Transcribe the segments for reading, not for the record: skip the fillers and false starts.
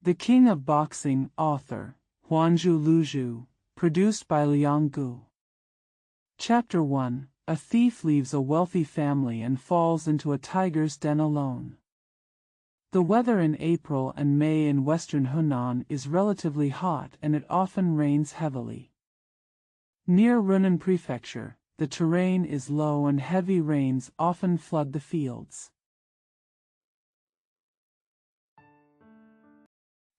The King of Boxing, author, Huanzhu Luzhu, produced by Liang Gu. Chapter 1. A thief leaves a wealthy family and falls into a tiger's den alone. The weather in April and May in western Hunan is relatively hot and it often rains heavily. Near Runan Prefecture, the terrain is low and heavy rains often flood the fields.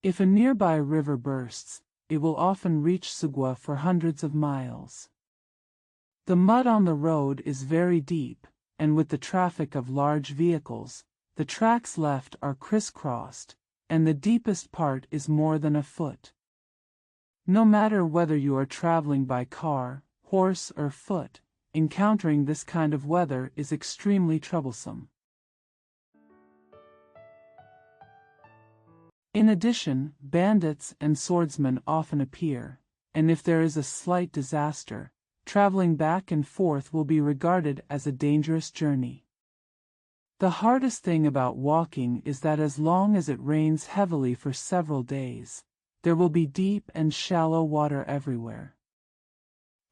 If a nearby river bursts, it will often reach Sugua for hundreds of miles. The mud on the road is very deep, and with the traffic of large vehicles, the tracks left are crisscrossed, and the deepest part is more than a foot. No matter whether you are traveling by car, horse, or foot, encountering this kind of weather is extremely troublesome. In addition, bandits and swordsmen often appear, and if there is a slight disaster, traveling back and forth will be regarded as a dangerous journey. The hardest thing about walking is that as long as it rains heavily for several days, there will be deep and shallow water everywhere.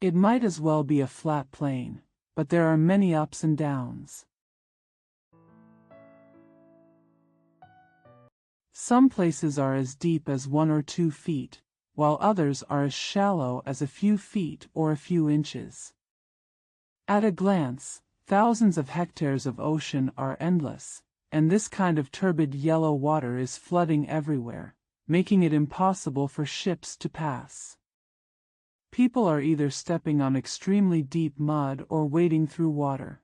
It might as well be a flat plain, but there are many ups and downs. Some places are as deep as 1 or 2 feet, while others are as shallow as a few feet or a few inches. At a glance, thousands of hectares of ocean are endless, and this kind of turbid yellow water is flooding everywhere, making it impossible for ships to pass. People are either stepping on extremely deep mud or wading through water.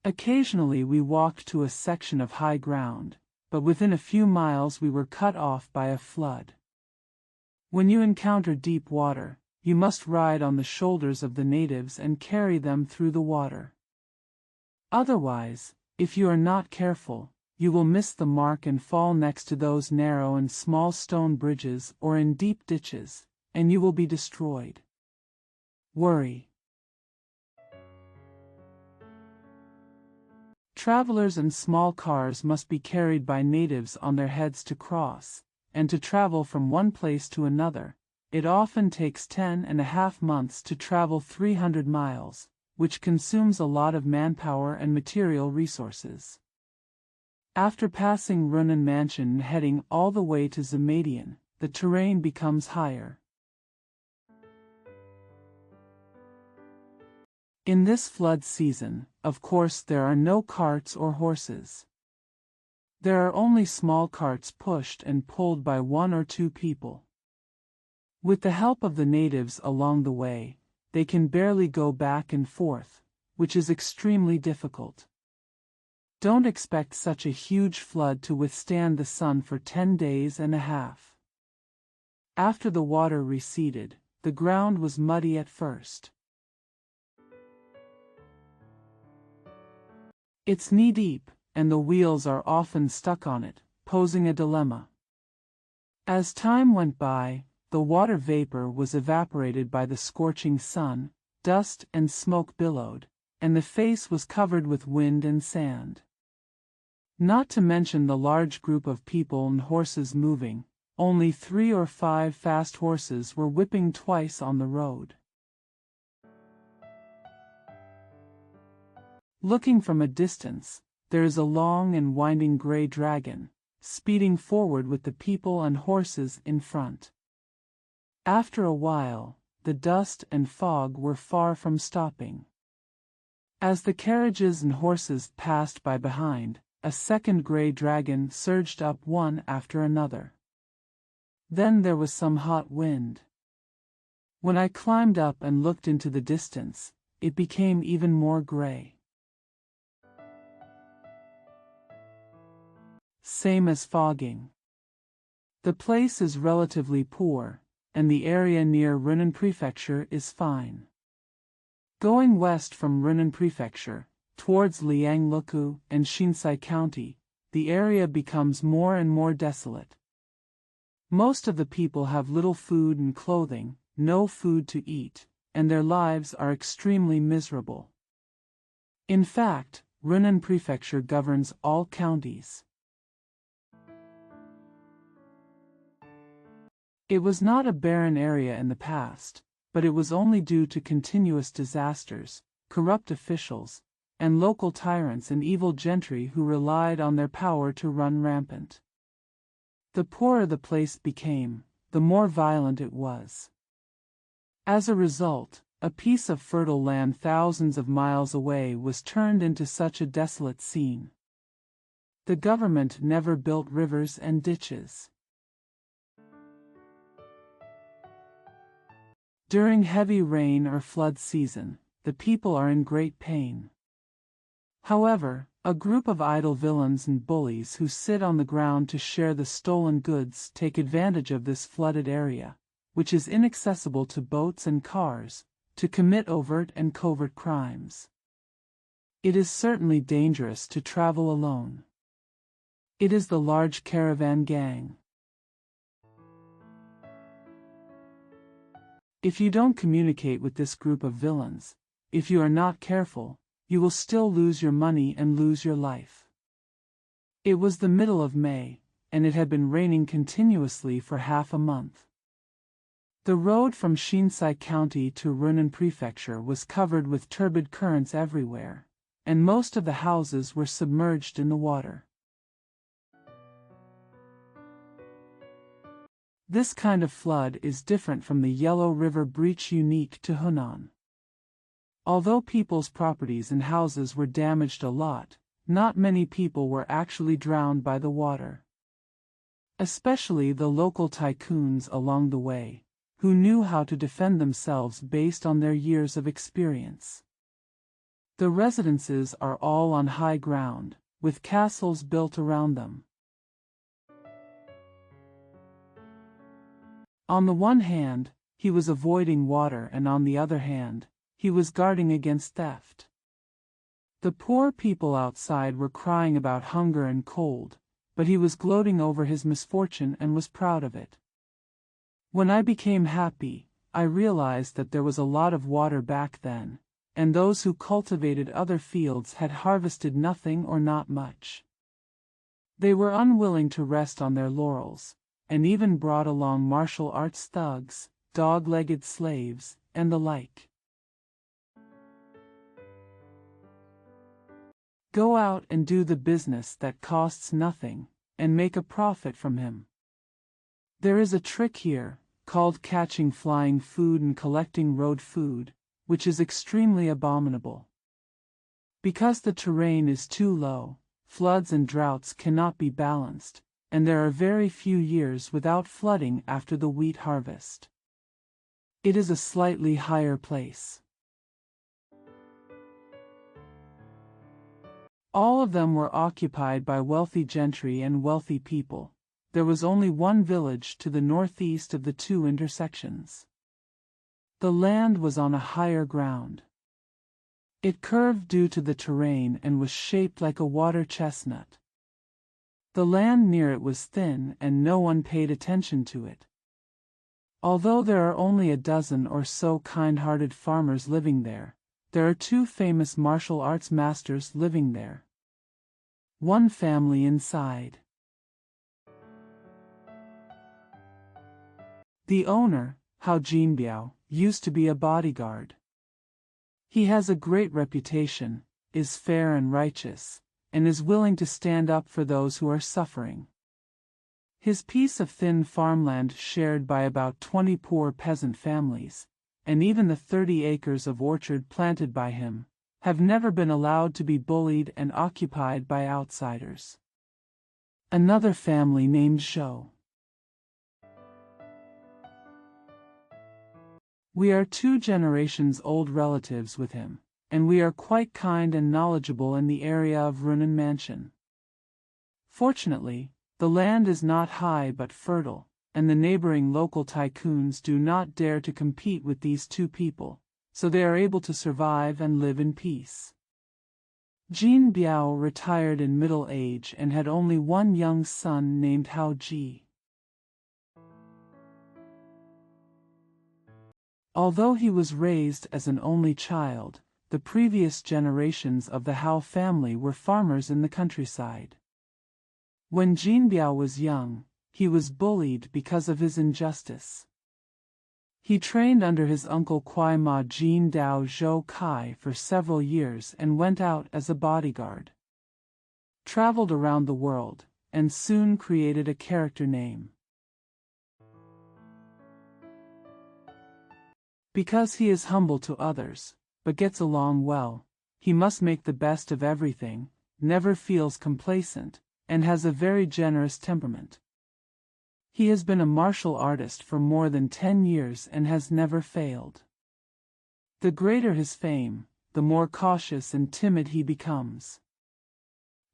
Occasionally we walked to a section of high ground, but within a few miles we were cut off by a flood. When you encounter deep water, you must ride on the shoulders of the natives and carry them through the water. Otherwise, if you are not careful, you will miss the mark and fall next to those narrow and small stone bridges or in deep ditches, and you will be destroyed. Worry. Travelers and small cars must be carried by natives on their heads to cross, and to travel from one place to another. It often takes 10.5 months to travel 300 miles, which consumes a lot of manpower and material resources. After passing Runan Mansion and heading all the way to Zamadian, the terrain becomes higher. In this flood season, of course, there are no carts or horses. There are only small carts pushed and pulled by 1 or 2 people. With the help of the natives along the way, they can barely go back and forth, which is extremely difficult. Don't expect such a huge flood to withstand the sun for 10 days and a half. After the water receded, the ground was muddy at first. It's knee-deep, and the wheels are often stuck on it, posing a dilemma. As time went by, the water vapor was evaporated by the scorching sun, dust and smoke billowed, and the face was covered with wind and sand. Not to mention the large group of people and horses moving, only 3 or 5 fast horses were whipping twice on the road. Looking from a distance, there is a long and winding gray dragon, speeding forward with the people and horses in front. After a while, the dust and fog were far from stopping. As the carriages and horses passed by behind, a second gray dragon surged up one after another. Then there was some hot wind. When I climbed up and looked into the distance, it became even more gray. Same as fogging. The place is relatively poor, and the area near Runan Prefecture is fine. Going west from Runan Prefecture, towards Liangluku and Shinsai County, the area becomes more and more desolate. Most of the people have little food and clothing, no food to eat, and their lives are extremely miserable. In fact, Runan Prefecture governs all counties. It was not a barren area in the past, but it was only due to continuous disasters, corrupt officials, and local tyrants and evil gentry who relied on their power to run rampant. The poorer the place became, the more violent it was. As a result, a piece of fertile land thousands of miles away was turned into such a desolate scene. The government never built rivers and ditches. During heavy rain or flood season, the people are in great pain. However, a group of idle villains and bullies who sit on the ground to share the stolen goods take advantage of this flooded area, which is inaccessible to boats and cars, to commit overt and covert crimes. It is certainly dangerous to travel alone. It is the large caravan gang. If you don't communicate with this group of villains, if you are not careful, you will still lose your money and lose your life. It was the middle of May, and it had been raining continuously for half a month. The road from Shinsai County to Runan Prefecture was covered with turbid currents everywhere, and most of the houses were submerged in the water. This kind of flood is different from the Yellow River breach unique to Hunan. Although people's properties and houses were damaged a lot, not many people were actually drowned by the water. Especially the local tycoons along the way, who knew how to defend themselves based on their years of experience. The residences are all on high ground, with castles built around them. On the one hand, he was avoiding water, and on the other hand, he was guarding against theft. The poor people outside were crying about hunger and cold, but he was gloating over his misfortune and was proud of it. When I became happy, I realized that there was a lot of water back then, and those who cultivated other fields had harvested nothing or not much. They were unwilling to rest on their laurels, and even brought along martial arts thugs, dog-legged slaves, and the like. Go out and do the business that costs nothing, and make a profit from him. There is a trick here, called catching flying food and collecting road food, which is extremely abominable. Because the terrain is too low, floods and droughts cannot be balanced, and there are very few years without flooding after the wheat harvest. It is a slightly higher place. All of them were occupied by wealthy gentry and wealthy people. There was only one village to the northeast of the two intersections. The land was on a higher ground. It curved due to the terrain and was shaped like a water chestnut. The land near it was thin and no one paid attention to it. Although there are only a dozen or so kind-hearted farmers living there, there are two famous martial arts masters living there. One family inside. The owner, Hao Jinbiao, used to be a bodyguard. He has a great reputation, is fair and righteous, and is willing to stand up for those who are suffering. His piece of thin farmland shared by about 20 poor peasant families, and even the 30 acres of orchard planted by him, have never been allowed to be bullied and occupied by outsiders. Another family named Zhou. We are 2 generations old relatives with him, and we are quite kind and knowledgeable in the area of Runan Mansion. Fortunately, the land is not high but fertile, and the neighboring local tycoons do not dare to compete with these 2 people, so they are able to survive and live in peace. Jin Biao retired in middle age and had only one young son named Hao Ji. Although he was raised as an only child, the previous generations of the Hao family were farmers in the countryside. When Jin Biao was young, he was bullied because of his injustice. He trained under his uncle Kwai Ma Jin Dao Zhou Kai for several years and went out as a bodyguard. Traveled around the world, and soon created a character name. Because he is humble to others, but gets along well, he must make the best of everything, never feels complacent, and has a very generous temperament. He has been a martial artist for more than 10 years and has never failed. The greater his fame, the more cautious and timid he becomes.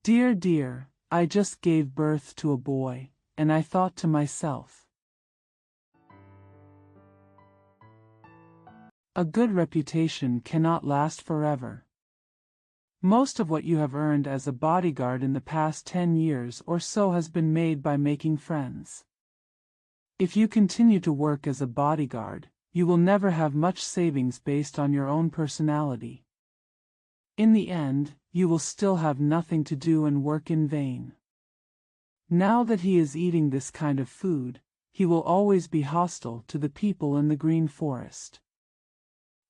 Dear, I just gave birth to a boy, and I thought to myself, a good reputation cannot last forever. Most of what you have earned as a bodyguard in the past 10 years or so has been made by making friends. If you continue to work as a bodyguard, you will never have much savings based on your own personality. In the end, you will still have nothing to do and work in vain. Now that he is eating this kind of food, he will always be hostile to the people in the green forest.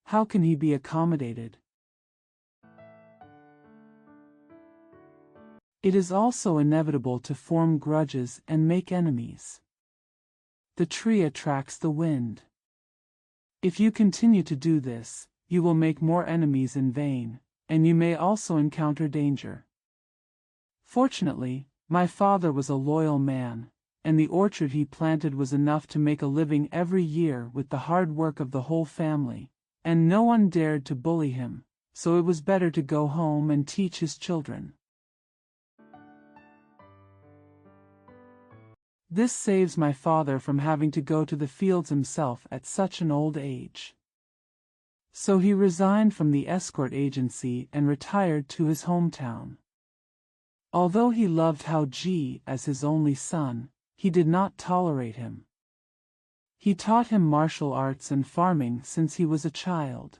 How can he be accommodated? It is also inevitable to form grudges and make enemies. The tree attracts the wind. If you continue to do this, you will make more enemies in vain, and you may also encounter danger. Fortunately, my father was a loyal man, and the orchard he planted was enough to make a living every year with the hard work of the whole family, and no one dared to bully him, so it was better to go home and teach his children. This saves my father from having to go to the fields himself at such an old age. So he resigned from the escort agency and retired to his hometown. Although he loved Hao Ji as his only son, he did not tolerate him. He taught him martial arts and farming since he was a child.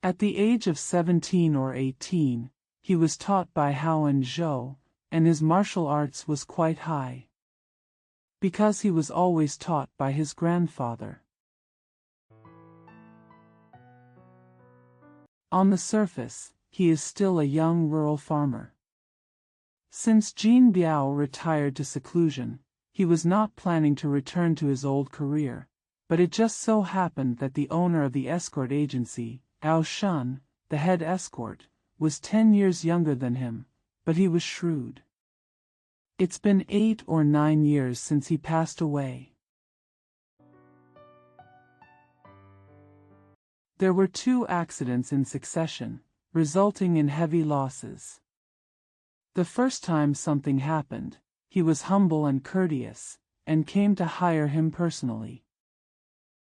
At the age of 17 or 18, he was taught by Hao and Zhou, and his martial arts was quite high. Because he was always taught by his grandfather. On the surface, he is still a young rural farmer. Since Jin Biao retired to seclusion, he was not planning to return to his old career, but it just so happened that the owner of the escort agency, Ao Shun, the head escort, was 10 years younger than him, but he was shrewd. It's been 8 or 9 years since he passed away. There were 2 accidents in succession, resulting in heavy losses. The first time something happened, he was humble and courteous, and came to hire him personally.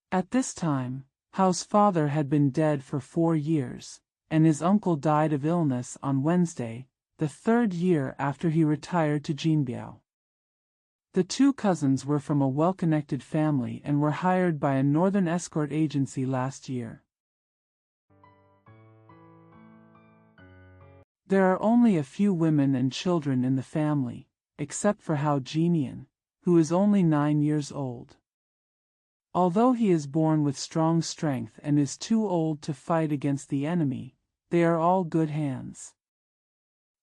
At this time, Hao's father had been dead for 4 years, and his uncle died of illness on Wednesday, the 3rd year after he retired to Jinbiao. The 2 cousins were from a well-connected family and were hired by a northern escort agency last year. There are only a few women and children in the family, except for Hao Jinian, who is only 9 years old. Although he is born with strong strength and is too old to fight against the enemy, they are all good hands.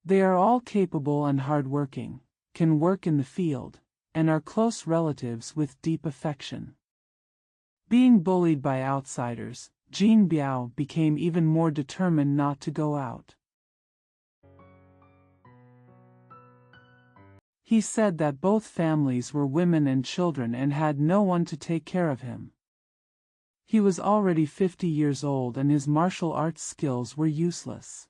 They are all capable and hard-working, can work in the field, and are close relatives with deep affection. Being bullied by outsiders, Jin Biao became even more determined not to go out. He said that both families were women and children and had no one to take care of him. He was already 50 years old and his martial arts skills were useless.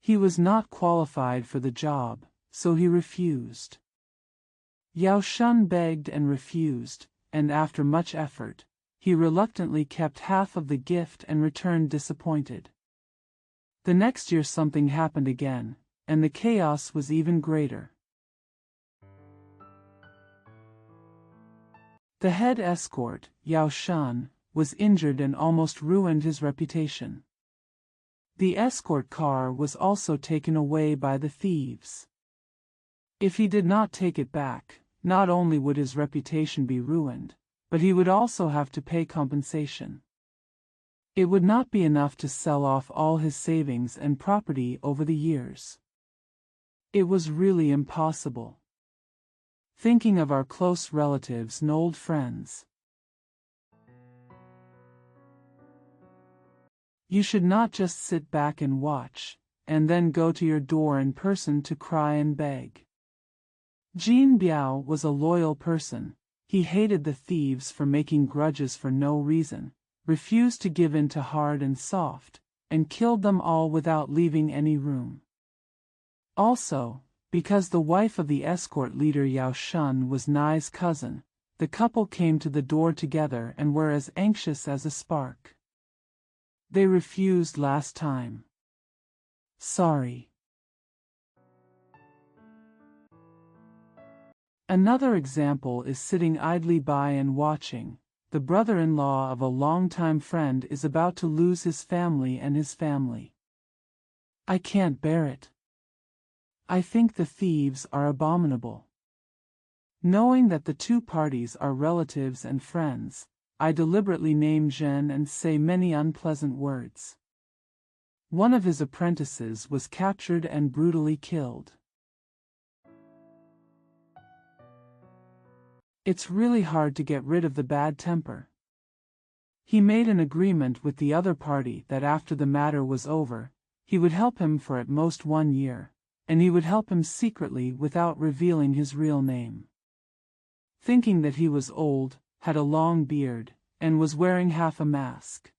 He was not qualified for the job, so he refused. Yao Shun begged and refused, and after much effort, he reluctantly kept half of the gift and returned disappointed. The next year something happened again, and the chaos was even greater. The head escort, Yao Shun, was injured and almost ruined his reputation. The escort car was also taken away by the thieves. If he did not take it back, not only would his reputation be ruined, but he would also have to pay compensation. It would not be enough to sell off all his savings and property over the years. It was really impossible. Thinking of our close relatives and old friends. You should not just sit back and watch, and then go to your door in person to cry and beg. Jin Biao was a loyal person. He hated the thieves for making grudges for no reason, refused to give in to hard and soft, and killed them all without leaving any room. Also, because the wife of the escort leader Yao Shun was Nai's cousin, the couple came to the door together and were as anxious as a spark. They refused last time. Sorry. Another example is sitting idly by and watching. The brother-in-law of a longtime friend is about to lose his family and his family. I can't bear it. I think the thieves are abominable. Knowing that the two parties are relatives and friends, I deliberately name Zhen and say many unpleasant words. One of his apprentices was captured and brutally killed. It's really hard to get rid of the bad temper. He made an agreement with the other party that after the matter was over, he would help him for at most 1 year, and he would help him secretly without revealing his real name. Thinking that he was old, had a long beard, and was wearing half a mask.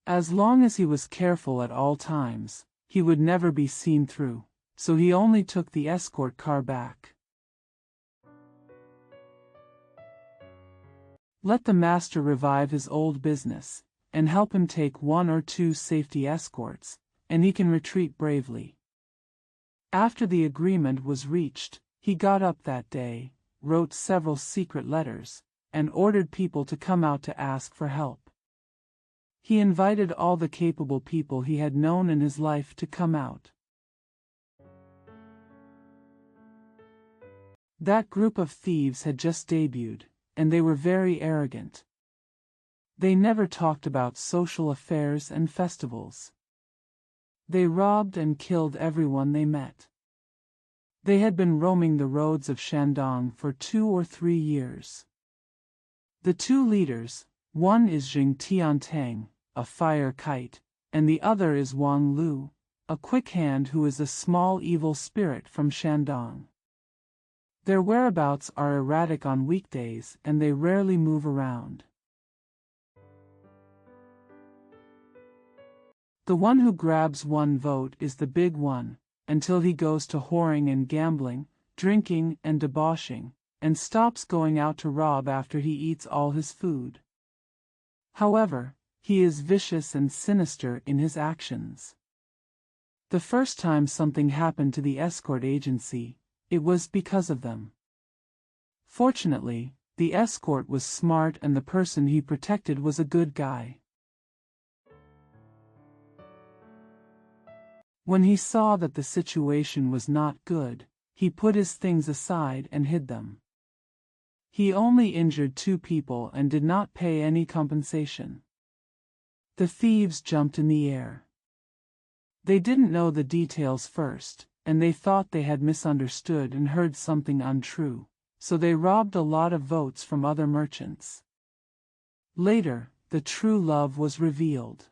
As long as he was careful at all times, he would never be seen through, so he only took the escort car back. Let the master revive his old business, and help him take 1 or 2 safety escorts, and he can retreat bravely. After the agreement was reached, he got up that day, wrote several secret letters, and ordered people to come out to ask for help. He invited all the capable people he had known in his life to come out. That group of thieves had just debuted, and they were very arrogant. They never talked about social affairs and festivals. They robbed and killed everyone they met. They had been roaming the roads of Shandong for 2 or 3 years. The 2 leaders, one is Jing Tiantang, a fire kite, and the other is Wang Lu, a quick hand who is a small evil spirit from Shandong. Their whereabouts are erratic on weekdays and they rarely move around. The one who grabs 1 vote is the big one, until he goes to whoring and gambling, drinking and debauching, and stops going out to rob after he eats all his food. However, he is vicious and sinister in his actions. The first time something happened to the escort agency, it was because of them. Fortunately, the escort was smart and the person he protected was a good guy. When he saw that the situation was not good, he put his things aside and hid them. He only injured 2 people and did not pay any compensation. The thieves jumped in the air. They didn't know the details first, and they thought they had misunderstood and heard something untrue, so they robbed a lot of votes from other merchants. Later, the true love was revealed.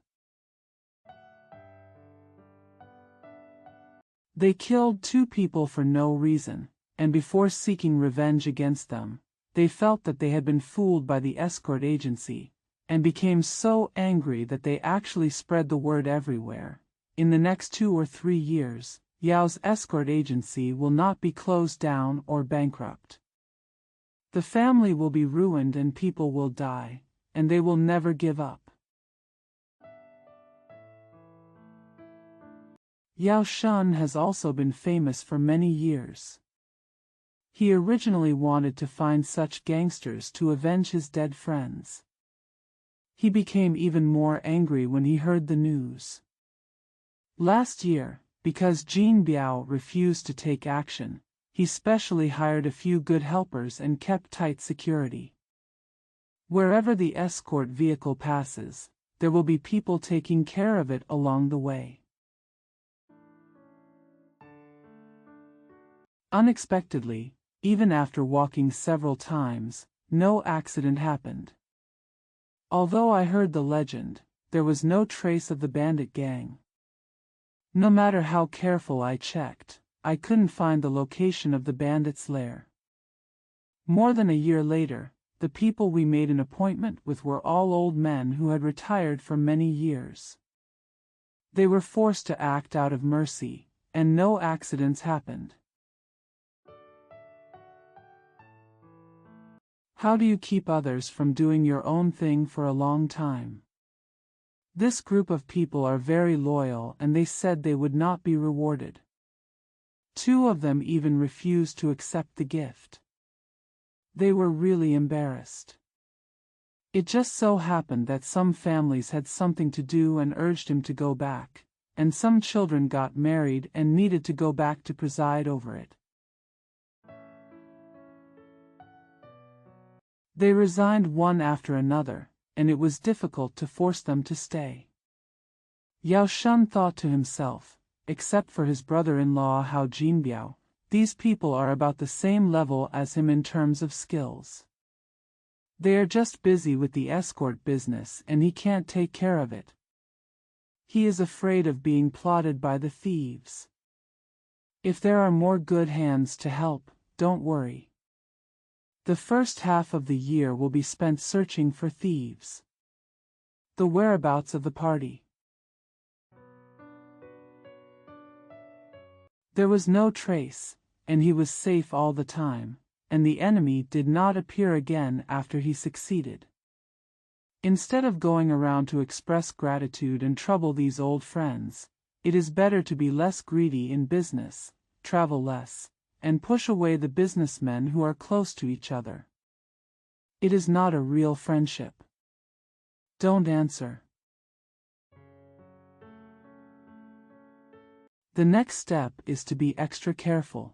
They killed 2 people for no reason, and before seeking revenge against them, they felt that they had been fooled by the escort agency, and became so angry that they actually spread the word everywhere. In the next 2 or 3 years, Yao's escort agency will not be closed down or bankrupt. The family will be ruined and people will die, and they will never give up. Yao Shun has also been famous for many years. He originally wanted to find such gangsters to avenge his dead friends. He became even more angry when he heard the news. Last year, because Jin Biao refused to take action, he specially hired a few good helpers and kept tight security. Wherever the escort vehicle passes, there will be people taking care of it along the way. Unexpectedly, even after walking several times, no accident happened. Although I heard the legend, there was no trace of the bandit gang. No matter how careful I checked, I couldn't find the location of the bandits' lair. More than a year later, the people we made an appointment with were all old men who had retired for many years. They were forced to act out of mercy, and no accidents happened. How do you keep others from doing your own thing for a long time? This group of people are very loyal, and they said they would not be rewarded. 2 of them even refused to accept the gift. They were really embarrassed. It just so happened that some families had something to do and urged him to go back, and some children got married and needed to go back to preside over it. They resigned one after another, and it was difficult to force them to stay. Yao Shun thought to himself, except for his brother-in-law Hao Jinbiao, these people are about the same level as him in terms of skills. They are just busy with the escort business and he can't take care of it. He is afraid of being plotted by the thieves. If there are more good hands to help, don't worry. The first half of the year will be spent searching for thieves. The whereabouts of the party. There was no trace, and he was safe all the time, and the enemy did not appear again after he succeeded. Instead of going around to express gratitude and trouble these old friends, it is better to be less greedy in business, travel less, and push away the businessmen who are close to each other. It is not a real friendship. Don't answer. The next step is to be extra careful.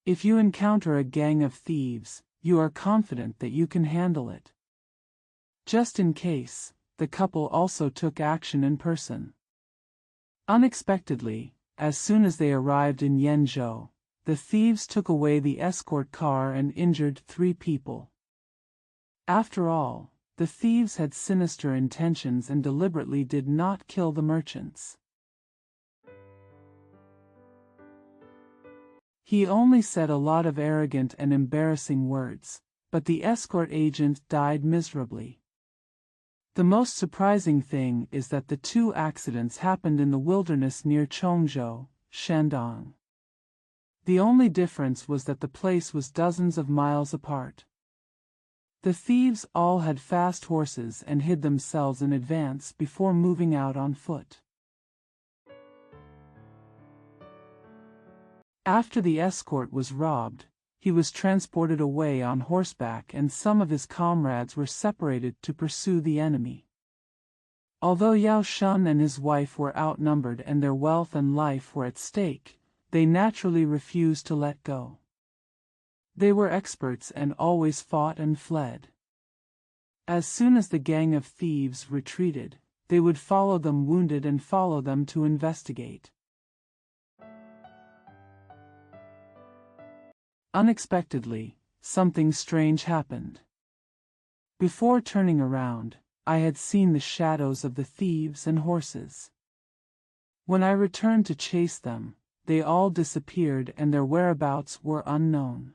If you encounter a gang of thieves, you are confident that you can handle it. Just in case, the couple also took action in person. Unexpectedly, as soon as they arrived in Yenzhou, the thieves took away the escort car and injured 3 people. After all, the thieves had sinister intentions and deliberately did not kill the merchants. He only said a lot of arrogant and embarrassing words, but the escort agent died miserably. The most surprising thing is that the 2 accidents happened in the wilderness near Chongzhou, Shandong. The only difference was that the place was dozens of miles apart. The thieves all had fast horses and hid themselves in advance before moving out on foot. After the escort was robbed, he was transported away on horseback and some of his comrades were separated to pursue the enemy. Although Yao Shun and his wife were outnumbered and their wealth and life were at stake, they naturally refused to let go. They were experts and always fought and fled. As soon as the gang of thieves retreated, they would follow them wounded and follow them to investigate. Unexpectedly, something strange happened. Before turning around, I had seen the shadows of the thieves and horses. When I returned to chase them, they all disappeared and their whereabouts were unknown.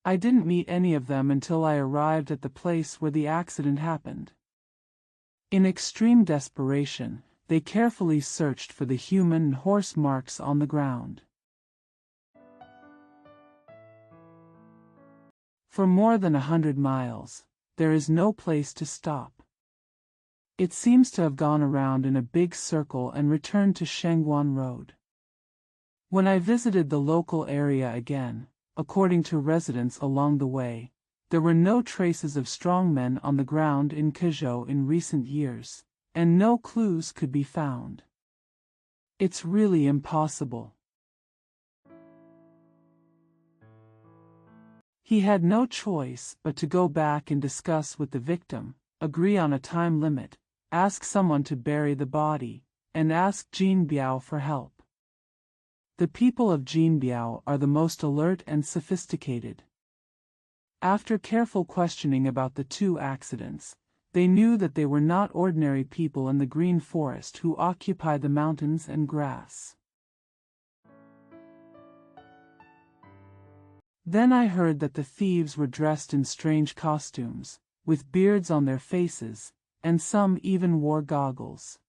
I didn't meet any of them until I arrived at the place where the accident happened. In extreme desperation, they carefully searched for the human and horse marks on the ground. For more than 100 miles, there is no place to stop. It seems to have gone around in a big circle and returned to Shengguan Road. When I visited the local area again, according to residents along the way, there were no traces of strongmen on the ground in Kuzhou in recent years, and no clues could be found. It's really impossible. He had no choice but to go back and discuss with the victim, agree on a time limit, ask someone to bury the body, and ask Jinbiao for help. The people of Jinbiao are the most alert and sophisticated. After careful questioning about the two accidents, they knew that they were not ordinary people in the green forest who occupy the mountains and grass. Then I heard that the thieves were dressed in strange costumes, with beards on their faces, and some even wore goggles.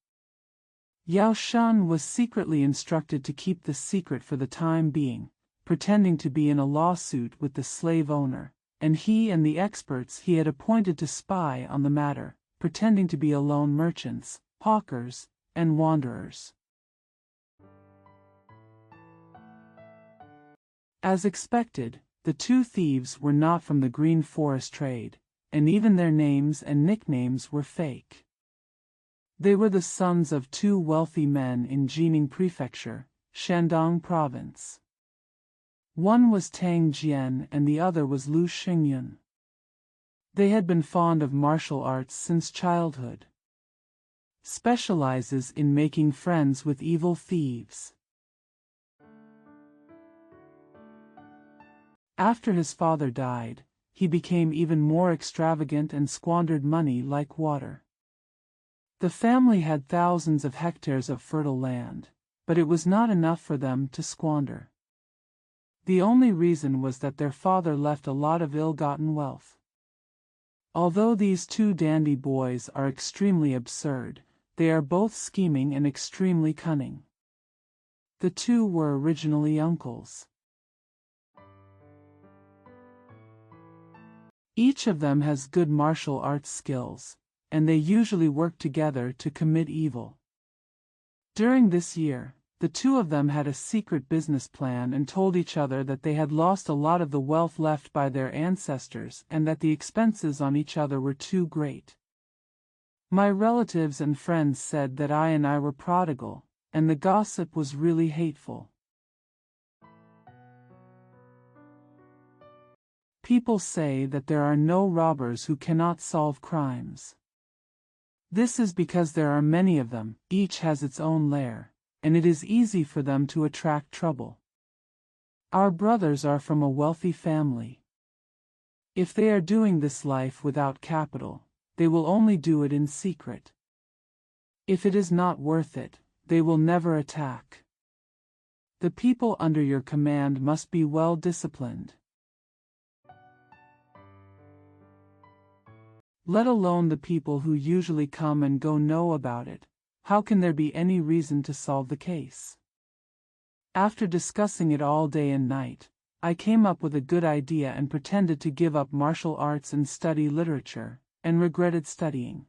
Yao Shan was secretly instructed to keep the secret for the time being, pretending to be in a lawsuit with the slave owner, and he and the experts he had appointed to spy on the matter, pretending to be alone merchants, hawkers, and wanderers. As expected, the two thieves were not from the green forest trade, and even their names and nicknames were fake. They were the sons of two wealthy men in Jining Prefecture, Shandong Province. One was Tang Jian and the other was Lu Xingyun. They had been fond of martial arts since childhood. Specializes in making friends with evil thieves. After his father died, he became even more extravagant and squandered money like water. The family had thousands of hectares of fertile land, but it was not enough for them to squander. The only reason was that their father left a lot of ill-gotten wealth. Although these two dandy boys are extremely absurd, they are both scheming and extremely cunning. The two were originally uncles. Each of them has good martial arts skills, and they usually work together to commit evil. During this year, the two of them had a secret business plan and told each other that they had lost a lot of the wealth left by their ancestors and that the expenses on each other were too great. My relatives and friends said that I were prodigal, and the gossip was really hateful. People say that there are no robbers who cannot solve crimes. This is because there are many of them, each has its own lair, and it is easy for them to attract trouble. Our brothers are from a wealthy family. If they are doing this life without capital, they will only do it in secret. If it is not worth it, they will never attack. The people under your command must be well disciplined. Let alone the people who usually come and go know about it. How can there be any reason to solve the case? After discussing it all day and night, I came up with a good idea and pretended to give up martial arts and study literature, and regretted studying.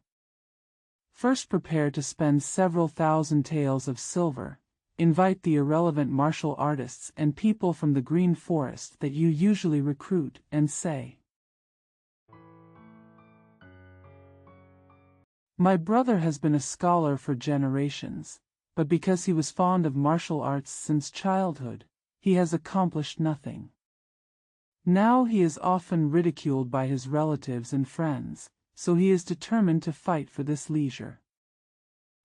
First prepare to spend several thousand taels of silver, invite the irrelevant martial artists and people from the green forest that you usually recruit, and say, "My brother has been a scholar for generations, but because he was fond of martial arts since childhood, he has accomplished nothing. Now he is often ridiculed by his relatives and friends, so he is determined to fight for this leisure.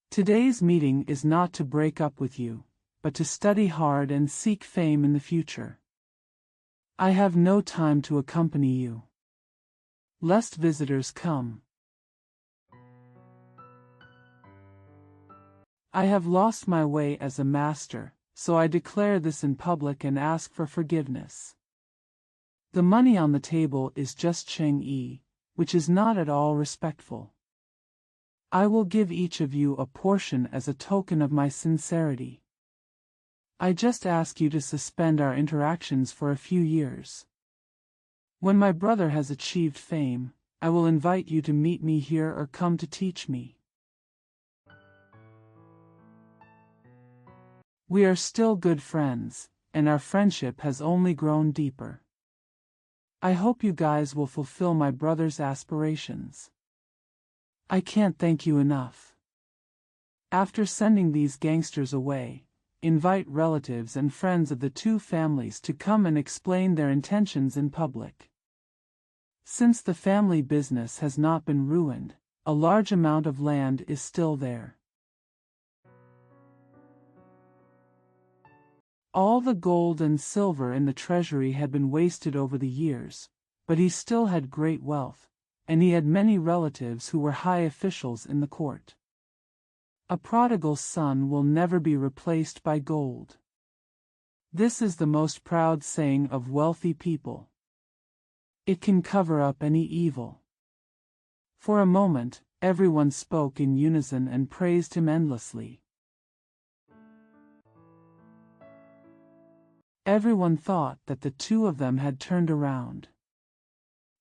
Today's meeting is not to break up with you, but to study hard and seek fame in the future. I have no time to accompany you, lest visitors come. I have lost my way as a master, so I declare this in public and ask for forgiveness. The money on the table is just Cheng-yi, which is not at all respectful. I will give each of you a portion as a token of my sincerity. I just ask you to suspend our interactions for a few years. When my brother has achieved fame, I will invite you to meet me here or come to teach me. We are still good friends, and our friendship has only grown deeper. I hope you guys will fulfill my brother's aspirations. I can't thank you enough." After sending these gangsters away, invite relatives and friends of the two families to come and explain their intentions in public. Since the family business has not been ruined, a large amount of land is still there. All the gold and silver in the treasury had been wasted over the years, but he still had great wealth, and he had many relatives who were high officials in the court. A prodigal son will never be replaced by gold. This is the most proud saying of wealthy people. It can cover up any evil. For a moment, everyone spoke in unison and praised him endlessly. Everyone thought that the two of them had turned around.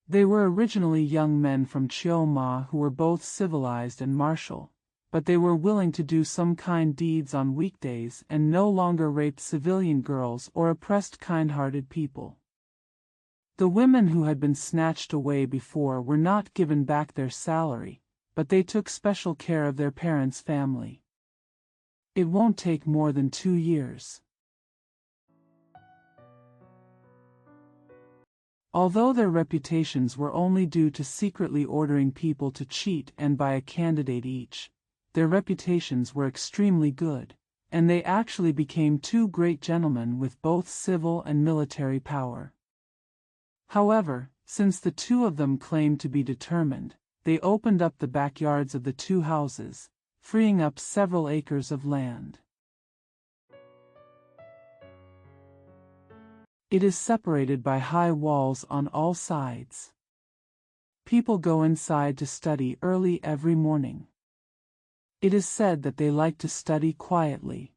They were originally young men from Chioma who were both civilized and martial, but they were willing to do some kind deeds on weekdays and no longer raped civilian girls or oppressed kind-hearted people. The women who had been snatched away before were not given back their salary, but they took special care of their parents' family. It won't take more than 2 years. Although their reputations were only due to secretly ordering people to cheat and buy a candidate each, their reputations were extremely good, and they actually became two great gentlemen with both civil and military power. However, since the two of them claimed to be determined, they opened up the backyards of the two houses, freeing up several acres of land. It is separated by high walls on all sides. People go inside to study early every morning. It is said that they like to study quietly.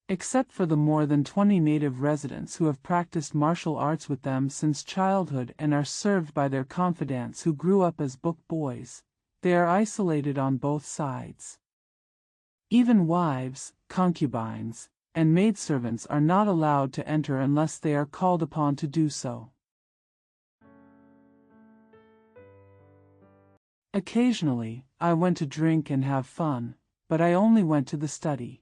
Except for the more than 20 native residents who have practiced martial arts with them since childhood and are served by their confidants who grew up as book boys, they are isolated on both sides. Even wives, concubines, and maidservants are not allowed to enter unless they are called upon to do so. Occasionally, I went to drink and have fun, but I only went to the study.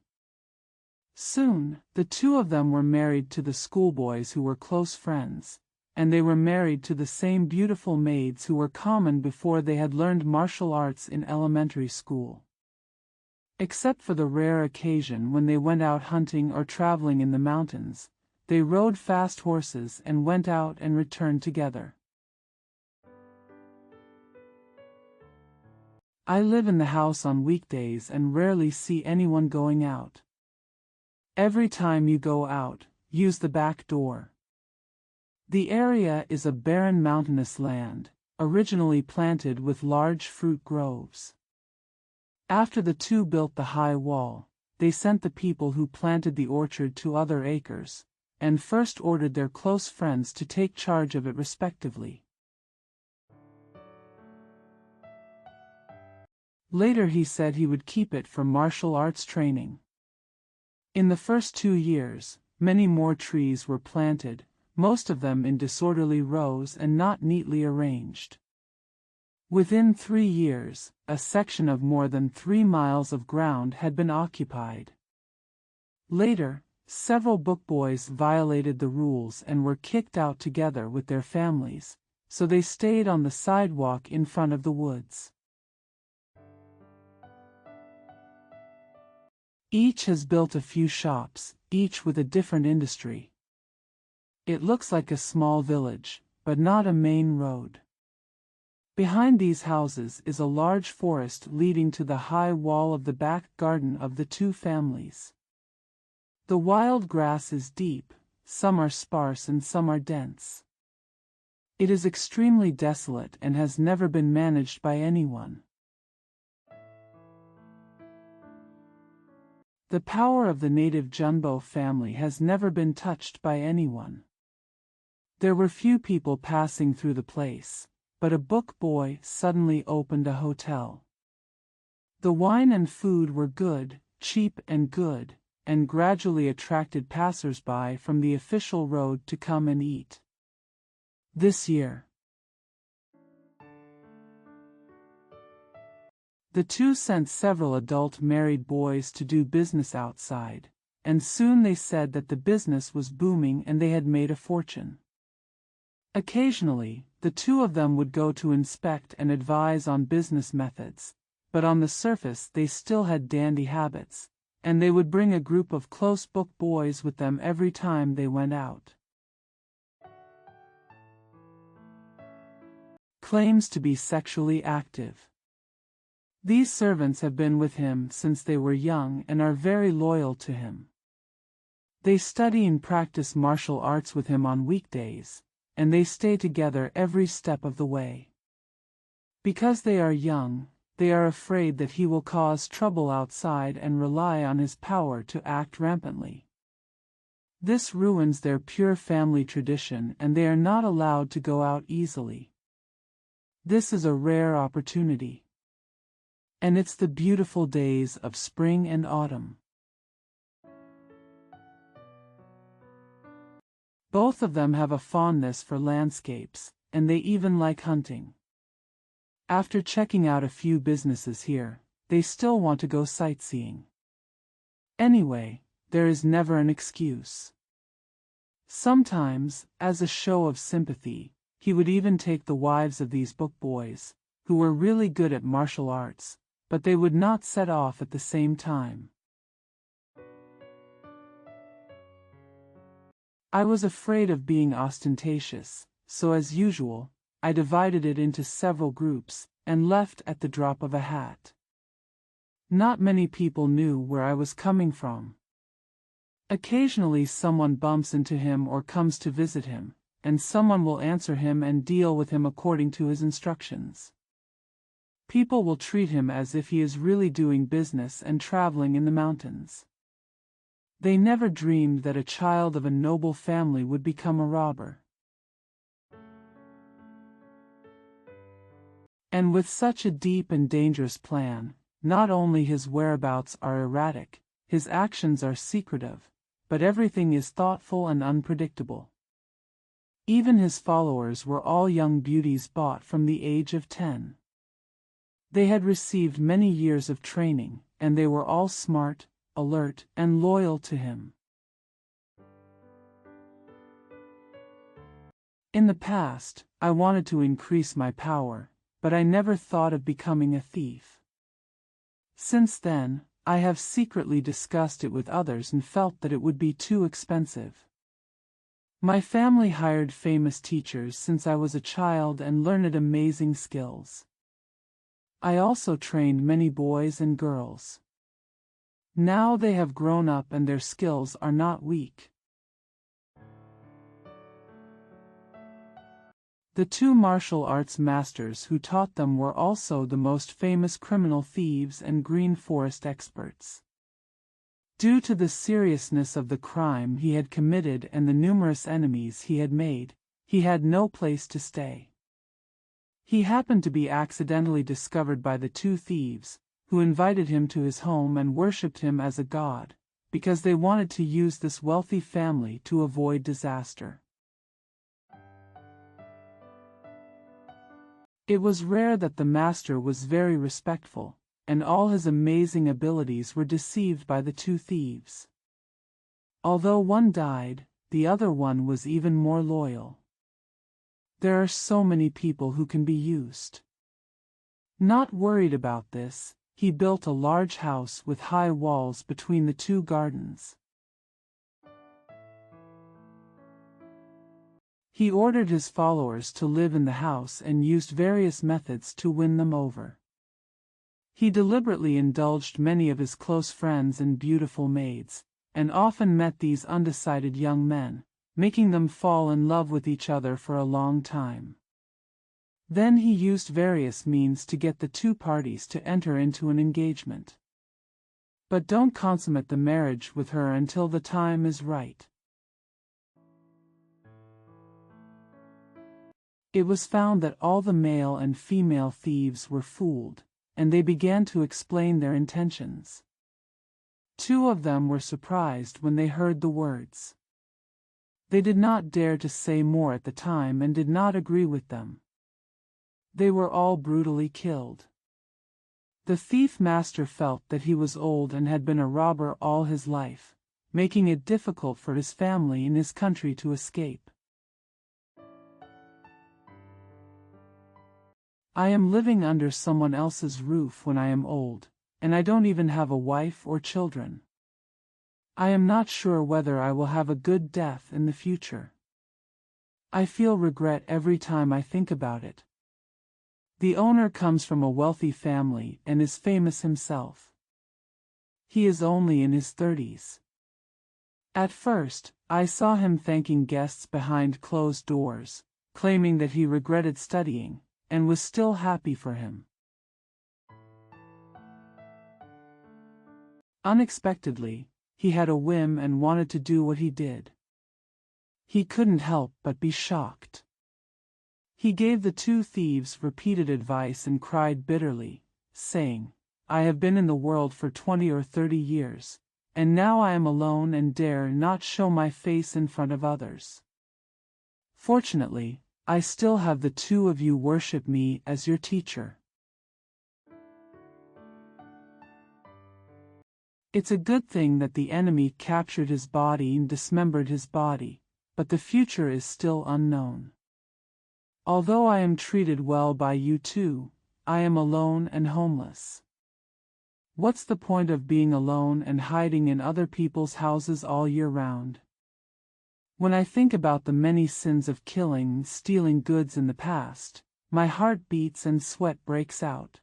Soon, the two of them were married to the schoolboys who were close friends, and they were married to the same beautiful maids who were common before they had learned martial arts in elementary school. Except for the rare occasion when they went out hunting or traveling in the mountains, they rode fast horses and went out and returned together. I live in the house on weekdays and rarely see anyone going out. Every time you go out, use the back door. The area is a barren mountainous land, originally planted with large fruit groves. After the two built the high wall, they sent the people who planted the orchard to other acres, and first ordered their close friends to take charge of it respectively. Later he said he would keep it for martial arts training. In the first 2 years, many more trees were planted, most of them in disorderly rows and not neatly arranged. Within 3 years, a section of more than 3 miles of ground had been occupied. Later, several book boys violated the rules and were kicked out together with their families, so they stayed on the sidewalk in front of the woods. Each has built a few shops, each with a different industry. It looks like a small village, but not a main road. Behind these houses is a large forest leading to the high wall of the back garden of the two families. The wild grass is deep, some are sparse and some are dense. It is extremely desolate and has never been managed by anyone. The power of the native Junbo family has never been touched by anyone. There were few people passing through the place, but a book boy suddenly opened a hotel. The wine and food were good, cheap and good, and gradually attracted passers-by from the official road to come and eat. This year, the two sent several adult married boys to do business outside, and soon they said that the business was booming and they had made a fortune. Occasionally, the two of them would go to inspect and advise on business methods, but on the surface they still had dandy habits, and they would bring a group of close book boys with them every time they went out. Claims to be sexually active. These servants have been with him since they were young and are very loyal to him. They study and practice martial arts with him on weekdays, and they stay together every step of the way. Because they are young, they are afraid that he will cause trouble outside and rely on his power to act rampantly. This ruins their pure family tradition and they are not allowed to go out easily. This is a rare opportunity. And it's the beautiful days of spring and autumn. Both of them have a fondness for landscapes, and they even like hunting. After checking out a few businesses here, they still want to go sightseeing. Anyway, there is never an excuse. Sometimes, as a show of sympathy, he would even take the wives of these book boys, who were really good at martial arts, but they would not set off at the same time. I was afraid of being ostentatious, so as usual, I divided it into several groups, and left at the drop of a hat. Not many people knew where I was coming from. Occasionally someone bumps into him or comes to visit him, and someone will answer him and deal with him according to his instructions. People will treat him as if he is really doing business and traveling in the mountains. They never dreamed that a child of a noble family would become a robber. And with such a deep and dangerous plan, not only his whereabouts are erratic, his actions are secretive, but everything is thoughtful and unpredictable. Even his followers were all young beauties bought from the age of 10. They had received many years of training, and they were all smart, alert, and loyal to him. In the past, I wanted to increase my power, but I never thought of becoming a thief. Since then, I have secretly discussed it with others and felt that it would be too expensive. My family hired famous teachers since I was a child and learned amazing skills. I also trained many boys and girls. Now they have grown up and their skills are not weak. The two martial arts masters who taught them were also the most famous criminal thieves and green forest experts. Due to the seriousness of the crime he had committed and the numerous enemies he had made, he had no place to stay. He happened to be accidentally discovered by the two thieves, who invited him to his home and worshipped him as a god, because they wanted to use this wealthy family to avoid disaster. It was rare that the master was very respectful, and all his amazing abilities were deceived by the two thieves. Although one died, the other one was even more loyal. There are so many people who can be used. Not worried about this, he built a large house with high walls between the two gardens. He ordered his followers to live in the house and used various methods to win them over. He deliberately indulged many of his close friends and beautiful maids, and often met these undecided young men, making them fall in love with each other for a long time. Then he used various means to get the two parties to enter into an engagement. But don't consummate the marriage with her until the time is right. It was found that all the male and female thieves were fooled, and they began to explain their intentions. Two of them were surprised when they heard the words. They did not dare to say more at the time and did not agree with them. They were all brutally killed. The thief master felt that he was old and had been a robber all his life, making it difficult for his family in his country to escape. I am living under someone else's roof when I am old, and I don't even have a wife or children. I am not sure whether I will have a good death in the future. I feel regret every time I think about it. The owner comes from a wealthy family and is famous himself. He is only in his 30s. At first, I saw him thanking guests behind closed doors, claiming that he regretted studying, and was still happy for him. Unexpectedly, he had a whim and wanted to do what he did. He couldn't help but be shocked. He gave the two thieves repeated advice and cried bitterly, saying, "I have been in the world for 20 or 30 years, and now I am alone and dare not show my face in front of others. Fortunately, I still have the two of you worship me as your teacher." It's a good thing that the enemy captured his body and dismembered his body, but the future is still unknown. Although I am treated well by you two, I am alone and homeless. What's the point of being alone and hiding in other people's houses all year round? When I think about the many sins of killing and stealing goods in the past, my heart beats and sweat breaks out.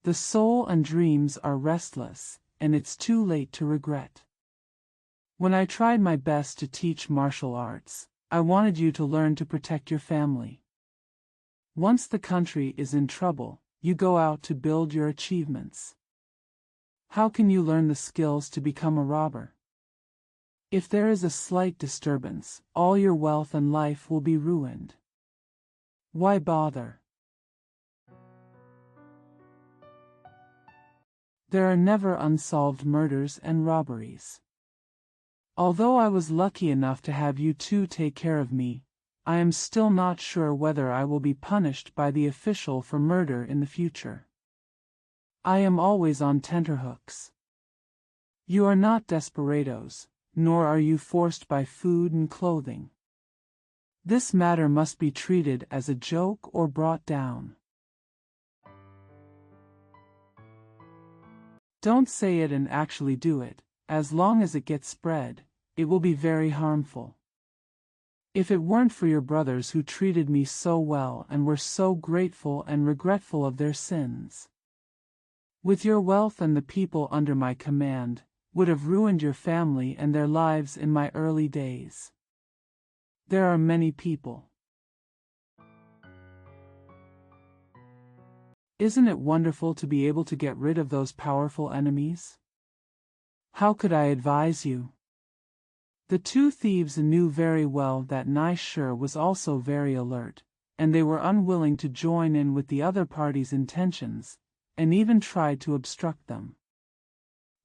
The soul and dreams are restless, and it's too late to regret. When I tried my best to teach martial arts, I wanted you to learn to protect your family. Once the country is in trouble, you go out to build your achievements. How can you learn the skills to become a robber? If there is a slight disturbance, all your wealth and life will be ruined. Why bother? There are never unsolved murders and robberies. Although I was lucky enough to have you two take care of me, I am still not sure whether I will be punished by the official for murder in the future. I am always on tenterhooks. You are not desperados, nor are you forced by food and clothing. This matter must be treated as a joke or brought down. Don't say it and actually do it. As long as it gets spread, it will be very harmful. If it weren't for your brothers who treated me so well and were so grateful and regretful of their sins, with your wealth and the people under my command, would have ruined your family and their lives in my early days. There are many people. Isn't it wonderful to be able to get rid of those powerful enemies? How could I advise you? The two thieves knew very well that Naishur was also very alert, and they were unwilling to join in with the other party's intentions, and even tried to obstruct them.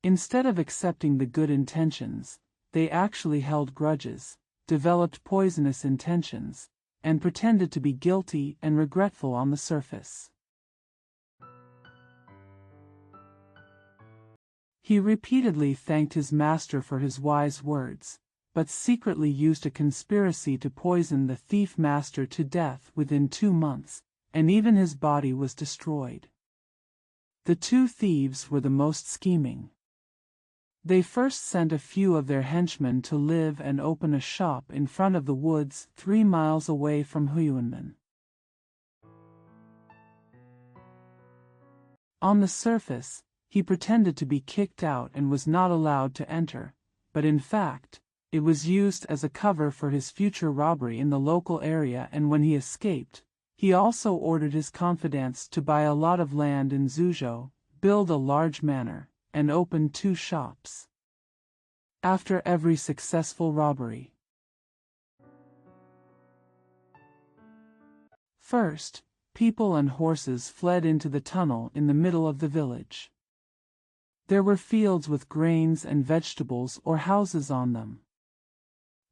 Instead of accepting the good intentions, they actually held grudges, developed poisonous intentions, and pretended to be guilty and regretful on the surface. He repeatedly thanked his master for his wise words, but secretly used a conspiracy to poison the thief master to death within 2 months, and even his body was destroyed. The two thieves were the most scheming. They first sent a few of their henchmen to live and open a shop in front of the woods 3 miles away from Huyuanmen. On the surface, he pretended to be kicked out and was not allowed to enter, but in fact, it was used as a cover for his future robbery in the local area, and when he escaped, he also ordered his confidants to buy a lot of land in Zhuzhou, build a large manor, and open 2 shops. After every successful robbery, first, people and horses fled into the tunnel in the middle of the village. There were fields with grains and vegetables or houses on them.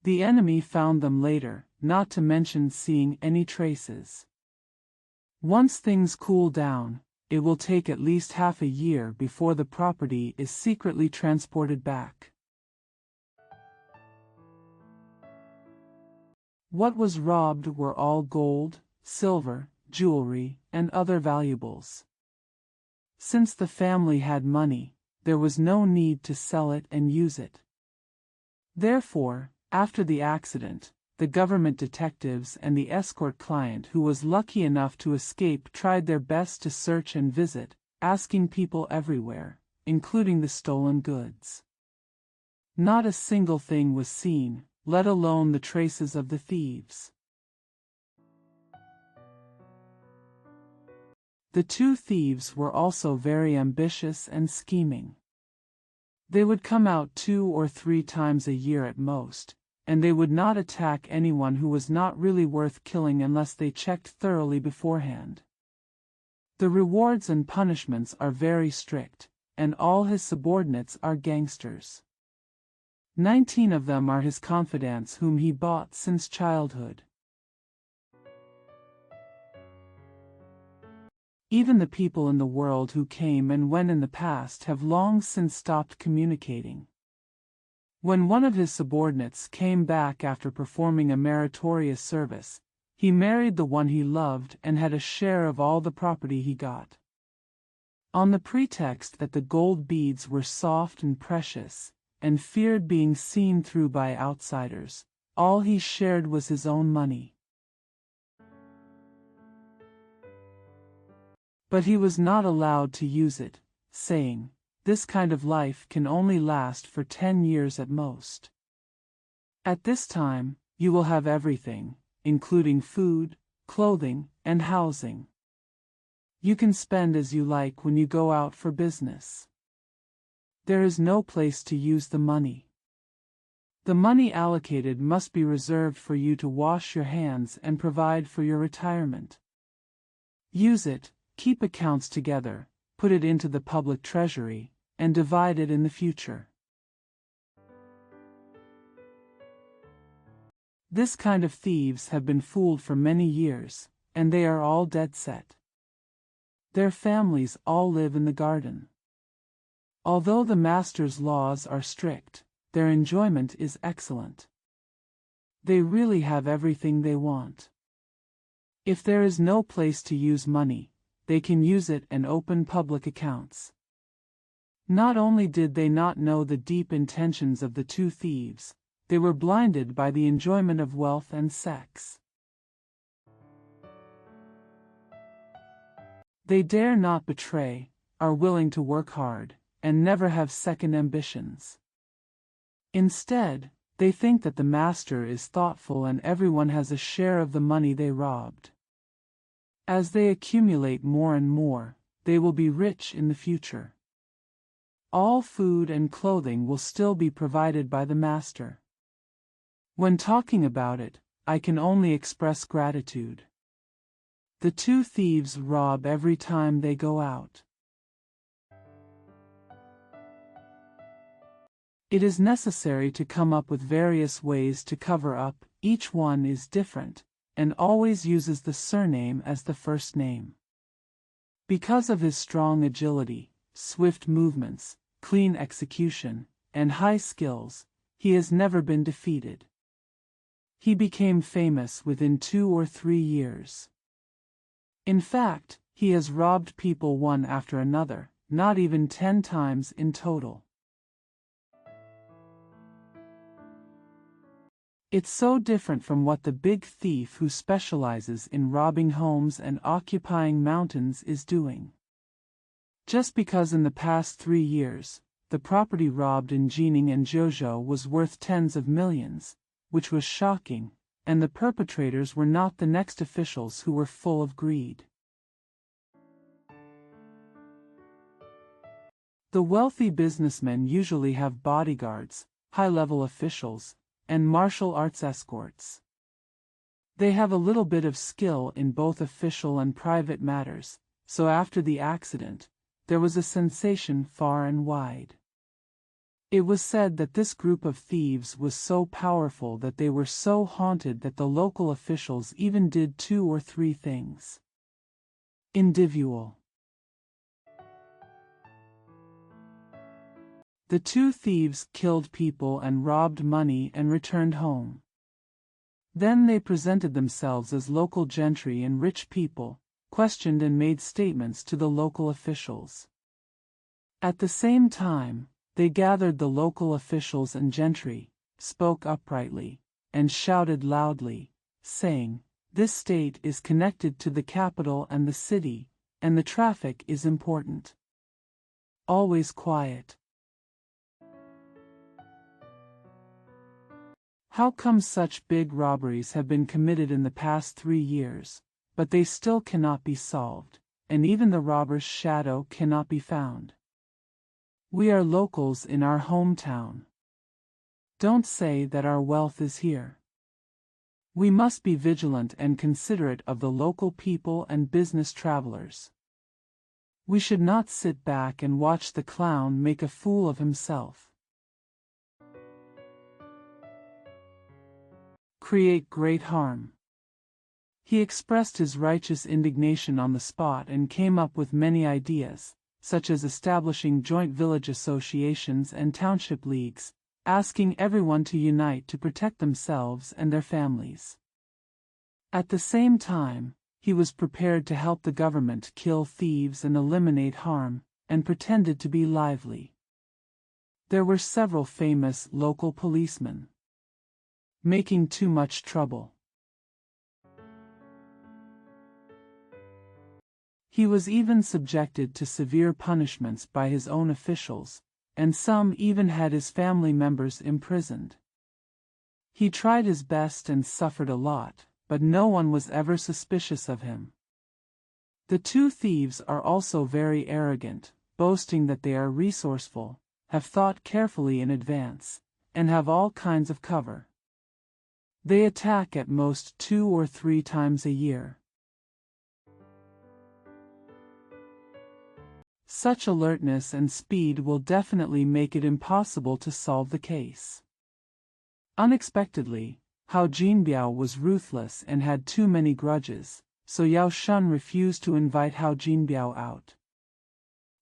The enemy found them later, not to mention seeing any traces. Once things cooled down, it will take at least half a year before the property is secretly transported back. What was robbed were all gold, silver, jewelry, and other valuables. Since the family had money, there was no need to sell it and use it. Therefore, after the accident, the government detectives and the escort client who was lucky enough to escape tried their best to search and visit, asking people everywhere, including the stolen goods. Not a single thing was seen, let alone the traces of the thieves. The two thieves were also very ambitious and scheming. They would come out 2 or 3 times a year at most, and they would not attack anyone who was not really worth killing unless they checked thoroughly beforehand. The rewards and punishments are very strict, and all his subordinates are gangsters. 19 of them are his confidants whom he bought since childhood. Even the people in the world who came and went in the past have long since stopped communicating. When one of his subordinates came back after performing a meritorious service, he married the one he loved and had a share of all the property he got. On the pretext that the gold beads were soft and precious, and feared being seen through by outsiders, all he shared was his own money. But he was not allowed to use it, saying, "This kind of life can only last for 10 years at most. At this time, you will have everything, including food, clothing, and housing. You can spend as you like when you go out for business. There is no place to use the money. The money allocated must be reserved for you to wash your hands and provide for your retirement. Use it, keep accounts together, put it into the public treasury, and divide it in the future." This kind of thieves have been fooled for many years, and they are all dead set. Their families all live in the garden. Although the master's laws are strict, their enjoyment is excellent. They really have everything they want. If there is no place to use money, they can use it and open public accounts. Not only did they not know the deep intentions of the two thieves, they were blinded by the enjoyment of wealth and sex. They dare not betray, are willing to work hard, and never have second ambitions. Instead, they think that the master is thoughtful and everyone has a share of the money they robbed. As they accumulate more and more, they will be rich in the future. All food and clothing will still be provided by the master. When talking about it, I can only express gratitude. The two thieves rob every time they go out. It is necessary to come up with various ways to cover up, each one is different, and always uses the surname as the first name. Because of his strong agility, swift movements, clean execution, and high skills, he has never been defeated. He became famous within 2 or 3 years. In fact, he has robbed people one after another, not even 10 times in total. It's so different from what the big thief who specializes in robbing homes and occupying mountains is doing. Just because in the past 3 years, the property robbed in Jining and Zhuzhou was worth tens of millions, which was shocking, and the perpetrators were not the next officials who were full of greed. The wealthy businessmen usually have bodyguards, high-level officials, and martial arts escorts. They have a little bit of skill in both official and private matters, so after the accident, there was a sensation far and wide. It was said that this group of thieves was so powerful that they were so haunted that the local officials even did 2 or 3 things. Individual. The two thieves killed people and robbed money and returned home. Then they presented themselves as local gentry and rich people, questioned and made statements to the local officials. At the same time, they gathered the local officials and gentry, spoke uprightly, and shouted loudly, saying, "This state is connected to the capital and the city, and the traffic is important. Always quiet." How come such big robberies have been committed in the past 3 years, but they still cannot be solved, and even the robber's shadow cannot be found? We are locals in our hometown. Don't say that our wealth is here. We must be vigilant and considerate of the local people and business travelers. We should not sit back and watch the clown make a fool of himself. Create great harm. He expressed his righteous indignation on the spot and came up with many ideas, such as establishing joint village associations and township leagues, asking everyone to unite to protect themselves and their families. At the same time, he was prepared to help the government kill thieves and eliminate harm, and pretended to be lively. There were several famous local policemen. Making too much trouble. He was even subjected to severe punishments by his own officials, and some even had his family members imprisoned. He tried his best and suffered a lot, but no one was ever suspicious of him. The two thieves are also very arrogant, boasting that they are resourceful, have thought carefully in advance, and have all kinds of cover. They attack at most 2 or 3 times a year. Such alertness and speed will definitely make it impossible to solve the case. Unexpectedly, Hao Jinbiao was ruthless and had too many grudges, so Yao Shun refused to invite Hao Jinbiao out.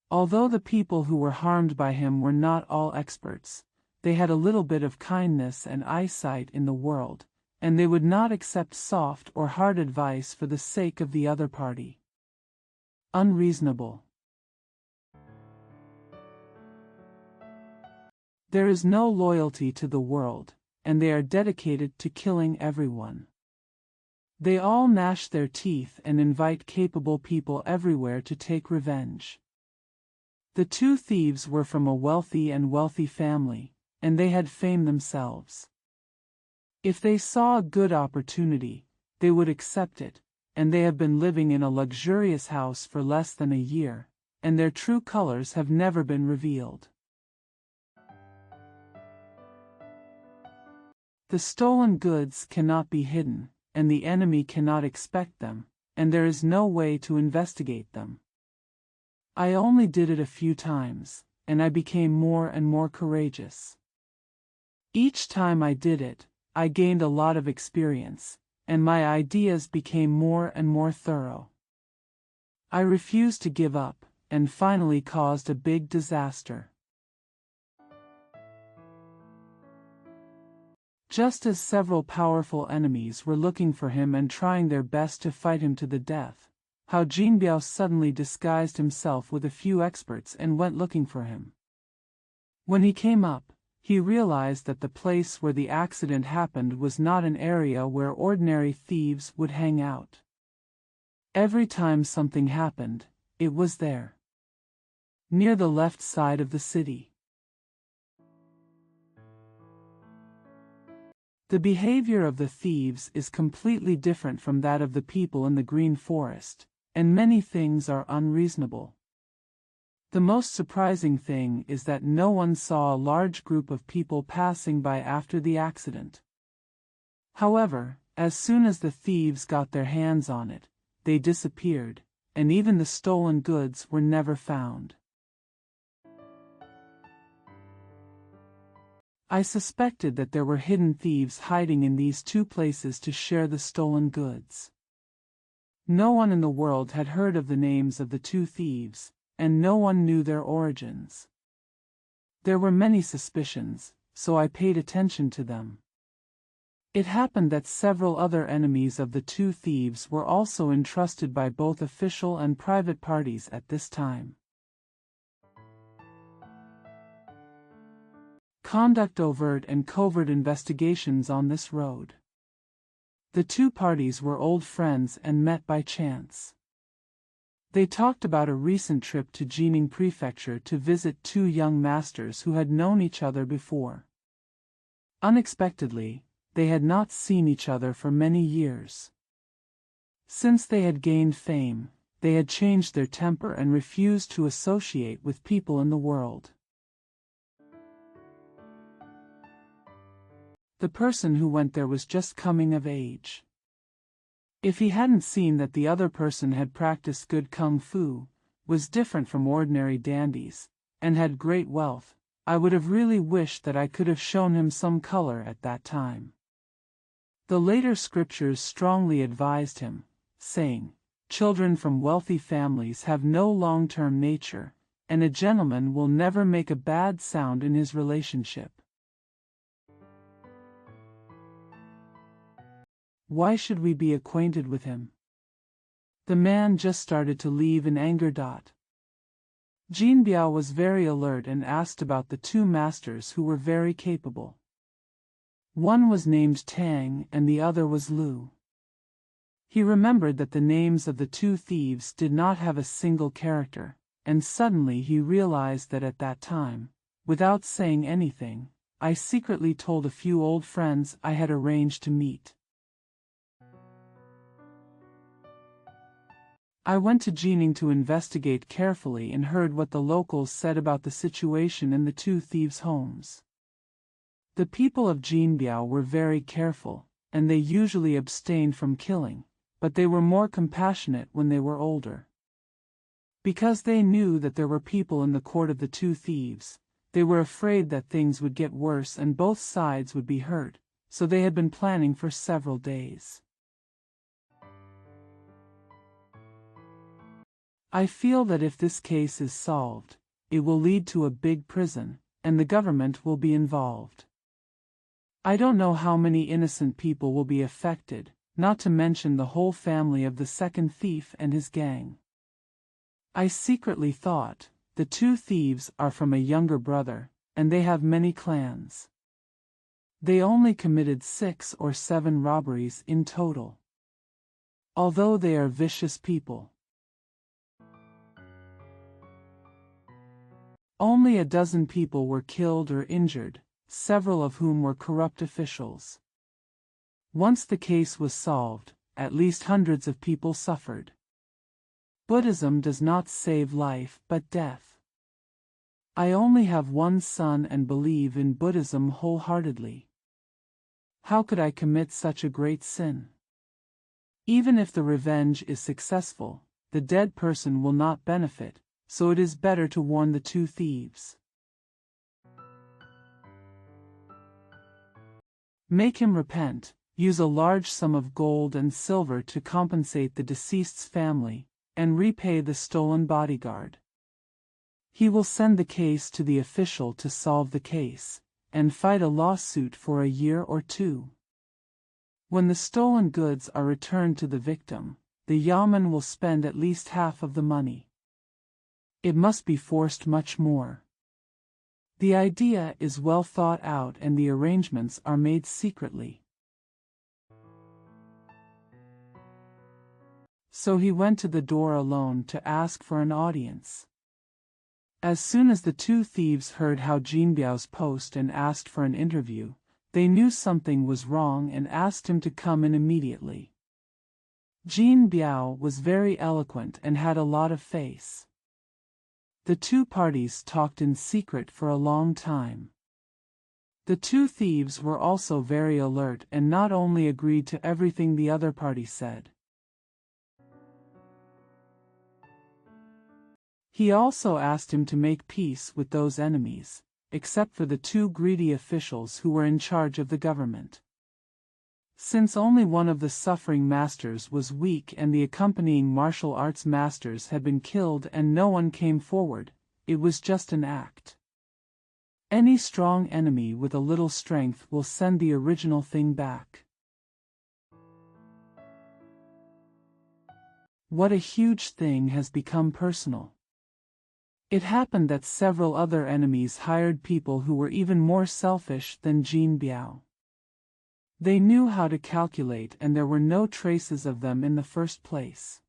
Although the people who were harmed by him were not all experts, they had a little bit of kindness and eyesight in the world, and they would not accept soft or hard advice for the sake of the other party. Unreasonable. There is no loyalty to the world, and they are dedicated to killing everyone. They all gnash their teeth and invite capable people everywhere to take revenge. The two thieves were from a wealthy family, and they had fame themselves. If they saw a good opportunity, they would accept it, and they have been living in a luxurious house for less than a year, and their true colors have never been revealed. The stolen goods cannot be hidden, and the enemy cannot expect them, and there is no way to investigate them. I only did it a few times, and I became more and more courageous. Each time I did it, I gained a lot of experience, and my ideas became more and more thorough. I refused to give up, and finally caused a big disaster. Just as several powerful enemies were looking for him and trying their best to fight him to the death, Hao Jinbiao suddenly disguised himself with a few experts and went looking for him. When he came up, he realized that the place where the accident happened was not an area where ordinary thieves would hang out. Every time something happened, it was there. Near the left side of the city. The behavior of the thieves is completely different from that of the people in the green forest, and many things are unreasonable. The most surprising thing is that no one saw a large group of people passing by after the accident. However, as soon as the thieves got their hands on it, they disappeared, and even the stolen goods were never found. I suspected that there were hidden thieves hiding in these two places to share the stolen goods. No one in the world had heard of the names of the two thieves, and no one knew their origins. There were many suspicions, so I paid attention to them. It happened that several other enemies of the two thieves were also entrusted by both official and private parties at this time. Conduct overt and covert investigations on this road. The two parties were old friends and met by chance. They talked about a recent trip to Jining Prefecture to visit two young masters who had known each other before. Unexpectedly, they had not seen each other for many years. Since they had gained fame, they had changed their temper and refused to associate with people in the world. The person who went there was just coming of age. If he hadn't seen that the other person had practiced good kung fu, was different from ordinary dandies, and had great wealth, I would have really wished that I could have shown him some color at that time. The later scriptures strongly advised him, saying, "Children from wealthy families have no long-term nature, and a gentleman will never make a bad sound in his relationship." Why should we be acquainted with him? The man just started to leave in anger. Jin Biao was very alert and asked about the two masters who were very capable. One was named Tang and the other was Lu. He remembered that the names of the two thieves did not have a single character, and suddenly he realized that at that time, without saying anything, I secretly told a few old friends I had arranged to meet. I went to Jining to investigate carefully and heard what the locals said about the situation in the two thieves' homes. The people of Jinbiao were very careful, and they usually abstained from killing, but they were more compassionate when they were older. Because they knew that there were people in the court of the two thieves, they were afraid that things would get worse and both sides would be hurt, so they had been planning for several days. I feel that if this case is solved, it will lead to a big prison, and the government will be involved. I don't know how many innocent people will be affected, not to mention the whole family of the second thief and his gang. I secretly thought, the two thieves are from a younger brother, and they have many clans. They only committed 6 or 7 robberies in total. Although they are vicious people. Only a dozen people were killed or injured, several of whom were corrupt officials. Once the case was solved, at least hundreds of people suffered. Buddhism does not save life but death. I only have one son and believe in Buddhism wholeheartedly. How could I commit such a great sin? Even if the revenge is successful, the dead person will not benefit, so it is better to warn the two thieves. Make him repent, use a large sum of gold and silver to compensate the deceased's family, and repay the stolen bodyguard. He will send the case to the official to solve the case, and fight a lawsuit for a year or 2. When the stolen goods are returned to the victim, the yamen will spend at least half of the money. It must be forced much more. The idea is well thought out and the arrangements are made secretly. So he went to the door alone to ask for an audience. As soon as the two thieves heard how Jinbiao's post and asked for an interview, they knew something was wrong and asked him to come in immediately. Jinbiao was very eloquent and had a lot of face. The two parties talked in secret for a long time. The two thieves were also very alert and not only agreed to everything the other party said. He also asked him to make peace with those enemies, except for the 2 greedy officials who were in charge of the government. Since only one of the suffering masters was weak and the accompanying martial arts masters had been killed and no one came forward, it was just an act. Any strong enemy with a little strength will send the original thing back. What a huge thing has become personal. It happened that several other enemies hired people who were even more selfish than Jin Biao. They knew how to calculate, and there were no traces of them in the first place.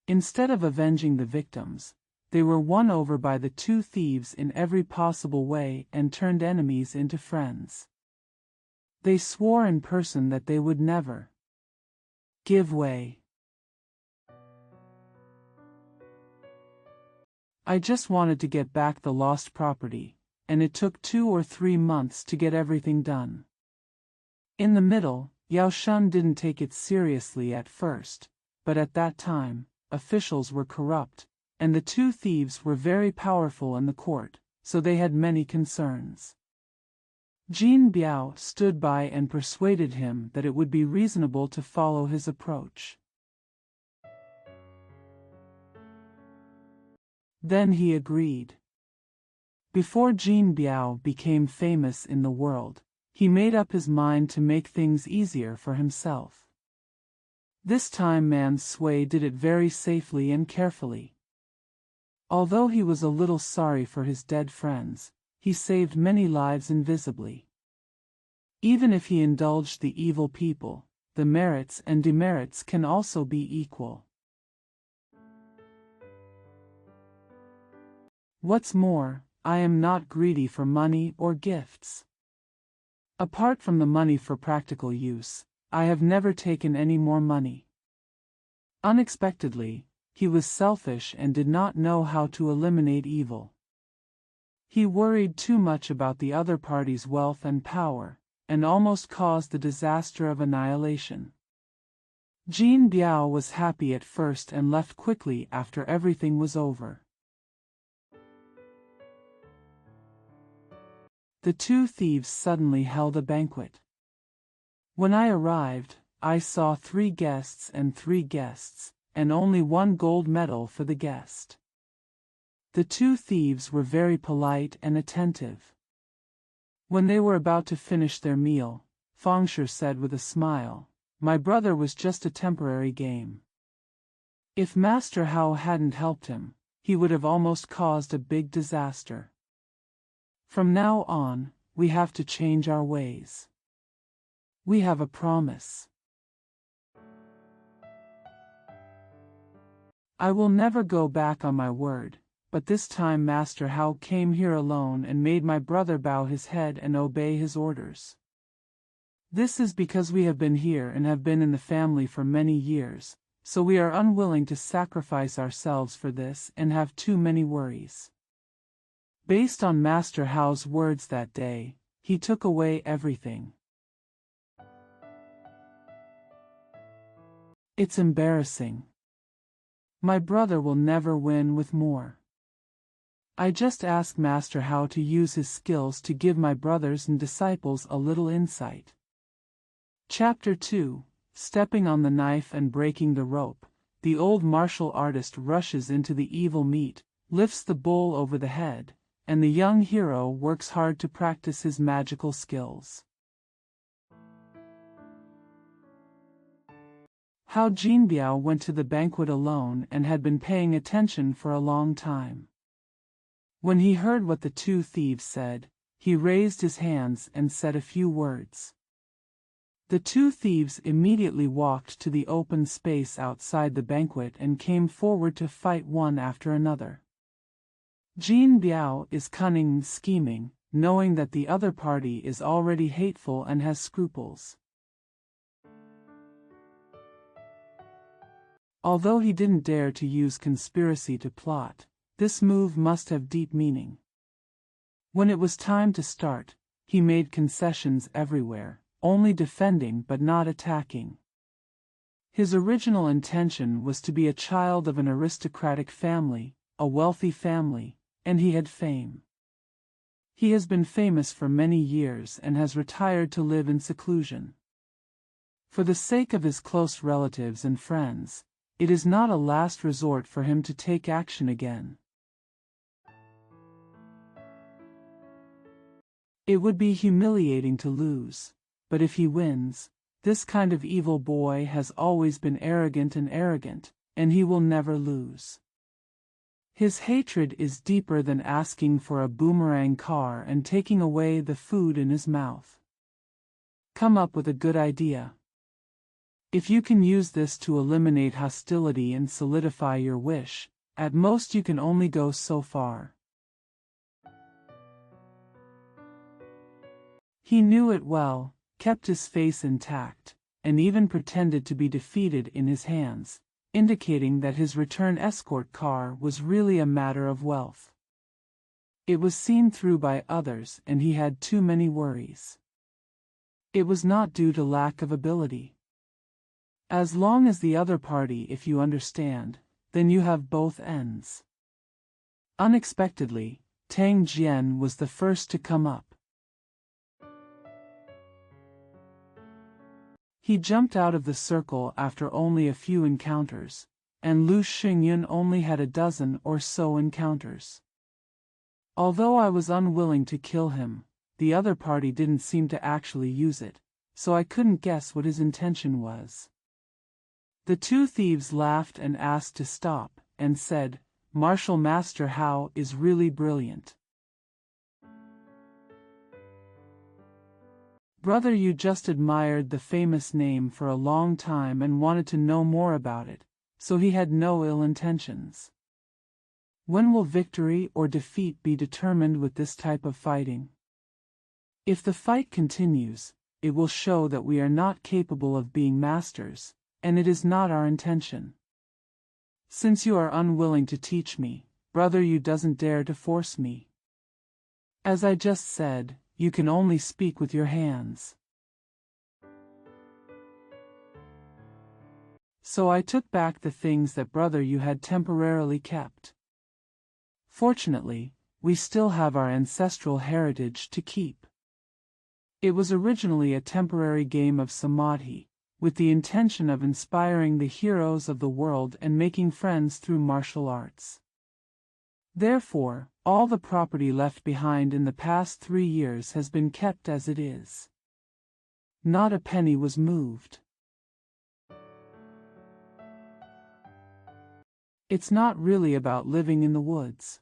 Instead of avenging the victims, they were won over by the two thieves in every possible way and turned enemies into friends. They swore in person that they would never give way. I just wanted to get back the lost property, and it took 2 or 3 months to get everything done. In the middle, Yao Shun didn't take it seriously at first, but at that time, officials were corrupt, and the two thieves were very powerful in the court, so they had many concerns. Jin Biao stood by and persuaded him that it would be reasonable to follow his approach. Then he agreed. Before Jin Biao became famous in the world, he made up his mind to make things easier for himself. This time Man Sui did it very safely and carefully. Although he was a little sorry for his dead friends, he saved many lives invisibly. Even if he indulged the evil people, the merits and demerits can also be equal. What's more, I am not greedy for money or gifts. Apart from the money for practical use, I have never taken any more money. Unexpectedly, he was selfish and did not know how to eliminate evil. He worried too much about the other party's wealth and power, and almost caused the disaster of annihilation. Jin Biao was happy at first and left quickly after everything was over. The two thieves suddenly held a banquet. When I arrived, I saw 3 guests, and only 1 gold medal for the guest. The two thieves were very polite and attentive. When they were about to finish their meal, Fengshe said with a smile, "My brother was just a temporary game." If Master Hao hadn't helped him, he would have almost caused a big disaster. From now on, we have to change our ways. We have a promise. I will never go back on my word, but this time Master Hao came here alone and made my brother bow his head and obey his orders. This is because we have been here and have been in the family for many years, so we are unwilling to sacrifice ourselves for this and have too many worries. Based on Master Hao's words that day, he took away everything. It's embarrassing. My brother will never win with more. I just ask Master Hao to use his skills to give my brothers and disciples a little insight. Chapter 2, Stepping on the Knife and Breaking the Rope. The old martial artist rushes into the evil meat, lifts the bull over the head, and the young hero works hard to practice his magical skills. How Jin Biao went to the banquet alone and had been paying attention for a long time. When he heard what the two thieves said, he raised his hands and said a few words. The two thieves immediately walked to the open space outside the banquet and came forward to fight one after another. Jin Biao is cunning and scheming, knowing that the other party is already hateful and has scruples. Although he didn't dare to use conspiracy to plot, this move must have deep meaning. When it was time to start, he made concessions everywhere, only defending but not attacking. His original intention was to be a child of an aristocratic family, a wealthy family, and he had fame. He has been famous for many years and has retired to live in seclusion. For the sake of his close relatives and friends, it is not a last resort for him to take action again. It would be humiliating to lose, but if he wins, this kind of evil boy has always been arrogant, and he will never lose. His hatred is deeper than asking for a boomerang car and taking away the food in his mouth. Come up with a good idea. If you can use this to eliminate hostility and solidify your wish, at most you can only go so far. He knew it well, kept his face intact, and even pretended to be defeated in his hands, indicating that his return escort car was really a matter of wealth. It was seen through by others, and he had too many worries. It was not due to lack of ability. As long as the other party, if you understand, then you have both ends. Unexpectedly, Tang Jian was the first to come up. He jumped out of the circle after only a few encounters, and Lu Xingyun only had a dozen or so encounters. Although I was unwilling to kill him, the other party didn't seem to actually use it, so I couldn't guess what his intention was. The two thieves laughed and asked to stop, and said, "Martial Master Hao is really brilliant. Brother, you just admired the famous name for a long time and wanted to know more about it, so he had no ill intentions. When will victory or defeat be determined with this type of fighting? If the fight continues, it will show that we are not capable of being masters, and it is not our intention. Since you are unwilling to teach me, brother, you doesn't dare to force me. As I just said, you can only speak with your hands." So I took back the things that brother you had temporarily kept. Fortunately, we still have our ancestral heritage to keep. It was originally a temporary game of samadhi, with the intention of inspiring the heroes of the world and making friends through martial arts. Therefore, all the property left behind in the past 3 years has been kept as it is. Not a penny was moved. It's not really about living in the woods.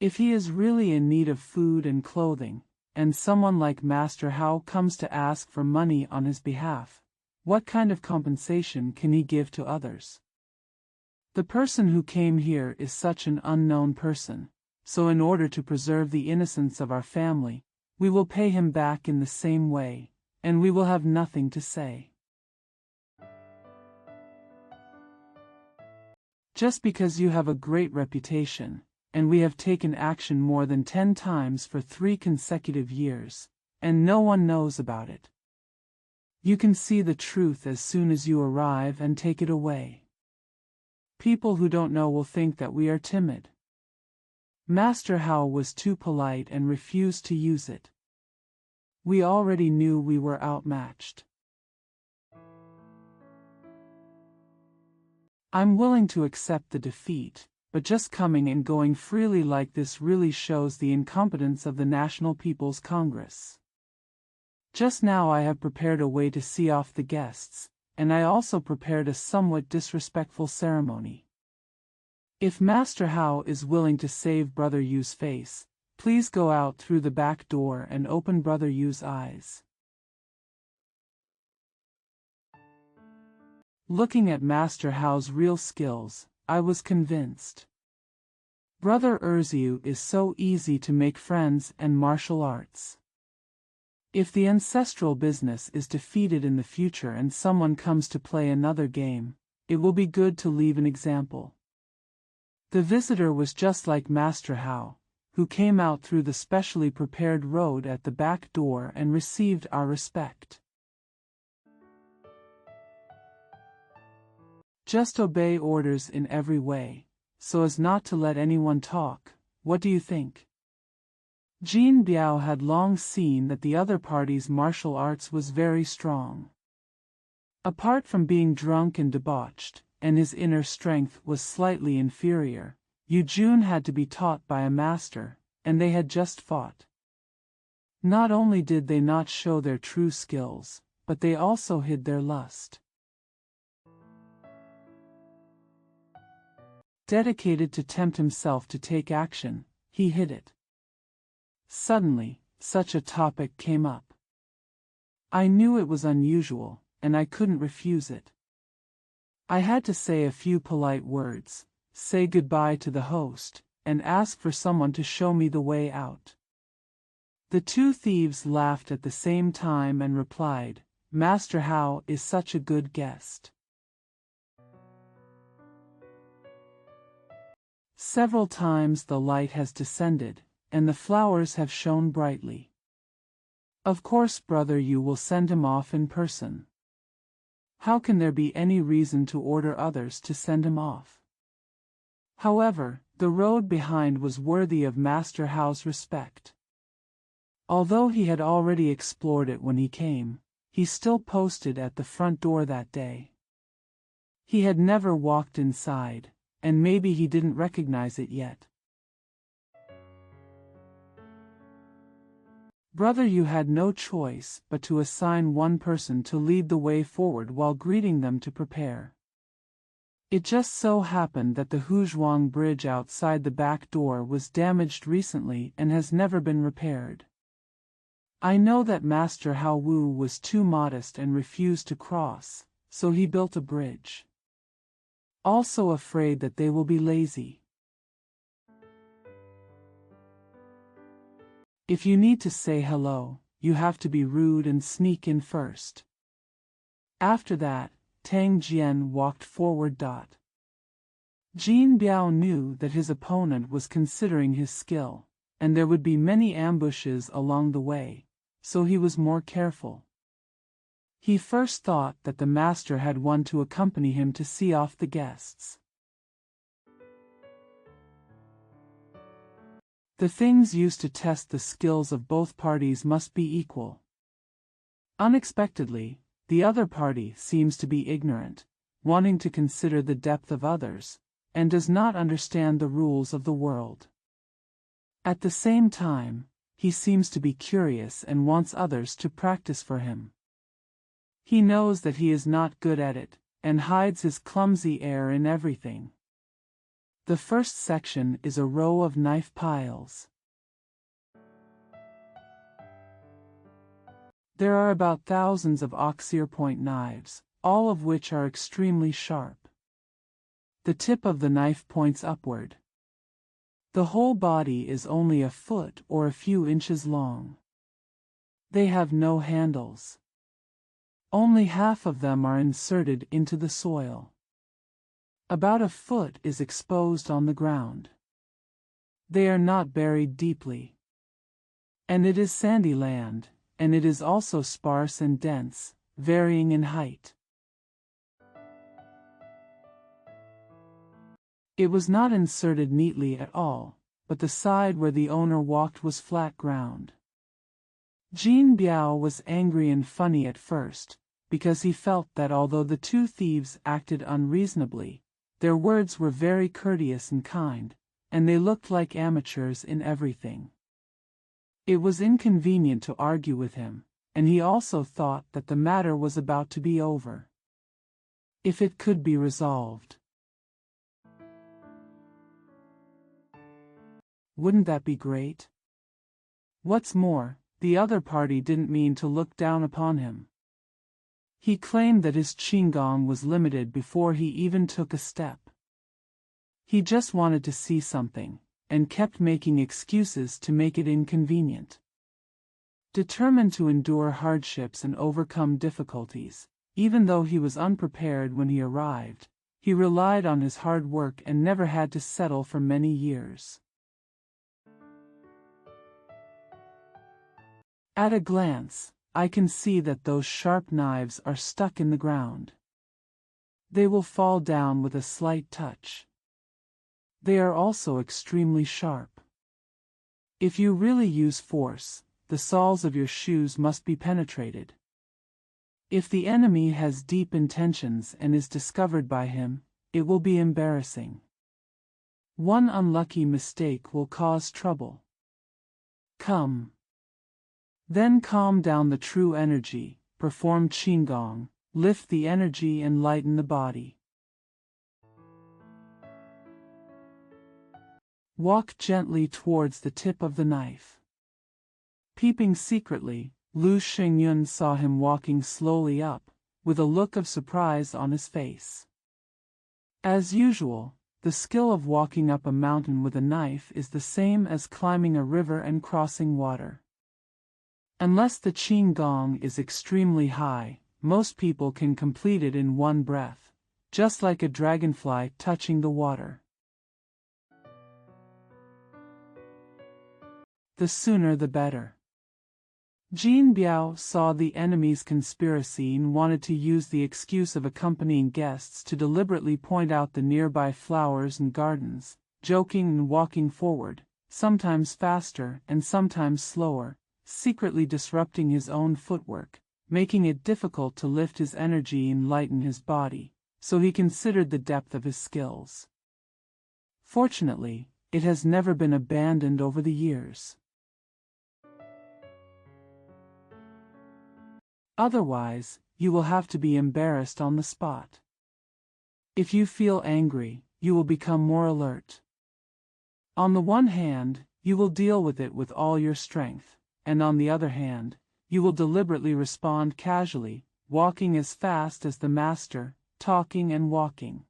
If he is really in need of food and clothing, and someone like Master Hao comes to ask for money on his behalf, what kind of compensation can he give to others? The person who came here is such an unknown person, so in order to preserve the innocence of our family, we will pay him back in the same way, and we will have nothing to say. Just because you have a great reputation, and we have taken action more than 10 times for 3 consecutive years, and no one knows about it. You can see the truth as soon as you arrive and take it away. People who don't know will think that we are timid. Master Hao was too polite and refused to use it. We already knew we were outmatched. I'm willing to accept the defeat, but just coming and going freely like this really shows the incompetence of the National People's Congress. Just now I have prepared a way to see off the guests, and I also prepared a somewhat disrespectful ceremony. If Master Hao is willing to save Brother Yu's face, please go out through the back door and open Brother Yu's eyes. Looking at Master Hao's real skills, I was convinced. Brother Erziu is so easy to make friends and martial arts. If the ancestral business is defeated in the future and someone comes to play another game, it will be good to leave an example. The visitor was just like Master Hao, who came out through the specially prepared road at the back door and received our respect. Just obey orders in every way, so as not to let anyone talk. What do you think? Jin Biao had long seen that the other party's martial arts was very strong. Apart from being drunk and debauched, and his inner strength was slightly inferior, Yu Jun had to be taught by a master, and they had just fought. Not only did they not show their true skills, but they also hid their lust. Dedicated to tempt himself to take action, he hid it. Suddenly, such a topic came up. I knew it was unusual, and I couldn't refuse it. I had to say a few polite words, say goodbye to the host, and ask for someone to show me the way out. The two thieves laughed at the same time and replied, "Master Hao is such a good guest." Several times the light has descended, and the flowers have shone brightly. Of course, brother, you will send him off in person. How can there be any reason to order others to send him off? However, the road behind was worthy of Master Hao's respect. Although he had already explored it when he came, he still posted at the front door that day. He had never walked inside, and maybe he didn't recognize it yet. Brother, you had no choice but to assign one person to lead the way forward while greeting them to prepare. It just so happened that the Huzhuang bridge outside the back door was damaged recently and has never been repaired. I know that Master Hao Wu was too modest and refused to cross, so he built a bridge. Also afraid that they will be lazy. If you need to say hello, you have to be rude and sneak in first. After that, Tang Jian walked forward. Jin Biao knew that his opponent was considering his skill, and there would be many ambushes along the way, so he was more careful. He first thought that the master had one to accompany him to see off the guests. The things used to test the skills of both parties must be equal. Unexpectedly, the other party seems to be ignorant, wanting to consider the depth of others, and does not understand the rules of the world. At the same time, he seems to be curious and wants others to practice for him. He knows that he is not good at it, and hides his clumsy air in everything. The first section is a row of knife piles. There are about thousands of oxyre-point knives, all of which are extremely sharp. The tip of the knife points upward. The whole body is only a foot or a few inches long. They have no handles. Only half of them are inserted into the soil. About a foot is exposed on the ground. They are not buried deeply. And it is sandy land, and it is also sparse and dense, varying in height. It was not inserted neatly at all, but the side where the owner walked was flat ground. Jin Biao was angry and funny at first, because he felt that although the two thieves acted unreasonably, their words were very courteous and kind, and they looked like amateurs in everything. It was inconvenient to argue with him, and he also thought that the matter was about to be over. If it could be resolved. Wouldn't that be great? What's more, the other party didn't mean to look down upon him. He claimed that his qigong was limited before he even took a step. He just wanted to see something, and kept making excuses to make it inconvenient. Determined to endure hardships and overcome difficulties, even though he was unprepared when he arrived, he relied on his hard work and never had to settle for many years. At a glance, I can see that those sharp knives are stuck in the ground. They will fall down with a slight touch. They are also extremely sharp. If you really use force, the soles of your shoes must be penetrated. If the enemy has deep intentions and is discovered by him, it will be embarrassing. One unlucky mistake will cause trouble. Come. Then calm down the true energy, perform qigong, lift the energy and lighten the body. Walk gently towards the tip of the knife. Peeping secretly, Lu Xingyun saw him walking slowly up, with a look of surprise on his face. As usual, the skill of walking up a mountain with a knife is the same as climbing a river and crossing water. Unless the qigong is extremely high, most people can complete it in one breath, just like a dragonfly touching the water. The sooner the better. Jin Biao saw the enemy's conspiracy and wanted to use the excuse of accompanying guests to deliberately point out the nearby flowers and gardens, joking and walking forward, sometimes faster and sometimes slower, secretly disrupting his own footwork, making it difficult to lift his energy and lighten his body, so he considered the depth of his skills. Fortunately, it has never been abandoned over the years. Otherwise, you will have to be embarrassed on the spot. If you feel angry, you will become more alert. On the one hand, you will deal with it with all your strength, and on the other hand, you will deliberately respond casually, walking as fast as the master, talking and walking.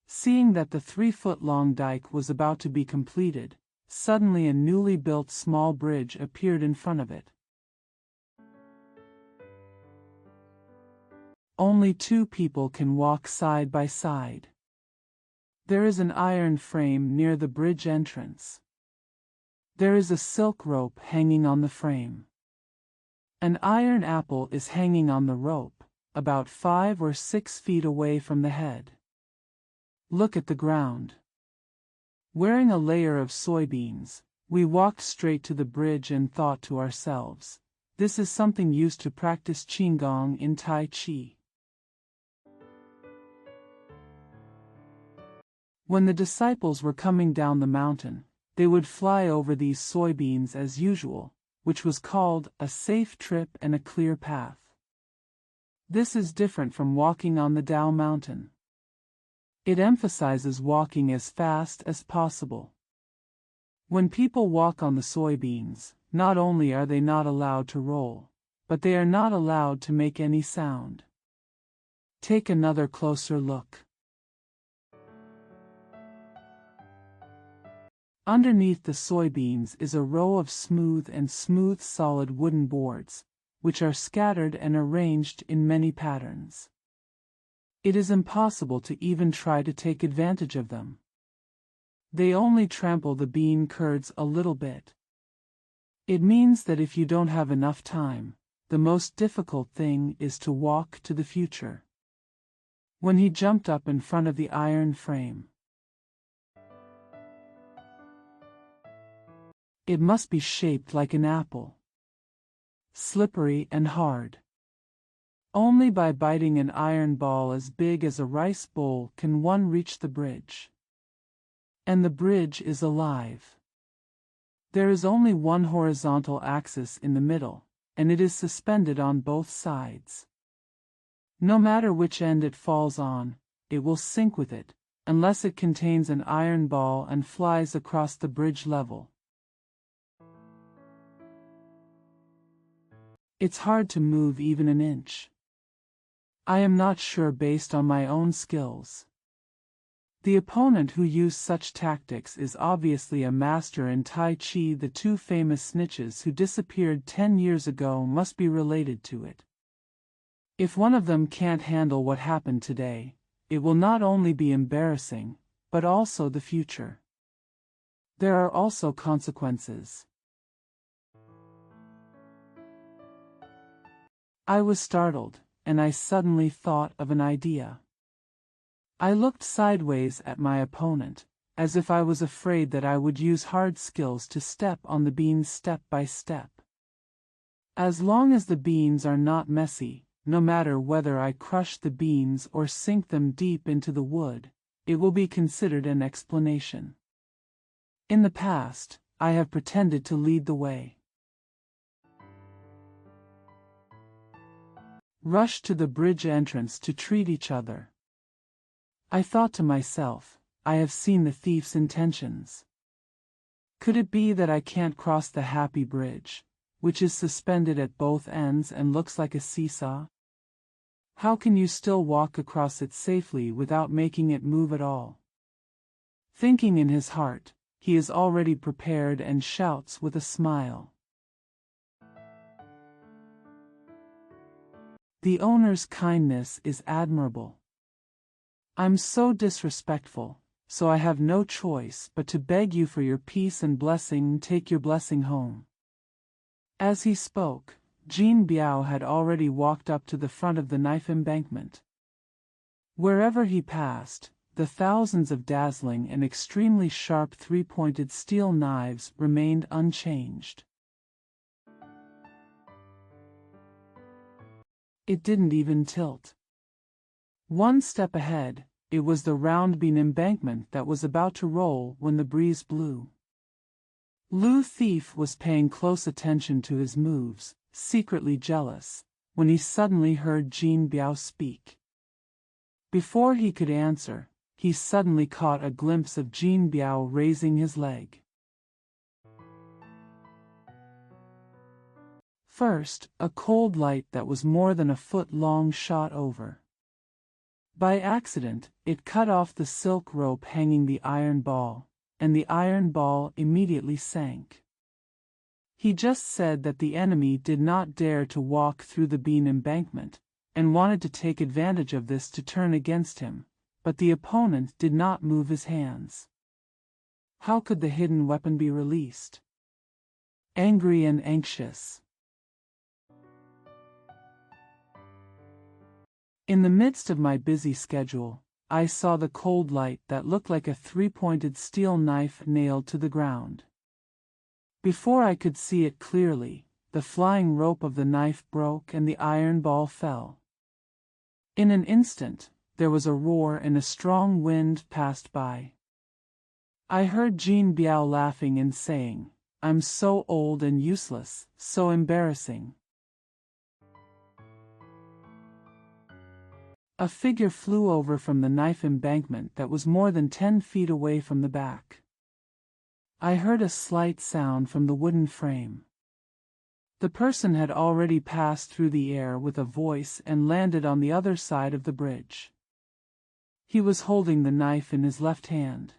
Seeing that the 3-foot-long dike was about to be completed, suddenly a newly built small bridge appeared in front of it. Only 2 people can walk side by side. There is an iron frame near the bridge entrance. There is a silk rope hanging on the frame. An iron apple is hanging on the rope, about 5 or 6 feet away from the head. Look at the ground. Wearing a layer of soybeans, we walked straight to the bridge and thought to ourselves, this is something used to practice qigong in Tai Chi. When the disciples were coming down the mountain, they would fly over these soybeans as usual, which was called a safe trip and a clear path. This is different from walking on the Tao mountain. It emphasizes walking as fast as possible. When people walk on the soybeans, not only are they not allowed to roll, but they are not allowed to make any sound. Take another closer look. Underneath the soybeans is a row of smooth solid wooden boards, which are scattered and arranged in many patterns. It is impossible to even try to take advantage of them. They only trample the bean curds a little bit. It means that if you don't have enough time, the most difficult thing is to walk to the future. When he jumped up in front of the iron frame, it must be shaped like an apple. Slippery and hard. Only by biting an iron ball as big as a rice bowl can one reach the bridge. And the bridge is alive. There is only one horizontal axis in the middle, and it is suspended on both sides. No matter which end it falls on, it will sink with it, unless it contains an iron ball and flies across the bridge level. It's hard to move even an inch. I am not sure based on my own skills. The opponent who used such tactics is obviously a master in Tai Chi. The 2 famous snitches who disappeared 10 years ago must be related to it. If one of them can't handle what happened today, it will not only be embarrassing, but also the future. There are also consequences. I was startled, and I suddenly thought of an idea. I looked sideways at my opponent, as if I was afraid that I would use hard skills to step on the beans step by step. As long as the beans are not messy, no matter whether I crush the beans or sink them deep into the wood, it will be considered an explanation. In the past, I have pretended to lead the way. rushed to the bridge entrance to treat each other. I thought to myself, I have seen the thief's intentions. Could it be that I can't cross the happy bridge, which is suspended at both ends and looks like a seesaw? How can you still walk across it safely without making it move at all? Thinking in his heart, he is already prepared and shouts with a smile. The owner's kindness is admirable. I'm so disrespectful, so I have no choice but to beg you for your peace and blessing. Take your blessing home. As he spoke, Jean Biao had already walked up to the front of the knife embankment. Wherever he passed, the thousands of dazzling and extremely sharp three-pointed steel knives remained unchanged. It didn't even tilt. One step ahead, it was the round beam embankment that was about to roll when the breeze blew. Lu Thief was paying close attention to his moves, secretly jealous, when he suddenly heard Jean Biao speak. Before he could answer, he suddenly caught a glimpse of Jean Biao raising his leg. First, a cold light that was more than a foot long shot over. By accident, it cut off the silk rope hanging the iron ball, and the iron ball immediately sank. He just said that the enemy did not dare to walk through the beam embankment, and wanted to take advantage of this to turn against him, but the opponent did not move his hands. How could the hidden weapon be released? Angry and anxious. In the midst of my busy schedule, I saw the cold light that looked like a three-pointed steel knife nailed to the ground. Before I could see it clearly, the flying rope of the knife broke and the iron ball fell. In an instant, there was a roar and a strong wind passed by. I heard Jean Biao laughing and saying, "I'm so old and useless, so embarrassing." A figure flew over from the knife embankment that was more than 10 feet away from the back. I heard a slight sound from the wooden frame. The person had already passed through the air with a voice and landed on the other side of the bridge. He was holding the knife in his left hand.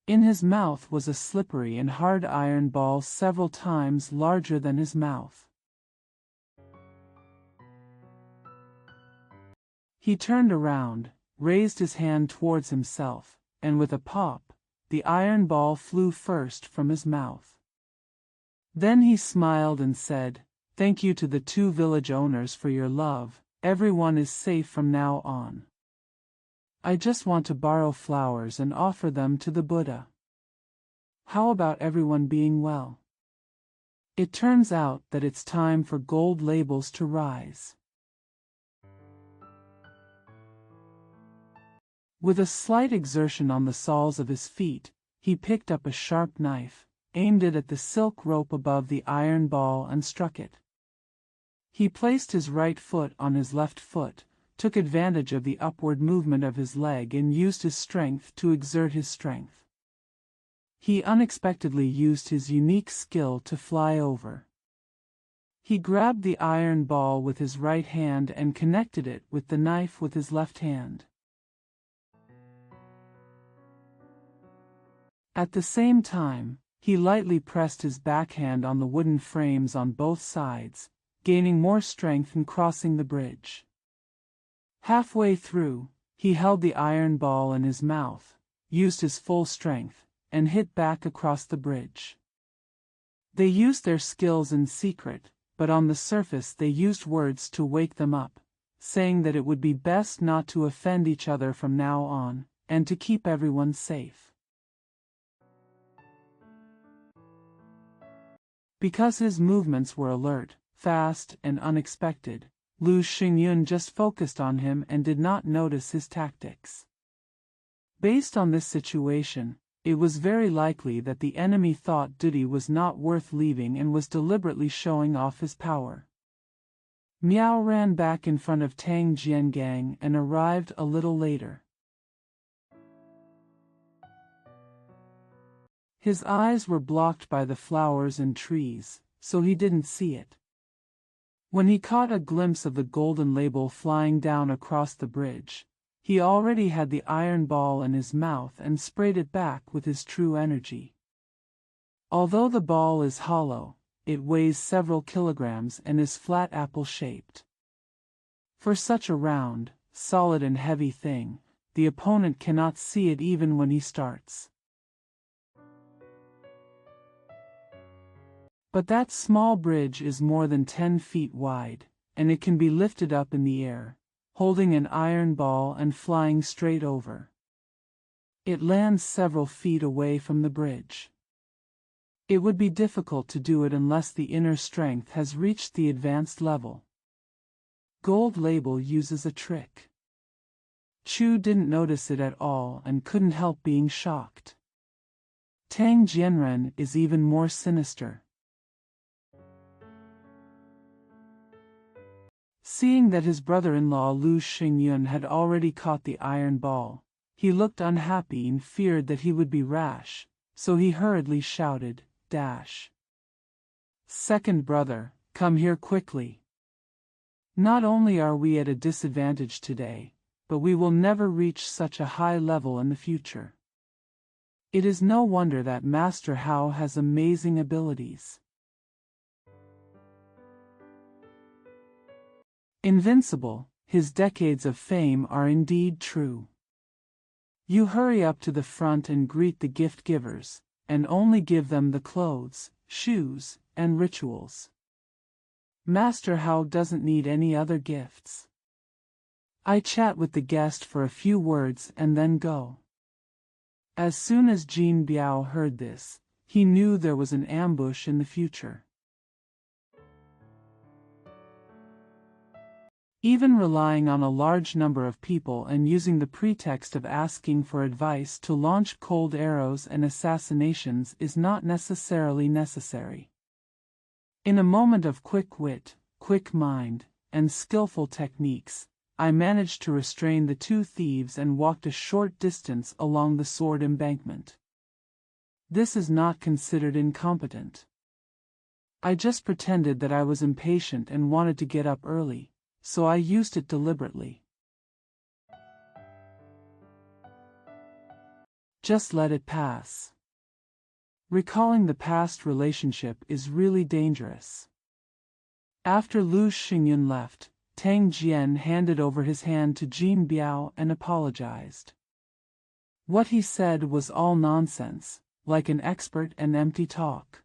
In his mouth was a slippery and hard iron ball several times larger than his mouth. He turned around, raised his hand towards himself, and with a pop, the iron ball flew first from his mouth. Then he smiled and said, "Thank you to the 2 village owners for your love, everyone is safe from now on. I just want to borrow flowers and offer them to the Buddha. How about everyone being well? It turns out that it's time for gold labels to rise." With a slight exertion on the soles of his feet, he picked up a sharp knife, aimed it at the silk rope above the iron ball and struck it. He placed his right foot on his left foot, took advantage of the upward movement of his leg and used his strength to exert his strength. He unexpectedly used his unique skill to fly over. He grabbed the iron ball with his right hand and connected it with the knife with his left hand. At the same time, he lightly pressed his backhand on the wooden frames on both sides, gaining more strength in crossing the bridge. Halfway through, he held the iron ball in his mouth, used his full strength, and hit back across the bridge. They used their skills in secret, but on the surface they used words to wake them up, saying that it would be best not to offend each other from now on, and to keep everyone safe. Because his movements were alert, fast, and unexpected, Lu Xingyun just focused on him and did not notice his tactics. Based on this situation, it was very likely that the enemy thought duty was not worth leaving and was deliberately showing off his power. Miao ran back in front of Tang Jiangang and arrived a little later. His eyes were blocked by the flowers and trees, so he didn't see it. When he caught a glimpse of the golden label flying down across the bridge, he already had the iron ball in his mouth and sprayed it back with his true energy. Although the ball is hollow, it weighs several kilograms and is flat apple-shaped. For such a round, solid and heavy thing, the opponent cannot see it even when he starts. But that small bridge is more than 10 feet wide, and it can be lifted up in the air, holding an iron ball and flying straight over. It lands several feet away from the bridge. It would be difficult to do it unless the inner strength has reached the advanced level. Gold label uses a trick. Chu didn't notice it at all and couldn't help being shocked. Tang Jianren is even more sinister. Seeing that his brother-in-law Lu Xingyun had already caught the iron ball, he looked unhappy and feared that he would be rash, so he hurriedly shouted, "Dash! Second brother, come here quickly. Not only are we at a disadvantage today, but we will never reach such a high level in the future. It is no wonder that Master Hao has amazing abilities." Invincible, his decades of fame are indeed true. You hurry up to the front and greet the gift givers, and only give them the clothes, shoes, and rituals. Master Hao doesn't need any other gifts. I chat with the guest for a few words and then go. As soon as Jin Biao heard this, he knew there was an ambush in the future. Even relying on a large number of people and using the pretext of asking for advice to launch cold arrows and assassinations is not necessarily necessary. In a moment of quick wit, quick mind, and skillful techniques, I managed to restrain the two thieves and walked a short distance along the sword embankment. This is not considered incompetent. I just pretended that I was impatient and wanted to get up early, so I used it deliberately. Just let it pass. Recalling the past relationship is really dangerous. After Lu Xingyun left, Tang Jian handed over his hand to Jin Biao and apologized. What he said was all nonsense, like an expert and empty talk.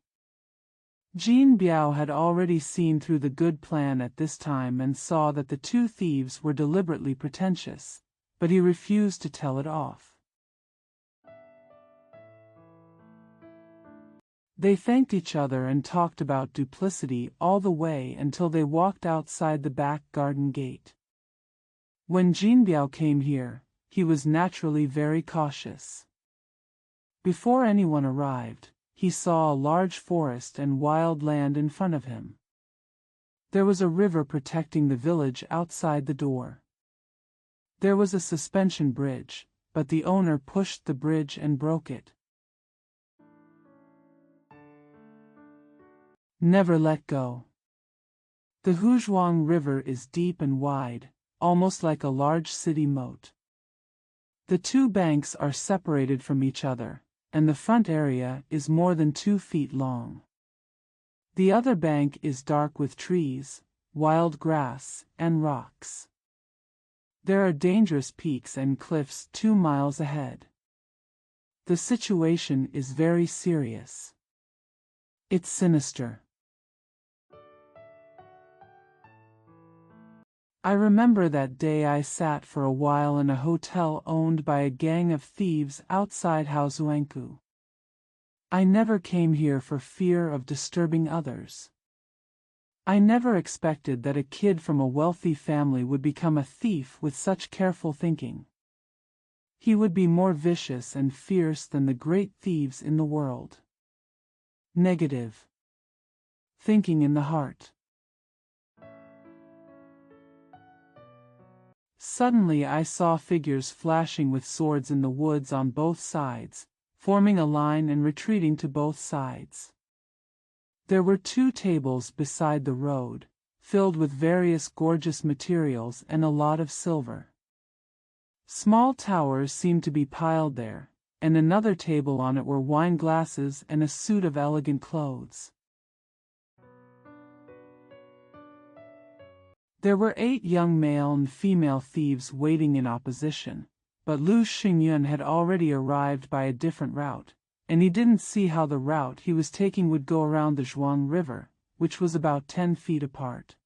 Jin Biao had already seen through the good plan at this time and saw that the two thieves were deliberately pretentious, but he refused to tell it off. They thanked each other and talked about duplicity all the way until they walked outside the back garden gate. When Jin Biao came here, he was naturally very cautious. Before anyone arrived, he saw a large forest and wild land in front of him. There was a river protecting the village outside the door. There was a suspension bridge, but the owner pushed the bridge and broke it. Never let go. The Huzhuang River is deep and wide, almost like a large city moat. The two banks are separated from each other, and the front area is more than 2 feet long. The other bank is dark with trees, wild grass, and rocks. There are dangerous peaks and cliffs 2 miles ahead. The situation is very serious. It's sinister. I remember that day I sat for a while in a hotel owned by a gang of thieves outside Haozuanku. I never came here for fear of disturbing others. I never expected that a kid from a wealthy family would become a thief with such careful thinking. He would be more vicious and fierce than the great thieves in the world. Negative thinking in the heart. Suddenly I saw figures flashing with swords in the woods on both sides, forming a line and retreating to both sides. There were 2 tables beside the road, filled with various gorgeous materials and a lot of silver. Small towers seemed to be piled there, and another table on it were wine glasses and a suit of elegant clothes. There were 8 young male and female thieves waiting in opposition, but Lu Xingyun had already arrived by a different route, and he didn't see how the route he was taking would go around the Zhuang River, which was about 10 feet apart.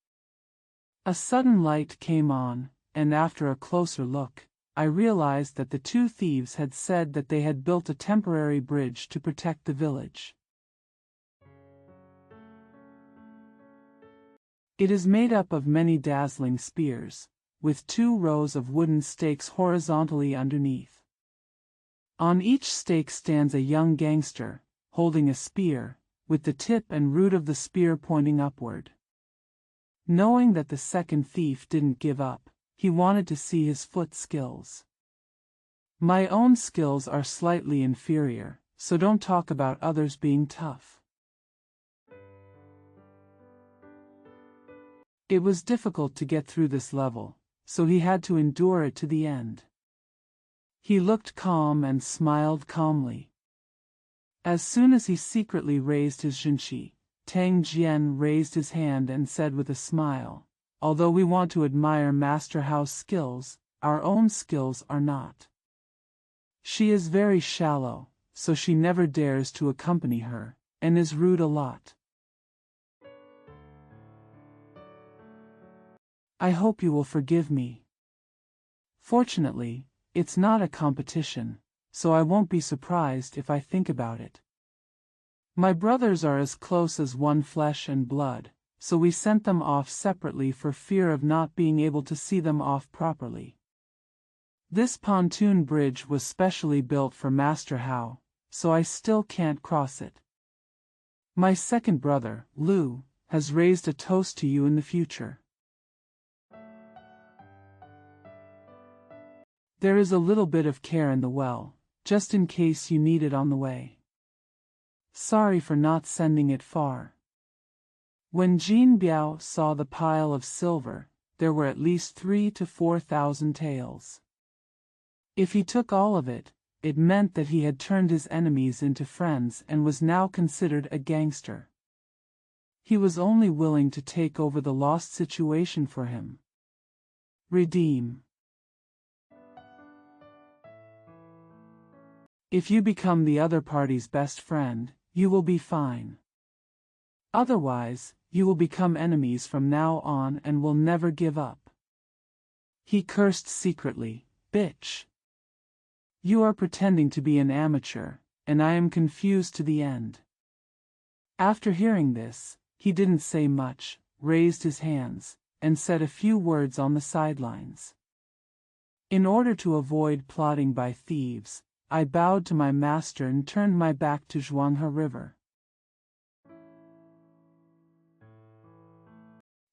A sudden light came on, and after a closer look, I realized that the 2 thieves had said that they had built a temporary bridge to protect the village. It is made up of many dazzling spears, with 2 rows of wooden stakes horizontally underneath. On each stake stands a young gangster, holding a spear, with the tip and root of the spear pointing upward. Knowing that the second thief didn't give up, he wanted to see his foot skills. My own skills are slightly inferior, so don't talk about others being tough. It was difficult to get through this level, so he had to endure it to the end. He looked calm and smiled calmly. As soon as he secretly raised his zhenqi, Tang Jian raised his hand and said with a smile, "Although we want to admire Master Hao's skills, our own skills are not. She is very shallow, so she never dares to accompany her, and is rude a lot. I hope you will forgive me. Fortunately, it's not a competition, so I won't be surprised if I think about it. My brothers are as close as one flesh and blood, so we sent them off separately for fear of not being able to see them off properly. This pontoon bridge was specially built for Master Hao, so I still can't cross it. My second brother, Lu, has raised a toast to you in the future. There is a little bit of care in the well, just in case you need it on the way. Sorry for not sending it far." When Jin Biao saw the pile of silver, there were at least 3,000 to 4,000 taels. If he took all of it, it meant that he had turned his enemies into friends and was now considered a gangster. He was only willing to take over the lost situation for him. Redeem. If you become the other party's best friend, you will be fine. Otherwise, you will become enemies from now on and will never give up. He cursed secretly, "Bitch. You are pretending to be an amateur, and I am confused to the end." After hearing this, he didn't say much, raised his hands, and said a few words on the sidelines. In order to avoid plotting by thieves, I bowed to my master and turned my back to Zhuanghe River.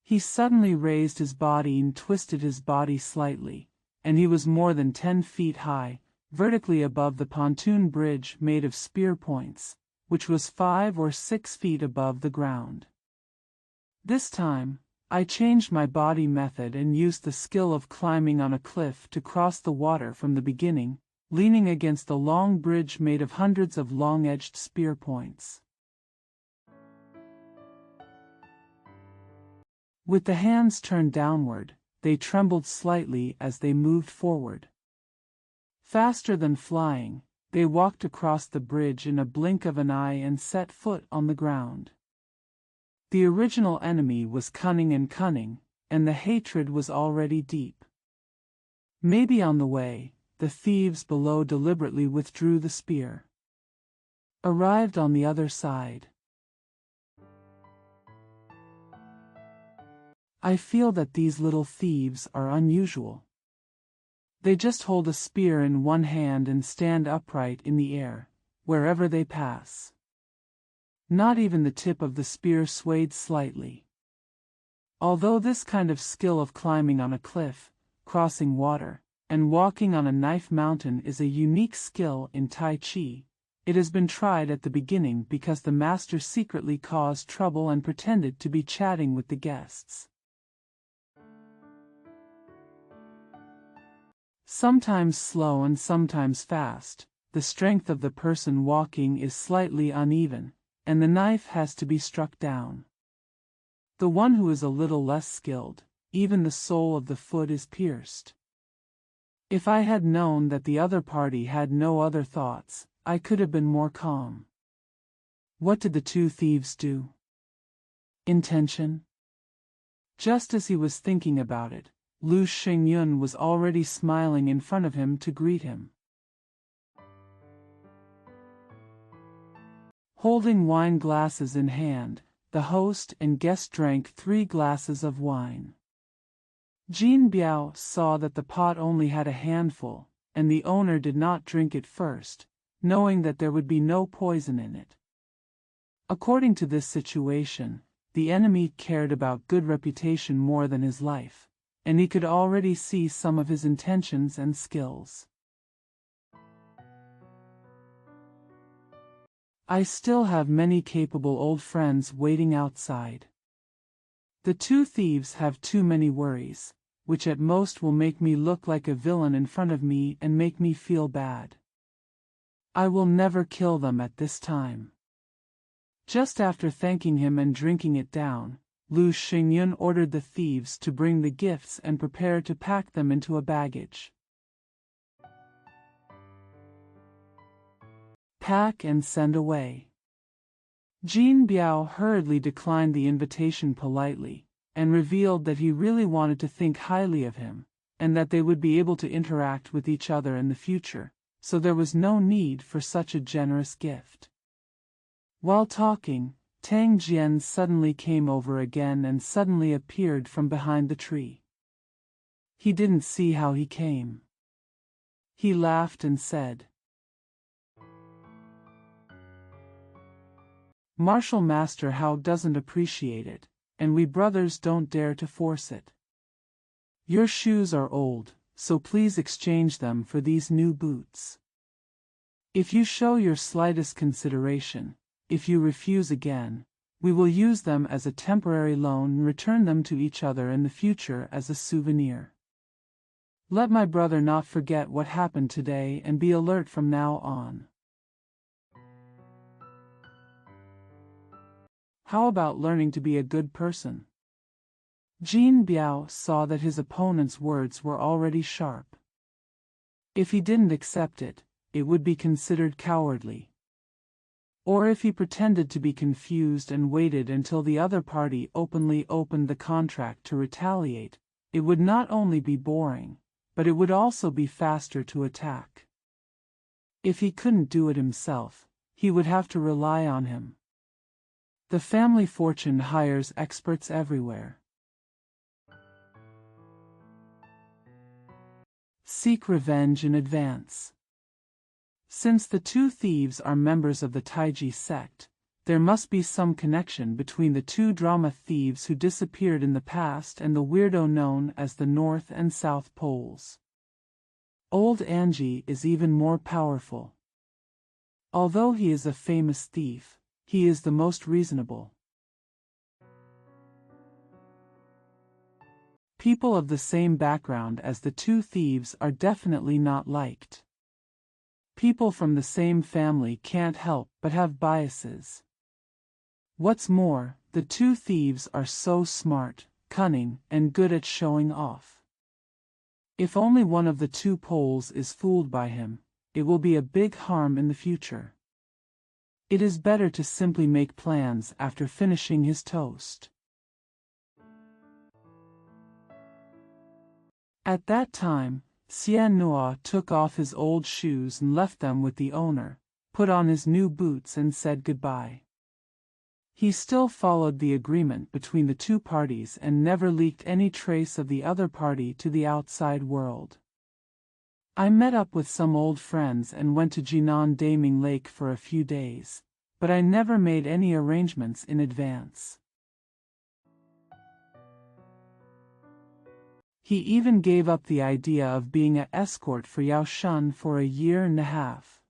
He suddenly raised his body and twisted his body slightly, and he was more than 10 feet high, vertically above the pontoon bridge made of spear points, which was 5 or 6 feet above the ground. This time, I changed my body method and used the skill of climbing on a cliff to cross the water from the beginning, leaning against the long bridge made of hundreds of long-edged spear points. With the hands turned downward, they trembled slightly as they moved forward. Faster than flying, they walked across the bridge in a blink of an eye and set foot on the ground. The original enemy was cunning, and the hatred was already deep. Maybe on the way, the thieves below deliberately withdrew the spear. Arrived on the other side. I feel that these little thieves are unusual. They just hold a spear in one hand and stand upright in the air, wherever they pass. Not even the tip of the spear swayed slightly. Although this kind of skill of climbing on a cliff, crossing water, and walking on a knife mountain is a unique skill in Tai Chi. It has been tried at the beginning because the master secretly caused trouble and pretended to be chatting with the guests. Sometimes slow and sometimes fast, the strength of the person walking is slightly uneven, and the knife has to be struck down. The one who is a little less skilled, even the sole of the foot is pierced. If I had known that the other party had no other thoughts, I could have been more calm. What did the two thieves do? Intention? Just as he was thinking about it, Lu Xingyun was already smiling in front of him to greet him. Holding wine glasses in hand, the host and guest drank 3 glasses of wine. Jin Biao saw that the pot only had a handful, and the owner did not drink it first, knowing that there would be no poison in it. According to this situation, the enemy cared about good reputation more than his life, and he could already see some of his intentions and skills. I still have many capable old friends waiting outside. The two thieves have too many worries, which at most will make me look like a villain in front of me and make me feel bad. I will never kill them at this time. Just after thanking him and drinking it down, Lu Xingyun ordered the thieves to bring the gifts and prepare to pack them into a baggage. Pack and send away. Jin Biao hurriedly declined the invitation politely, and revealed that he really wanted to think highly of him, and that they would be able to interact with each other in the future, so there was no need for such a generous gift. While talking, Tang Jian suddenly came over again and suddenly appeared from behind the tree. He didn't see how he came. He laughed and said, "Martial Master Hao doesn't appreciate it, and we brothers don't dare to force it. Your shoes are old, so please exchange them for these new boots. If you show your slightest consideration, if you refuse again, we will use them as a temporary loan and return them to each other in the future as a souvenir. Let my brother not forget what happened today and be alert from now on. How about learning to be a good person?" Jin Biao saw that his opponent's words were already sharp. If he didn't accept it, it would be considered cowardly. Or if he pretended to be confused and waited until the other party openly opened the contract to retaliate, it would not only be boring, but it would also be faster to attack. If he couldn't do it himself, he would have to rely on him. The family fortune hires experts everywhere. Seek revenge in advance. Since the two thieves are members of the Taiji sect, there must be some connection between the two drama thieves who disappeared in the past and the weirdo known as the North and South Poles. Old Angie is even more powerful. Although he is a famous thief, he is the most reasonable. People of the same background as the two thieves are definitely not liked. People from the same family can't help but have biases. What's more, the two thieves are so smart, cunning, and good at showing off. If only one of the two Poles is fooled by him, it will be a big harm in the future. It is better to simply make plans after finishing his toast. At that time, Xian Nua took off his old shoes and left them with the owner, put on his new boots and said goodbye. He still followed the agreement between the two parties and never leaked any trace of the other party to the outside world. I met up with some old friends and went to Jinan Daming Lake for a few days, but I never made any arrangements in advance. He even gave up the idea of being an escort for Yao Shun for a year and a half.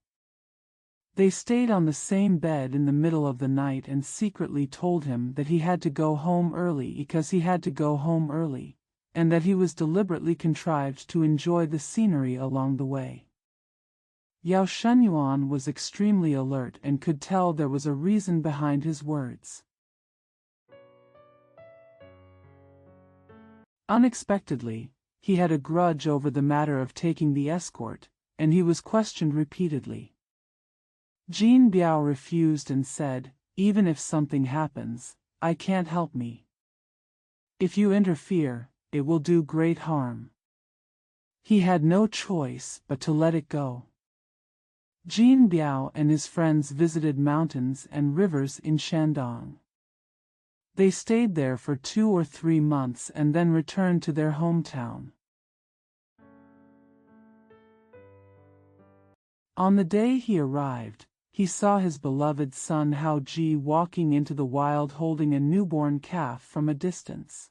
They stayed on the same bed in the middle of the night and secretly told him that he had to go home early because he had to go home early, and that he was deliberately contrived to enjoy the scenery along the way. Yao Shenyuan was extremely alert and could tell there was a reason behind his words. Unexpectedly, he had a grudge over the matter of taking the escort, and he was questioned repeatedly. Jin Biao refused and said, "Even if something happens, I can't help me. If you interfere, it will do great harm." He had no choice but to let it go. Jin Biao and his friends visited mountains and rivers in Shandong. They stayed there for 2 or 3 months and then returned to their hometown. On the day he arrived, he saw his beloved son Hao Ji walking into the wild holding a newborn calf from a distance.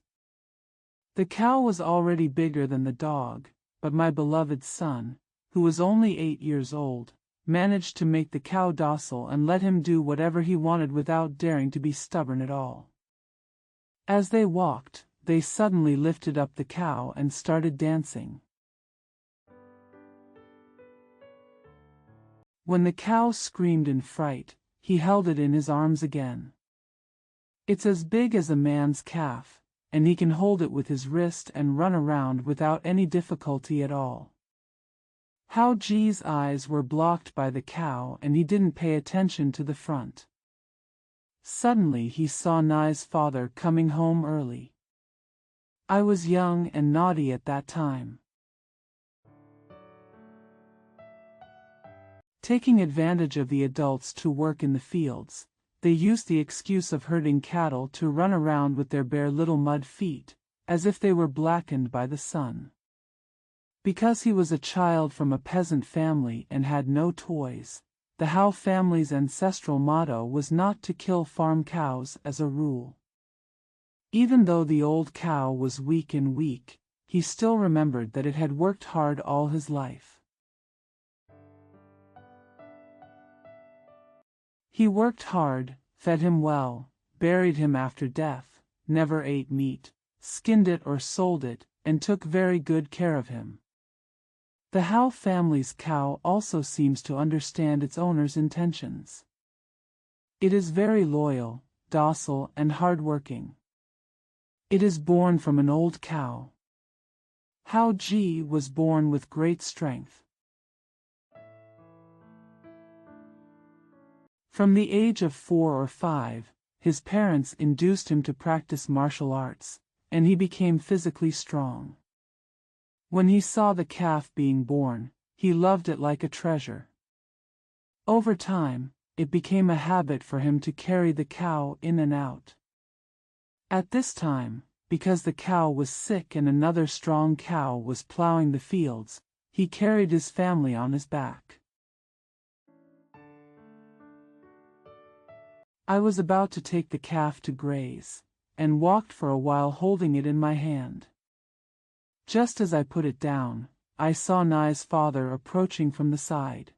The cow was already bigger than the dog, but my beloved son, who was only 8 years old, managed to make the cow docile and let him do whatever he wanted without daring to be stubborn at all. As they walked, they suddenly lifted up the cow and started dancing. When the cow screamed in fright, he held it in his arms again. It's as big as a man's calf, and he can hold it with his wrist and run around without any difficulty at all. Hao Ji's eyes were blocked by the cow and he didn't pay attention to the front. Suddenly he saw Nai's father coming home early. I was young and naughty at that time. Taking advantage of the adults to work in the fields, they used the excuse of herding cattle to run around with their bare little mud feet, as if they were blackened by the sun. Because he was a child from a peasant family and had no toys, the Hao family's ancestral motto was not to kill farm cows as a rule. Even though the old cow was weak, he still remembered that it had worked hard all his life. He worked hard, fed him well, buried him after death, never ate meat, skinned it or sold it, and took very good care of him. The Hao family's cow also seems to understand its owner's intentions. It is very loyal, docile, and hard-working. It is born from an old cow. Hao Ji was born with great strength. From the age of 4 or 5, his parents induced him to practice martial arts, and he became physically strong. When he saw the calf being born, he loved it like a treasure. Over time, it became a habit for him to carry the cow in and out. At this time, because the cow was sick and another strong cow was plowing the fields, he carried his family on his back. I was about to take the calf to graze, and walked for a while holding it in my hand. Just as I put it down, I saw Nai's father approaching from the side.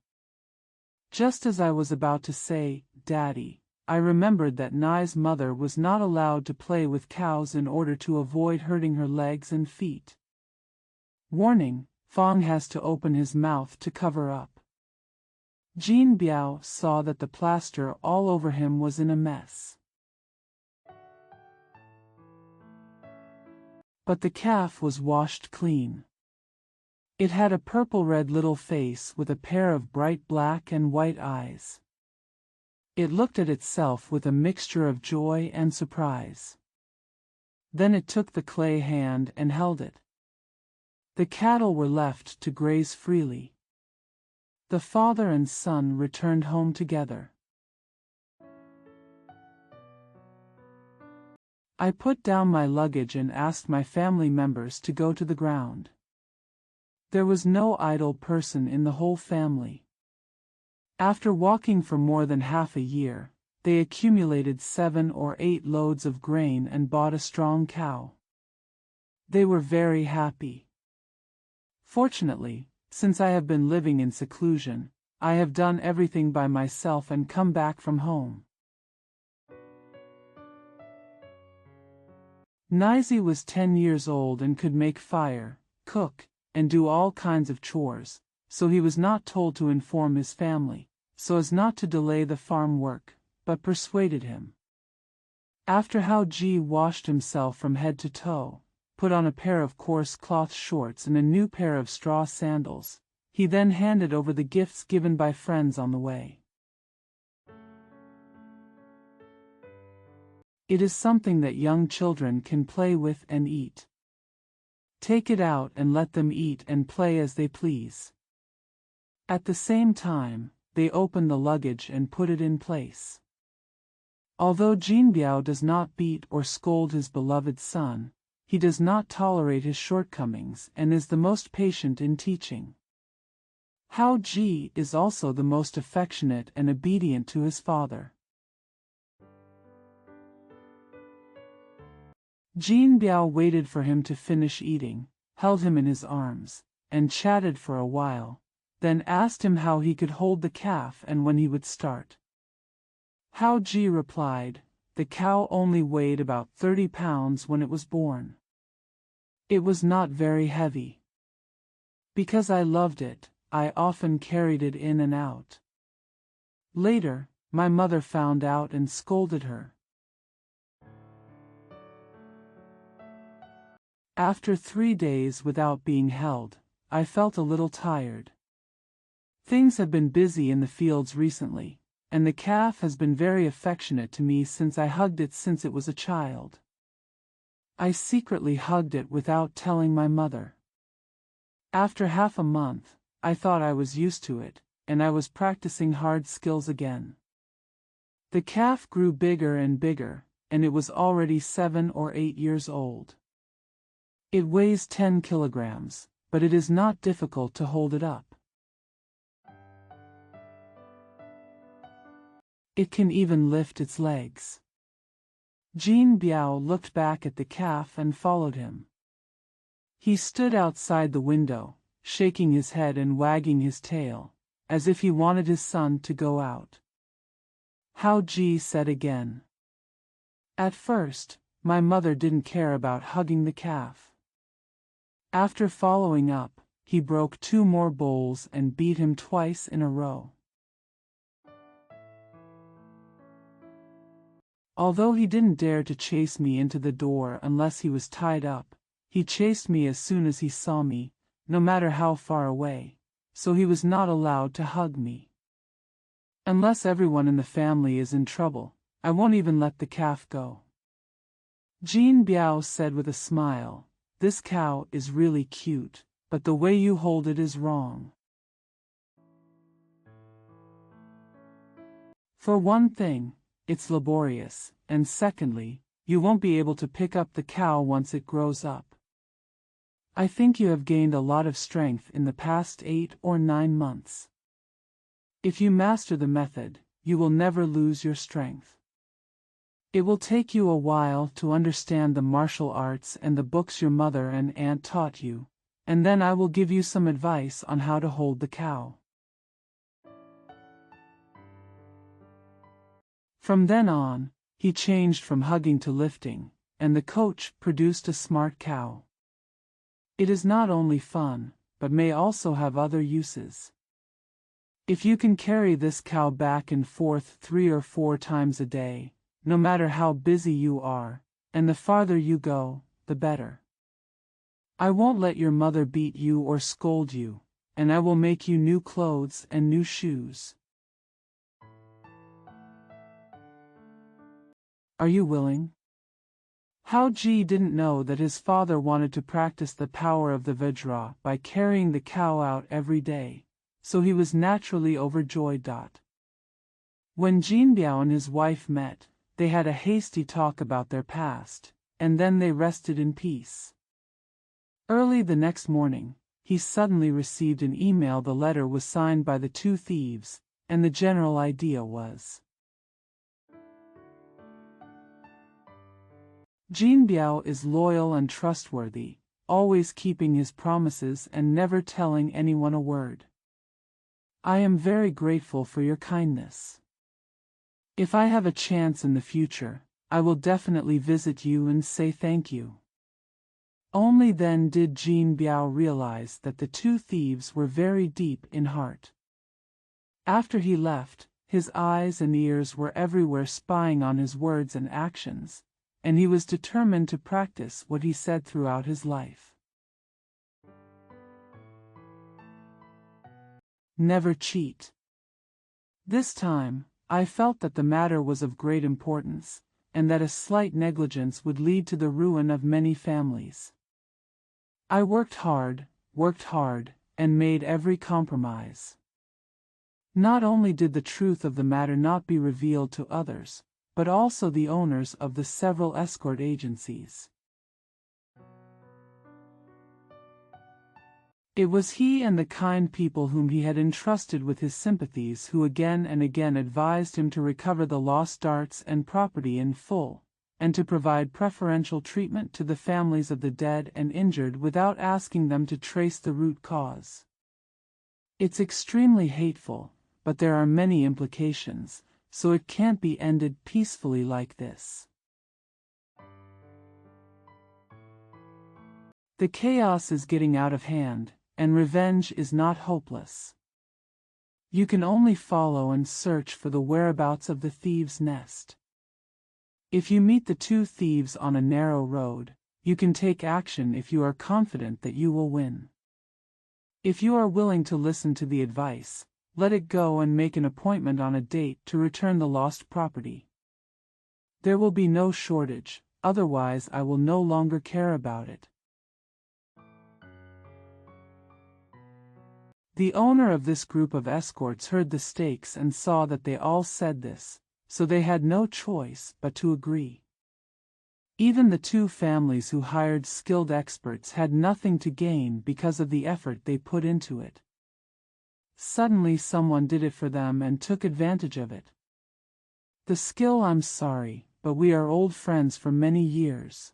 Just as I was about to say, "Daddy," I remembered that Nai's mother was not allowed to play with cows in order to avoid hurting her legs and feet. Warning: Fong has to open his mouth to cover up. Jin Biao saw that the plaster all over him was in a mess. But the calf was washed clean. It had a purple-red little face with a pair of bright black and white eyes. It looked at itself with a mixture of joy and surprise. Then it took the clay hand and held it. The cattle were left to graze freely. The father and son returned home together. I put down my luggage and asked my family members to go to the ground. There was no idle person in the whole family. After walking for more than half a year, they accumulated 7 or 8 loads of grain and bought a strong cow. They were very happy. Fortunately, since I have been living in seclusion, I have done everything by myself and come back from home. Nizi was 10 years old and could make fire, cook, and do all kinds of chores, so he was not told to inform his family, so as not to delay the farm work, but persuaded him. After Hao Ji washed himself from head to toe, put on a pair of coarse cloth shorts and a new pair of straw sandals, he then handed over the gifts given by friends on the way. It is something that young children can play with and eat. Take it out and let them eat and play as they please. At the same time, they open the luggage and put it in place. Although Jinbiao does not beat or scold his beloved son, he does not tolerate his shortcomings and is the most patient in teaching. Hao Ji is also the most affectionate and obedient to his father. Jinbiao waited for him to finish eating, held him in his arms, and chatted for a while, then asked him how he could hold the calf and when he would start. Hao Ji replied, "The cow only weighed about 30 pounds when it was born. It was not very heavy. Because I loved it, I often carried it in and out. Later, my mother found out and scolded her. After 3 days without being held, I felt a little tired. Things have been busy in the fields recently, and the calf has been very affectionate to me since I hugged it since it was a child. I secretly hugged it without telling my mother. After half a month, I thought I was used to it, and I was practicing hard skills again. The calf grew bigger and bigger, and it was already 7 or 8 years old. It weighs 10 kilograms, but it is not difficult to hold it up. It can even lift its legs." Jin Biao looked back at the calf and followed him. He stood outside the window, shaking his head and wagging his tail, as if he wanted his son to go out. Hao Ji said again, "At first, my mother didn't care about hugging the calf. After following up, he broke 2 more bowls and beat him twice in a row. Although he didn't dare to chase me into the door unless he was tied up, he chased me as soon as he saw me, no matter how far away, so he was not allowed to hug me. Unless everyone in the family is in trouble, I won't even let the calf go." Jin Biao said with a smile, "This cow is really cute, but the way you hold it is wrong. For one thing, it's laborious, and secondly, you won't be able to pick up the cow once it grows up. I think you have gained a lot of strength in the past 8 or 9 months. If you master the method, you will never lose your strength. It will take you a while to understand the martial arts and the books your mother and aunt taught you, and then I will give you some advice on how to hold the cow." From then on, he changed from hugging to lifting, and the coach produced a smart cow. It is not only fun, but may also have other uses. If you can carry this cow back and forth 3 or 4 times a day, no matter how busy you are, and the farther you go, the better. I won't let your mother beat you or scold you, and I will make you new clothes and new shoes. Are you willing? Hao Ji didn't know that his father wanted to practice the power of the Vajra by carrying the cow out every day, so he was naturally overjoyed. When Jinbiao and his wife met, they had a hasty talk about their past, and then they rested in peace. Early the next morning, he suddenly received an email. The letter was signed by the 2 thieves, and the general idea was, Jin Biao is loyal and trustworthy, always keeping his promises and never telling anyone a word. I am very grateful for your kindness. If I have a chance in the future, I will definitely visit you and say thank you. Only then did Jin Biao realize that the two thieves were very deep in heart. After he left, his eyes and ears were everywhere spying on his words and actions, and he was determined to practice what he said throughout his life. Never cheat. This time, I felt that the matter was of great importance, and that a slight negligence would lead to the ruin of many families. I worked hard, and made every compromise. Not only did the truth of the matter not be revealed to others, but also the owners of the several escort agencies. It was he and the kind people whom he had entrusted with his sympathies who again and again advised him to recover the lost darts and property in full, and to provide preferential treatment to the families of the dead and injured without asking them to trace the root cause. It's extremely hateful, but there are many implications, so it can't be ended peacefully like this. The chaos is getting out of hand, and revenge is not hopeless. You can only follow and search for the whereabouts of the thieves' nest. If you meet the two thieves on a narrow road, you can take action if you are confident that you will win. If you are willing to listen to the advice, let it go and make an appointment on a date to return the lost property. There will be no shortage, otherwise I will no longer care about it. The owner of this group of escorts heard the stakes and saw that they all said this, so they had no choice but to agree. Even the two families who hired skilled experts had nothing to gain because of the effort they put into it. Suddenly someone did it for them and took advantage of it. The skill, I'm sorry, but we are old friends for many years.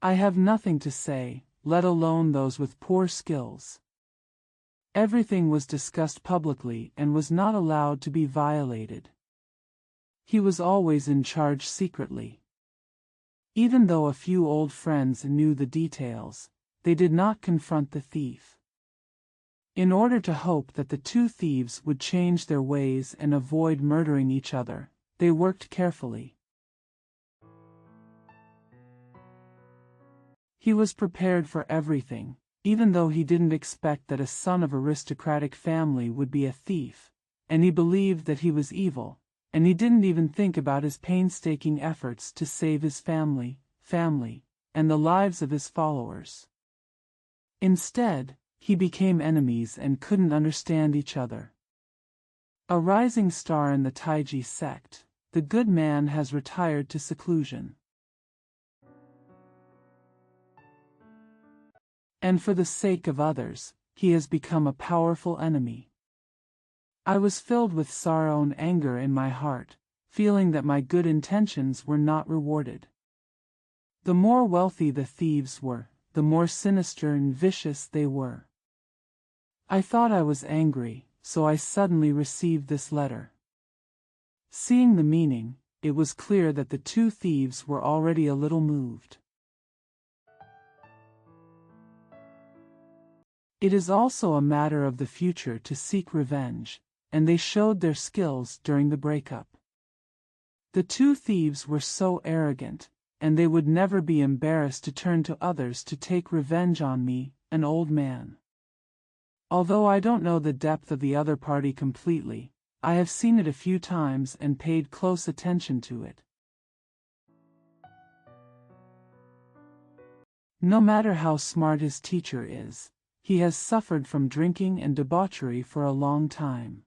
I have nothing to say, let alone those with poor skills. Everything was discussed publicly and was not allowed to be violated. He was always in charge secretly. Even though a few old friends knew the details, they did not confront the thief. In order to hope that the two thieves would change their ways and avoid murdering each other, they worked carefully. He was prepared for everything, even though he didn't expect that a son of aristocratic family would be a thief, and he believed that he was evil, and he didn't even think about his painstaking efforts to save his family, and the lives of his followers. Instead, he became enemies and couldn't understand each other. A rising star in the Taiji sect, the good man has retired to seclusion. And for the sake of others, he has become a powerful enemy. I was filled with sorrow and anger in my heart, feeling that my good intentions were not rewarded. The more wealthy the thieves were, the more sinister and vicious they were. I thought I was angry, so I suddenly received this letter. Seeing the meaning, it was clear that the two thieves were already a little moved. It is also a matter of the future to seek revenge, and they showed their skills during the breakup. The two thieves were so arrogant, and they would never be embarrassed to turn to others to take revenge on me, an old man. Although I don't know the depth of the other party completely, I have seen it a few times and paid close attention to it. No matter how smart his teacher is, he has suffered from drinking and debauchery for a long time.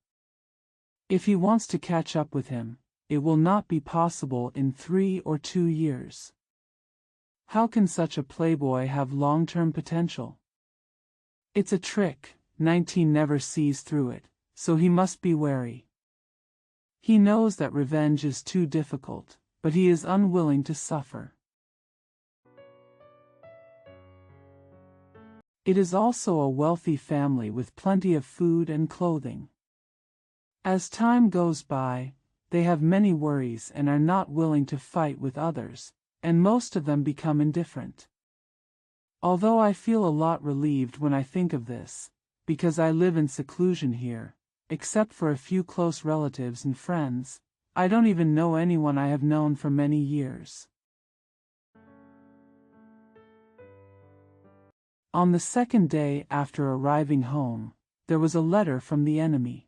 If he wants to catch up with him, it will not be possible in 3 or 2 years. How can such a playboy have long-term potential? It's a trick, 19 never sees through it, so he must be wary. He knows that revenge is too difficult, but he is unwilling to suffer. It is also a wealthy family with plenty of food and clothing. As time goes by, they have many worries and are not willing to fight with others, and most of them become indifferent. Although I feel a lot relieved when I think of this, because I live in seclusion here, except for a few close relatives and friends, I don't even know anyone I have known for many years. On the second day after arriving home, there was a letter from the enemy.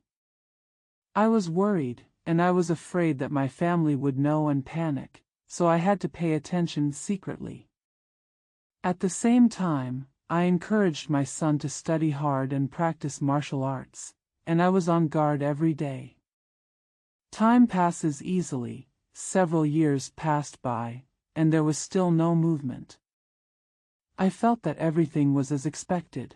I was worried, and I was afraid that my family would know and panic, so I had to pay attention secretly. At the same time, I encouraged my son to study hard and practice martial arts, and I was on guard every day. Time passes easily, several years passed by, and there was still no movement. I felt that everything was as expected.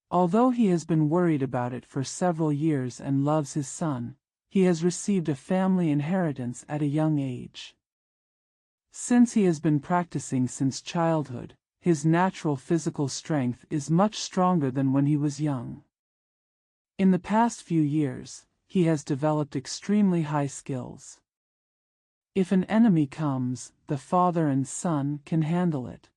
Although he has been worried about it for several years and loves his son, he has received a family inheritance at a young age. Since he has been practicing since childhood, his natural physical strength is much stronger than when he was young. In the past few years, he has developed extremely high skills. If an enemy comes, the father and son can handle it.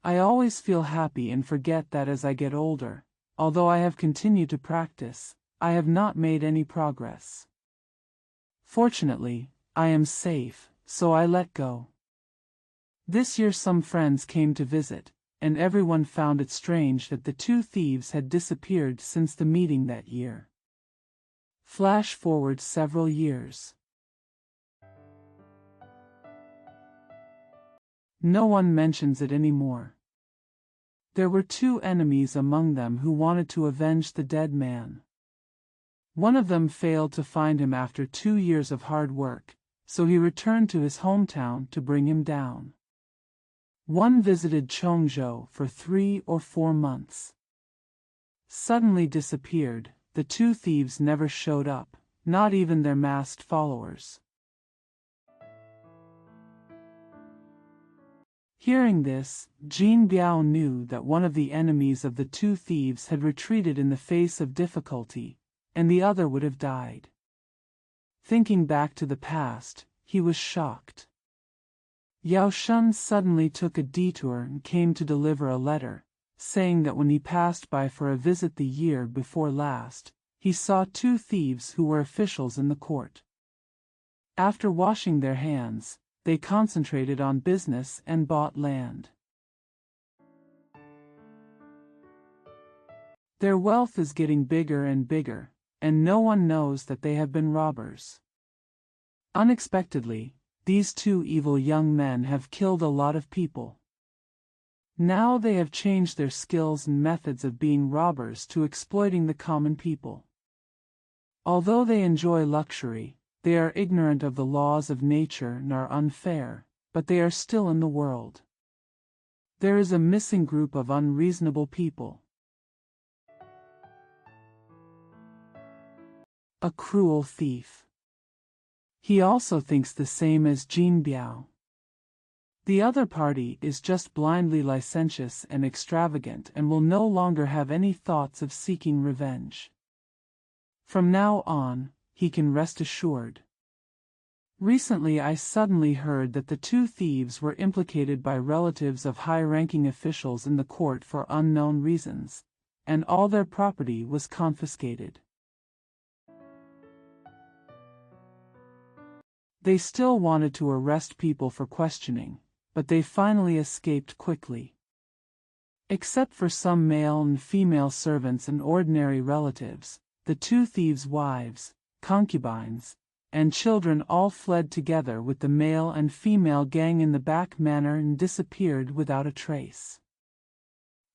I always feel happy and forget that as I get older, although I have continued to practice, I have not made any progress. Fortunately, I am safe, so I let go. This year some friends came to visit, and everyone found it strange that the two thieves had disappeared since the meeting that year. Flash forward several years. No one mentions it anymore. There were two enemies among them who wanted to avenge the dead man. One of them failed to find him after 2 years of hard work, so he returned to his hometown to bring him down. One visited Chongzhou for 3 or 4 months. Suddenly disappeared, the two thieves never showed up, not even their masked followers. Hearing this, Jin Biao knew that one of the enemies of the two thieves had retreated in the face of difficulty, and the other would have died. Thinking back to the past, he was shocked. Yao Shun suddenly took a detour and came to deliver a letter, saying that when he passed by for a visit the year before last, he saw two thieves who were officials in the court. After washing their hands, they concentrated on business and bought land. Their wealth is getting bigger and bigger, and no one knows that they have been robbers. Unexpectedly, these two evil young men have killed a lot of people. Now they have changed their skills and methods of being robbers to exploiting the common people. Although they enjoy luxury, they are ignorant of the laws of nature and are unfair, but they are still in the world. There is a missing group of unreasonable people. A cruel thief. He also thinks the same as Jin Biao. The other party is just blindly licentious and extravagant and will no longer have any thoughts of seeking revenge. From now on, he can rest assured. Recently I suddenly heard that the two thieves were implicated by relatives of high-ranking officials in the court for unknown reasons, and all their property was confiscated. They still wanted to arrest people for questioning, but they finally escaped quickly. Except for some male and female servants and ordinary relatives, the two thieves' wives, concubines, and children all fled together with the male and female gang in the back manor and disappeared without a trace.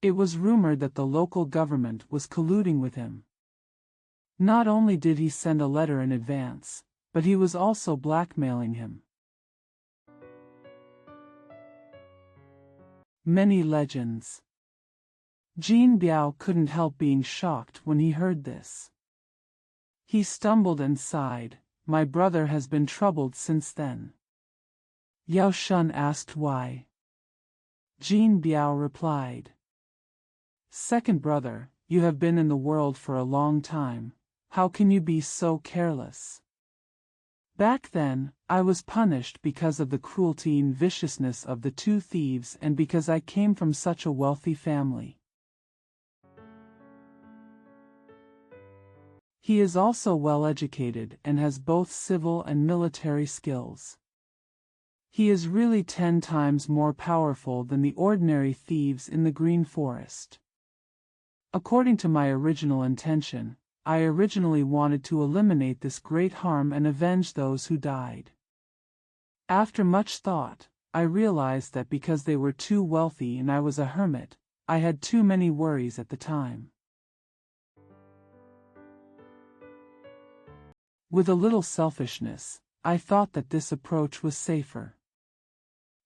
It was rumored that the local government was colluding with him. Not only did he send a letter in advance, but he was also blackmailing him. Many legends. Jin Biao couldn't help being shocked when he heard this. He stumbled and sighed. My brother has been troubled since then. Yao Shun asked why. Jin Biao replied, "Second brother, you have been in the world for a long time. How can you be so careless? Back then, I was punished because of the cruelty and viciousness of the two thieves and because I came from such a wealthy family. He is also well educated and has both civil and military skills. He is really 10 times more powerful than the ordinary thieves in the Green Forest. According to my original intention, I originally wanted to eliminate this great harm and avenge those who died. After much thought, I realized that because they were too wealthy and I was a hermit, I had too many worries at the time. With a little selfishness, I thought that this approach was safer.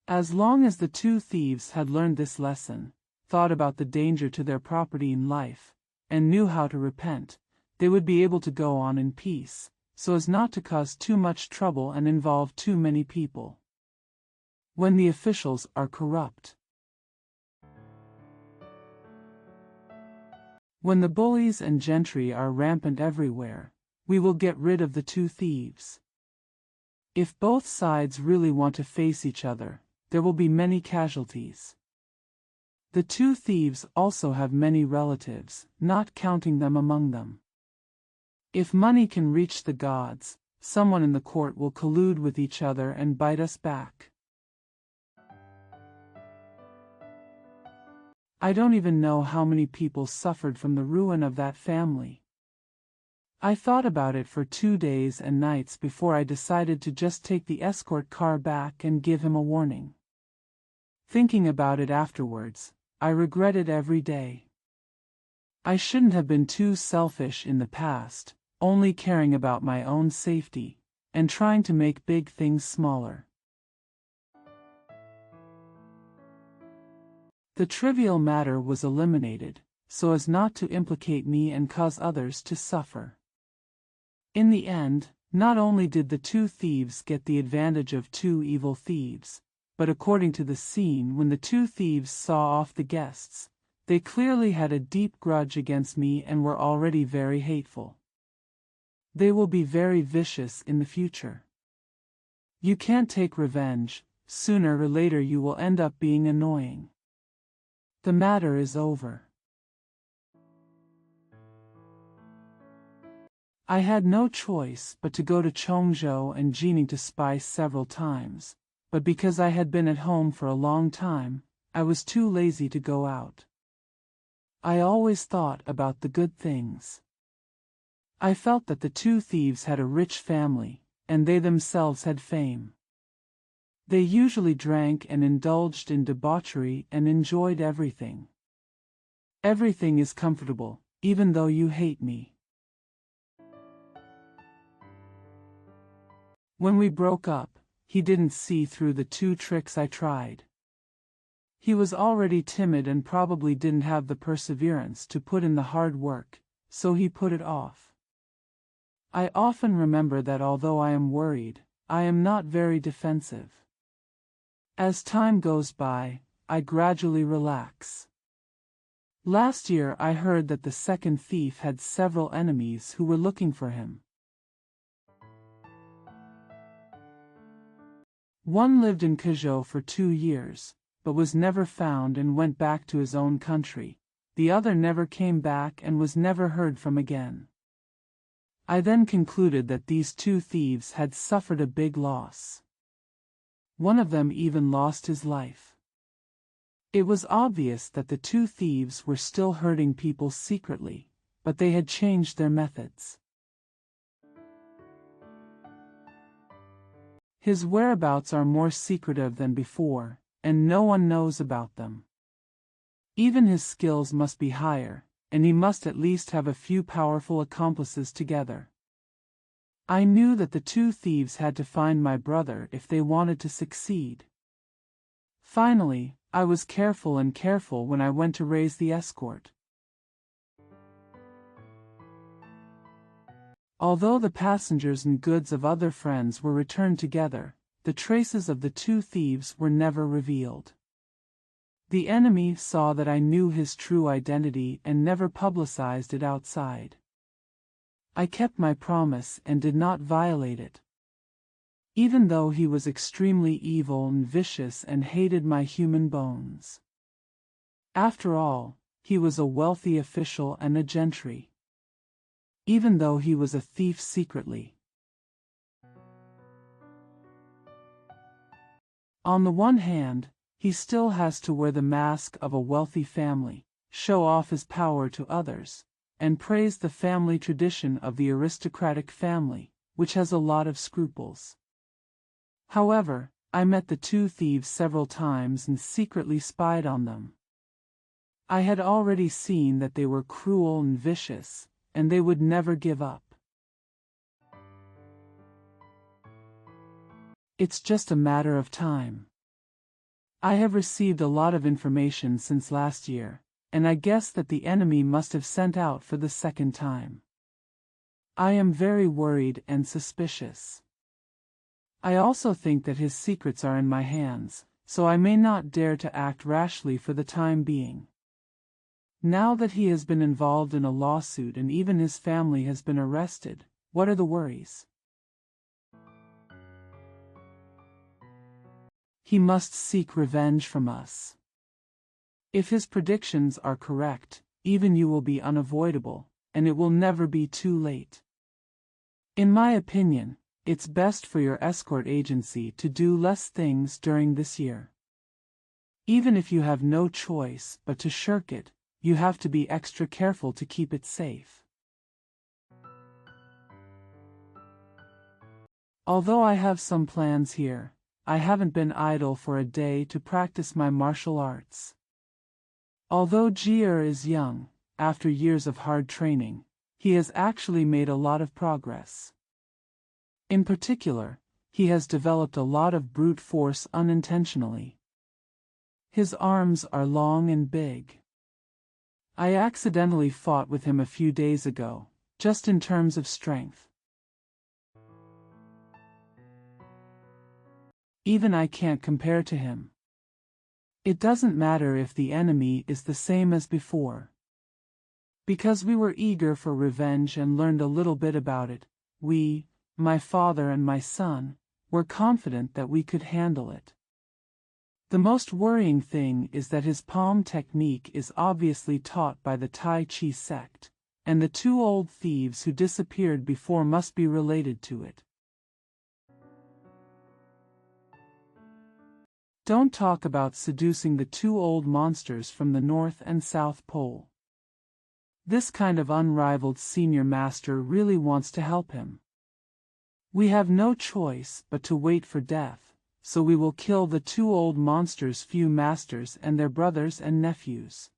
As long as the two thieves had learned this lesson, thought about the danger to their property and life, and knew how to repent, they would be able to go on in peace, so as not to cause too much trouble and involve too many people. When the officials are corrupt. When the bullies and gentry are rampant everywhere, we will get rid of the two thieves. If both sides really want to face each other, there will be many casualties. The two thieves also have many relatives, not counting them among them. If money can reach the gods, someone in the court will collude with each other and bite us back. I don't even know how many people suffered from the ruin of that family. I thought about it for 2 days and nights before I decided to just take the escort car back and give him a warning. Thinking about it afterwards, I regret it every day. I shouldn't have been too selfish in the past, only caring about my own safety, and trying to make big things smaller. The trivial matter was eliminated, so as not to implicate me and cause others to suffer. In the end, not only did the two thieves get the advantage of two evil thieves, but according to the scene when the two thieves saw off the guests, they clearly had a deep grudge against me and were already very hateful. They will be very vicious in the future. You can't take revenge, sooner or later you will end up being annoying. The matter is over. I had no choice but to go to Chongzhou and Jining to spy several times, but because I had been at home for a long time, I was too lazy to go out. I always thought about the good things. I felt that the two thieves had a rich family, and they themselves had fame. They usually drank and indulged in debauchery and enjoyed everything. Everything is comfortable, even though you hate me. When we broke up, he didn't see through the 2 tricks I tried. He was already timid and probably didn't have the perseverance to put in the hard work, so he put it off. I often remember that although I am worried, I am not very defensive. As time goes by, I gradually relax. Last year I heard that the second thief had several enemies who were looking for him. One lived in Kuzhou for 2 years, but was never found and went back to his own country. The other never came back and was never heard from again. I then concluded that these 2 thieves had suffered a big loss. One of them even lost his life. It was obvious that the 2 thieves were still hurting people secretly, but they had changed their methods. His whereabouts are more secretive than before, and no one knows about them. Even his skills must be higher, and he must at least have a few powerful accomplices together. I knew that the 2 thieves had to find my brother if they wanted to succeed. Finally, I was careful when I went to raise the escort. Although the passengers and goods of other friends were returned together, the traces of the two thieves were never revealed. The enemy saw that I knew his true identity and never publicized it outside. I kept my promise and did not violate it. Even though he was extremely evil and vicious and hated my human bones. After all, he was a wealthy official and a gentry. Even though he was a thief secretly. On the one hand, he still has to wear the mask of a wealthy family, show off his power to others, and praise the family tradition of the aristocratic family, which has a lot of scruples. However, I met the two thieves several times and secretly spied on them. I had already seen that they were cruel and vicious, and they would never give up. It's just a matter of time. I have received a lot of information since last year, and I guess that the enemy must have sent out for the second time. I am very worried and suspicious. I also think that his secrets are in my hands, so I may not dare to act rashly for the time being. Now that he has been involved in a lawsuit and even his family has been arrested, what are the worries? He must seek revenge from us. If his predictions are correct, even you will be unavoidable, and it will never be too late. In my opinion, it's best for your escort agency to do less things during this year. Even if you have no choice but to shirk it, you have to be extra careful to keep it safe. Although I have some plans here, I haven't been idle for a day to practice my martial arts. Although Jier is young, after years of hard training, he has actually made a lot of progress. In particular, he has developed a lot of brute force unintentionally. His arms are long and big. I accidentally fought with him a few days ago, just in terms of strength. Even I can't compare to him. It doesn't matter if the enemy is the same as before. Because we were eager for revenge and learned a little bit about it, we, my father and my son, were confident that we could handle it. The most worrying thing is that his palm technique is obviously taught by the Tai Chi sect, and the two old thieves who disappeared before must be related to it. Don't talk about seducing the two old monsters from the North and South Pole. This kind of unrivaled senior master really wants to help him. We have no choice but to wait for death, so we will kill the two old monsters' few masters and their brothers and nephews.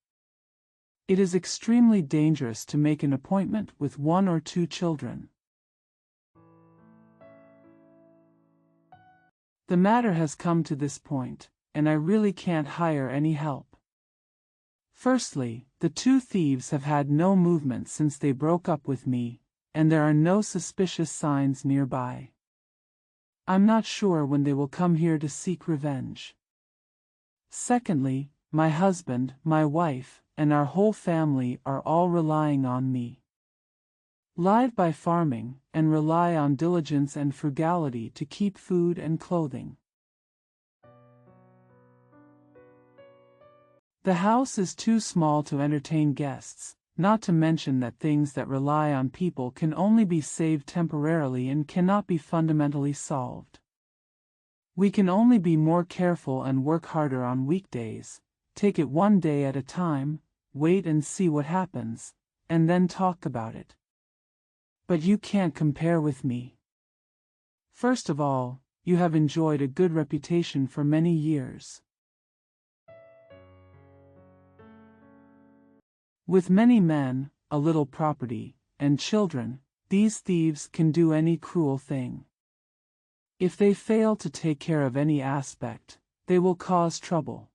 It is extremely dangerous to make an appointment with one or two children. The matter has come to this point, and I really can't hire any help. Firstly, the two thieves have had no movement since they broke up with me, and there are no suspicious signs nearby. I'm not sure when they will come here to seek revenge. Secondly, my husband, my wife, and our whole family are all relying on me. Live by farming, and rely on diligence and frugality to keep food and clothing. The house is too small to entertain guests, not to mention that things that rely on people can only be saved temporarily and cannot be fundamentally solved. We can only be more careful and work harder on weekdays, take it one day at a time, wait and see what happens, and then talk about it. But you can't compare with me. First of all, you have enjoyed a good reputation for many years. With many men, a little property, and children, these thieves can do any cruel thing. If they fail to take care of any aspect, they will cause trouble.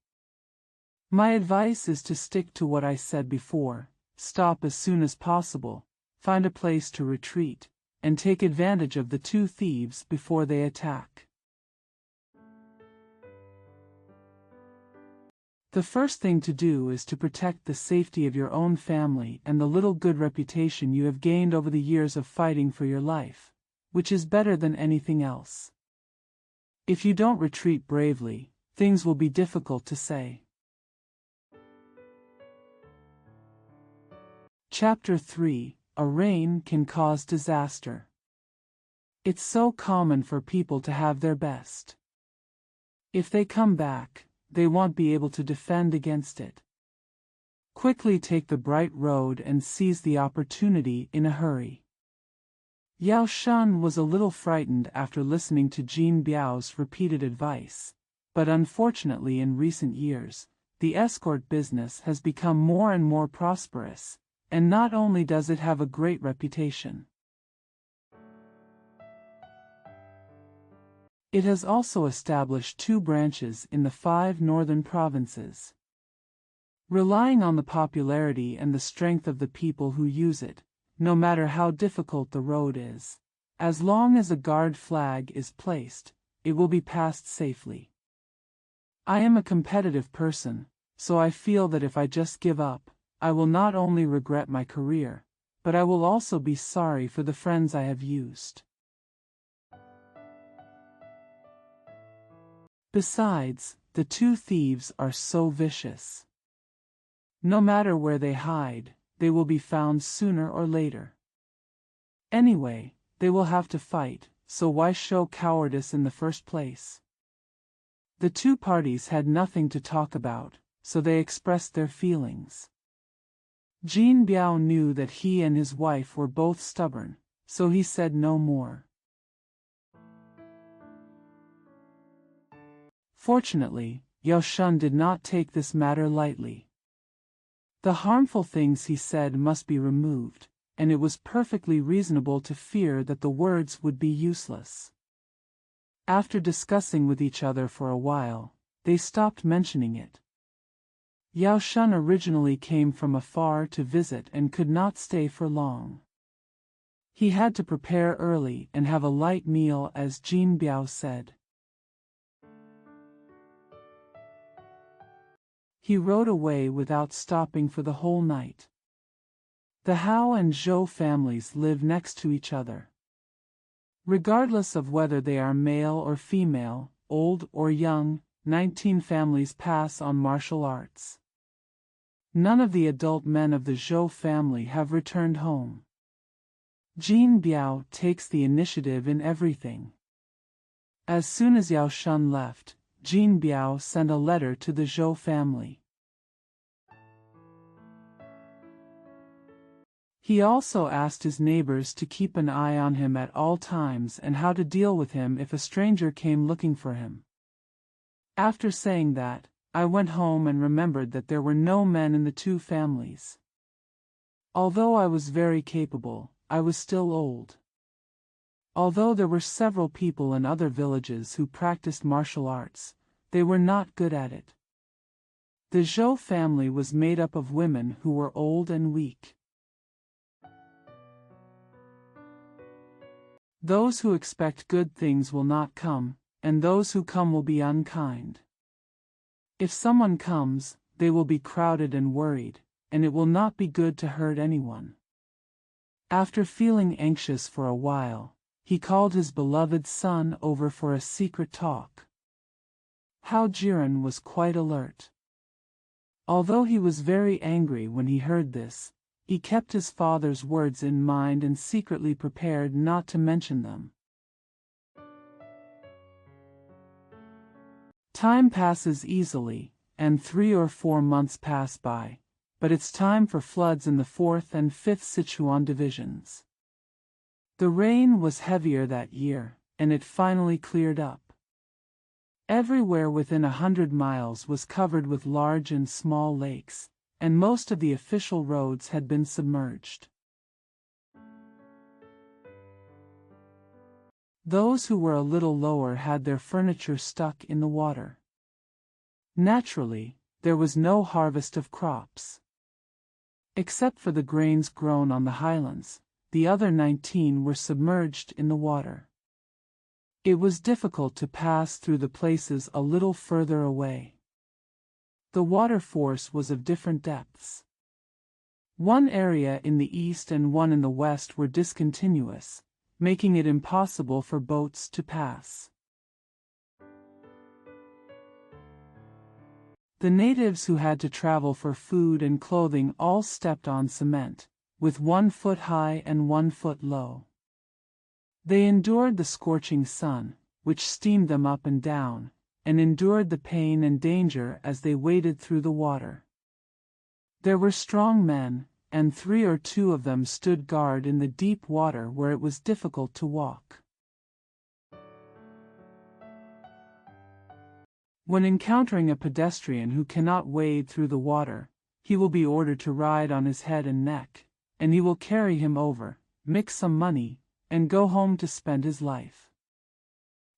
My advice is to stick to what I said before, stop as soon as possible, find a place to retreat, and take advantage of the two thieves before they attack. The first thing to do is to protect the safety of your own family and the little good reputation you have gained over the years of fighting for your life, which is better than anything else. If you don't retreat bravely, things will be difficult to say. Chapter 3: A rain can cause disaster. It's so common for people to have their best. If they come back, they won't be able to defend against it. Quickly take the bright road and seize the opportunity in a hurry. Yao Shun was a little frightened after listening to Jin Biao's repeated advice, but unfortunately in recent years, the escort business has become more and more prosperous, and not only does it have a great reputation, it has also established 2 branches in the 5 northern provinces. Relying on the popularity and the strength of the people who use it, no matter how difficult the road is, as long as a guard flag is placed, it will be passed safely. I am a competitive person, so I feel that if I just give up, I will not only regret my career, but I will also be sorry for the friends I have used. Besides, the 2 thieves are so vicious. No matter where they hide, they will be found sooner or later. Anyway, they will have to fight, so why show cowardice in the first place? The 2 parties had nothing to talk about, so they expressed their feelings. Jin Biao knew that he and his wife were both stubborn, so he said no more. Fortunately, Yao Shun did not take this matter lightly. The harmful things he said must be removed, and it was perfectly reasonable to fear that the words would be useless. After discussing with each other for a while, they stopped mentioning it. Yao Shun originally came from afar to visit and could not stay for long. He had to prepare early and have a light meal, as Jin Biao said. He rode away without stopping for the whole night. The Hao and Zhou families live next to each other. Regardless of whether they are male or female, old or young, 19 families pass on martial arts. None of the adult men of the Zhou family have returned home. Jin Biao takes the initiative in everything. As soon as Yao Shun left, Jin Biao sent a letter to the Zhou family. He also asked his neighbors to keep an eye on him at all times and how to deal with him if a stranger came looking for him. After saying that, I went home and remembered that there were no men in the 2 families. Although I was very capable, I was still old. Although there were several people in other villages who practiced martial arts, they were not good at it. The Zhou family was made up of women who were old and weak. Those who expect good things will not come, and those who come will be unkind. If someone comes, they will be crowded and worried, and it will not be good to hurt anyone. After feeling anxious for a while, he called his beloved son over for a secret talk. Hao Jiren was quite alert. Although he was very angry when he heard this, he kept his father's words in mind and secretly prepared not to mention them. Time passes easily, and 3 or 4 months pass by, but it's time for floods in the 4th and 5th Sichuan divisions. The rain was heavier that year, and it finally cleared up. Everywhere within 100 miles was covered with large and small lakes, and most of the official roads had been submerged. Those who were a little lower had their furniture stuck in the water. Naturally, there was no harvest of crops. Except for the grains grown on the highlands, the other 19 were submerged in the water. It was difficult to pass through the places a little further away. The water force was of different depths. One area in the east and one in the west were discontinuous, making it impossible for boats to pass. The natives who had to travel for food and clothing all stepped on cement, with 1 foot high and 1 foot low. They endured the scorching sun, which steamed them up and down, and endured the pain and danger as they waded through the water. There were strong men, and 3 or 2 of them stood guard in the deep water where it was difficult to walk. When encountering a pedestrian who cannot wade through the water, he will be ordered to ride on his head and neck, and he will carry him over, mix some money, and go home to spend his life.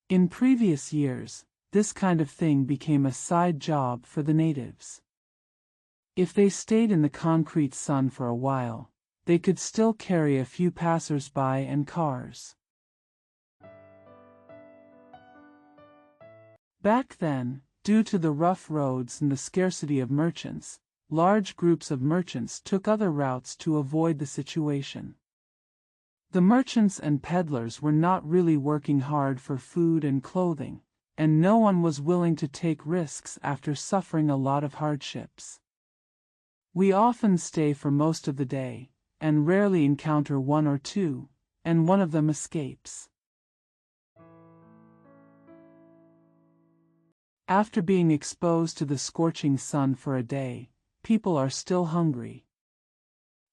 In previous years, this kind of thing became a side job for the natives. If they stayed in the concrete sun for a while, they could still carry a few passers-by and cars. Back then, due to the rough roads and the scarcity of merchants, large groups of merchants took other routes to avoid the situation. The merchants and peddlers were not really working hard for food and clothing, and no one was willing to take risks after suffering a lot of hardships. We often stay for most of the day, and rarely encounter 1 or 2, and one of them escapes. After being exposed to the scorching sun for a day, people are still hungry.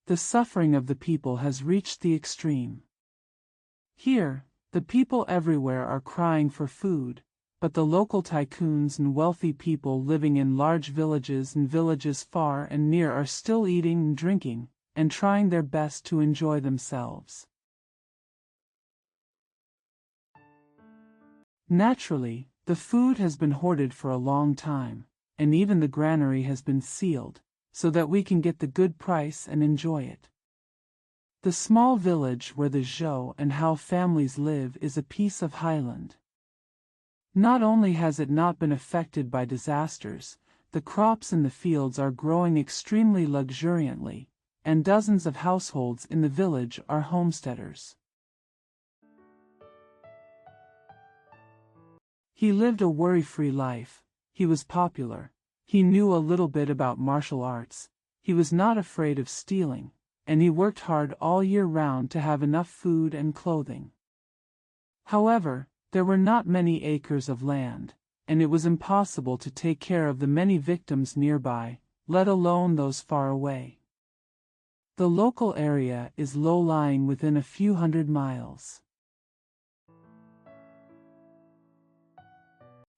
The suffering of the people has reached the extreme. Here, the people everywhere are crying for food, but the local tycoons and wealthy people living in large villages and villages far and near are still eating and drinking, and trying their best to enjoy themselves. Naturally, the food has been hoarded for a long time, and even the granary has been sealed, so that we can get the good price and enjoy it. The small village where the Zhou and Hao families live is a piece of highland. Not only has it not been affected by disasters, the crops in the fields are growing extremely luxuriantly, and dozens of households in the village are homesteaders. He lived a worry-free life, he was popular, he knew a little bit about martial arts, he was not afraid of stealing, and he worked hard all year round to have enough food and clothing. However, there were not many acres of land, and it was impossible to take care of the many victims nearby, let alone those far away. The local area is low-lying within a few hundred miles.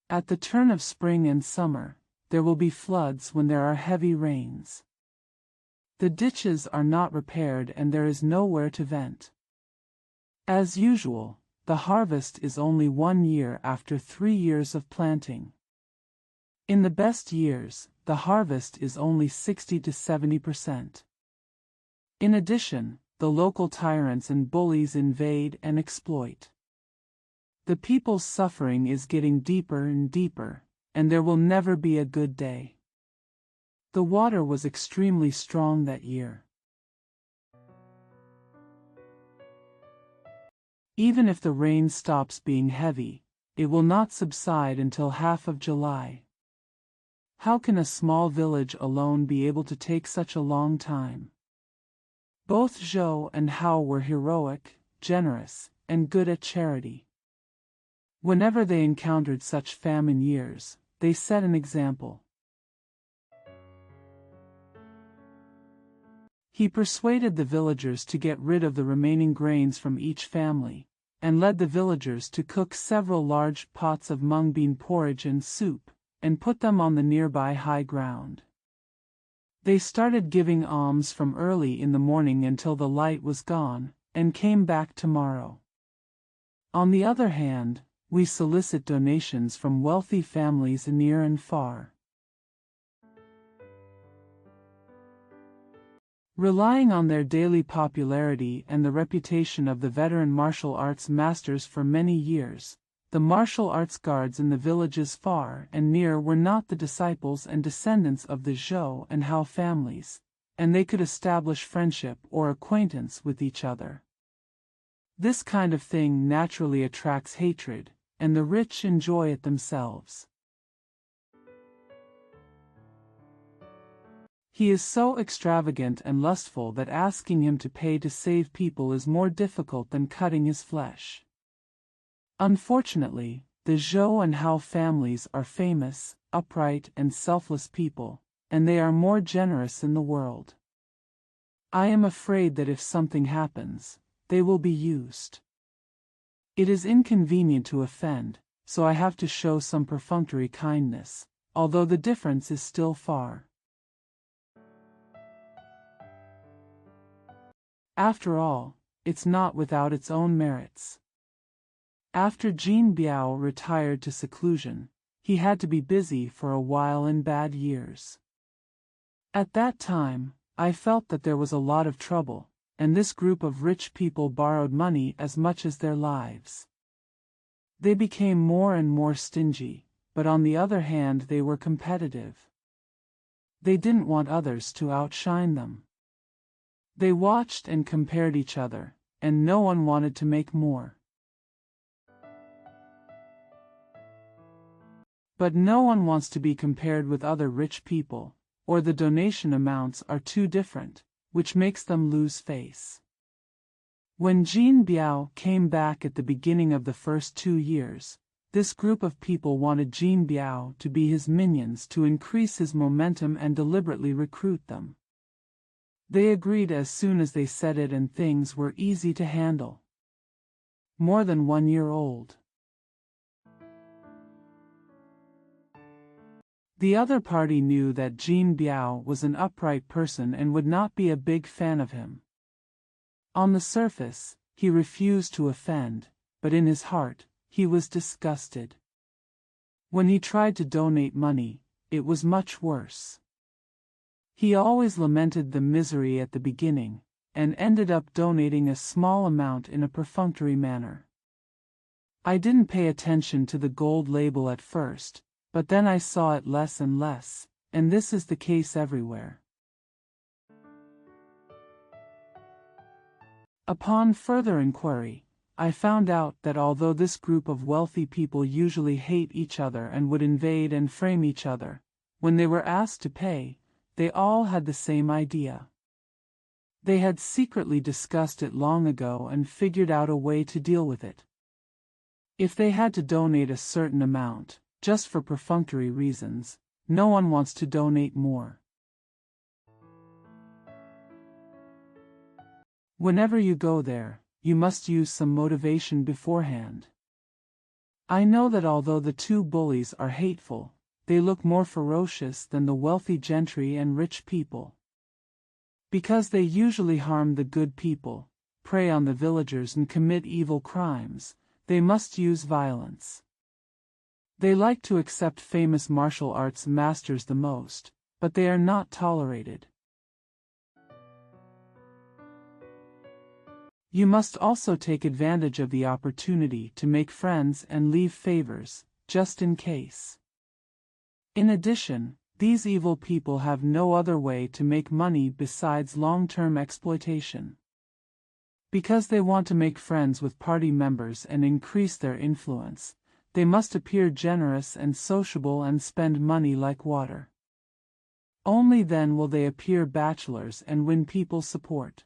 At the turn of spring and summer, there will be floods when there are heavy rains. The ditches are not repaired and there is nowhere to vent. As usual, the harvest is only 1 year after 3 years of planting. In the best years, the harvest is only 60 to 70%. In addition, the local tyrants and bullies invade and exploit. The people's suffering is getting deeper and deeper, and there will never be a good day. The water was extremely strong that year. Even if the rain stops being heavy, it will not subside until half of July. How can a small village alone be able to take such a long time? Both Zhou and Hao were heroic, generous, and good at charity. Whenever they encountered such famine years, they set an example. He persuaded the villagers to get rid of the remaining grains from each family, and led the villagers to cook several large pots of mung bean porridge and soup, and put them on the nearby high ground. They started giving alms from early in the morning until the light was gone, and came back tomorrow. On the other hand, we solicit donations from wealthy families near and far. Relying on their daily popularity and the reputation of the veteran martial arts masters for many years, the martial arts guards in the villages far and near were not the disciples and descendants of the Zhou and Hao families, and they could establish friendship or acquaintance with each other. This kind of thing naturally attracts hatred, and the rich enjoy it themselves. He is so extravagant and lustful that asking him to pay to save people is more difficult than cutting his flesh. Unfortunately, the Zhou and Hao families are famous, upright and selfless people, and they are more generous in the world. I am afraid that if something happens, they will be used. It is inconvenient to offend, so I have to show some perfunctory kindness, although the difference is still far. After all, it's not without its own merits. After Jin Biao retired to seclusion, he had to be busy for a while in bad years. At that time, I felt that there was a lot of trouble, and this group of rich people borrowed money as much as their lives. They became more and more stingy, but on the other hand they were competitive. They didn't want others to outshine them. They watched and compared each other, and no one wanted to make more. But no one wants to be compared with other rich people, or the donation amounts are too different, which makes them lose face. When Jin Biao came back at the beginning of the first 2 years, this group of people wanted Jin Biao to be his minions to increase his momentum and deliberately recruit them. They agreed as soon as they said it, and things were easy to handle. More than 1 year old. The other party knew that Jin Biao was an upright person and would not be a big fan of him. On the surface, he refused to offend, but in his heart, he was disgusted. When he tried to donate money, it was much worse. He always lamented the misery at the beginning, and ended up donating a small amount in a perfunctory manner. I didn't pay attention to the gold label at first, but then I saw it less and less, and this is the case everywhere. Upon further inquiry, I found out that although this group of wealthy people usually hate each other and would invade and frame each other, when they were asked to pay, they all had the same idea. They had secretly discussed it long ago and figured out a way to deal with it. If they had to donate a certain amount, just for perfunctory reasons, no one wants to donate more. Whenever you go there, you must use some motivation beforehand. I know that although the two bullies are hateful, they look more ferocious than the wealthy gentry and rich people. Because they usually harm the good people, prey on the villagers and commit evil crimes, they must use violence. They like to accept famous martial arts masters the most, but they are not tolerated. You must also take advantage of the opportunity to make friends and leave favors, just in case. In addition, these evil people have no other way to make money besides long-term exploitation. Because they want to make friends with party members and increase their influence, they must appear generous and sociable and spend money like water. Only then will they appear bachelors and win people's support.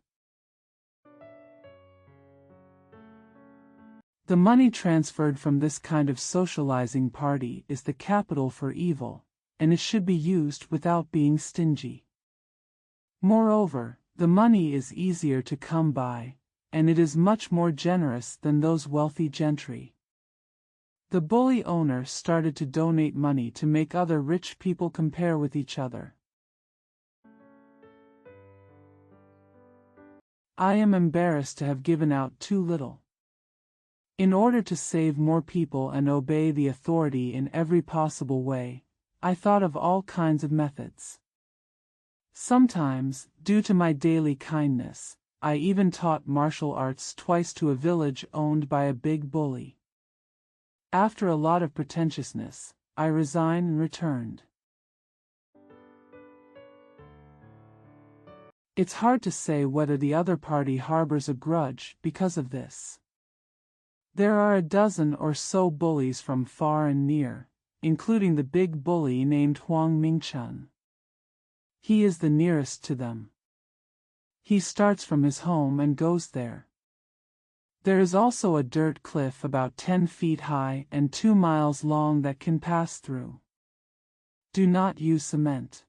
The money transferred from this kind of socializing party is the capital for evil, and it should be used without being stingy. Moreover, the money is easier to come by, and it is much more generous than those wealthy gentry. The bully owner started to donate money to make other rich people compare with each other. I am embarrassed to have given out too little. In order to save more people and obey the authority in every possible way, I thought of all kinds of methods. Sometimes, due to my daily kindness, I even taught martial arts twice to a village owned by a big bully. After a lot of pretentiousness, I resigned and returned. It's hard to say whether the other party harbors a grudge because of this. There are a dozen or so bullies from far and near, including the big bully named Huang Mingchun. He is the nearest to them. He starts from his home and goes there. There is also a dirt cliff about 10 feet high and 2 miles long that can pass through. Do not use cement.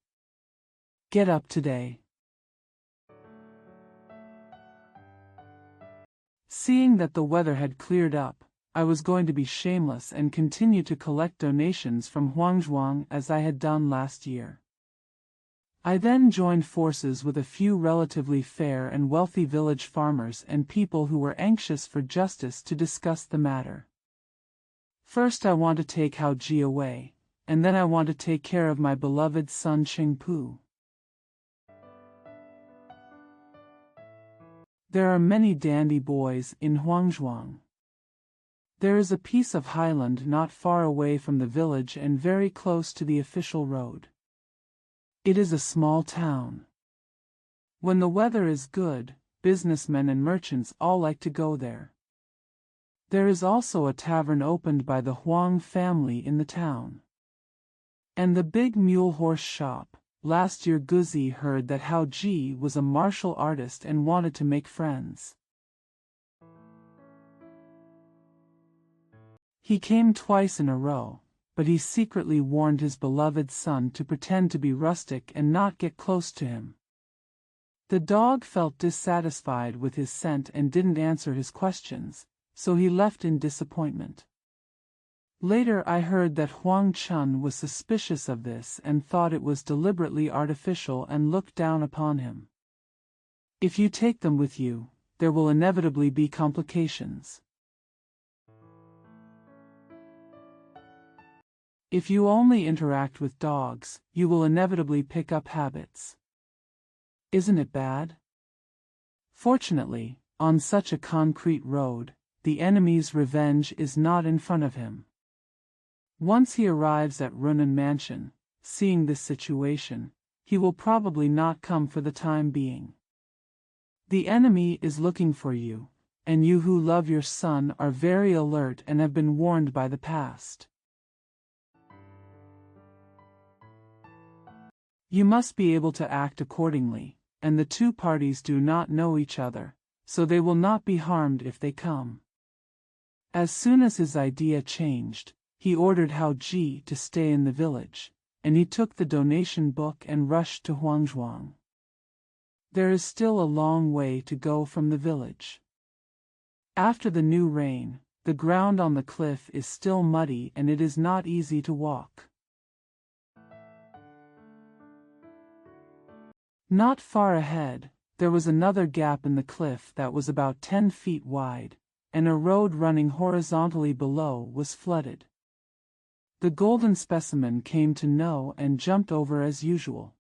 Get up today. Seeing that the weather had cleared up, I was going to be shameless and continue to collect donations from Huangzhuang as I had done last year. I then joined forces with a few relatively fair and wealthy village farmers and people who were anxious for justice to discuss the matter. First I want to take Hao Ji away, and then I want to take care of my beloved son Qingpu. There are many dandy boys in Huangzhuang. There is a piece of highland not far away from the village and very close to the official road. It is a small town. When the weather is good, businessmen and merchants all like to go there. There is also a tavern opened by the Huang family in the town. And the big mule horse shop. Last year Guzi heard that Hao Ji was a martial artist and wanted to make friends. He came twice in a row, but he secretly warned his beloved son to pretend to be rustic and not get close to him. The dog felt dissatisfied with his scent and didn't answer his questions, so he left in disappointment. Later I heard that Huang Chun was suspicious of this and thought it was deliberately artificial and looked down upon him. If you take them with you, there will inevitably be complications. If you only interact with dogs, you will inevitably pick up habits. Isn't it bad? Fortunately, on such a concrete road, the enemy's revenge is not in front of him. Once he arrives at Runan Mansion, seeing this situation, he will probably not come for the time being. The enemy is looking for you, and you who love your son are very alert and have been warned by the past. You must be able to act accordingly, and the two parties do not know each other, so they will not be harmed if they come. As soon as his idea changed, he ordered Hao Ji to stay in the village, and he took the donation book and rushed to Huangzhuang. There is still a long way to go from the village. After the new rain, the ground on the cliff is still muddy and it is not easy to walk. Not far ahead, there was another gap in the cliff that was about 10 feet wide, and a road running horizontally below was flooded. The golden specimen came to know and jumped over as usual.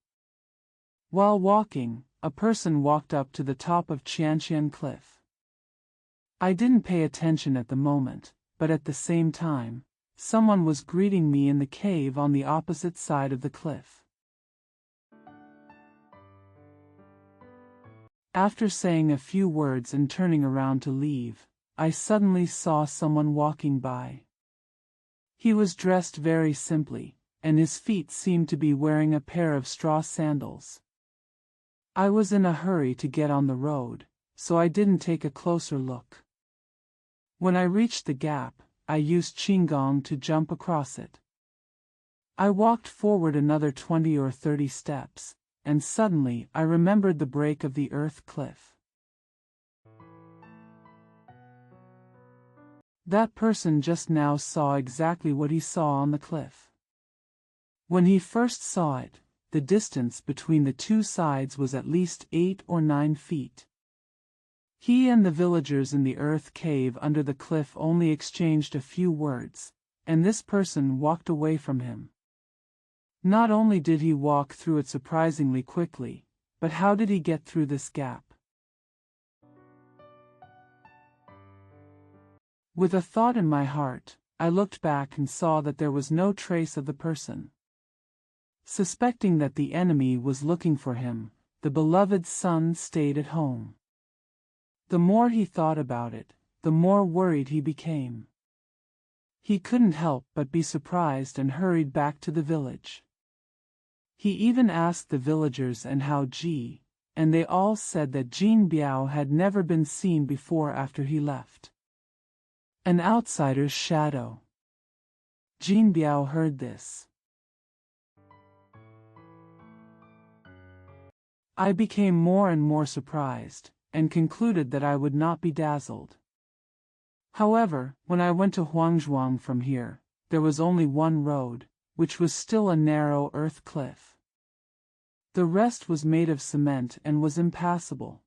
While walking, a person walked up to the top of Qianqian Cliff. I didn't pay attention at the moment, but at the same time, someone was greeting me in the cave on the opposite side of the cliff. After saying a few words and turning around to leave, I suddenly saw someone walking by. He was dressed very simply, and his feet seemed to be wearing a pair of straw sandals. I was in a hurry to get on the road, so I didn't take a closer look. When I reached the gap, I used Qinggong to jump across it. I walked forward another 20 or 30 steps, and suddenly I remembered the break of the earth cliff. That person just now saw exactly what he saw on the cliff. When he first saw it, the distance between the two sides was at least 8 or 9 feet. He and the villagers in the earth cave under the cliff only exchanged a few words, and this person walked away from him. Not only did he walk through it surprisingly quickly, but how did he get through this gap? With a thought in my heart, I looked back and saw that there was no trace of the person. Suspecting that the enemy was looking for him, the beloved son stayed at home. The more he thought about it, the more worried he became. He couldn't help but be surprised and hurried back to the village. He even asked the villagers and how Ji, and they all said that Jin Biao had never been seen before after he left. An outsider's shadow. Jin Biao heard this. I became more and more surprised, and concluded that I would not be dazzled. However, when I went to Huangzhuang from here, there was only one road, which was still a narrow earth cliff. The rest was made of cement and was impassable.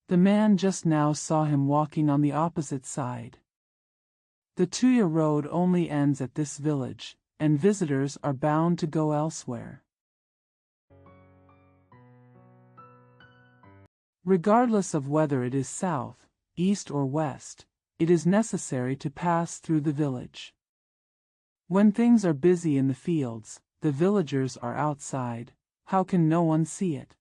The man just now saw him walking on the opposite side. The Tuya road only ends at this village, and visitors are bound to go elsewhere. Regardless of whether it is south, east or west, it is necessary to pass through the village. When things are busy in the fields, the villagers are outside. How can no one see it?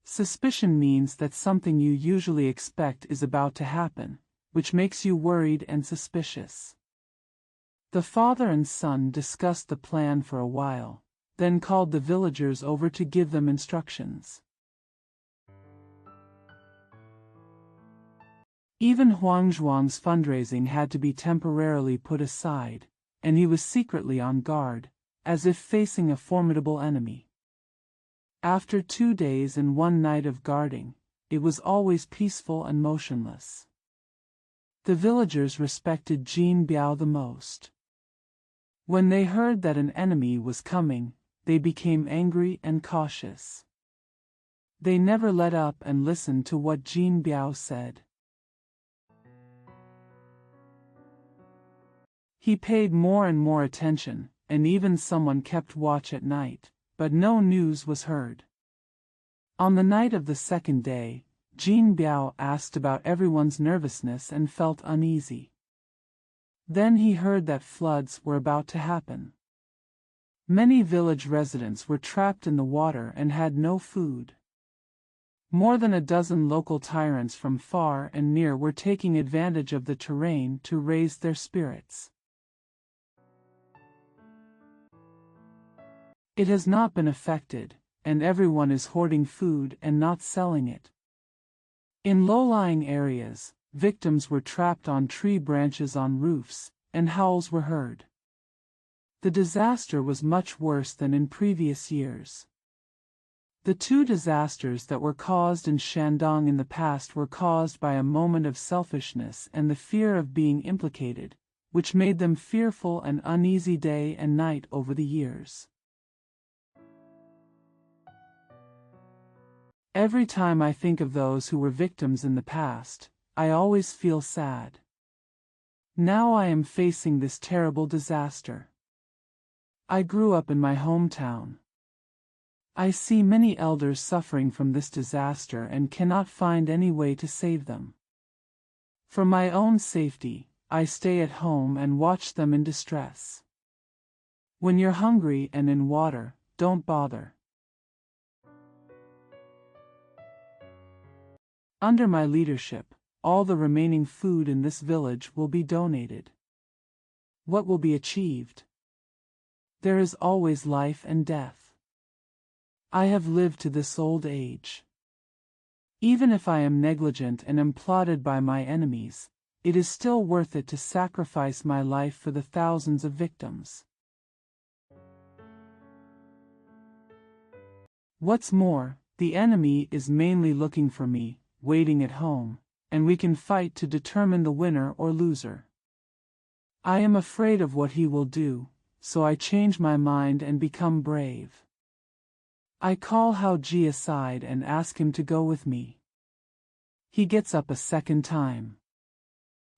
Suspicion means that something you usually expect is about to happen, which makes you worried and suspicious. The father and son discussed the plan for a while, then called the villagers over to give them instructions. Even Huangzhuang's fundraising had to be temporarily put aside, and he was secretly on guard, as if facing a formidable enemy. After 2 days and 1 night of guarding, it was always peaceful and motionless. The villagers respected Jin Biao the most. When they heard that an enemy was coming, they became angry and cautious. They never let up and listened to what Jin Biao said. He paid more and more attention, and even someone kept watch at night, but no news was heard. On the night of the 2nd day, Jin Biao asked about everyone's nervousness and felt uneasy. Then he heard that floods were about to happen. Many village residents were trapped in the water and had no food. More than a dozen local tyrants from far and near were taking advantage of the terrain to raise their spirits. It has not been affected, and everyone is hoarding food and not selling it. In low-lying areas, victims were trapped on tree branches on roofs, and howls were heard. The disaster was much worse than in previous years. The 2 disasters that were caused in Shandong in the past were caused by a moment of selfishness and the fear of being implicated, which made them fearful and uneasy day and night over the years. Every time I think of those who were victims in the past, I always feel sad. Now I am facing this terrible disaster. I grew up in my hometown. I see many elders suffering from this disaster and cannot find any way to save them. For my own safety, I stay at home and watch them in distress. When you're hungry and in water, don't bother. Under my leadership, all the remaining food in this village will be donated. What will be achieved? There is always life and death. I have lived to this old age. Even if I am negligent and am plotted by my enemies, it is still worth it to sacrifice my life for the thousands of victims. What's more, the enemy is mainly looking for me, waiting at home, and we can fight to determine the winner or loser. I am afraid of what he will do, so I change my mind and become brave. I call Hao Ji aside and ask him to go with me. He gets up a second time.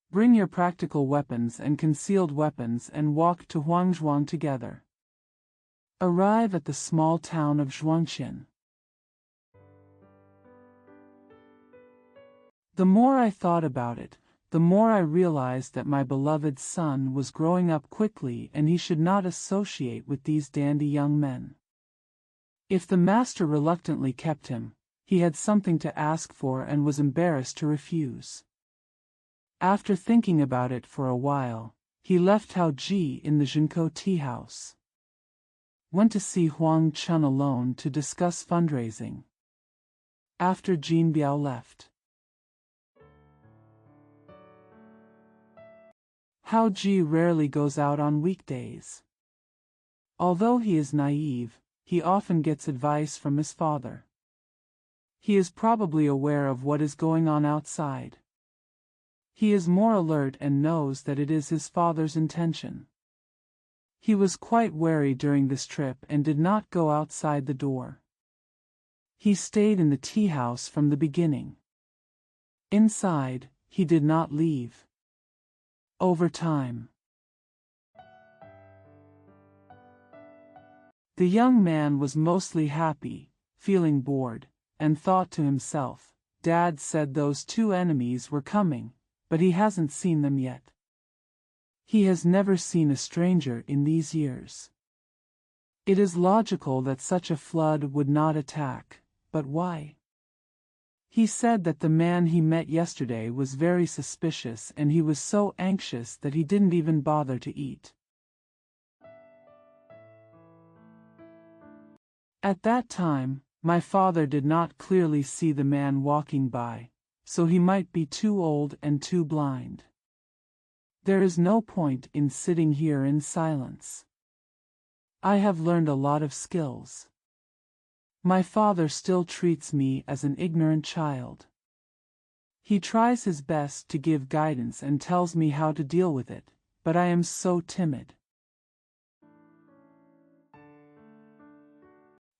Bring your practical weapons and concealed weapons and walk to Huangzhuang together. Arrive at the small town of Zhuangqian. The more I thought about it, the more I realized that my beloved son was growing up quickly and he should not associate with these dandy young men. If the master reluctantly kept him, he had something to ask for and was embarrassed to refuse. After thinking about it for a while, he left Hao Ji in the Jinkou tea house. Went to see Huang Chun alone to discuss fundraising. After Jin Biao left, Hao Ji rarely goes out on weekdays. Although he is naive, he often gets advice from his father. He is probably aware of what is going on outside. He is more alert and knows that it is his father's intention. He was quite wary during this trip and did not go outside the door. He stayed in the tea house from the beginning. Inside, he did not leave. Over time, the young man was mostly happy, feeling bored, and thought to himself, "Dad said those two enemies were coming, but he hasn't seen them yet. He has never seen a stranger in these years. It is logical that such a flood would not attack, but why? He said that the man he met yesterday was very suspicious and he was so anxious that he didn't even bother to eat." At that time, my father did not clearly see the man walking by, so he might be too old and too blind. There is no point in sitting here in silence. I have learned a lot of skills. My father still treats me as an ignorant child. He tries his best to give guidance and tells me how to deal with it, but I am so timid.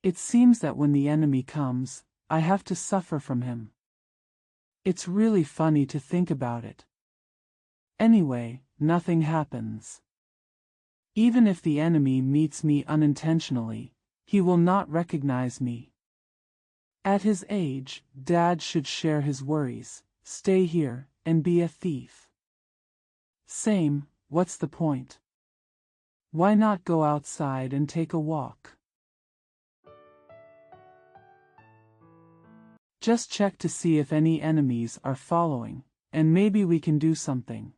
It seems that when the enemy comes, I have to suffer from him. It's really funny to think about it. Anyway, nothing happens. Even if the enemy meets me unintentionally, he will not recognize me. At his age, Dad should share his worries, stay here, and be a thief. Same, what's the point? Why not go outside and take a walk? Just check to see if any enemies are following, and maybe we can do something.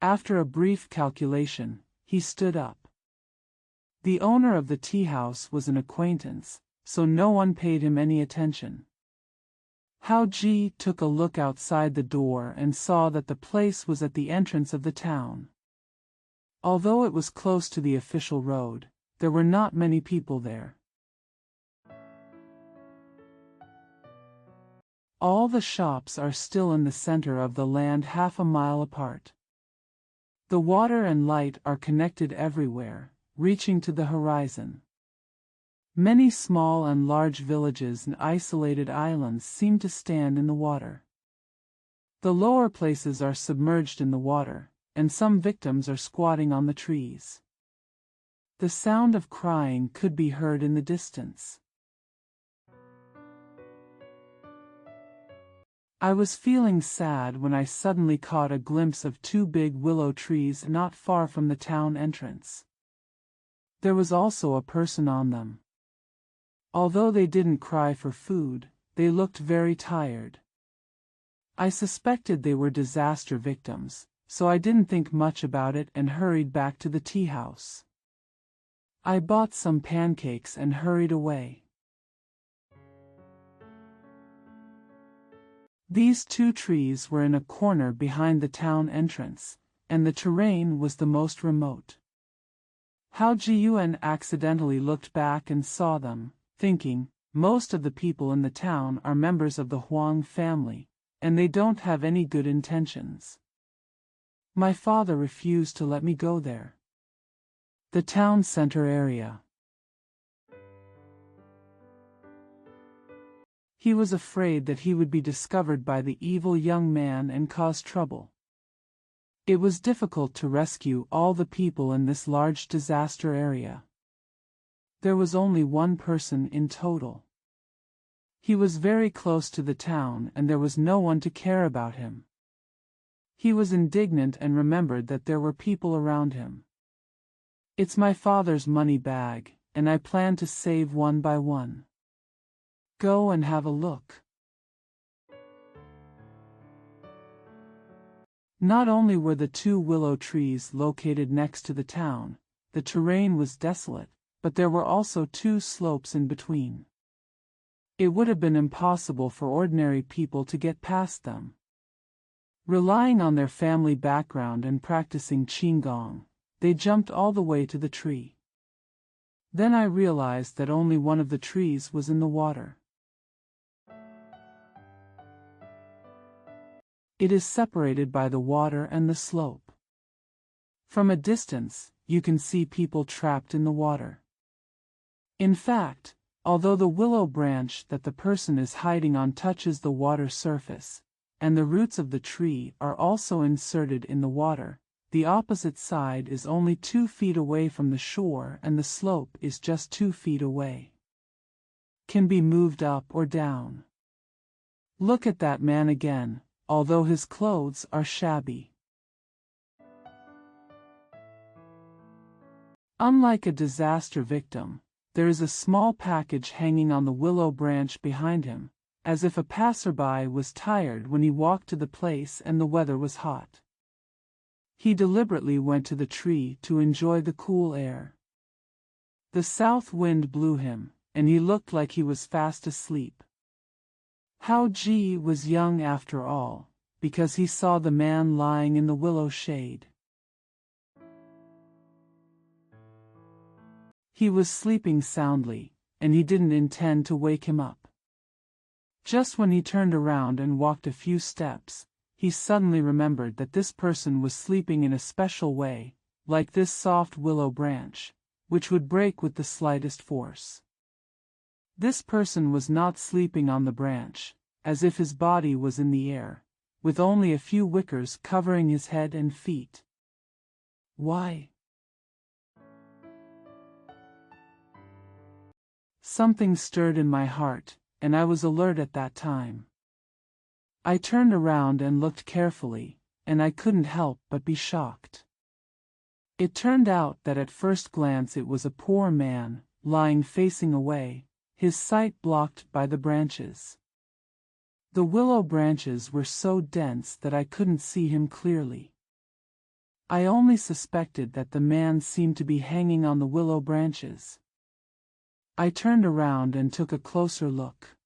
After a brief calculation, he stood up. The owner of the tea house was an acquaintance, so no one paid him any attention. Hao Ji took a look outside the door and saw that the place was at the entrance of the town. Although it was close to the official road, there were not many people there. All the shops are still in the center of the land, half a mile apart. The water and light are connected everywhere, reaching to the horizon. Many small and large villages and isolated islands seem to stand in the water. The lower places are submerged in the water, and some victims are squatting on the trees. The sound of crying could be heard in the distance. I was feeling sad when I suddenly caught a glimpse of two big willow trees not far from the town entrance. There was also a person on them. Although they didn't cry for food, they looked very tired. I suspected they were disaster victims, so I didn't think much about it and hurried back to the tea house. I bought some pancakes and hurried away. These two trees were in a corner behind the town entrance, and the terrain was the most remote. Hao Jiyuan accidentally looked back and saw them, thinking, most of the people in the town are members of the Huang family, and they don't have any good intentions. My father refused to let me go there. The town center area. He was afraid that he would be discovered by the evil young man and cause trouble. It was difficult to rescue all the people in this large disaster area. There was only one person in total. He was very close to the town and there was no one to care about him. He was indignant and remembered that there were people around him. It's my father's money bag, and I plan to save one by one. Go and have a look. Not only were the 2 willow trees located next to the town, the terrain was desolate, but there were also 2 slopes in between. It would have been impossible for ordinary people to get past them. Relying on their family background and practicing qigong, they jumped all the way to the tree. Then I realized that only one of the trees was in the water. It is separated by the water and the slope. From a distance, you can see people trapped in the water. In fact, although the willow branch that the person is hiding on touches the water surface, and the roots of the tree are also inserted in the water, the opposite side is only 2 feet away from the shore and the slope is just 2 feet away. Can be moved up or down. Look at that man again, although his clothes are shabby. Unlike a disaster victim, there is a small package hanging on the willow branch behind him, as if a passerby was tired when he walked to the place and the weather was hot. He deliberately went to the tree to enjoy the cool air. The south wind blew him, and he looked like he was fast asleep. Hao Ji was young after all, because he saw the man lying in the willow shade. He was sleeping soundly, and he didn't intend to wake him up. Just when he turned around and walked a few steps, he suddenly remembered that this person was sleeping in a special way, like this soft willow branch, which would break with the slightest force. This person was not sleeping on the branch, as if his body was in the air, with only a few wickers covering his head and feet. Why? Something stirred in my heart, and I was alert at that time. I turned around and looked carefully, and I couldn't help but be shocked. It turned out that at first glance it was a poor man, lying facing away, his sight blocked by the branches. The willow branches were so dense that I couldn't see him clearly. I only suspected that the man seemed to be hanging on the willow branches. I turned around and took a closer look.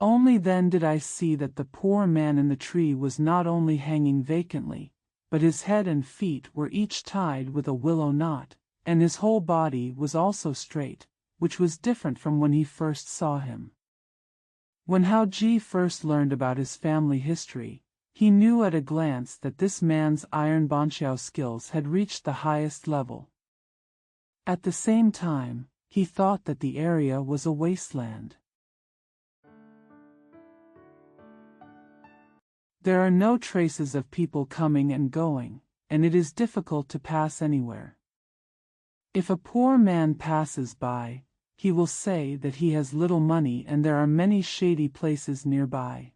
Only then did I see that the poor man in the tree was not only hanging vacantly, but his head and feet were each tied with a willow knot, and his whole body was also straight, which was different from when he first saw him. When Hao Ji first learned about his family history, he knew at a glance that this man's iron banqiao skills had reached the highest level. At the same time, he thought that the area was a wasteland. There are no traces of people coming and going, and it is difficult to pass anywhere. If a poor man passes by, he will say that he has little money and there are many shady places nearby.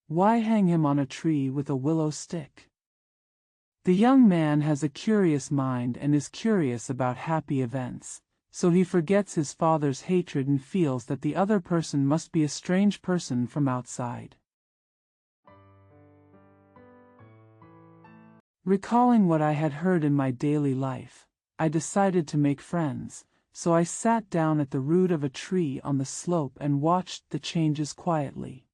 Why hang him on a tree with a willow stick? The young man has a curious mind and is curious about happy events, so he forgets his father's hatred and feels that the other person must be a strange person from outside. Recalling what I had heard in my daily life, I decided to make friends, so I sat down at the root of a tree on the slope and watched the changes quietly.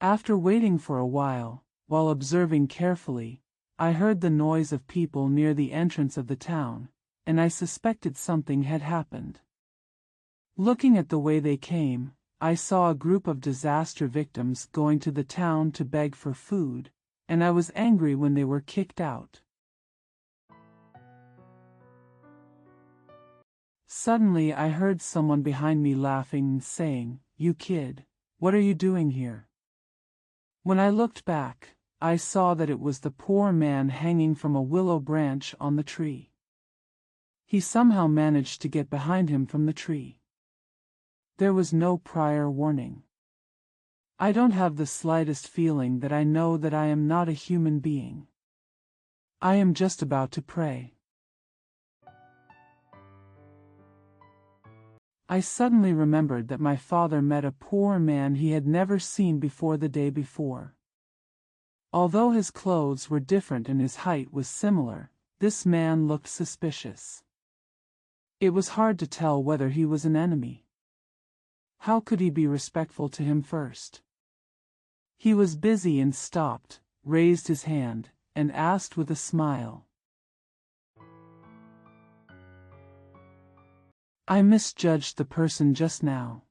After waiting for a while observing carefully, I heard the noise of people near the entrance of the town, and I suspected something had happened. Looking at the way they came, I saw a group of disaster victims going to the town to beg for food, and I was angry when they were kicked out. Suddenly I heard someone behind me laughing and saying, "You kid, what are you doing here?" When I looked back, I saw that it was the poor man hanging from a willow branch on the tree. He somehow managed to get behind him from the tree. There was no prior warning. I don't have the slightest feeling that I know that I am not a human being. I am just about to pray. I suddenly remembered that my father met a poor man he had never seen before the day before. Although his clothes were different and his height was similar, this man looked suspicious. It was hard to tell whether he was an enemy. How could he be respectful to him first? He was busy and stopped, raised his hand, and asked with a smile. I misjudged the person just now.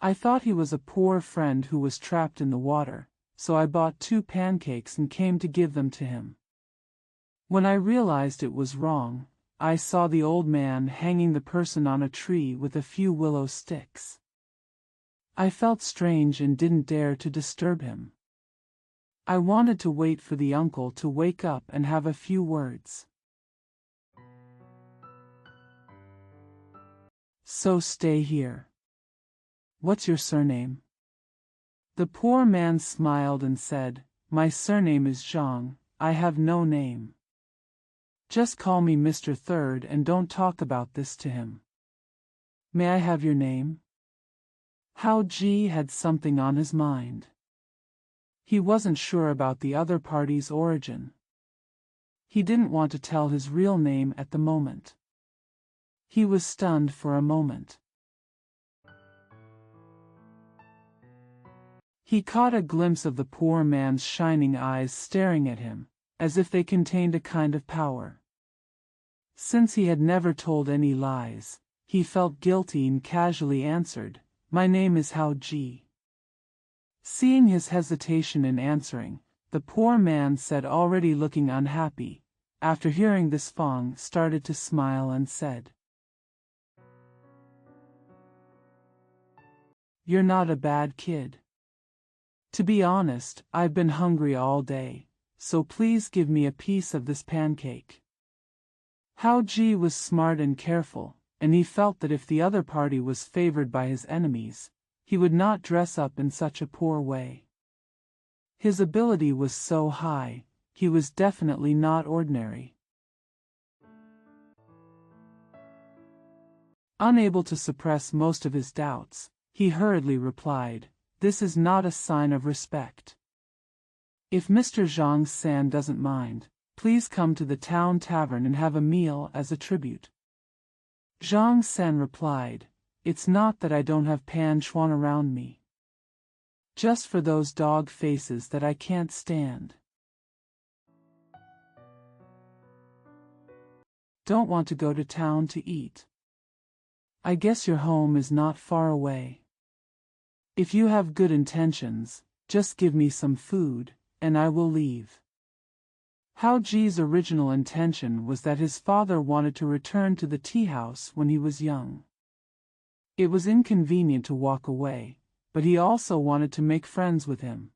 I thought he was a poor friend who was trapped in the water, so I bought 2 pancakes and came to give them to him. When I realized it was wrong, I saw the old man hanging the person on a tree with a few willow sticks. I felt strange and didn't dare to disturb him. I wanted to wait for the uncle to wake up and have a few words. So stay here. What's your surname? The poor man smiled and said, My surname is Zhang, I have no name. Just call me Mr. Third and don't talk about this to him. May I have your name? Hao Ji had something on his mind. He wasn't sure about the other party's origin. He didn't want to tell his real name at the moment. He was stunned for a moment. He caught a glimpse of the poor man's shining eyes staring at him, as if they contained a kind of power. Since he had never told any lies, he felt guilty and casually answered, My name is Hao Ji. Seeing his hesitation in answering, the poor man said, already looking unhappy, after hearing this, Fong started to smile and said, You're not a bad kid. To be honest, I've been hungry all day, so please give me a piece of this pancake. Hao Ji was smart and careful, and he felt that if the other party was favored by his enemies, he would not dress up in such a poor way. His ability was so high, he was definitely not ordinary. Unable to suppress most of his doubts, he hurriedly replied, This is not a sign of respect. If Mr. Zhang San doesn't mind, please come to the town tavern and have a meal as a tribute. Zhang San replied, It's not that I don't have Pan Chuan around me. Just for those dog faces that I can't stand. Don't want to go to town to eat. I guess your home is not far away. If you have good intentions, just give me some food, and I will leave. Hao Ji's original intention was that his father wanted to return to the tea house when he was young. It was inconvenient to walk away, but he also wanted to make friends with him.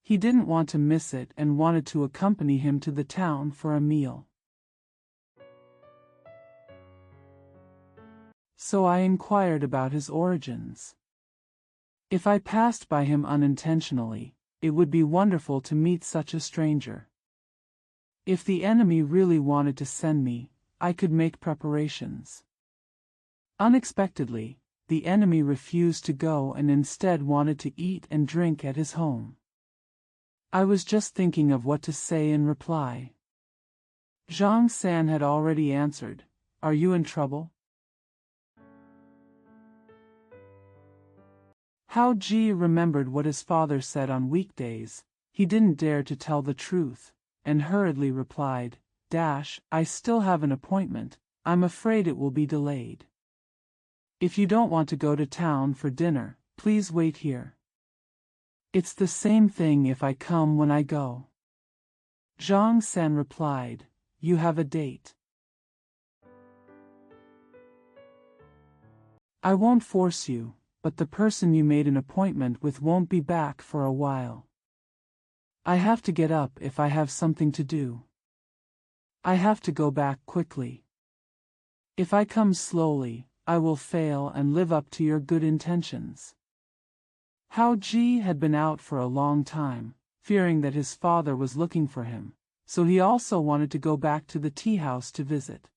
He didn't want to miss it and wanted to accompany him to the town for a meal. So I inquired about his origins. If I passed by him unintentionally, it would be wonderful to meet such a stranger. If the enemy really wanted to send me, I could make preparations. Unexpectedly, the enemy refused to go and instead wanted to eat and drink at his home. I was just thinking of what to say in reply. Zhang San had already answered, Are you in trouble? Hao Ji remembered what his father said on weekdays. He didn't dare to tell the truth, and hurriedly replied, I still have an appointment, I'm afraid it will be delayed. If you don't want to go to town for dinner, please wait here. It's the same thing if I come when I go. Zhang San replied, You have a date. I won't force you, but the person you made an appointment with won't be back for a while. I have to get up if I have something to do. I have to go back quickly. If I come slowly, I will fail and live up to your good intentions. Hao Ji had been out for a long time, fearing that his father was looking for him, so he also wanted to go back to the tea house to visit.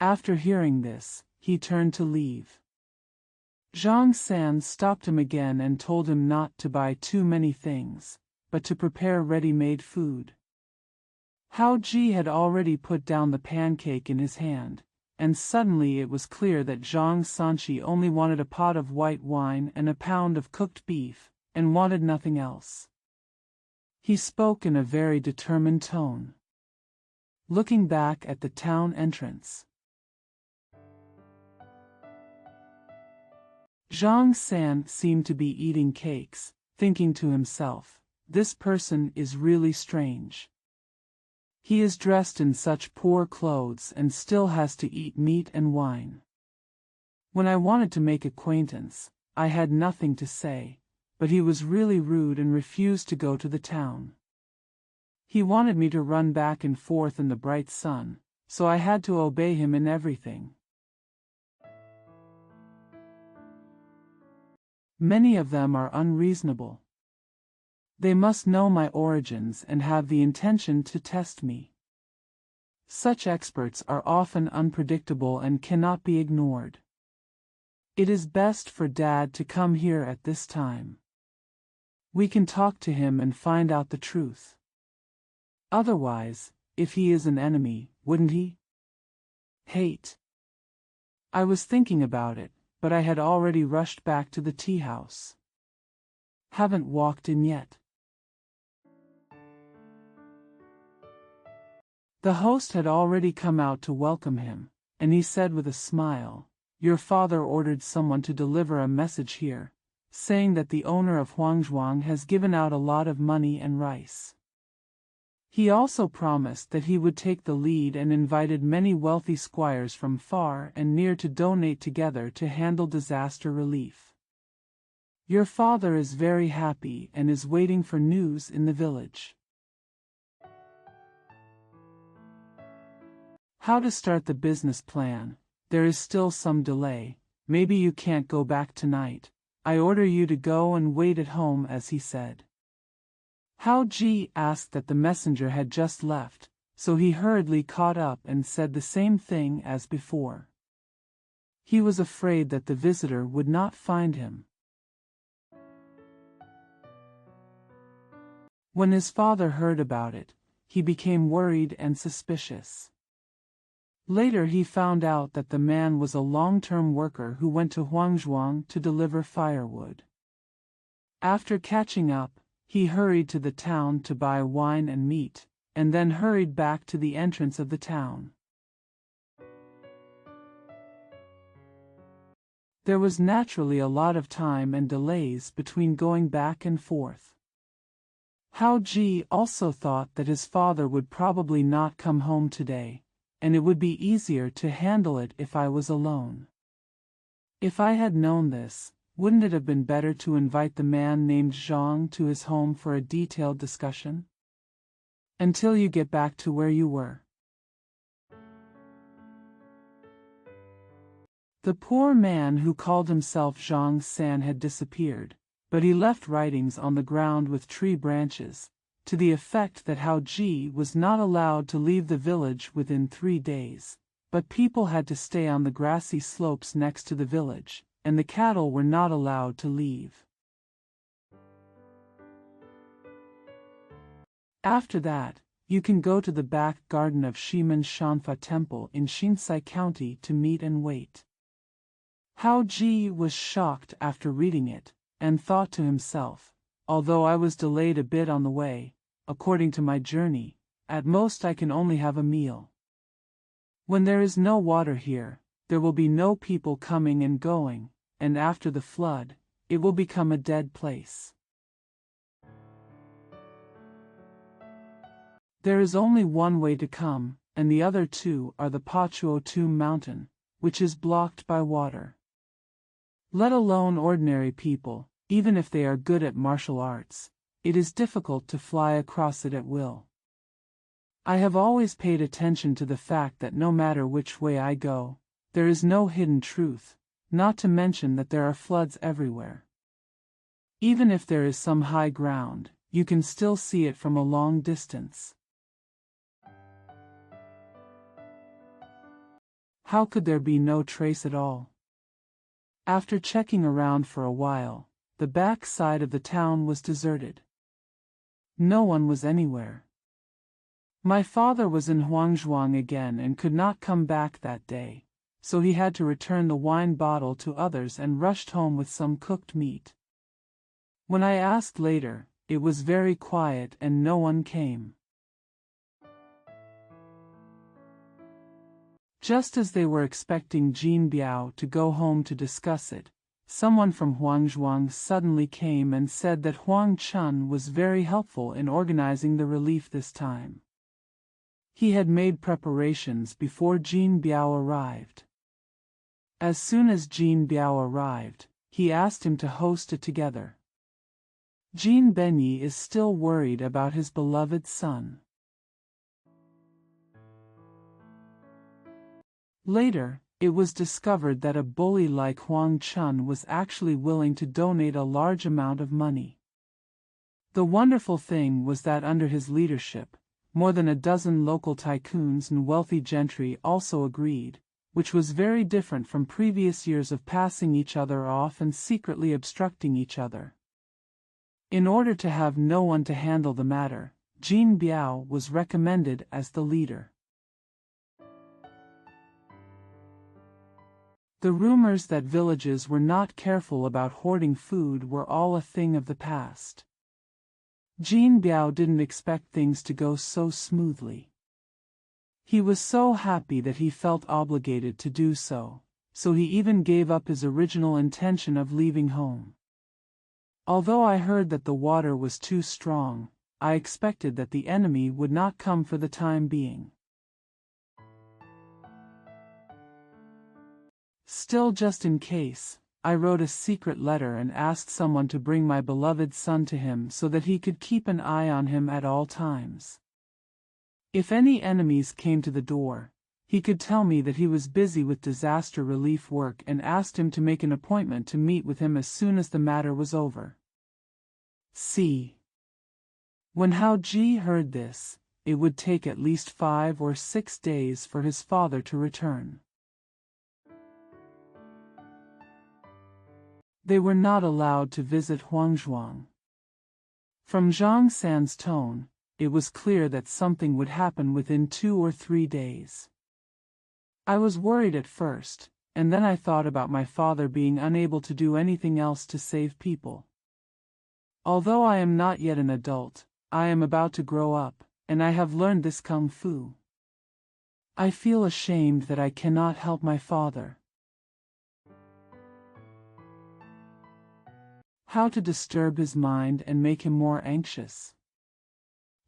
After hearing this, he turned to leave. Zhang San stopped him again and told him not to buy too many things, but to prepare ready-made food. Hao Ji had already put down the pancake in his hand, and suddenly it was clear that Zhang Sanqi only wanted a pot of white wine and a pound of cooked beef, and wanted nothing else. He spoke in a very determined tone. Looking back at the town entrance, Zhang San seemed to be eating cakes, thinking to himself, "This person is really strange. He is dressed in such poor clothes and still has to eat meat and wine. When I wanted to make acquaintance, I had nothing to say, but he was really rude and refused to go to the town. He wanted me to run back and forth in the bright sun, so I had to obey him in everything." Many of them are unreasonable. They must know my origins and have the intention to test me. Such experts are often unpredictable and cannot be ignored. It is best for Dad to come here at this time. We can talk to him and find out the truth. Otherwise, if he is an enemy, wouldn't he hate? I was thinking about it, but I had already rushed back to the tea house. Haven't walked in yet. The host had already come out to welcome him, and he said with a smile, "Your father ordered someone to deliver a message here, saying that the owner of Huangzhuang has given out a lot of money and rice. He also promised that he would take the lead and invited many wealthy squires from far and near to donate together to handle disaster relief. Your father is very happy and is waiting for news in the village." How to start the business plan? There is still some delay. Maybe you can't go back tonight. I order you to go and wait at home, as he said. Hao Ji asked that the messenger had just left, so he hurriedly caught up and said the same thing as before. He was afraid that the visitor would not find him. When his father heard about it, he became worried and suspicious. Later he found out that the man was a long-term worker who went to Huangzhuang to deliver firewood. After catching up, he hurried to the town to buy wine and meat, and then hurried back to the entrance of the town. There was naturally a lot of time and delays between going back and forth. Hao Ji also thought that his father would probably not come home today, and it would be easier to handle it if I was alone. If I had known this, wouldn't it have been better to invite the man named Zhang to his home for a detailed discussion? Until you get back to where you were. The poor man who called himself Zhang San had disappeared, but he left writings on the ground with tree branches, to the effect that Hao Ji was not allowed to leave the village within 3 days, but people had to stay on the grassy slopes next to the village, and the cattle were not allowed to leave. After that, you can go to the back garden of Shimen Shanfa Temple in Xinsai County to meet and wait. Hao Ji was shocked after reading it, and thought to himself, although I was delayed a bit on the way, according to my journey, at most I can only have a meal. When there is no water here, there will be no people coming and going, and after the flood, it will become a dead place. There is only one way to come, and the other two are the Pachuo Tomb Mountain, which is blocked by water. Let alone ordinary people, Even if they are good at martial arts, it is difficult to fly across it at will. I have always paid attention to the fact that no matter which way I go, there is no hidden truth, not to mention that there are floods everywhere. Even if there is some high ground, you can still see it from a long distance. How could there be no trace at all? After checking around for a while, the back side of the town was deserted. No one was anywhere. My father was in Huangzhuang again and could not come back that day, so he had to return the wine bottle to others and rushed home with some cooked meat. When I asked later, it was very quiet and no one came. Just as they were expecting Jin Biao to go home to discuss it, someone from Huangzhuang suddenly came and said that Huang Chun was very helpful in organizing the relief this time. He had made preparations before Jin Biao arrived. As soon as Jin Biao arrived, he asked him to host it together. Jin Benyi is still worried about his beloved son. Later, it was discovered that a bully like Huang Chun was actually willing to donate a large amount of money. The wonderful thing was that under his leadership, more than a dozen local tycoons and wealthy gentry also agreed, which was very different from previous years of passing each other off and secretly obstructing each other. In order to have no one to handle the matter, Jin Biao was recommended as the leader. The rumors that villages were not careful about hoarding food were all a thing of the past. Jin Biao didn't expect things to go so smoothly. He was so happy that he felt obligated to do so, so he even gave up his original intention of leaving home. Although I heard that the water was too strong, I expected that the enemy would not come for the time being. Still, just in case, I wrote a secret letter and asked someone to bring my beloved son to him so that he could keep an eye on him at all times. If any enemies came to the door, he could tell me that he was busy with disaster relief work and asked him to make an appointment to meet with him as soon as the matter was over. See. When Hao Ji heard this, it would take at least 5 or 6 days for his father to return. They were not allowed to visit Huangzhuang. From Zhang San's tone, it was clear that something would happen within 2 or 3 days. I was worried at first, and then I thought about my father being unable to do anything else to save people. Although I am not yet an adult, I am about to grow up, and I have learned this kung fu. I feel ashamed that I cannot help my father. How to disturb his mind and make him more anxious.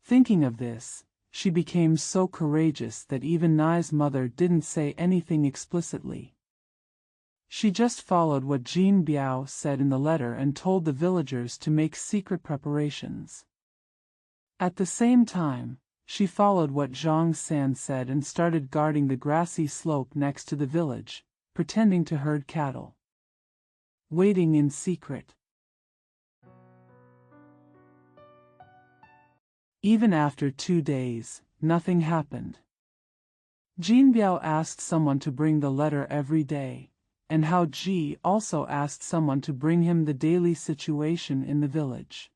Thinking of this, she became so courageous that even Nai's mother didn't say anything explicitly. She just followed what Jin Biao said in the letter and told the villagers to make secret preparations. At the same time, she followed what Zhang San said and started guarding the grassy slope next to the village, pretending to herd cattle. Waiting in secret. Even after 2 days, nothing happened. Jin Biao asked someone to bring the letter every day, and Hao Ji also asked someone to bring him the daily situation in the village.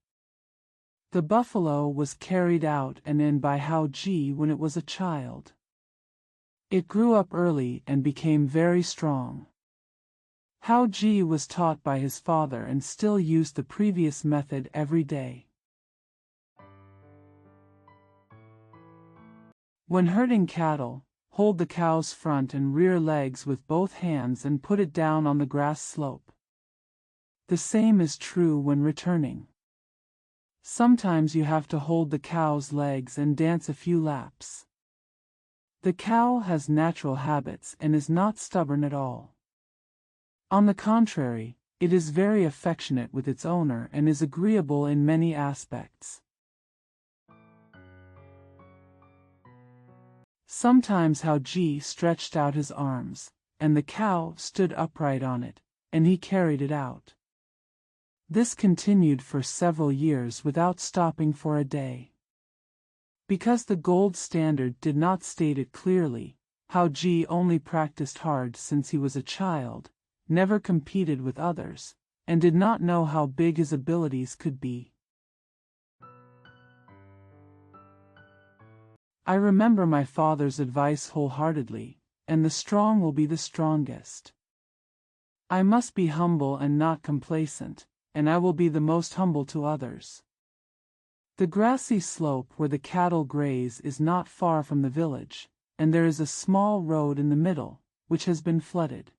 The buffalo was carried out and in by Hao Ji when it was a child. It grew up early and became very strong. Hao Ji was taught by his father and still used the previous method every day. When herding cattle, hold the cow's front and rear legs with both hands and put it down on the grass slope. The same is true when returning. Sometimes you have to hold the cow's legs and dance a few laps. The cow has natural habits and is not stubborn at all. On the contrary, It is very affectionate with its owner and is agreeable in many aspects. Sometimes Hao Ji stretched out his arms, and the cow stood upright on it, and he carried it out. This continued for several years without stopping for a day. Because the gold standard did not state it clearly, Hao Ji only practiced hard since he was a child, never competed with others, and did not know how big his abilities could be. I remember my father's advice wholeheartedly, and the strong will be the strongest. I must be humble and not complacent, and I will be the most humble to others. The grassy slope where the cattle graze is not far from the village, and there is a small road in the middle, which has been flooded.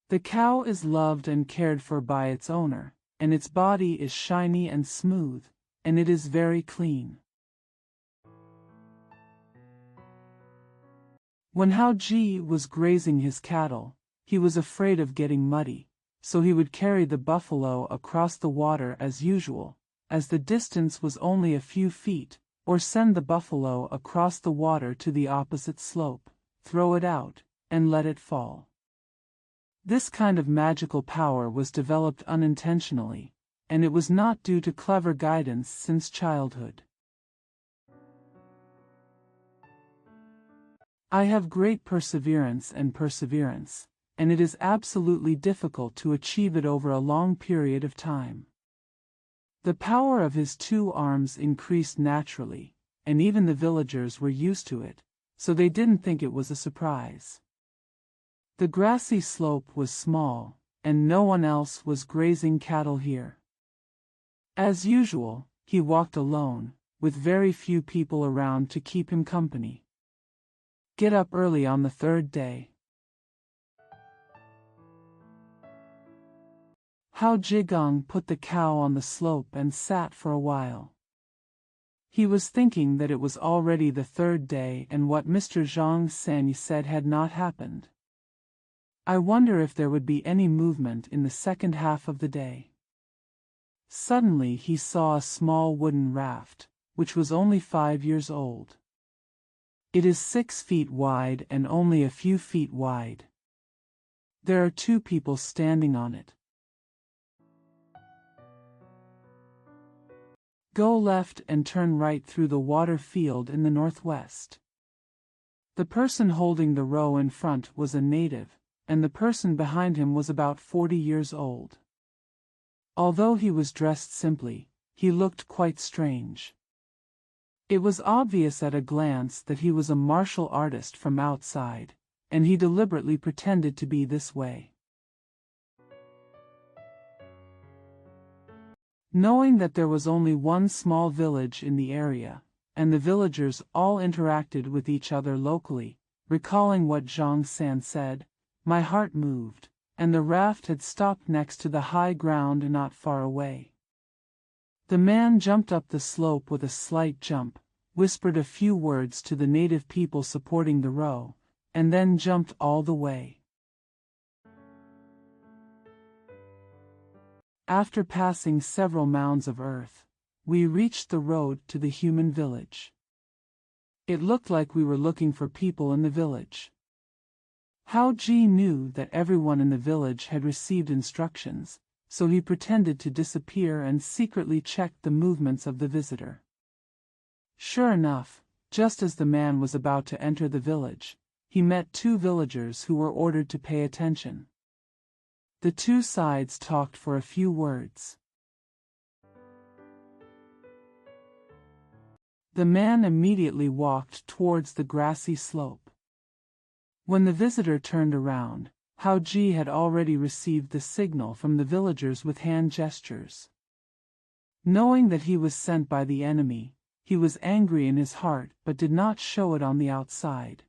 The cow is loved and cared for by its owner, and its body is shiny and smooth, and it is very clean. When Hao Ji was grazing his cattle, he was afraid of getting muddy, so he would carry the buffalo across the water as usual, as the distance was only a few feet, or send the buffalo across the water to the opposite slope, throw it out, and let it fall. This kind of magical power was developed unintentionally, and it was not due to clever guidance since childhood. I have great perseverance, and it is absolutely difficult to achieve it over a long period of time. The power of his 2 arms increased naturally, and even the villagers were used to it, so they didn't think it was a surprise. The grassy slope was small, and no one else was grazing cattle here. As usual, he walked alone, with very few people around to keep him company. Get up early on the 3rd day. Hao Jigong put the cow on the slope and sat for a while. He was thinking that it was already the 3rd day and what Mr. Zhang San said had not happened. I wonder if there would be any movement in the second half of the day. Suddenly he saw a small wooden raft, which was only 5 years old. It is 6 feet wide and only a few feet wide. There are 2 people standing on it. Go left and turn right through the water field in the northwest. The person holding the row in front was a native, and the person behind him was about 40 years old. Although he was dressed simply, he looked quite strange. It was obvious at a glance that he was a martial artist from outside, and he deliberately pretended to be this way. Knowing that there was only one small village in the area, and the villagers all interacted with each other locally, recalling what Zhang San said, my heart moved, and the raft had stopped next to the high ground not far away. The man jumped up the slope with a slight jump, whispered a few words to the native people supporting the row, and then jumped all the way. After passing several mounds of earth, we reached the road to the human village. It looked like we were looking for people in the village. Hao Ji knew that everyone in the village had received instructions, so he pretended to disappear and secretly checked the movements of the visitor. Sure enough, just as the man was about to enter the village, he met 2 villagers who were ordered to pay attention. The 2 sides talked for a few words. The man immediately walked towards the grassy slope. When the visitor turned around, Hao Ji had already received the signal from the villagers with hand gestures. Knowing that he was sent by the enemy, he was angry in his heart but did not show it on the outside.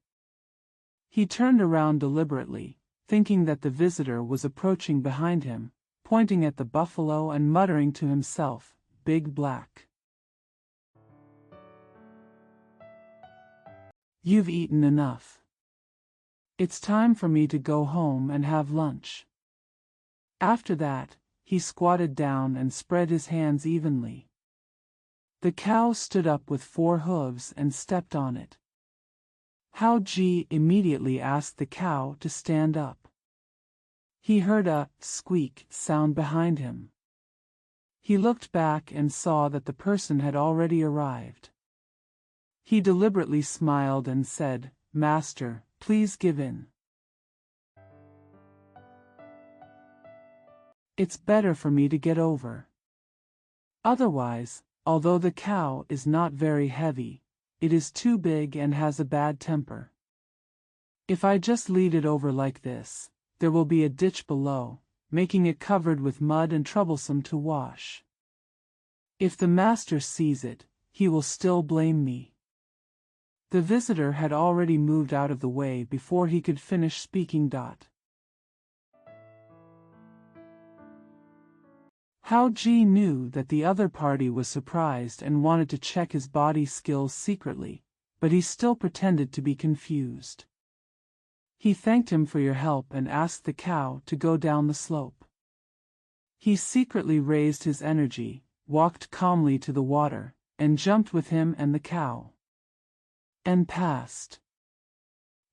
He turned around deliberately, thinking that the visitor was approaching behind him, pointing at the buffalo and muttering to himself, "Big Black. You've eaten enough. It's time for me to go home and have lunch." After that, he squatted down and spread his hands evenly. The cow stood up with 4 hooves and stepped on it. Hao Ji immediately asked the cow to stand up. He heard a squeak sound behind him. He looked back and saw that the person had already arrived. He deliberately smiled and said, "Master, please give in. It's better for me to get over. Otherwise, although the cow is not very heavy, it is too big and has a bad temper. If I just lead it over like this, there will be a ditch below, making it covered with mud and troublesome to wash. If the master sees it, he will still blame me." The visitor had already moved out of the way before he could finish speaking. Hao Ji knew that the other party was surprised and wanted to check his body skills secretly, but he still pretended to be confused. He thanked him for your help and asked the cow to go down the slope. He secretly raised his energy, walked calmly to the water, and jumped with him and the cow. And passed.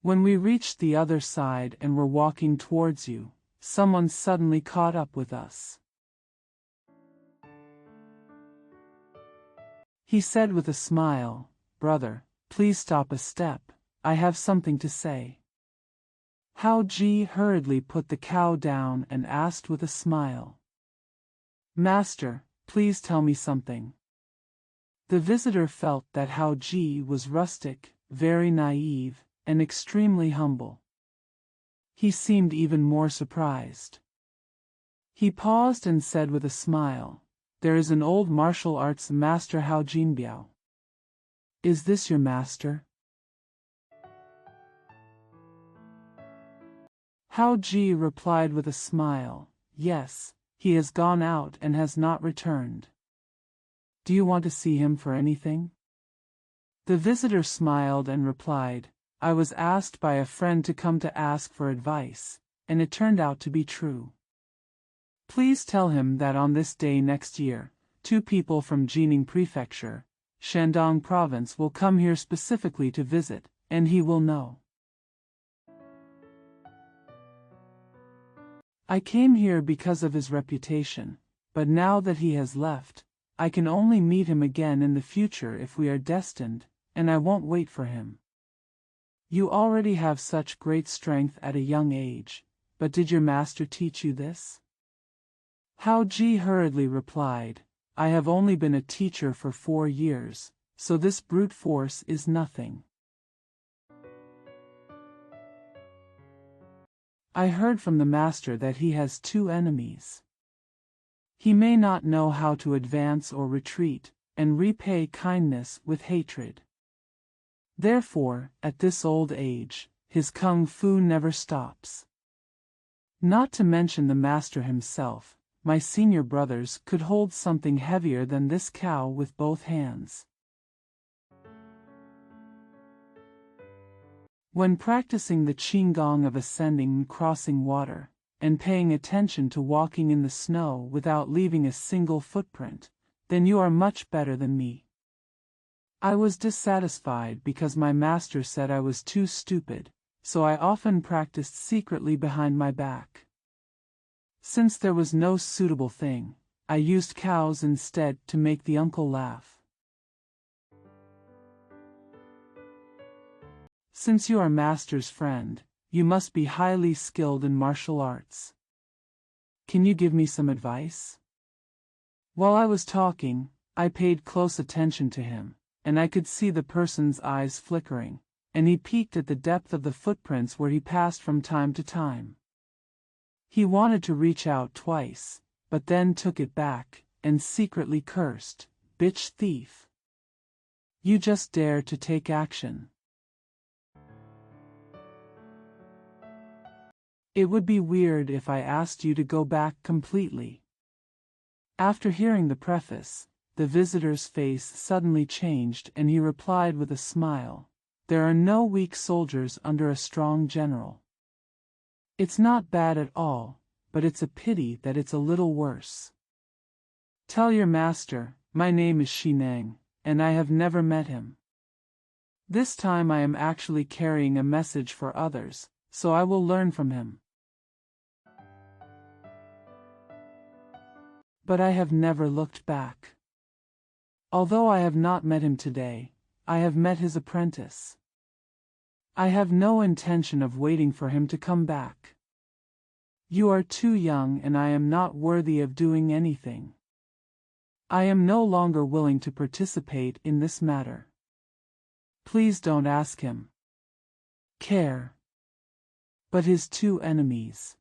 When we reached the other side and were walking towards you, someone suddenly caught up with us. He said with a smile, "Brother, please stop a step, I have something to say." Hao Ji hurriedly put the cow down and asked with a smile, "Master, please tell me something." The visitor felt that Hao Ji was rustic, very naive, and extremely humble. He seemed even more surprised. He paused and said with a smile, "There is an old martial arts master, Hao Jinbiao. Is this your master?" Hao Ji replied with a smile, "Yes, he has gone out and has not returned. Do you want to see him for anything?" The visitor smiled and replied, "I was asked by a friend to come to ask for advice, and it turned out to be true. Please tell him that on this day next year, 2 people from Jining Prefecture, Shandong Province will come here specifically to visit, and he will know. I came here because of his reputation, but now that he has left, I can only meet him again in the future if we are destined, and I won't wait for him. You already have such great strength at a young age, but did your master teach you this?" Hao Ji hurriedly replied, "I have only been a teacher for 4 years, so this brute force is nothing. I heard from the master that he has 2 enemies. He may not know how to advance or retreat, and repay kindness with hatred. Therefore, at this old age, his kung fu never stops. Not to mention the master himself, my senior brothers could hold something heavier than this cow with both hands. When practicing the qigong of ascending and crossing water, and paying attention to walking in the snow without leaving a single footprint, then you are much better than me. I was dissatisfied because my master said I was too stupid, so I often practiced secretly behind my back. Since there was no suitable thing, I used cows instead to make the uncle laugh. Since you are master's friend, you must be highly skilled in martial arts. Can you give me some advice?" While I was talking, I paid close attention to him, and I could see the person's eyes flickering, and he peeked at the depth of the footprints where he passed from time to time. He wanted to reach out twice, but then took it back, and secretly cursed, "Bitch thief. You just dare to take action." It would be weird if I asked you to go back completely. After hearing the preface, the visitor's face suddenly changed and he replied with a smile, "There are no weak soldiers under a strong general. It's not bad at all, but it's a pity that it's a little worse. Tell your master, my name is Shineng, and I have never met him. This time I am actually carrying a message for others, so I will learn from him. But I have never looked back. Although I have not met him today, I have met his apprentice. I have no intention of waiting for him to come back. You are too young and I am not worthy of doing anything. I am no longer willing to participate in this matter. Please don't ask him. Care. But his two enemies.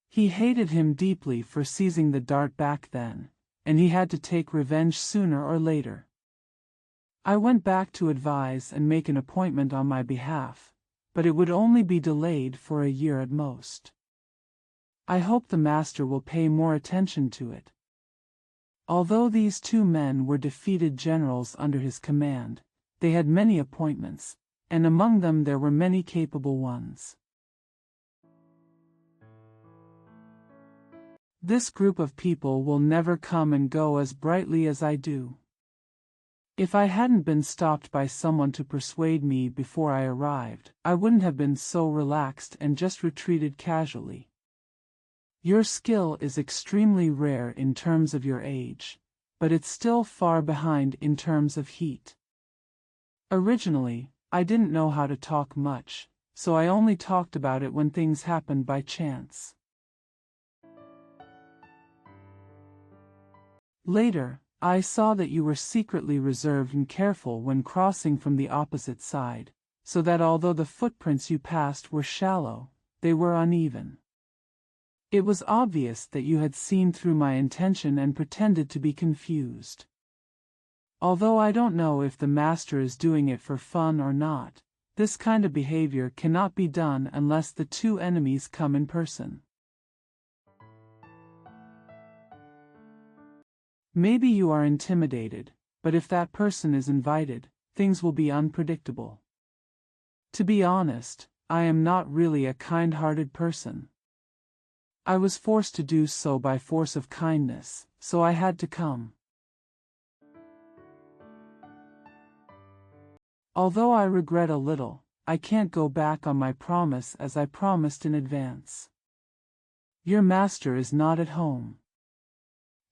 He hated him deeply for seizing the dart back then, and he had to take revenge sooner or later. I went back to advise and make an appointment on my behalf, but it would only be delayed for a year at most. I hope the master will pay more attention to it. Although these two men were defeated generals under his command, they had many appointments, and among them there were many capable ones. This group of people will never come and go as brightly as I do. If I hadn't been stopped by someone to persuade me before I arrived, I wouldn't have been so relaxed and just retreated casually. Your skill is extremely rare in terms of your age, but it's still far behind in terms of heat. Originally, I didn't know how to talk much, so I only talked about it when things happened by chance. Later, I saw that you were secretly reserved and careful when crossing from the opposite side, so that although the footprints you passed were shallow, they were uneven. It was obvious that you had seen through my intention and pretended to be confused. Although I don't know if the master is doing it for fun or not, this kind of behavior cannot be done unless the two enemies come in person. Maybe you are intimidated, but if that person is invited, things will be unpredictable. To be honest, I am not really a kind-hearted person. I was forced to do so by force of kindness, so I had to come. Although I regret a little, I can't go back on my promise as I promised in advance. Your master is not at home.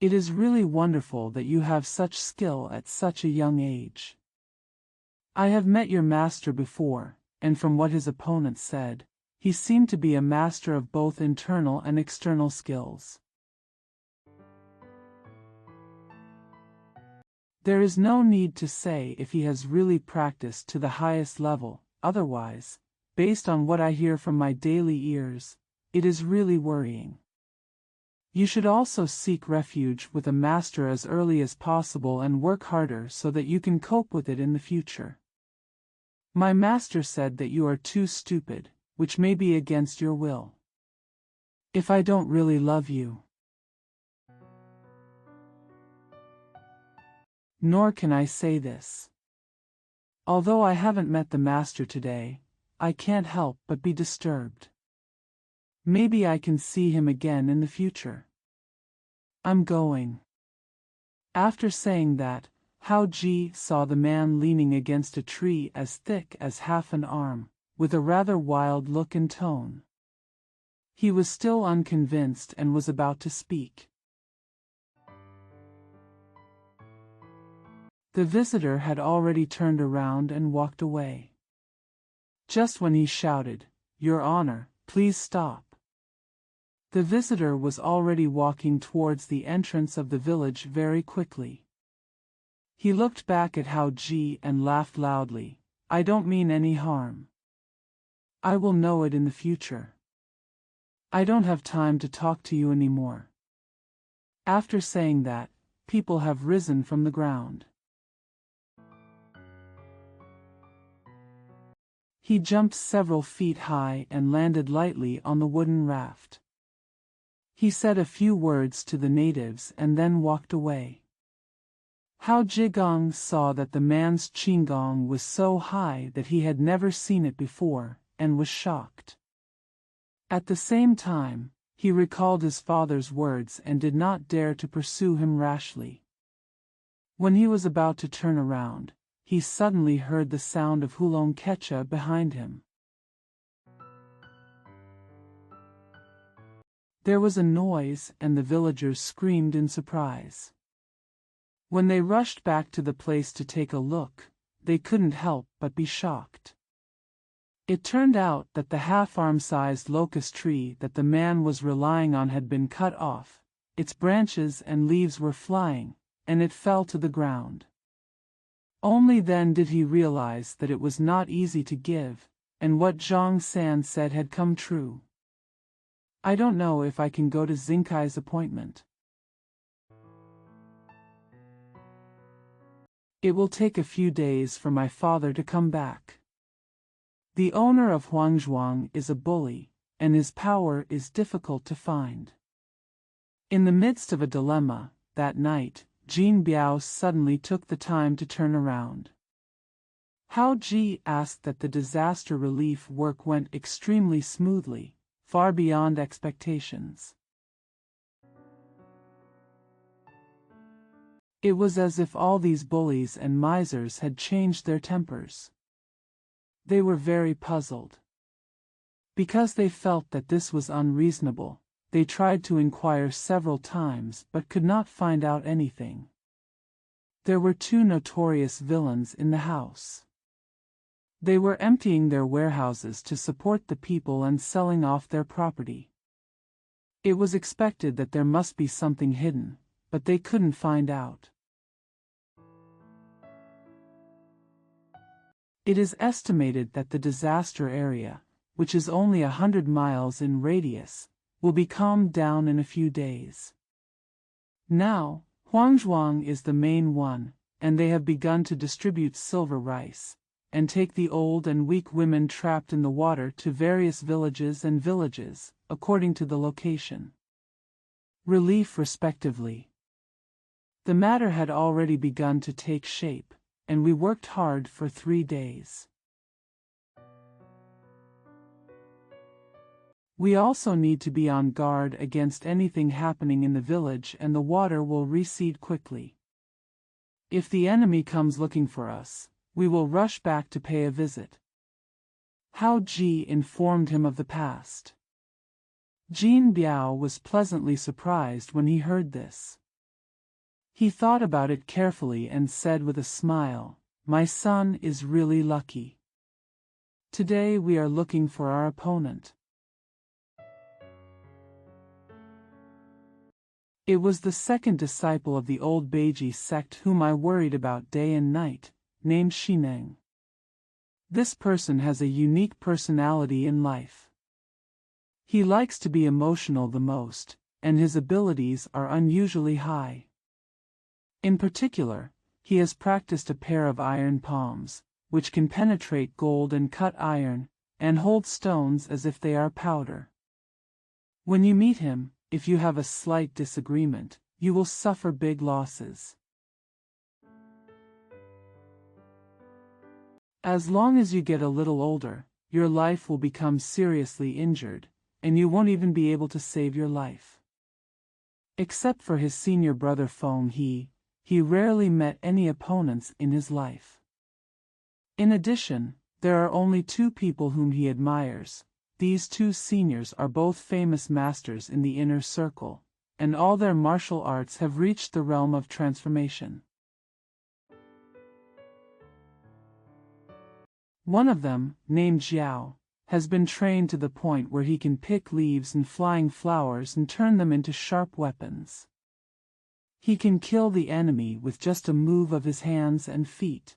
It is really wonderful that you have such skill at such a young age. I have met your master before, and from what his opponent said, he seemed to be a master of both internal and external skills. There is no need to say if he has really practiced to the highest level, otherwise, based on what I hear from my daily ears, it is really worrying. You should also seek refuge with a master as early as possible and work harder so that you can cope with it in the future. My master said that you are too stupid, which may be against your will. If I don't really love you, nor can I say this. Although I haven't met the master today, I can't help but be disturbed. Maybe I can see him again in the future. I'm going. After saying that, Hao Ji saw the man leaning against a tree as thick as half an arm, with a rather wild look and tone. He was still unconvinced and was about to speak. The visitor had already turned around and walked away. Just when he shouted, "Your Honor, please stop," the visitor was already walking towards the entrance of the village very quickly. He looked back at Hao Ji and laughed loudly. "I don't mean any harm. I will know it in the future. I don't have time to talk to you anymore." After saying that, people have risen from the ground. He jumped several feet high and landed lightly on the wooden raft. He said a few words to the natives and then walked away. Hao Jigong saw that the man's qigong was so high that he had never seen it before, and was shocked. At the same time, he recalled his father's words and did not dare to pursue him rashly. When he was about to turn around, he suddenly heard the sound of hulong kecha behind him. There was a noise, and the villagers screamed in surprise. When they rushed back to the place to take a look, they couldn't help but be shocked. It turned out that the half-arm-sized locust tree that the man was relying on had been cut off, its branches and leaves were flying, and it fell to the ground. Only then did he realize that it was not easy to give, and what Zhang San said had come true. I don't know if I can go to Zinkai's appointment. It will take a few days for my father to come back. The owner of Huangzhuang is a bully, and his power is difficult to find. In the midst of a dilemma, that night, Jin Biao suddenly took the time to turn around. Hao Ji asked that the disaster relief work went extremely smoothly, far beyond expectations. It was as if all these bullies and misers had changed their tempers. They were very puzzled. Because they felt that this was unreasonable, they tried to inquire several times but could not find out anything. There were two notorious villains in the house. They were emptying their warehouses to support the people and selling off their property. It was expected that there must be something hidden, but they couldn't find out. It is estimated that the disaster area, which is only 100 miles in radius, will be calmed down in a few days. Now, Huangzhuang is the main one, and they have begun to distribute silver rice, and take the old and weak women trapped in the water to various villages, according to the location. Relief respectively. The matter had already begun to take shape, and we worked hard for 3 days. We also need to be on guard against anything happening in the village, and the water will recede quickly. If the enemy comes looking for us, we will rush back to pay a visit. Hao Ji informed him of the past. Jin Biao was pleasantly surprised when he heard this. He thought about it carefully and said with a smile, "My son is really lucky. Today we are looking for our opponent." It was the second disciple of the old Beiji sect whom I worried about day and night, named Xineng. This person has a unique personality in life. He likes to be emotional the most, and his abilities are unusually high. In particular, he has practiced a pair of iron palms, which can penetrate gold and cut iron, and hold stones as if they are powder. When you meet him, if you have a slight disagreement, you will suffer big losses. As long as you get a little older, your life will become seriously injured, and you won't even be able to save your life. Except for his senior brother Feng he rarely met any opponents in his life. In addition, there are only 2 people whom he admires. These 2 seniors are both famous masters in the inner circle, and all their martial arts have reached the realm of transformation. One of them, named Xiao, has been trained to the point where he can pick leaves and flying flowers and turn them into sharp weapons. He can kill the enemy with just a move of his hands and feet.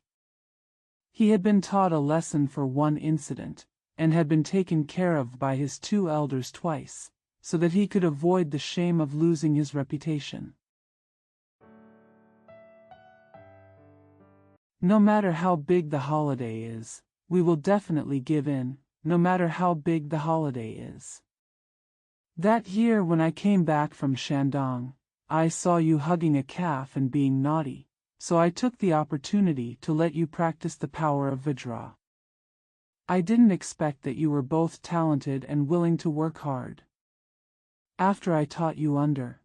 He had been taught a lesson for one incident, and had been taken care of by his 2 elders twice, so that he could avoid the shame of losing his reputation. No matter how big the holiday is, we will definitely give in, no matter how big the holiday is. That year when I came back from Shandong, I saw you hugging a calf and being naughty, so I took the opportunity to let you practice the power of Vajra. I didn't expect that you were both talented and willing to work hard. After I taught you under.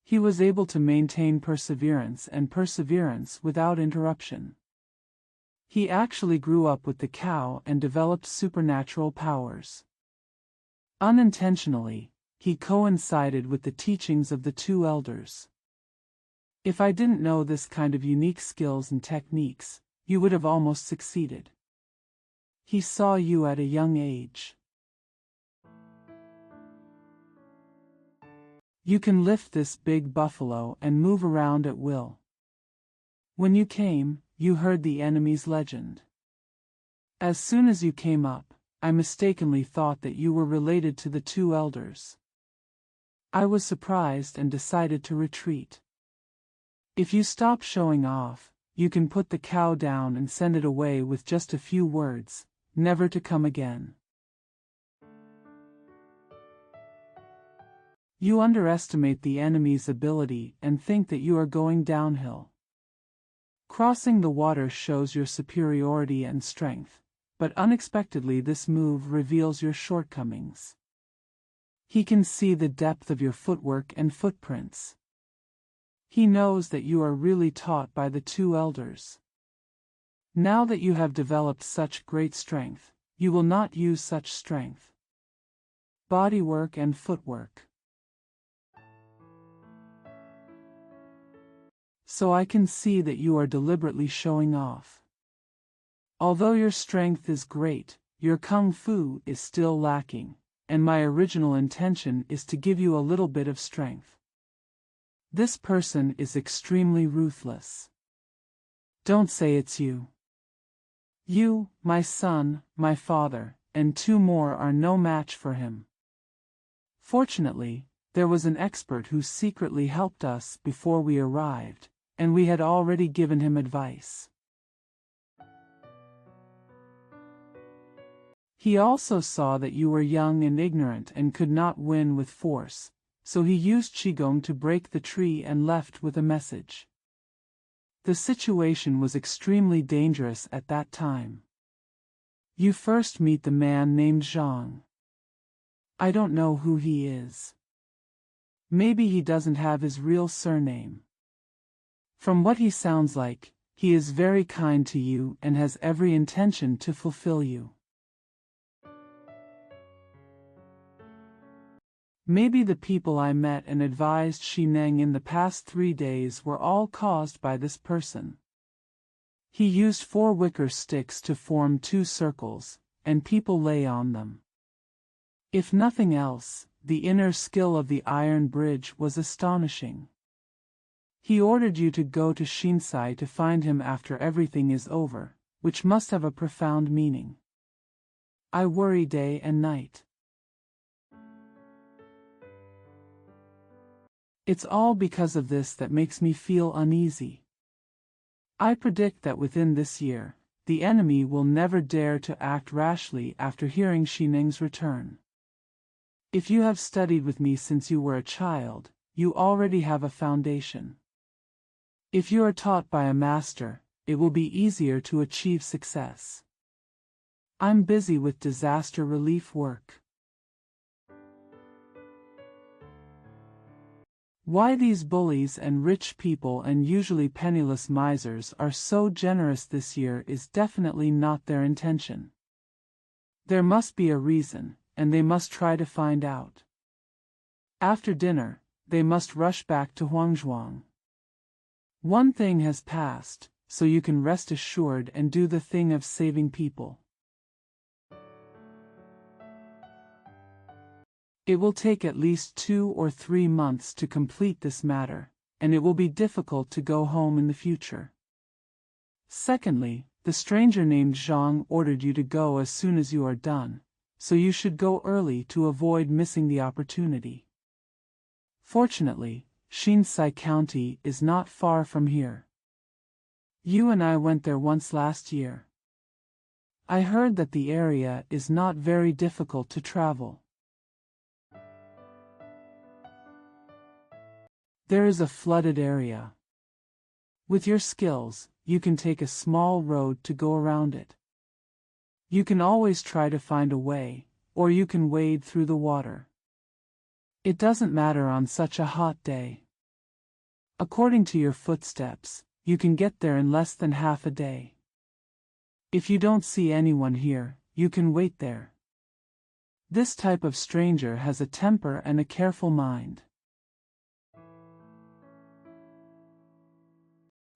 He was able to maintain perseverance without interruption. He actually grew up with the cow and developed supernatural powers. Unintentionally, he coincided with the teachings of the two elders. If I didn't know this kind of unique skills and techniques, you would have almost succeeded. He saw you at a young age. You can lift this big buffalo and move around at will. When you came, you heard the enemy's legend. As soon as you came up, I mistakenly thought that you were related to the two elders. I was surprised and decided to retreat. If you stop showing off, you can put the cow down and send it away with just a few words, never to come again. You underestimate the enemy's ability and think that you are going downhill. Crossing the water shows your superiority and strength, but unexpectedly this move reveals your shortcomings. He can see the depth of your footwork and footprints. He knows that you are really taught by the two elders. Now that you have developed such great strength, you will not use such strength. Bodywork and footwork. So I can see that you are deliberately showing off. Although your strength is great, your kung fu is still lacking, and my original intention is to give you a little bit of strength. This person is extremely ruthless. Don't say it's you. You, my son, my father, and two more are no match for him. Fortunately, there was an expert who secretly helped us before we arrived, and we had already given him advice. He also saw that you were young and ignorant and could not win with force, so he used Qigong to break the tree and left with a message. The situation was extremely dangerous at that time. You first meet the man named Zhang. I don't know who he is. Maybe he doesn't have his real surname. From what he sounds like, he is very kind to you and has every intention to fulfill you. Maybe the people I met and advised Xineng in the past 3 days were all caused by this person. He used 4 wicker sticks to form 2 circles, and people lay on them. If nothing else, the inner skill of the iron bridge was astonishing. He ordered you to go to Shinsai to find him after everything is over, which must have a profound meaning. I worry day and night. It's all because of this that makes me feel uneasy. I predict that within this year, the enemy will never dare to act rashly after hearing Xineng's return. If you have studied with me since you were a child, you already have a foundation. If you are taught by a master, it will be easier to achieve success. I'm busy with disaster relief work. Why these bullies and rich people and usually penniless misers are so generous this year is definitely not their intention. There must be a reason, and they must try to find out. After dinner, they must rush back to Huangzhuang. One thing has passed, so you can rest assured and do the thing of saving people. It will take at least 2 or 3 months to complete this matter, and it will be difficult to go home in the future. Secondly, the stranger named Zhang ordered you to go as soon as you are done, so you should go early to avoid missing the opportunity. Fortunately, Shinsai County is not far from here. You and I went there once last year. I heard that the area is not very difficult to travel. There is a flooded area. With your skills, you can take a small road to go around it. You can always try to find a way, or you can wade through the water. It doesn't matter on such a hot day. According to your footsteps, you can get there in less than half a day. If you don't see anyone here, you can wait there. This type of stranger has a temper and a careful mind.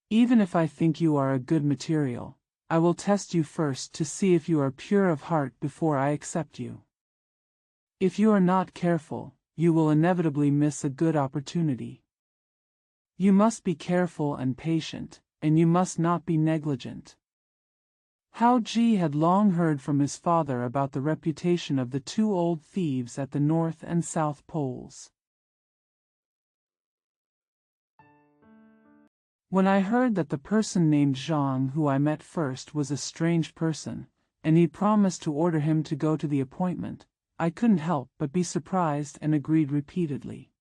Even if I think you are a good material, I will test you first to see if you are pure of heart before I accept you. If you are not careful, you will inevitably miss a good opportunity. You must be careful and patient, and you must not be negligent. Hao Ji had long heard from his father about the reputation of the two old thieves at the North and South Poles. When I heard that the person named Zhang who I met first was a strange person, and he promised to order him to go to the appointment, I couldn't help but be surprised and agreed repeatedly.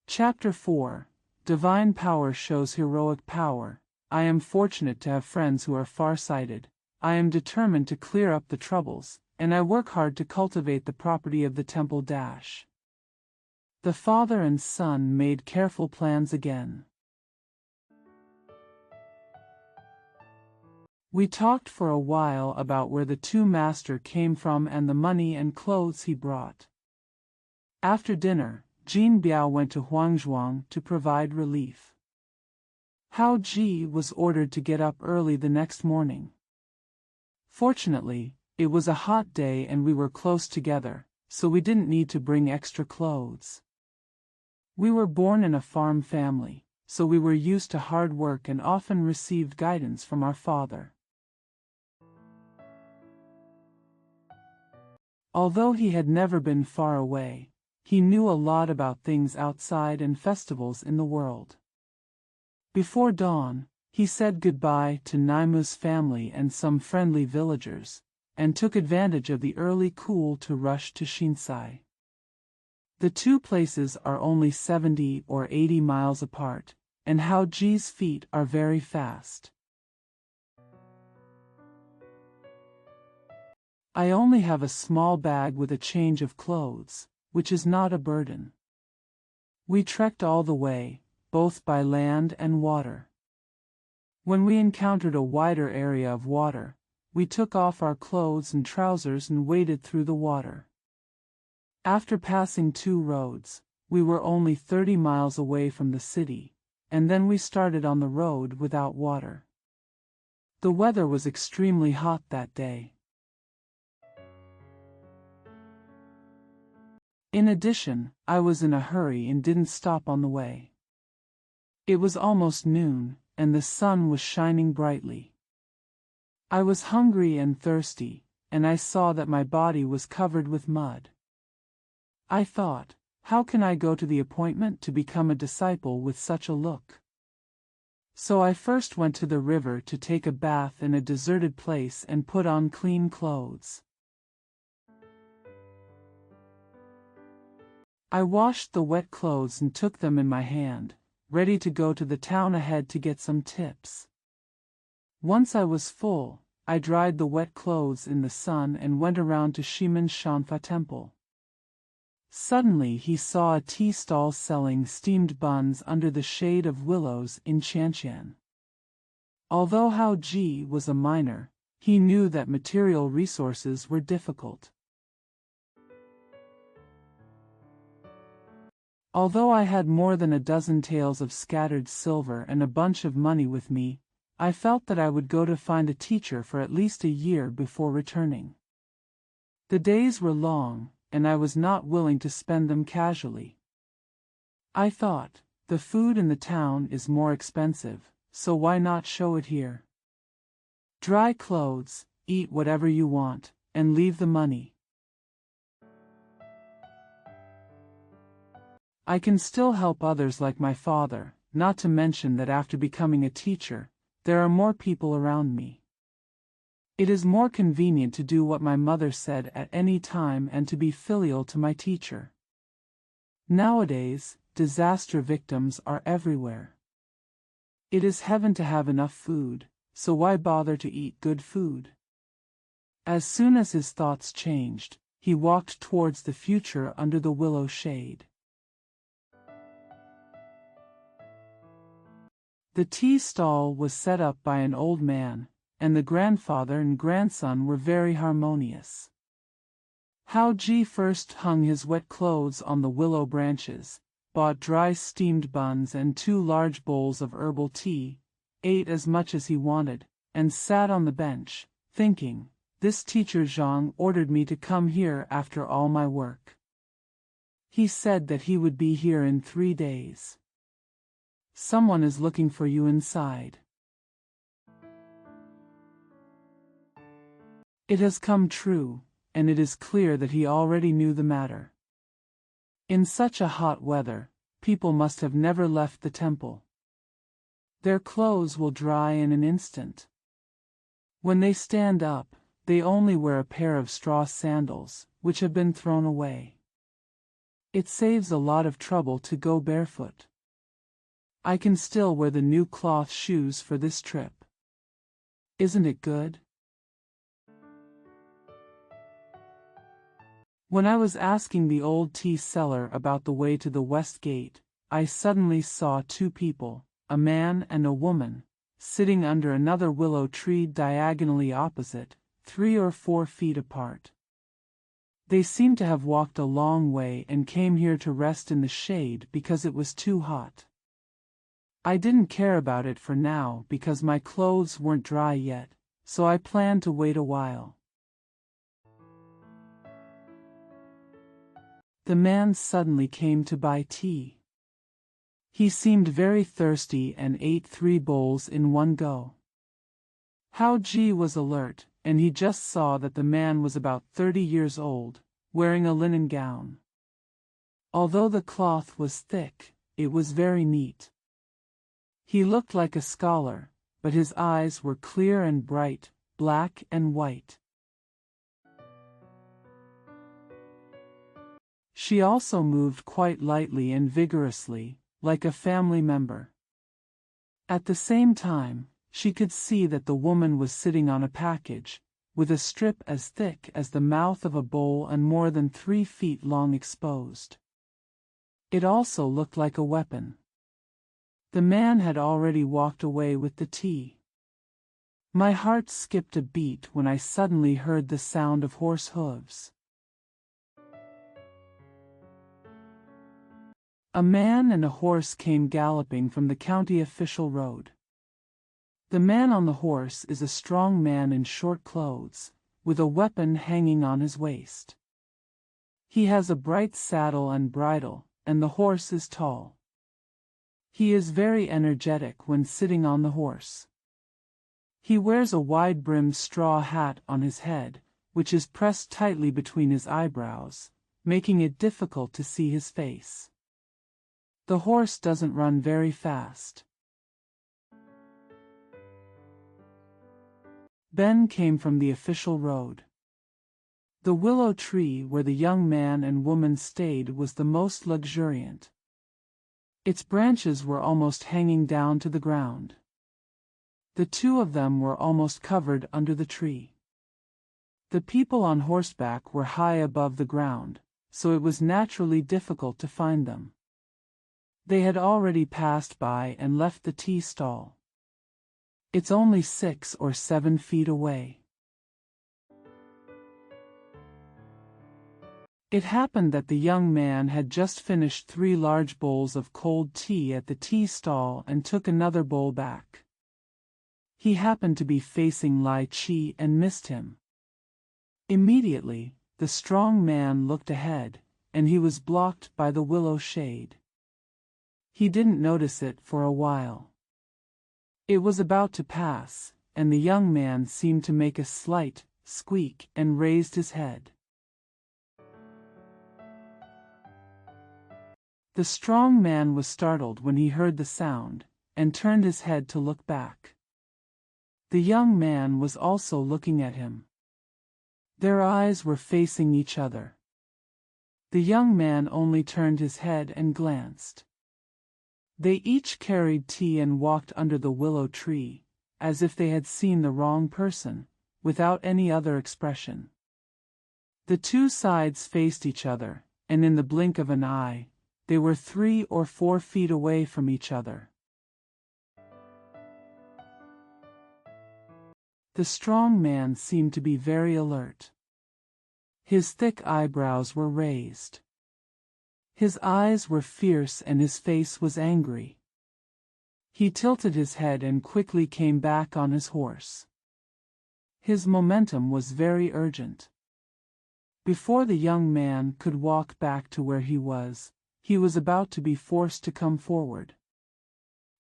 Chapter 4. Divine power shows heroic power. I am fortunate to have friends who are far-sighted. I am determined to clear up the troubles, and I work hard to cultivate the property of the temple. The father and son made careful plans again. We talked for a while about where the two master came from and the money and clothes he brought. After dinner, Jin Biao went to Huangzhuang to provide relief. Hao Ji was ordered to get up early the next morning. Fortunately, it was a hot day and we were close together, so we didn't need to bring extra clothes. We were born in a farm family, so we were used to hard work and often received guidance from our father. Although he had never been far away, he knew a lot about things outside and festivals in the world. Before dawn, he said goodbye to Naimu's family and some friendly villagers, and took advantage of the early cool to rush to Shinsai. The two places are only 70 or 80 miles apart, and Hao Ji's feet are very fast. I only have a small bag with a change of clothes, which is not a burden. We trekked all the way, both by land and water. When we encountered a wider area of water, we took off our clothes and trousers and waded through the water. After passing two roads, we were only 30 miles away from the city, and then we started on the road without water. The weather was extremely hot that day. In addition, I was in a hurry and didn't stop on the way. It was almost noon, and the sun was shining brightly. I was hungry and thirsty, and I saw that my body was covered with mud. I thought, how can I go to the appointment to become a disciple with such a look? So I first went to the river to take a bath in a deserted place and put on clean clothes. I washed the wet clothes and took them in my hand, ready to go to the town ahead to get some tips. Once I was full, I dried the wet clothes in the sun and went around to Shimen Shanfa Temple. Suddenly he saw a tea stall selling steamed buns under the shade of willows in Chanqian. Although Hao Ji was a miner, he knew that material resources were difficult. Although I had more than a dozen taels of scattered silver and a bunch of money with me, I felt that I would go to find a teacher for at least a year before returning. The days were long, and I was not willing to spend them casually. I thought, the food in the town is more expensive, so why not show it here? Dry clothes, eat whatever you want, and leave the money. I can still help others like my father, not to mention that after becoming a teacher, there are more people around me. It is more convenient to do what my mother said at any time and to be filial to my teacher. Nowadays, disaster victims are everywhere. It is heaven to have enough food, so why bother to eat good food? As soon as his thoughts changed, he walked towards the future under the willow shade. The tea stall was set up by an old man, and the grandfather and grandson were very harmonious. Hao Ji first hung his wet clothes on the willow branches, bought dry steamed buns and 2 large bowls of herbal tea, ate as much as he wanted, and sat on the bench, thinking, "This teacher Zhang ordered me to come here after all my work. He said that he would be here in 3 days. Someone is looking for you inside." It has come true, and it is clear that he already knew the matter. In such a hot weather, people must have never left the temple. Their clothes will dry in an instant. When they stand up, they only wear a pair of straw sandals, which have been thrown away. It saves a lot of trouble to go barefoot. I can still wear the new cloth shoes for this trip. Isn't it good? When I was asking the old tea seller about the way to the west gate, I suddenly saw 2 people, a man and a woman, sitting under another willow tree diagonally opposite, 3 or 4 feet apart. They seemed to have walked a long way and came here to rest in the shade because it was too hot. I didn't care about it for now because my clothes weren't dry yet, so I planned to wait a while. The man suddenly came to buy tea. He seemed very thirsty and ate 3 bowls in one go. Hao Ji was alert, and he just saw that the man was about 30 years old, wearing a linen gown. Although the cloth was thick, it was very neat. He looked like a scholar, but his eyes were clear and bright, black and white. She also moved quite lightly and vigorously, like a family member. At the same time, she could see that the woman was sitting on a package, with a strip as thick as the mouth of a bowl and more than 3 feet long exposed. It also looked like a weapon. The man had already walked away with the tea. My heart skipped a beat when I suddenly heard the sound of horse hooves. A man and a horse came galloping from the county official road. The man on the horse is a strong man in short clothes, with a weapon hanging on his waist. He has a bright saddle and bridle, and the horse is tall. He is very energetic when sitting on the horse. He wears a wide-brimmed straw hat on his head, which is pressed tightly between his eyebrows, making it difficult to see his face. The horse doesn't run very fast. Ben came from the official road. The willow tree where the young man and woman stayed was the most luxuriant. Its branches were almost hanging down to the ground. The 2 of them were almost covered under the tree. The people on horseback were high above the ground, so it was naturally difficult to find them. They had already passed by and left the tea stall. It's only 6 or 7 feet away. It happened that the young man had just finished 3 large bowls of cold tea at the tea stall and took another bowl back. He happened to be facing Lai Chi and missed him. Immediately, the strong man looked ahead, and he was blocked by the willow shade. He didn't notice it for a while. It was about to pass, and the young man seemed to make a slight squeak and raised his head. The strong man was startled when he heard the sound, and turned his head to look back. The young man was also looking at him. Their eyes were facing each other. The young man only turned his head and glanced. They each carried tea and walked under the willow tree, as if they had seen the wrong person, without any other expression. The two sides faced each other, and in the blink of an eye, they were 3 or 4 feet away from each other. The strong man seemed to be very alert. His thick eyebrows were raised. His eyes were fierce and his face was angry. He tilted his head and quickly came back on his horse. His momentum was very urgent. Before the young man could walk back to where he was about to be forced to come forward.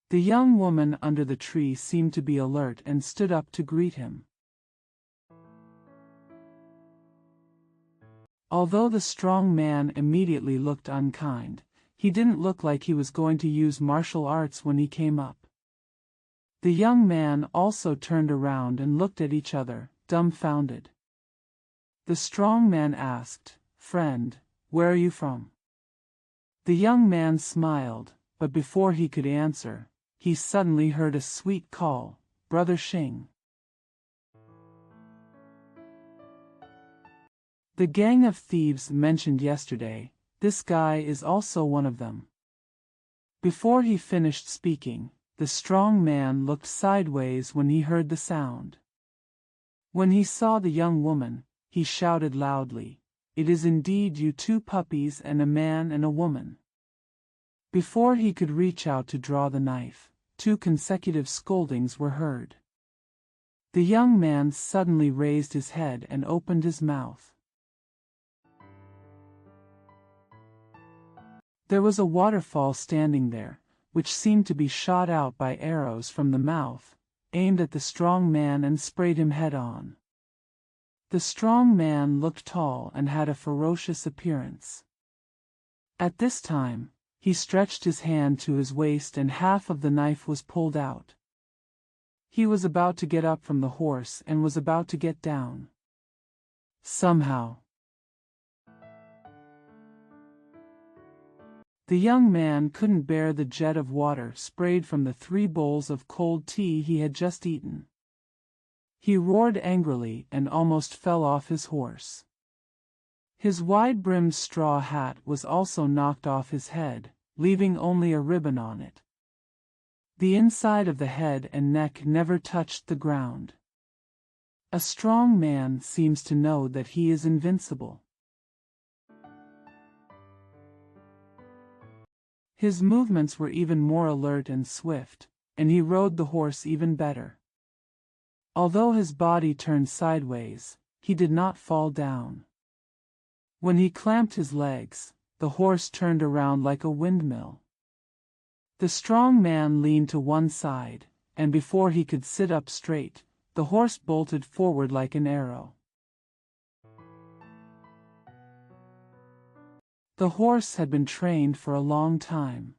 The young woman under the tree seemed to be alert and stood up to greet him. Although the strong man immediately looked unkind, he didn't look like he was going to use martial arts when he came up. The young man also turned around and looked at each other, dumbfounded. The strong man asked, "Friend, where are you from?" The young man smiled, but before he could answer, he suddenly heard a sweet call, "Brother Xing." The gang of thieves mentioned yesterday, this guy is also one of them. Before he finished speaking, the strong man looked sideways when he heard the sound. When he saw the young woman, he shouted loudly, "It is indeed you two puppies and a man and a woman." Before he could reach out to draw the knife, 2 consecutive scoldings were heard. The young man suddenly raised his head and opened his mouth. There was a waterfall standing there, which seemed to be shot out by arrows from the mouth, aimed at the strong man and sprayed him head-on. The strong man looked tall and had a ferocious appearance. At this time, he stretched his hand to his waist and half of the knife was pulled out. He was about to get up from the horse and was about to get down. Somehow, the young man couldn't bear the jet of water sprayed from the 3 bowls of cold tea he had just eaten. He roared angrily and almost fell off his horse. His wide-brimmed straw hat was also knocked off his head, leaving only a ribbon on it. The inside of the head and neck never touched the ground. A strong man seems to know that he is invincible. His movements were even more alert and swift, and he rode the horse even better. Although his body turned sideways, he did not fall down. When he clamped his legs, the horse turned around like a windmill. The strong man leaned to one side, and before he could sit up straight, the horse bolted forward like an arrow. The horse had been trained for a long time.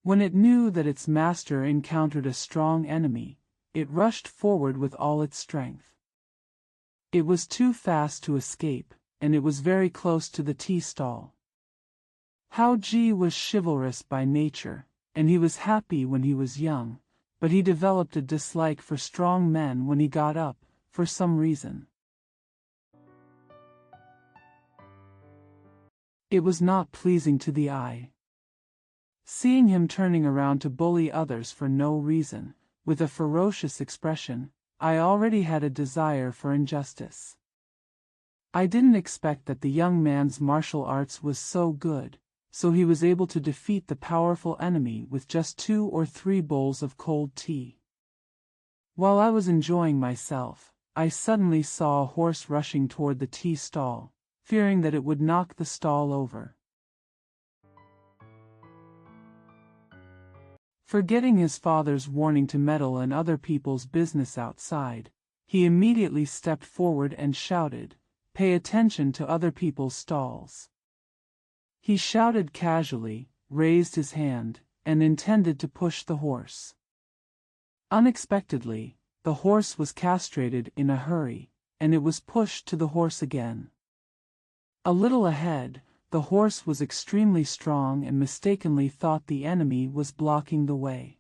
When it knew that its master encountered a strong enemy, it rushed forward with all its strength. It was too fast to escape, and it was very close to the tea stall. Hao Ji was chivalrous by nature, and he was happy when he was young, but he developed a dislike for strong men when he got up, for some reason. It was not pleasing to the eye. Seeing him turning around to bully others for no reason, with a ferocious expression, I already had a desire for injustice. I didn't expect that the young man's martial arts was so good, so he was able to defeat the powerful enemy with just 2 or 3 bowls of cold tea. While I was enjoying myself, I suddenly saw a horse rushing toward the tea stall, fearing that it would knock the stall over. Forgetting his father's warning to meddle in other people's business outside, he immediately stepped forward and shouted, "Pay attention to other people's stalls." He shouted casually, raised his hand, and intended to push the horse. Unexpectedly, the horse was castrated in a hurry, and it was pushed to the horse again. A little ahead, the horse was extremely strong and mistakenly thought the enemy was blocking the way.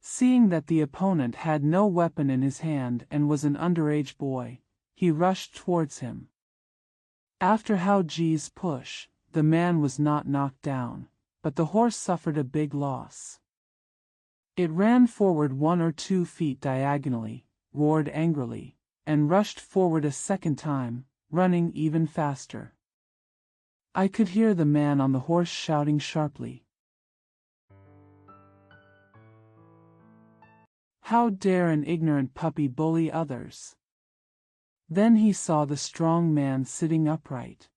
Seeing that the opponent had no weapon in his hand and was an underage boy, he rushed towards him. After Hao Ji's push, the man was not knocked down, but the horse suffered a big loss. It ran forward 1 or 2 feet diagonally, roared angrily, and rushed forward a second time, running even faster. I could hear the man on the horse shouting sharply, "How dare an ignorant puppy bully others?" Then he saw the strong man sitting upright.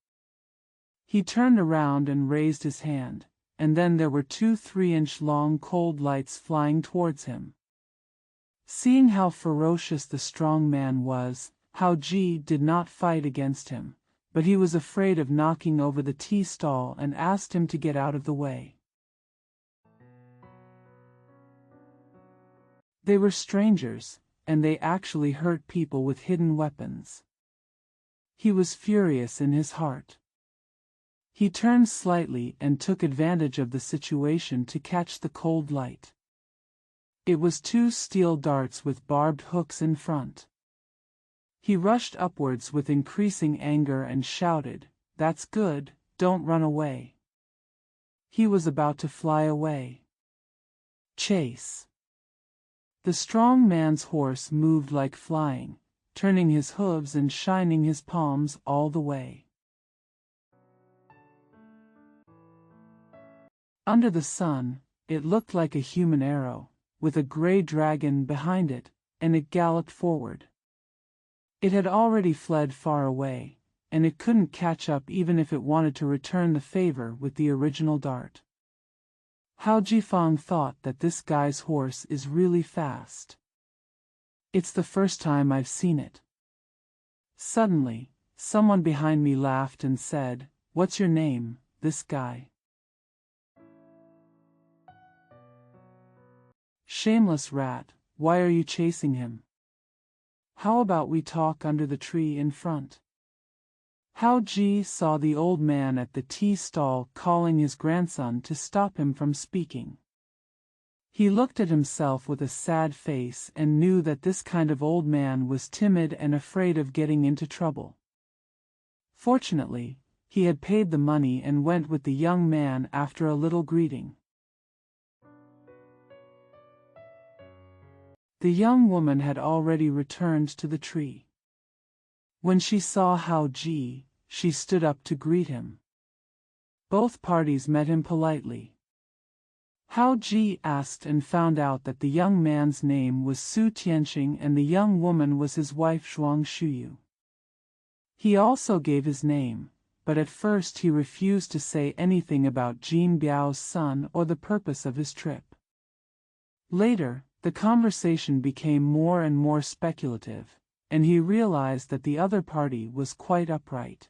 He turned around and raised his hand, and then there were 2 3-inch long cold lights flying towards him. Seeing how ferocious the strong man was, Hao Ji did not fight against him, but he was afraid of knocking over the tea stall and asked him to get out of the way. They were strangers, and they actually hurt people with hidden weapons. He was furious in his heart. He turned slightly and took advantage of the situation to catch the cold light. It was 2 steel darts with barbed hooks in front. He rushed upwards with increasing anger and shouted, "That's good, don't run away." He was about to fly away. Chase. The strong man's horse moved like flying, turning his hooves and shining his palms all the way. Under the sun, it looked like a human arrow, with a gray dragon behind it, and it galloped forward. It had already fled far away, and it couldn't catch up even if it wanted to return the favor with the original dart. Hao Jifang thought that this guy's horse is really fast. It's the first time I've seen it. Suddenly, someone behind me laughed and said, "What's your name, this guy?" "Shameless rat, why are you chasing him? How about we talk under the tree in front?" Hao Ji saw the old man at the tea stall calling his grandson to stop him from speaking. He looked at himself with a sad face and knew that this kind of old man was timid and afraid of getting into trouble. Fortunately, he had paid the money and went with the young man after a little greeting. The young woman had already returned to the tree. When she saw Hao Ji, she stood up to greet him. Both parties met him politely. Hao Ji asked and found out that the young man's name was Su Tianxing and the young woman was his wife Zhuang Shuyu. He also gave his name, but at first he refused to say anything about Jin Biao's son or the purpose of his trip. Later, the conversation became more and more speculative, and he realized that the other party was quite upright.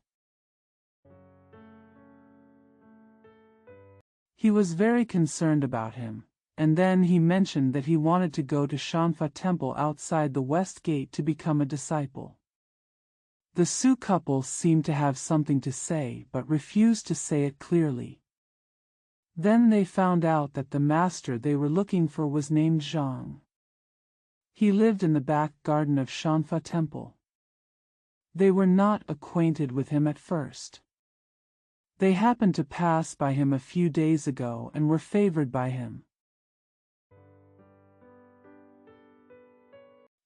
He was very concerned about him, and then he mentioned that he wanted to go to Shanfa Temple outside the West Gate to become a disciple. The Su couple seemed to have something to say but refused to say it clearly. Then they found out that the master they were looking for was named Zhang. He lived in the back garden of Shanfa Temple. They were not acquainted with him at first. They happened to pass by him a few days ago and were favored by him.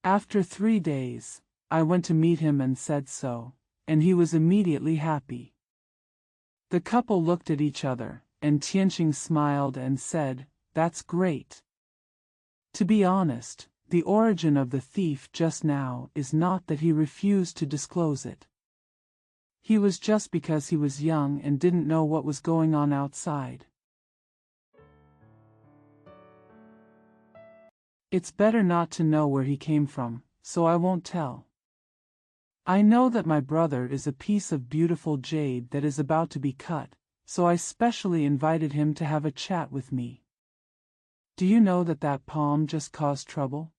After 3 days, I went to meet him and said so, and he was immediately happy. The couple looked at each other, and Tianxing smiled and said, "That's great." To be honest, the origin of the thief just now is not that he refused to disclose it. He was just because he was young and didn't know what was going on outside. It's better not to know where he came from, so I won't tell. I know that my brother is a piece of beautiful jade that is about to be cut, so I specially invited him to have a chat with me. Do you know that that palm just caused trouble?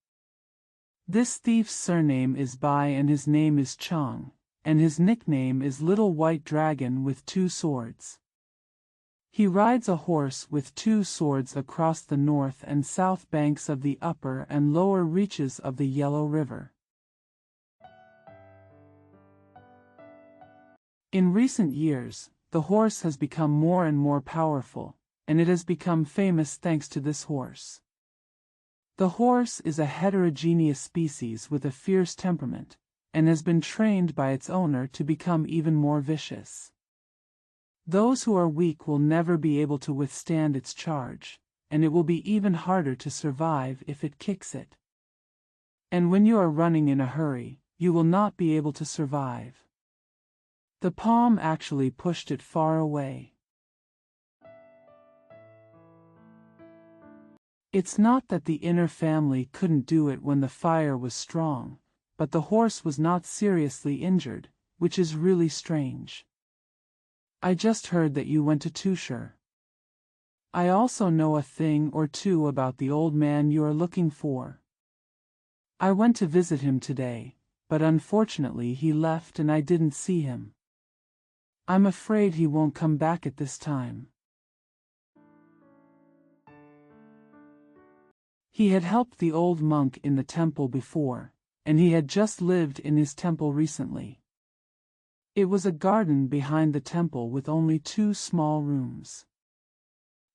This thief's surname is Bai and his name is Chang, and his nickname is Little White Dragon with Two Swords. He rides a horse with two swords across the north and south banks of the upper and lower reaches of the Yellow River. In recent years, the horse has become more and more powerful, and it has become famous thanks to this horse. The horse is a heterogeneous species with a fierce temperament, and has been trained by its owner to become even more vicious. Those who are weak will never be able to withstand its charge, and it will be even harder to survive if it kicks it. And when you are running in a hurry, you will not be able to survive. The palm actually pushed it far away. It's not that the inner family couldn't do it when the fire was strong, but the horse was not seriously injured, which is really strange. I just heard that you went to Tushar. I also know a thing or two about the old man you are looking for. I went to visit him today, but unfortunately he left and I didn't see him. I'm afraid he won't come back at this time. He had helped the old monk in the temple before, and he had just lived in his temple recently. It was a garden behind the temple with only 2 small rooms.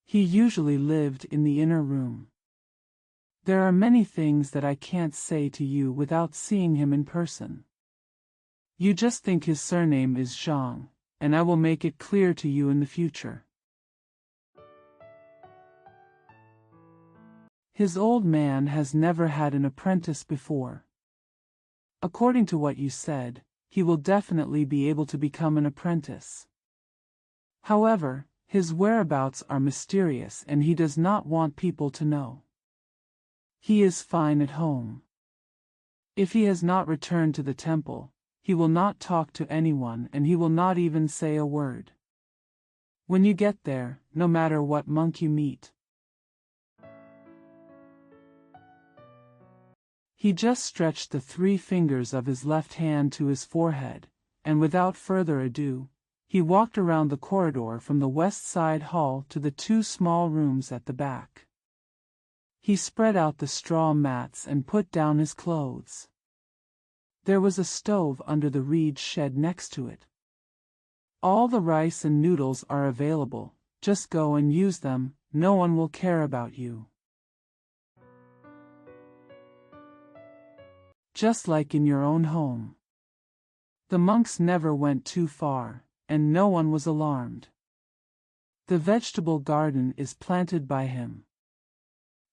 He usually lived in the inner room. There are many things that I can't say to you without seeing him in person. You just think his surname is Zhang, and I will make it clear to you in the future. His old man has never had an apprentice before. According to what you said, he will definitely be able to become an apprentice. However, his whereabouts are mysterious and he does not want people to know. He is fine at home. If he has not returned to the temple, he will not talk to anyone and he will not even say a word. When you get there, no matter what monk you meet, he just stretched the 3 fingers of his left hand to his forehead, and without further ado, he walked around the corridor from the west side hall to the 2 small rooms at the back. He spread out the straw mats and put down his clothes. There was a stove under the reed shed next to it. All the rice and noodles are available, just go and use them, no one will care about you. Just like in your own home. The monks never went too far, and no one was alarmed. The vegetable garden is planted by him.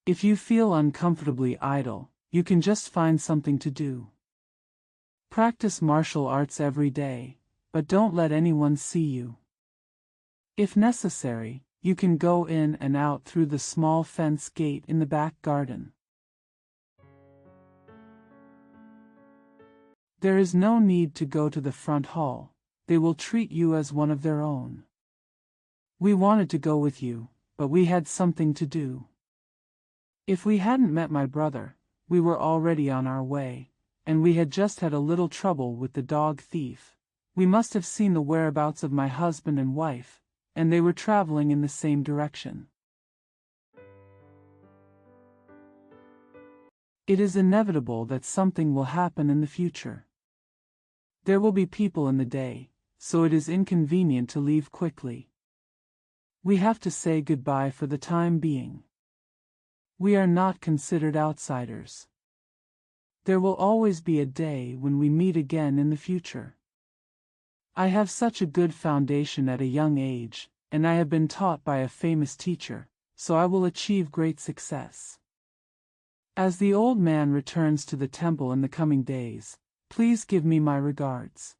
If you feel uncomfortably idle, you can just find something to do. Practice martial arts every day, but don't let anyone see you. If necessary, you can go in and out through the small fence gate in the back garden. There is no need to go to the front hall, they will treat you as one of their own. We wanted to go with you, but we had something to do. If we hadn't met my brother, we were already on our way, and we had just had a little trouble with the dog thief. We must have seen the whereabouts of my husband and wife, and they were traveling in the same direction. It is inevitable that something will happen in the future. There will be people in the day, so it is inconvenient to leave quickly. We have to say goodbye for the time being. We are not considered outsiders. There will always be a day when we meet again in the future. I have such a good foundation at a young age, and I have been taught by a famous teacher, so I will achieve great success. As the old man returns to the temple in the coming days, please give me my regards.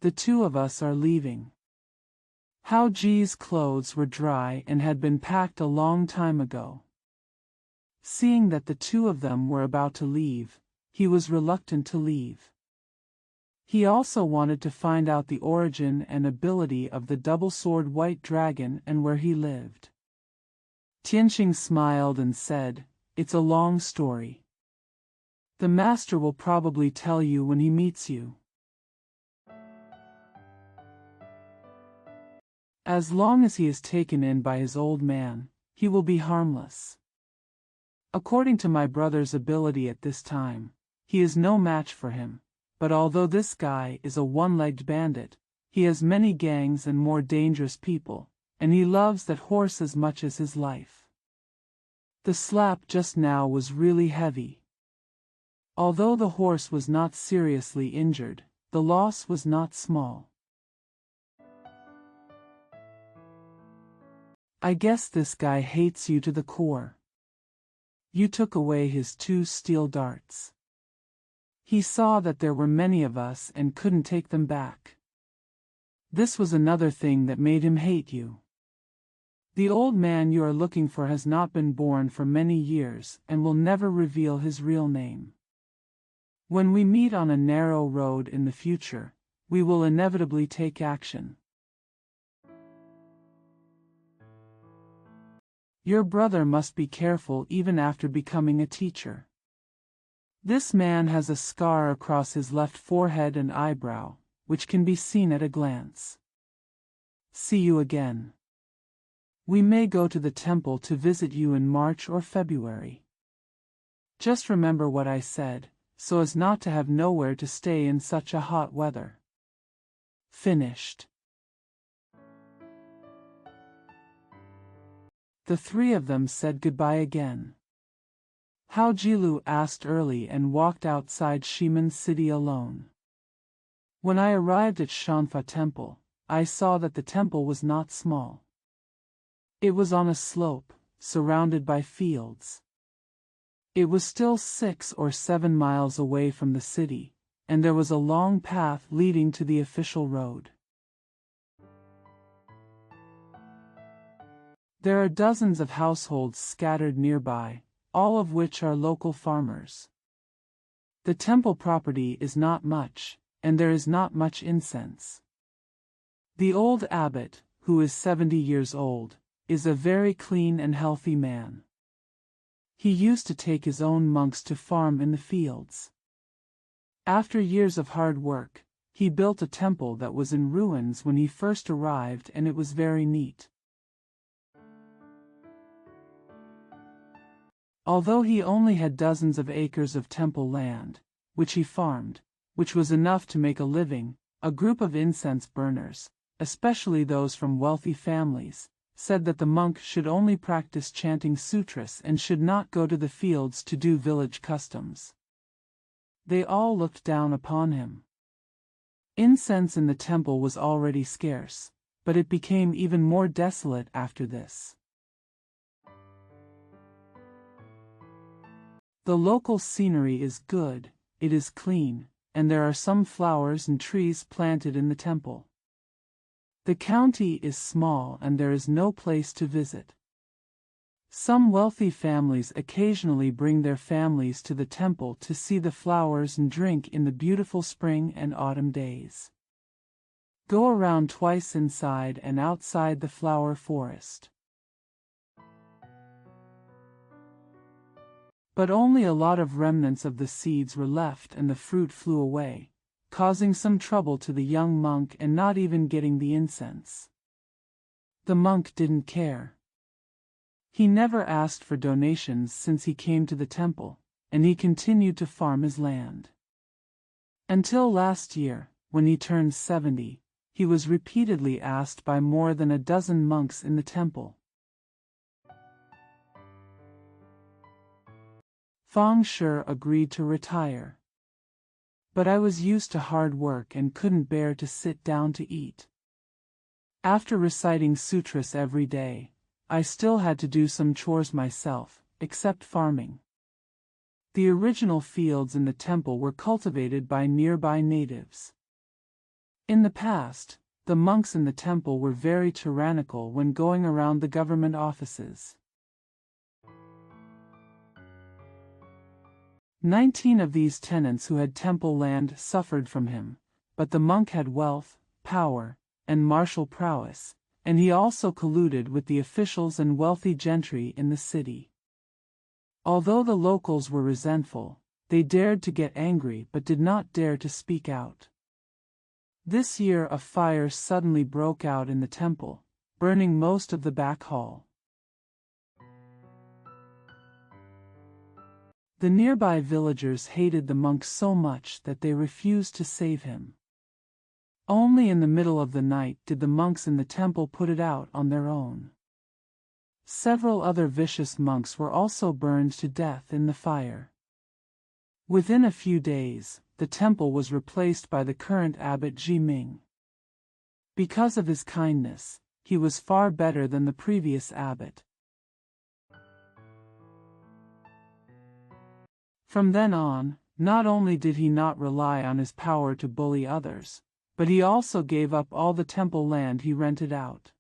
The 2 of us are leaving. Hao Ji's clothes were dry and had been packed a long time ago. Seeing that the 2 of them were about to leave, he was reluctant to leave. He also wanted to find out the origin and ability of the double-sword white dragon and where he lived. Tianxing smiled and said, "It's a long story. The master will probably tell you when he meets you. As long as he is taken in by his old man, he will be harmless. According to my brother's ability at this time, he is no match for him, but although this guy is a one-legged bandit, he has many gangs and more dangerous people, and he loves that horse as much as his life. The slap just now was really heavy. Although the horse was not seriously injured, the loss was not small. I guess this guy hates you to the core. You took away his 2 steel darts. He saw that there were many of us and couldn't take them back. This was another thing that made him hate you. The old man you are looking for has not been born for many years and will never reveal his real name. When we meet on a narrow road in the future, we will inevitably take action. Your brother must be careful even after becoming a teacher. This man has a scar across his left forehead and eyebrow, which can be seen at a glance. See you again. We may go to the temple to visit you in March or February. Just remember what I said, so as not to have nowhere to stay in such a hot weather. Finished. The 3 of them said goodbye again. Hao Jilu asked early and walked outside Shimen city alone. When I arrived at Shanfa Temple, I saw that the temple was not small. It was on a slope, surrounded by fields. It was still 6 or 7 miles away from the city, and there was a long path leading to the official road. There are dozens of households scattered nearby, all of which are local farmers. The temple property is not much, and there is not much incense. The old abbot, who is 70 years old, is a very clean and healthy man. He used to take his own monks to farm in the fields. After years of hard work, he built a temple that was in ruins when he first arrived, and it was very neat. Although he only had dozens of acres of temple land, which he farmed, which was enough to make a living, a group of incense burners, especially those from wealthy families, said that the monk should only practice chanting sutras and should not go to the fields to do village customs. They all looked down upon him. Incense in the temple was already scarce, but it became even more desolate after this. The local scenery is good, it is clean, and there are some flowers and trees planted in the temple. The county is small and there is no place to visit. Some wealthy families occasionally bring their families to the temple to see the flowers and drink in the beautiful spring and autumn days. Go around twice inside and outside the flower forest. But only a lot of remnants of the seeds were left and the fruit flew away, causing some trouble to the young monk and not even getting the incense. The monk didn't care. He never asked for donations since he came to the temple, and he continued to farm his land. Until last year, when he turned 70, he was repeatedly asked by more than a dozen monks in the temple. Fang Shi agreed to retire. But I was used to hard work and couldn't bear to sit down to eat. After reciting sutras every day, I still had to do some chores myself, except farming. The original fields in the temple were cultivated by nearby natives. In the past, the monks in the temple were very tyrannical when going around the government offices. 19 of these tenants who had temple land suffered from him, but the monk had wealth, power, and martial prowess, and he also colluded with the officials and wealthy gentry in the city. Although the locals were resentful, they dared to get angry but did not dare to speak out. This year a fire suddenly broke out in the temple, burning most of the back hall. The nearby villagers hated the monk so much that they refused to save him. Only in the middle of the night did the monks in the temple put it out on their own. Several other vicious monks were also burned to death in the fire. Within a few days, the temple was replaced by the current abbot Ji Ming. Because of his kindness, he was far better than the previous abbot. From then on, not only did he not rely on his power to bully others, but he also gave up all the temple land he rented out.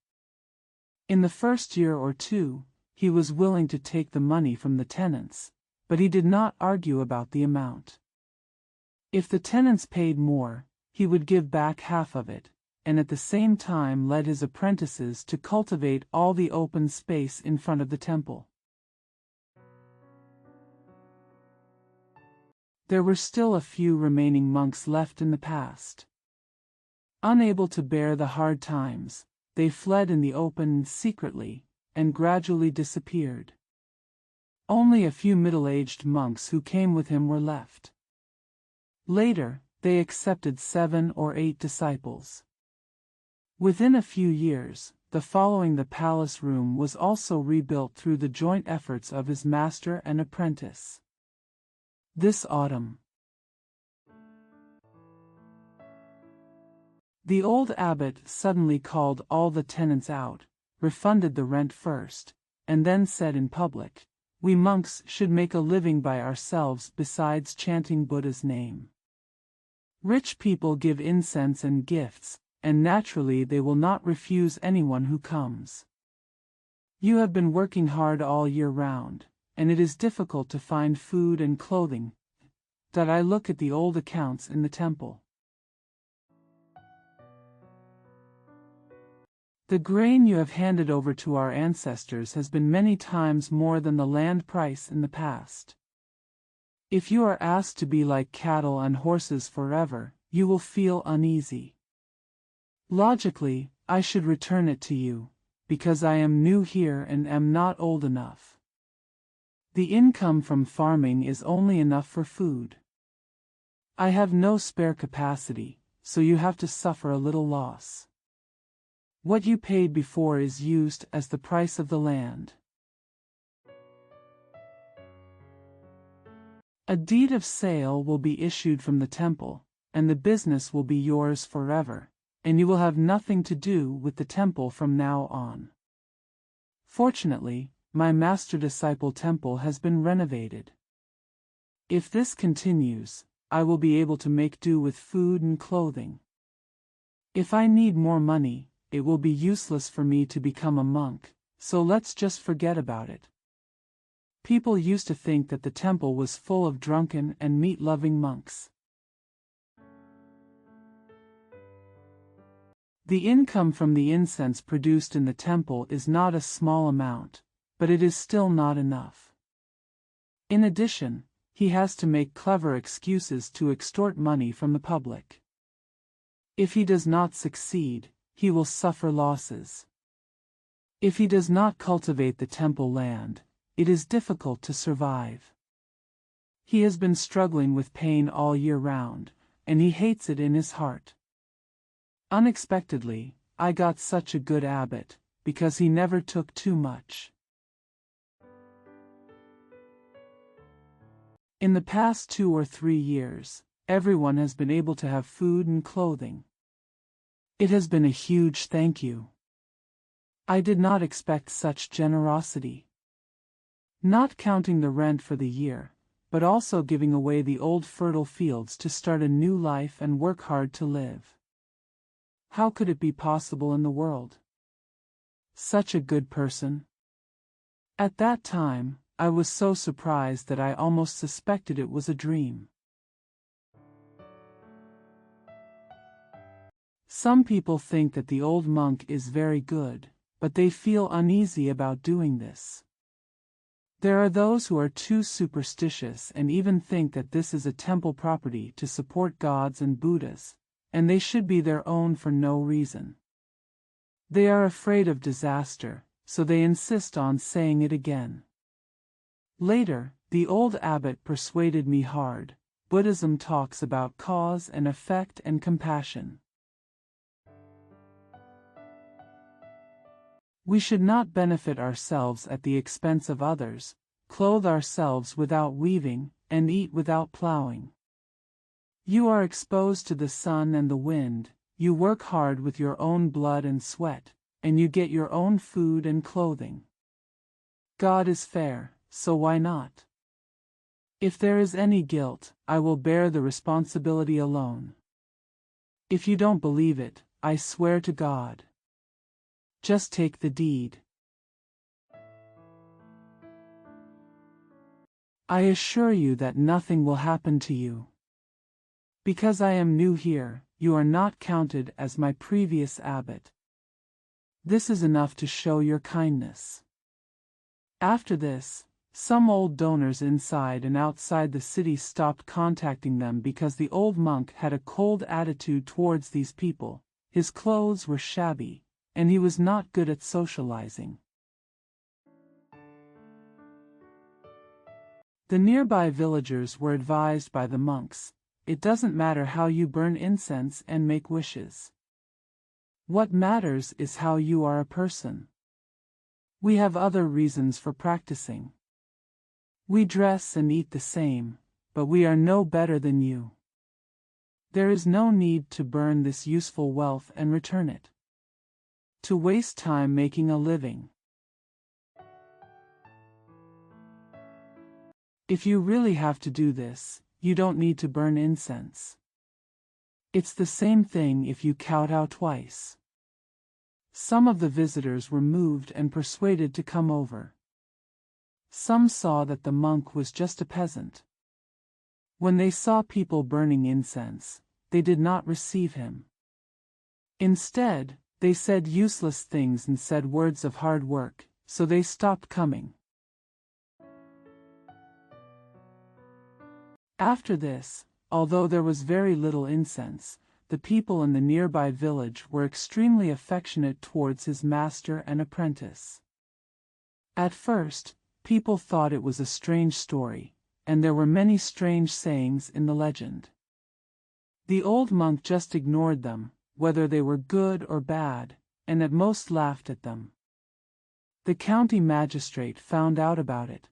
In the first year or two, he was willing to take the money from the tenants, but he did not argue about the amount. If the tenants paid more, he would give back half of it, and at the same time led his apprentices to cultivate all the open space in front of the temple. There were still a few remaining monks left in the past. Unable to bear the hard times, they fled in the open secretly, and gradually disappeared. Only a few middle-aged monks who came with him were left. Later, they accepted 7 or 8 disciples. Within a few years, the following the palace room was also rebuilt through the joint efforts of his master and apprentice. This autumn, the old abbot suddenly called all the tenants out, refunded the rent first, and then said in public, "We monks should make a living by ourselves besides chanting Buddha's name. Rich people give incense and gifts, and naturally they will not refuse anyone who comes. You have been working hard all year round, and it is difficult to find food and clothing. That I look at the old accounts in the temple. The grain you have handed over to our ancestors has been many times more than the land price in the past. If you are asked to be like cattle and horses forever, you will feel uneasy. Logically, I should return it to you, because I am new here and am not old enough. The income from farming is only enough for food. I have no spare capacity, so you have to suffer a little loss. What you paid before is used as the price of the land. A deed of sale will be issued from the temple, and the business will be yours forever, and you will have nothing to do with the temple from now on. Fortunately, my master-disciple temple has been renovated. If this continues, I will be able to make do with food and clothing. If I need more money, it will be useless for me to become a monk, so let's just forget about it. People used to think that the temple was full of drunken and meat-loving monks. The income from the incense produced in the temple is not a small amount, but it is still not enough. In addition, he has to make clever excuses to extort money from the public. If he does not succeed, he will suffer losses. If he does not cultivate the temple land, it is difficult to survive. He has been struggling with pain all year round, and he hates it in his heart. Unexpectedly, I got such a good abbot, because he never took too much. In the past 2 or 3 years, everyone has been able to have food and clothing. It has been a huge thank you. I did not expect such generosity. Not counting the rent for the year, but also giving away the old fertile fields to start a new life and work hard to live. How could it be possible in the world? Such a good person. At that time, I was so surprised that I almost suspected it was a dream. Some people think that the old monk is very good, but they feel uneasy about doing this. There are those who are too superstitious and even think that this is a temple property to support gods and Buddhas, and they should be their own for no reason. They are afraid of disaster, so they insist on saying it again. Later, the old abbot persuaded me hard. Buddhism talks about cause and effect and compassion. We should not benefit ourselves at the expense of others, clothe ourselves without weaving, and eat without plowing. You are exposed to the sun and the wind, you work hard with your own blood and sweat, and you get your own food and clothing. God is fair, so why not? If there is any guilt, I will bear the responsibility alone. If you don't believe it, I swear to God. Just take the deed. I assure you that nothing will happen to you. Because I am new here, you are not counted as my previous abbot. This is enough to show your kindness. After this, some old donors inside and outside the city stopped contacting them because the old monk had a cold attitude towards these people, his clothes were shabby, and he was not good at socializing. The nearby villagers were advised by the monks, it doesn't matter how you burn incense and make wishes. What matters is how you are a person. We have other reasons for practicing. We dress and eat the same, but we are no better than you. There is no need to burn this useful wealth and return it. To waste time making a living. If you really have to do this, you don't need to burn incense. It's the same thing if you kowtow twice. Some of the visitors were moved and persuaded to come over. Some saw that the monk was just a peasant. When they saw people burning incense, they did not receive him. Instead, they said useless things and said words of hard work, so they stopped coming. After this, although there was very little incense, the people in the nearby village were extremely affectionate towards his master and apprentice. At first, people thought it was a strange story, and there were many strange sayings in the legend. The old monk just ignored them, whether they were good or bad, and at most laughed at them. The county magistrate found out about it.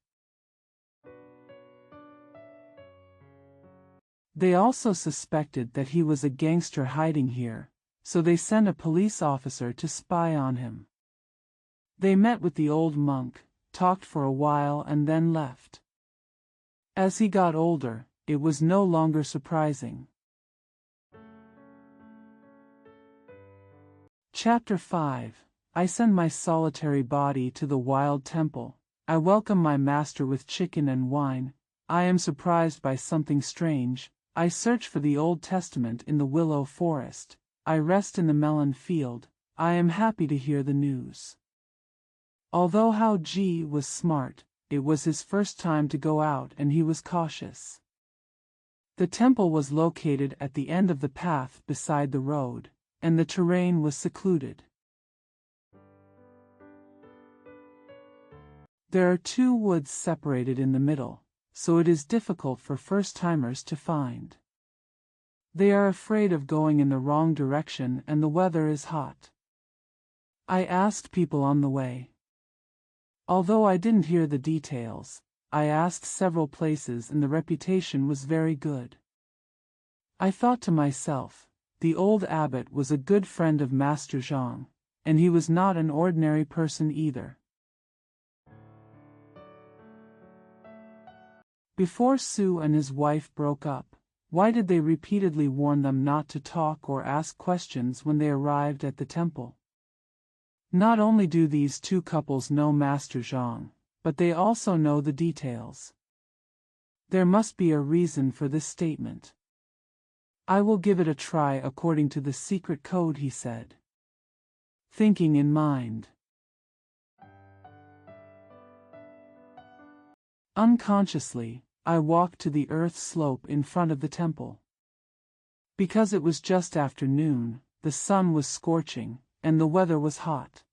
They also suspected that he was a gangster hiding here, so they sent a police officer to spy on him. They met with the old monk, talked for a while and then left. As he got older, it was no longer surprising. Chapter 5. I send my solitary body to the wild temple. I welcome my master with chicken and wine. I am surprised by something strange. I search for the Old Testament in the willow forest. I rest in the melon field. I am happy to hear the news. Although Hao Ji was smart, it was his first time to go out and he was cautious. The temple was located at the end of the path beside the road, and the terrain was secluded. There are two woods separated in the middle, so it is difficult for first-timers to find. They are afraid of going in the wrong direction and the weather is hot. I asked people on the way. Although I didn't hear the details, I asked several places and the reputation was very good. I thought to myself, the old abbot was a good friend of Master Zhang, and he was not an ordinary person either. Before Su and his wife broke up, why did they repeatedly warn them not to talk or ask questions when they arrived at the temple? Not only do these two couples know Master Zhang, but they also know the details. There must be a reason for this statement. I will give it a try according to the secret code, he said. Thinking in mind. Unconsciously, I walked to the earth slope in front of the temple. Because it was just afternoon, the sun was scorching, and the weather was hot.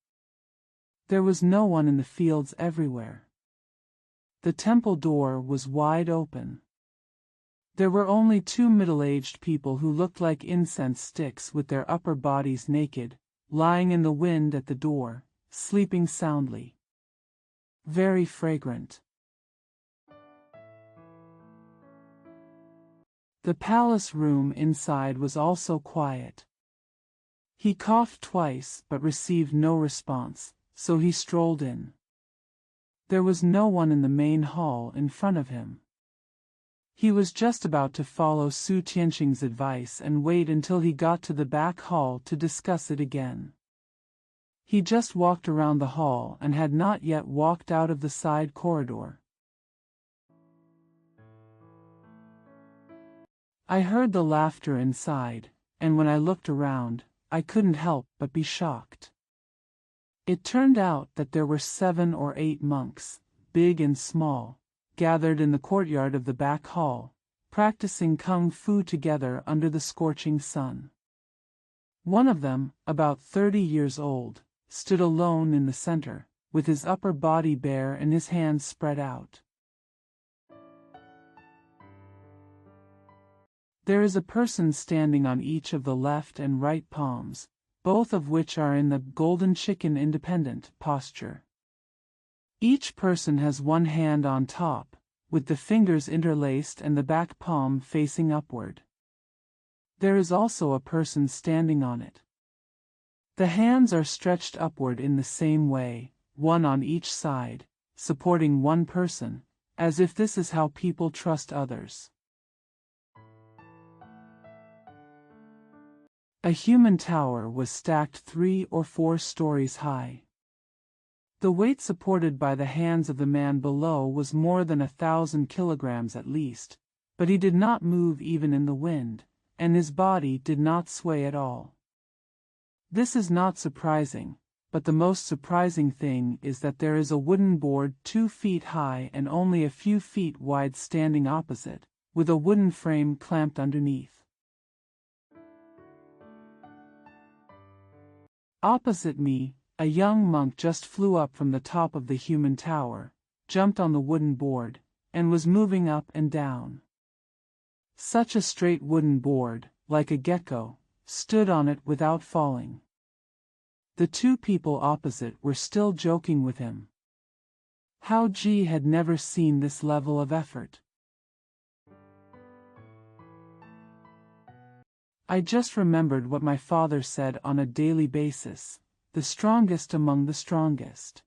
There was no one in the fields everywhere. The temple door was wide open. There were only two middle-aged people who looked like incense sticks with their upper bodies naked, lying in the wind at the door, sleeping soundly. Very fragrant. The palace room inside was also quiet. He coughed twice but received no response, so he strolled in. There was no one in the main hall in front of him. He was just about to follow Su Tianqing's advice and wait until he got to the back hall to discuss it again. He just walked around the hall and had not yet walked out of the side corridor. I heard the laughter inside, and when I looked around, I couldn't help but be shocked. It turned out that there were 7 or 8 monks, big and small, gathered in the courtyard of the back hall, practicing kung fu together under the scorching sun. One of them, about 30 years old, stood alone in the center, with his upper body bare and his hands spread out. There is a person standing on each of the left and right palms, both of which are in the golden chicken independent posture. Each person has one hand on top, with the fingers interlaced and the back palm facing upward. There is also a person standing on it. The hands are stretched upward in the same way, one on each side, supporting one person, as if this is how people trust others. A human tower was stacked 3 or 4 stories high. The weight supported by the hands of the man below was more than 1,000 kilograms at least, but he did not move even in the wind, and his body did not sway at all. This is not surprising, but the most surprising thing is that there is a wooden board 2 feet high and only a few feet wide standing opposite, with a wooden frame clamped underneath. Opposite me, a young monk just flew up from the top of the human tower, jumped on the wooden board, and was moving up and down. Such a straight wooden board, like a gecko, stood on it without falling. The 2 people opposite were still joking with him. Hao Ji had never seen this level of effort. I just remembered what my father said on a daily basis, the strongest among the strongest.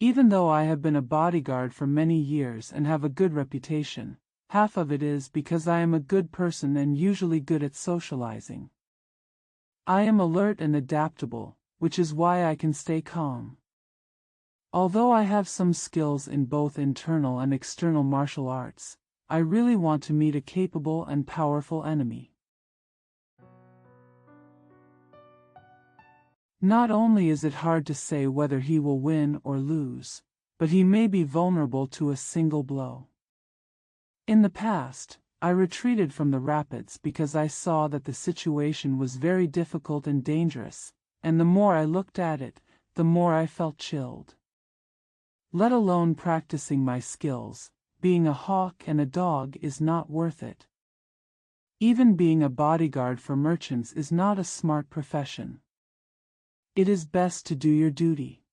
Even though I have been a bodyguard for many years and have a good reputation, half of it is because I am a good person and usually good at socializing. I am alert and adaptable, which is why I can stay calm. Although I have some skills in both internal and external martial arts, I really want to meet a capable and powerful enemy. Not only is it hard to say whether he will win or lose, but he may be vulnerable to a single blow. In the past, I retreated from the rapids because I saw that the situation was very difficult and dangerous, and the more I looked at it, the more I felt chilled. Let alone practicing my skills, being a hawk and a dog is not worth it. Even being a bodyguard for merchants is not a smart profession. It is best to do your duty.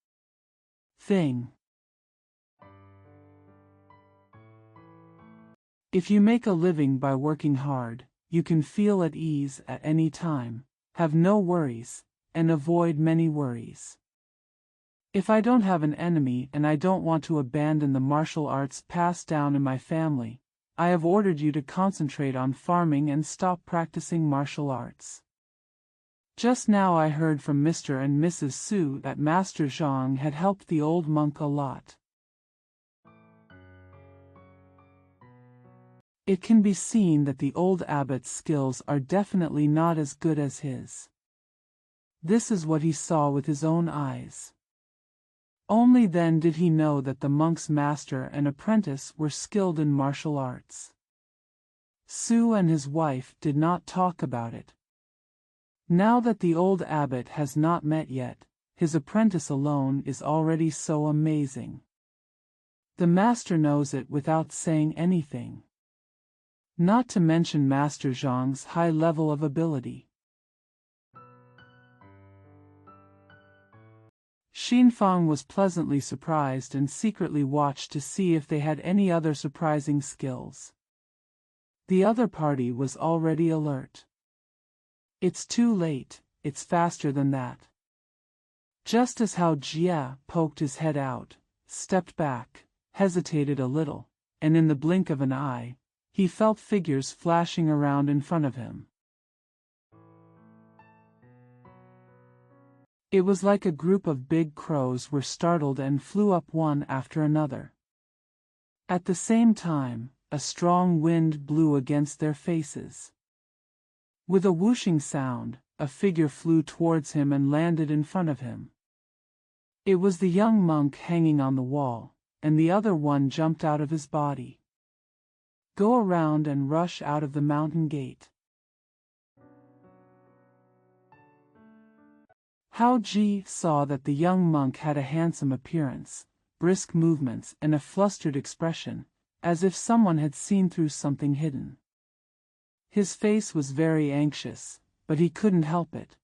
If you make a living by working hard, you can feel at ease at any time, have no worries, and avoid many worries. If I don't have an enemy and I don't want to abandon the martial arts passed down in my family, I have ordered you to concentrate on farming and stop practicing martial arts. Just now I heard from Mr. and Mrs. Su that Master Zhang had helped the old monk a lot. It can be seen that the old abbot's skills are definitely not as good as his. This is what he saw with his own eyes. Only then did he know that the monk's master and apprentice were skilled in martial arts. Su and his wife did not talk about it. Now that the old abbot has not met yet, his apprentice alone is already so amazing. The master knows it without saying anything. Not to mention Master Zhang's high level of ability. Xinfang was pleasantly surprised and secretly watched to see if they had any other surprising skills. The other party was already alert. It's too late, it's faster than that. Just as Hao Jia poked his head out, stepped back, hesitated a little, and in the blink of an eye, he felt figures flashing around in front of him. It was like a group of big crows were startled and flew up one after another. At the same time, a strong wind blew against their faces. With a whooshing sound, a figure flew towards him and landed in front of him. It was the young monk hanging on the wall, and the other one jumped out of his body. Go around and rush out of the mountain gate. Hao Ji saw that the young monk had a handsome appearance, brisk movements and a flustered expression, as if someone had seen through something hidden. His face was very anxious, but he couldn't help it.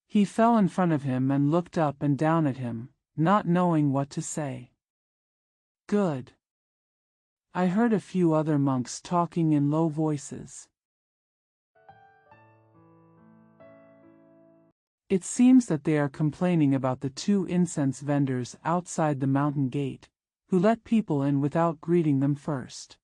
He fell in front of him and looked up and down at him, not knowing what to say. Good. I heard a few other monks talking in low voices. It seems that they are complaining about the 2 incense vendors outside the mountain gate, who let people in without greeting them first.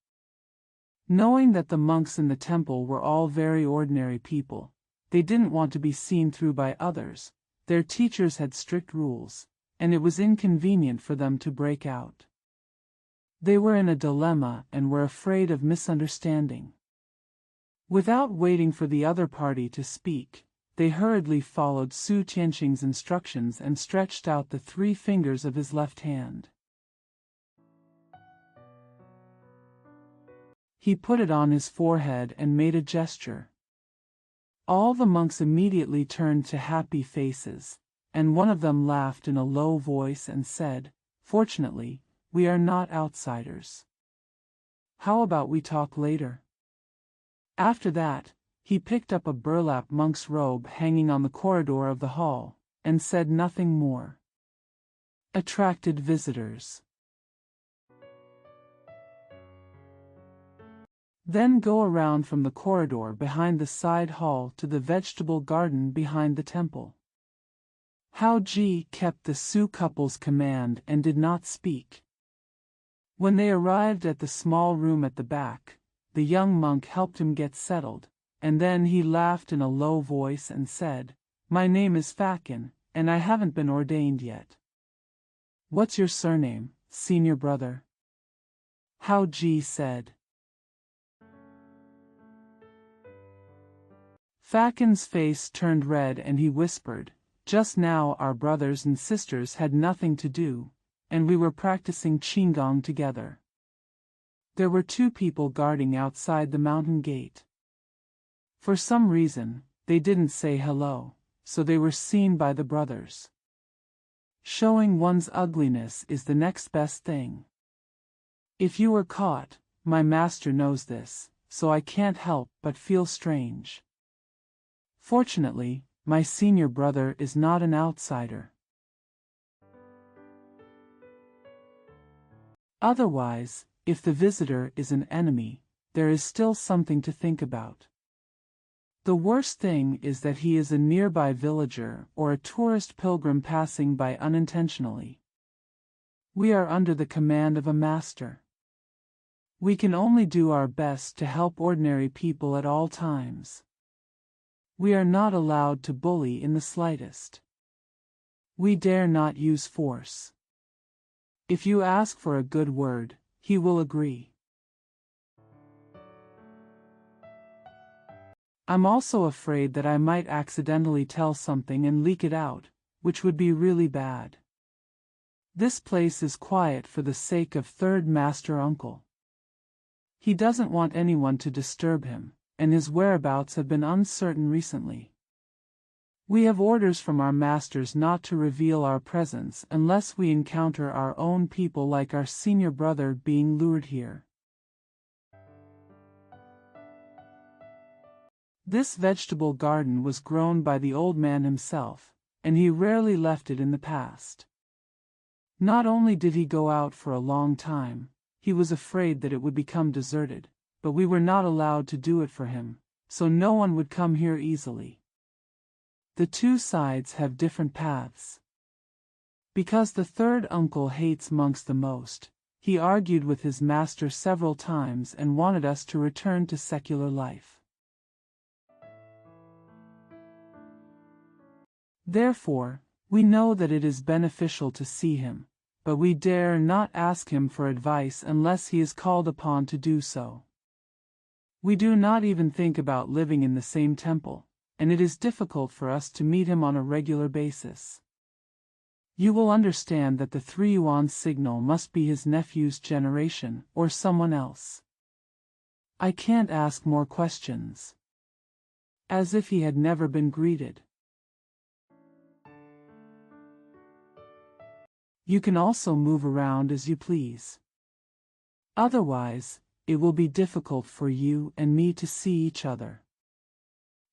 Knowing that the monks in the temple were all very ordinary people, they didn't want to be seen through by others. Their teachers had strict rules, and it was inconvenient for them to break out. They were in a dilemma and were afraid of misunderstanding. Without waiting for the other party to speak, they hurriedly followed Su Tianqing's instructions and stretched out the 3 fingers of his left hand. He put it on his forehead and made a gesture. All the monks immediately turned to happy faces, and one of them laughed in a low voice and said, "Fortunately, we are not outsiders. How about we talk later?" After that, he picked up a burlap monk's robe hanging on the corridor of the hall, and said nothing more. Attracted visitors. Then go around from the corridor behind the side hall to the vegetable garden behind the temple. Hao Ji kept the Su couple's command and did not speak. When they arrived at the small room at the back, the young monk helped him get settled, and then he laughed in a low voice and said, "My name is Fakin, and I haven't been ordained yet." "What's your surname, senior brother?" Hao Ji said. Fakin's face turned red and he whispered, "Just now our brothers and sisters had nothing to do, and we were practicing Qigong together. There were 2 people guarding outside the mountain gate. For some reason, they didn't say hello, so they were seen by the brothers. Showing one's ugliness is the next best thing. If you were caught, my master knows this, so I can't help but feel strange. Fortunately, my senior brother is not an outsider. Otherwise, if the visitor is an enemy, there is still something to think about. The worst thing is that he is a nearby villager or a tourist pilgrim passing by unintentionally. We are under the command of a master. We can only do our best to help ordinary people at all times. We are not allowed to bully in the slightest. We dare not use force. If you ask for a good word, he will agree. I'm also afraid that I might accidentally tell something and leak it out, which would be really bad. This place is quiet for the sake of third master uncle. He doesn't want anyone to disturb him, and his whereabouts have been uncertain recently. We have orders from our masters not to reveal our presence unless we encounter our own people, like our senior brother being lured here. This vegetable garden was grown by the old man himself, and he rarely left it in the past. Not only did he go out for a long time, he was afraid that it would become deserted, but we were not allowed to do it for him, so no one would come here easily. The two sides have different paths. Because the third uncle hates monks the most, he argued with his master several times and wanted us to return to secular life. Therefore, we know that it is beneficial to see him, but we dare not ask him for advice unless he is called upon to do so. We do not even think about living in the same temple, and it is difficult for us to meet him on a regular basis. You will understand that the 3 yuan signal must be his nephew's generation or someone else. I can't ask more questions. As if he had never been greeted. You can also move around as you please. Otherwise, it will be difficult for you and me to see each other.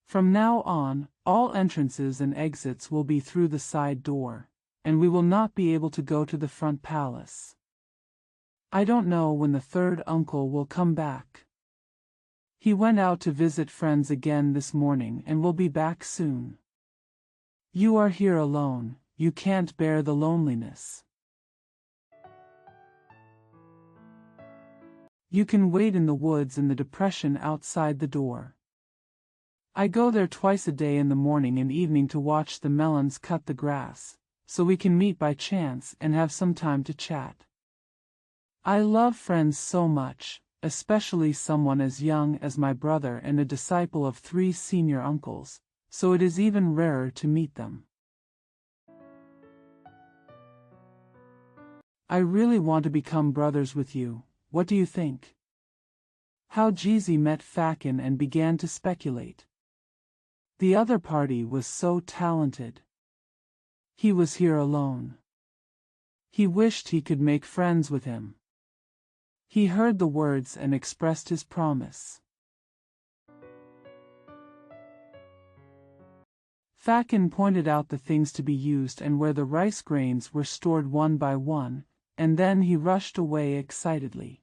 From now on, all entrances and exits will be through the side door, and we will not be able to go to the front palace. I don't know when the third uncle will come back. He went out to visit friends again this morning and will be back soon. You are here alone, you can't bear the loneliness. You can wait in the woods in the depression outside the door. I go there twice a day in the morning and evening to watch the melons cut the grass, so we can meet by chance and have some time to chat. I love friends so much, especially someone as young as my brother and a disciple of 3 senior uncles, so it is even rarer to meet them. I really want to become brothers with you. What do you think? How Jeezy met Fakin and began to speculate. The other party was so talented. He was here alone. He wished he could make friends with him. He heard the words and expressed his promise. Fakin pointed out the things to be used and where the rice grains were stored one by one, and then he rushed away excitedly.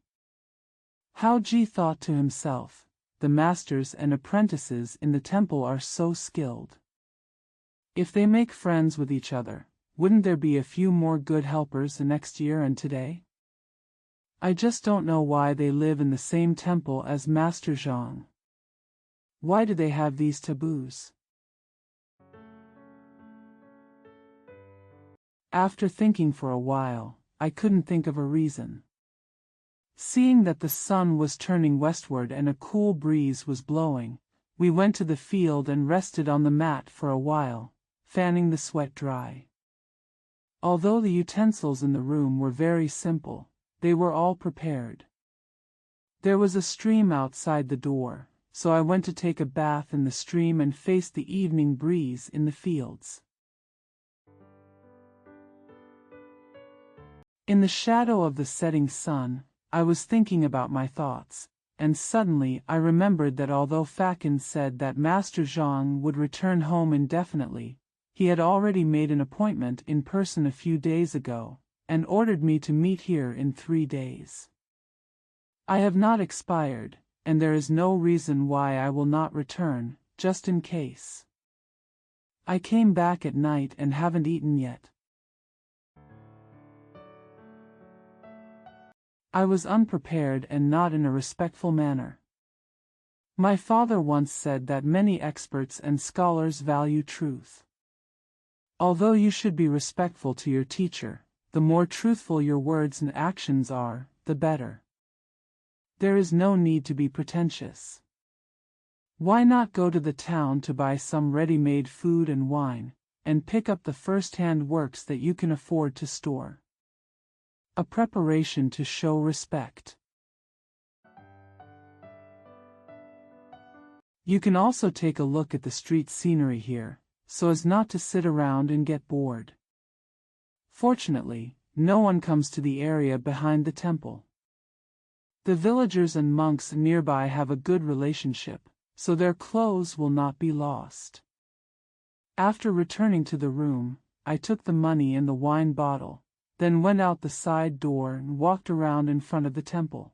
Hao Ji thought to himself, the masters and apprentices in the temple are so skilled. If they make friends with each other, wouldn't there be a few more good helpers the next year and today? I just don't know why they live in the same temple as Master Zhang. Why do they have these taboos? After thinking for a while, I couldn't think of a reason. Seeing that the sun was turning westward and a cool breeze was blowing, we went to the field and rested on the mat for a while, fanning the sweat dry. Although the utensils in the room were very simple, they were all prepared. There was a stream outside the door, so I went to take a bath in the stream and faced the evening breeze in the fields. In the shadow of the setting sun, I was thinking about my thoughts, and suddenly I remembered that although Fakin said that Master Zhang would return home indefinitely, he had already made an appointment in person a few days ago, and ordered me to meet here in 3 days. I have not expired, and there is no reason why I will not return, just in case. I came back at night and haven't eaten yet. I was unprepared and not in a respectful manner. My father once said that many experts and scholars value truth. Although you should be respectful to your teacher, the more truthful your words and actions are, the better. There is no need to be pretentious. Why not go to the town to buy some ready-made food and wine, and pick up the first-hand works that you can afford to store? a preparation to show respect. You can also take a look at the street scenery here, so as not to sit around and get bored. Fortunately, no one comes to the area behind the temple. The villagers and monks nearby have a good relationship, so their clothes will not be lost. After returning to the room, I took the money and the wine bottle, then went out the side door and walked around in front of the temple.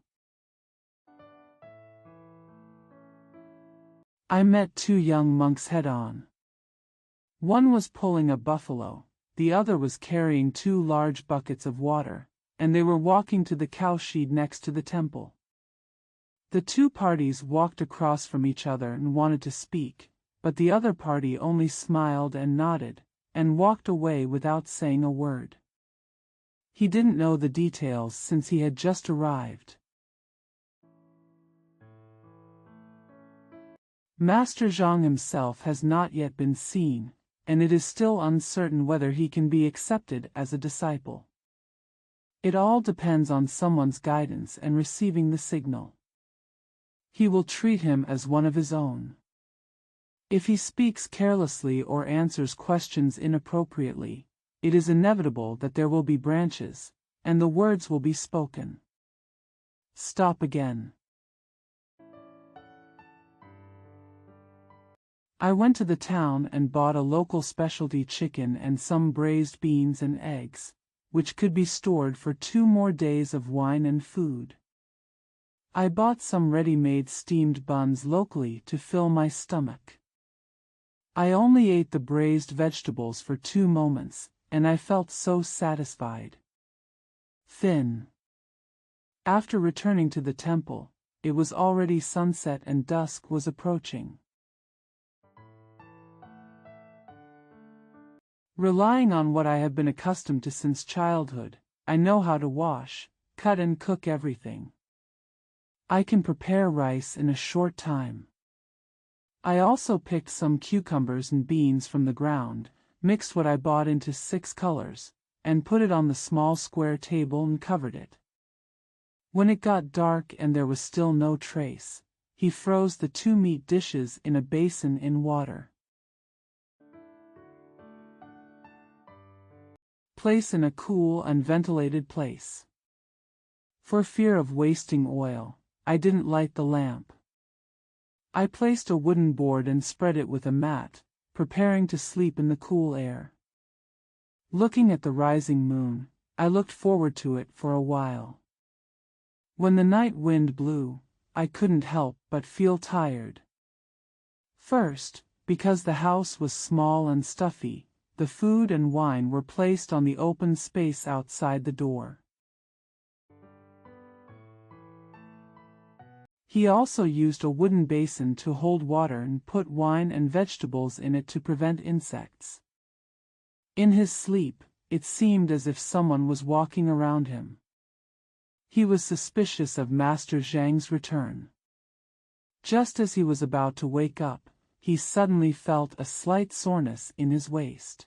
I met two young monks head-on. One was pulling a buffalo, the other was carrying two large buckets of water, and they were walking to the cowshed next to the temple. The two parties walked across from each other and wanted to speak, but the other party only smiled and nodded, and walked away without saying a word. He didn't know the details since he had just arrived. Master Zhang himself has not yet been seen, and it is still uncertain whether he can be accepted as a disciple. It all depends on someone's guidance and receiving the signal. He will treat him as one of his own. If he speaks carelessly or answers questions inappropriately, it is inevitable that there will be branches, and the words will be spoken. Stop again. I went to the town and bought a local specialty chicken and some braised beans and eggs, which could be stored for 2 more days of wine and food. I bought some ready-made steamed buns locally to fill my stomach. I only ate the braised vegetables for 2 moments, and I felt so satisfied. Thin. After returning to the temple, it was already sunset and dusk was approaching. Relying on what I have been accustomed to since childhood, I know how to wash, cut and cook everything. I can prepare rice in a short time. I also picked some cucumbers and beans from the ground, mixed what I bought into 6 colors, and put it on the small square table and covered it. When it got dark and there was still no trace, he froze the 2 meat dishes in a basin in water. Place in a cool and ventilated place. For fear of wasting oil, I didn't light the lamp. I placed a wooden board and spread it with a mat, preparing to sleep in the cool air. Looking at the rising moon, I looked forward to it for a while. When the night wind blew, I couldn't help but feel tired. First, because the house was small and stuffy, the food and wine were placed on the open space outside the door. He also used a wooden basin to hold water and put wine and vegetables in it to prevent insects. In his sleep, it seemed as if someone was walking around him. He was suspicious of Master Zhang's return. Just as he was about to wake up, he suddenly felt a slight soreness in his waist.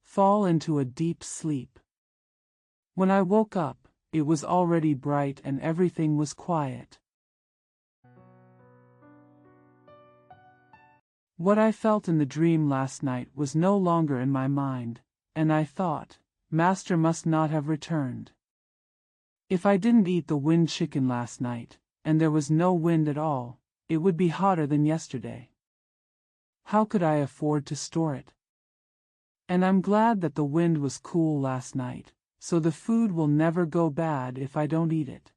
Fall into a deep sleep. When I woke up, it was already bright and everything was quiet. What I felt in the dream last night was no longer in my mind, and I thought, Master must not have returned. If I didn't eat the wind chicken last night, and there was no wind at all, it would be hotter than yesterday. How could I afford to store it? And I'm glad that the wind was cool last night, so the food will never go bad if I don't eat it.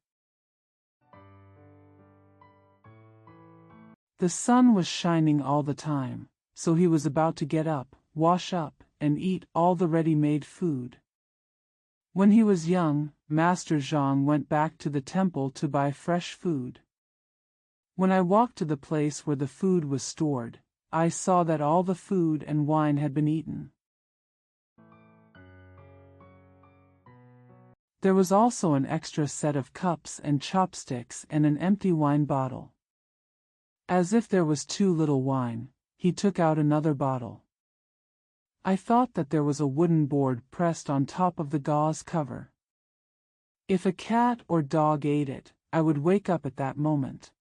The sun was shining all the time, so he was about to get up, wash up, and eat all the ready-made food. When he was young, Master Zhang went back to the temple to buy fresh food. When I walked to the place where the food was stored, I saw that all the food and wine had been eaten. There was also an extra set of cups and chopsticks and an empty wine bottle. As if there was too little wine, he took out another bottle. I thought that there was a wooden board pressed on top of the gauze cover. If a cat or dog ate it, I would wake up at that moment.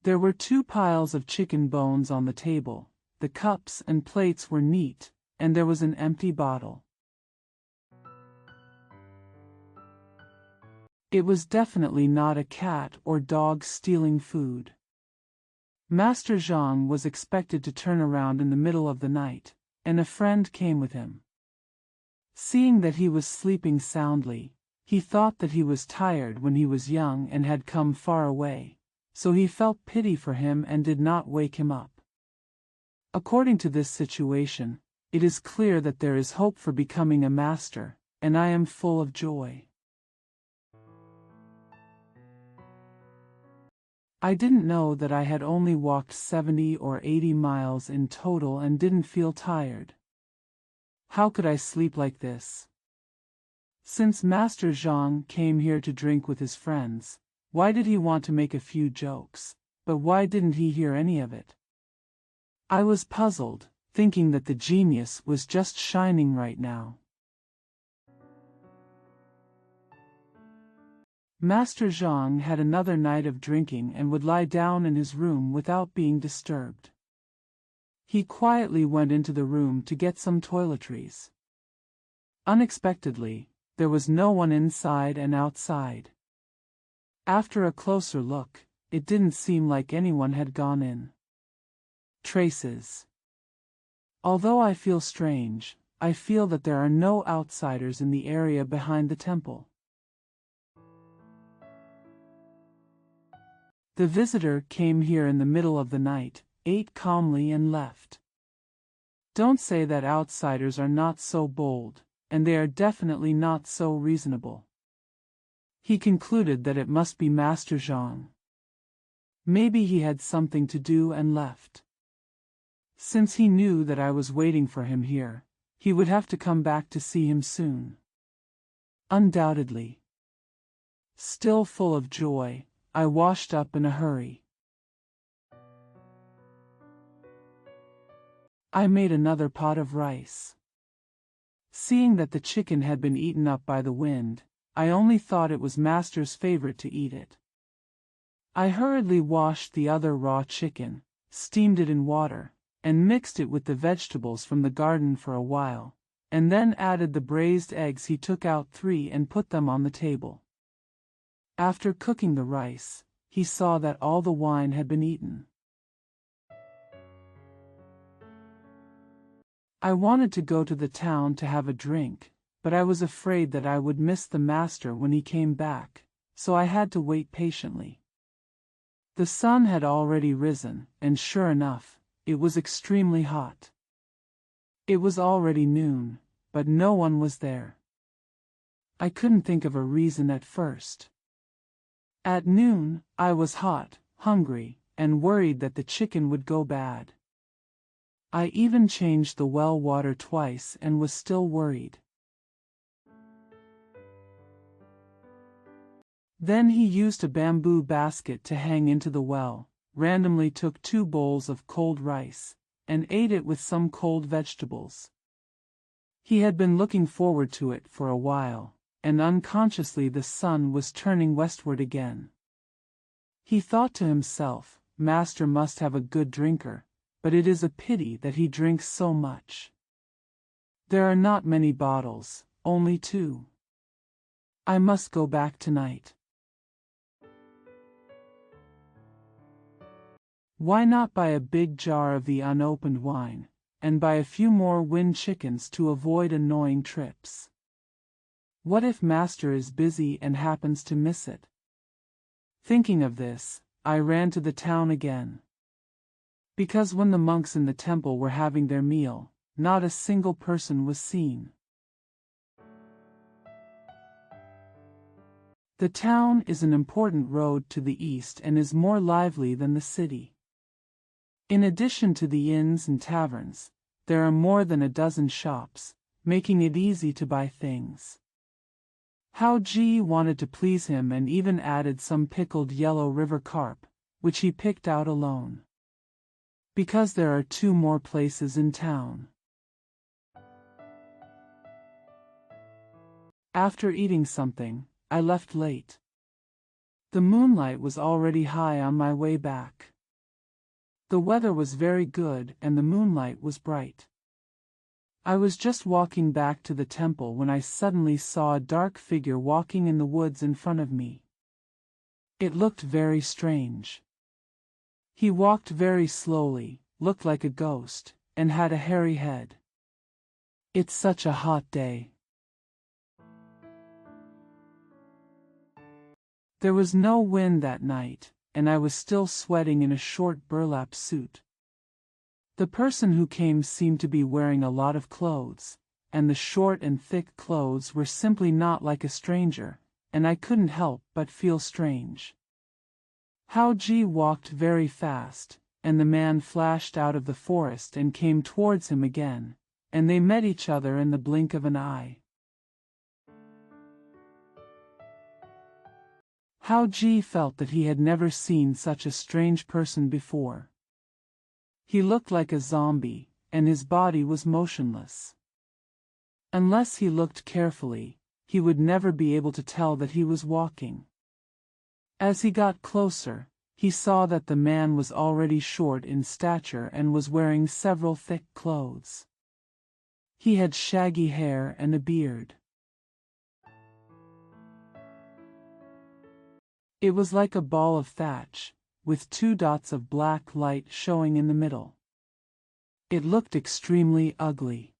There were 2 piles of chicken bones on the table, the cups and plates were neat, and there was an empty bottle. It was definitely not a cat or dog stealing food. Master Zhang was expected to turn around in the middle of the night, and a friend came with him. Seeing that he was sleeping soundly, he thought that he was tired when he was young and had come far away, so he felt pity for him and did not wake him up. According to this situation, it is clear that there is hope for becoming a master, and I am full of joy. I didn't know that I had only walked 70 or 80 miles in total and didn't feel tired. How could I sleep like this? Since Master Zhang came here to drink with his friends, why did he want to make a few jokes, but why didn't he hear any of it? I was puzzled, thinking that the genius was just shining right now. Master Zhang had another night of drinking and would lie down in his room without being disturbed. He quietly went into the room to get some toiletries. Unexpectedly, there was no one inside and outside. After a closer look, it didn't seem like anyone had gone in. Traces. Although I feel strange, I feel that there are no outsiders in the area behind the temple. The visitor came here in the middle of the night, ate calmly and left. Don't say that outsiders are not so bold, and they are definitely not so reasonable. He concluded that it must be Master Zhang. Maybe he had something to do and left. Since he knew that I was waiting for him here, he would have to come back to see him soon. Undoubtedly. Still full of joy, I washed up in a hurry. I made another pot of rice. Seeing that the chicken had been eaten up by the wind, I only thought it was Master's favorite to eat it. I hurriedly washed the other raw chicken, steamed it in water, and mixed it with the vegetables from the garden for a while, and then added the braised eggs. He took out 3 and put them on the table. After cooking the rice, he saw that all the wine had been eaten. I wanted to go to the town to have a drink, but I was afraid that I would miss the master when he came back, so I had to wait patiently. The sun had already risen, and sure enough, it was extremely hot. It was already noon, but no one was there. I couldn't think of a reason at first. At noon, I was hot, hungry, and worried that the chicken would go bad. I even changed the well water twice and was still worried. Then he used a bamboo basket to hang into the well, randomly took 2 bowls of cold rice, and ate it with some cold vegetables. He had been looking forward to it for a while, and unconsciously the sun was turning westward again. He thought to himself, Master must have a good drinker, but it is a pity that he drinks so much. There are not many bottles, only 2. I must go back tonight. Why not buy a big jar of the unopened wine, and buy a few more wind chickens to avoid annoying trips? What if Master is busy and happens to miss it? Thinking of this, I ran to the town again. Because when the monks in the temple were having their meal, not a single person was seen. The town is an important road to the east and is more lively than the city. In addition to the inns and taverns, there are more than a dozen shops, making it easy to buy things. Hao Ji wanted to please him and even added some pickled yellow river carp, which he picked out alone. Because there are 2 more places in town. After eating something, I left late. The moonlight was already high on my way back. The weather was very good and the moonlight was bright. I was just walking back to the temple when I suddenly saw a dark figure walking in the woods in front of me. It looked very strange. He walked very slowly, looked like a ghost, and had a hairy head. It's such a hot day. There was no wind that night, and I was still sweating in a short burlap suit. The person who came seemed to be wearing a lot of clothes, and the short and thick clothes were simply not like a stranger, and I couldn't help but feel strange. Hao Ji walked very fast, and the man flashed out of the forest and came towards him again, and they met each other in the blink of an eye. Hao Ji felt that he had never seen such a strange person before. He looked like a zombie, and his body was motionless. Unless he looked carefully, he would never be able to tell that he was walking. As he got closer, he saw that the man was already short in stature and was wearing several thick clothes. He had shaggy hair and a beard. It was like a ball of thatch, with 2 dots of black light showing in the middle. It looked extremely ugly.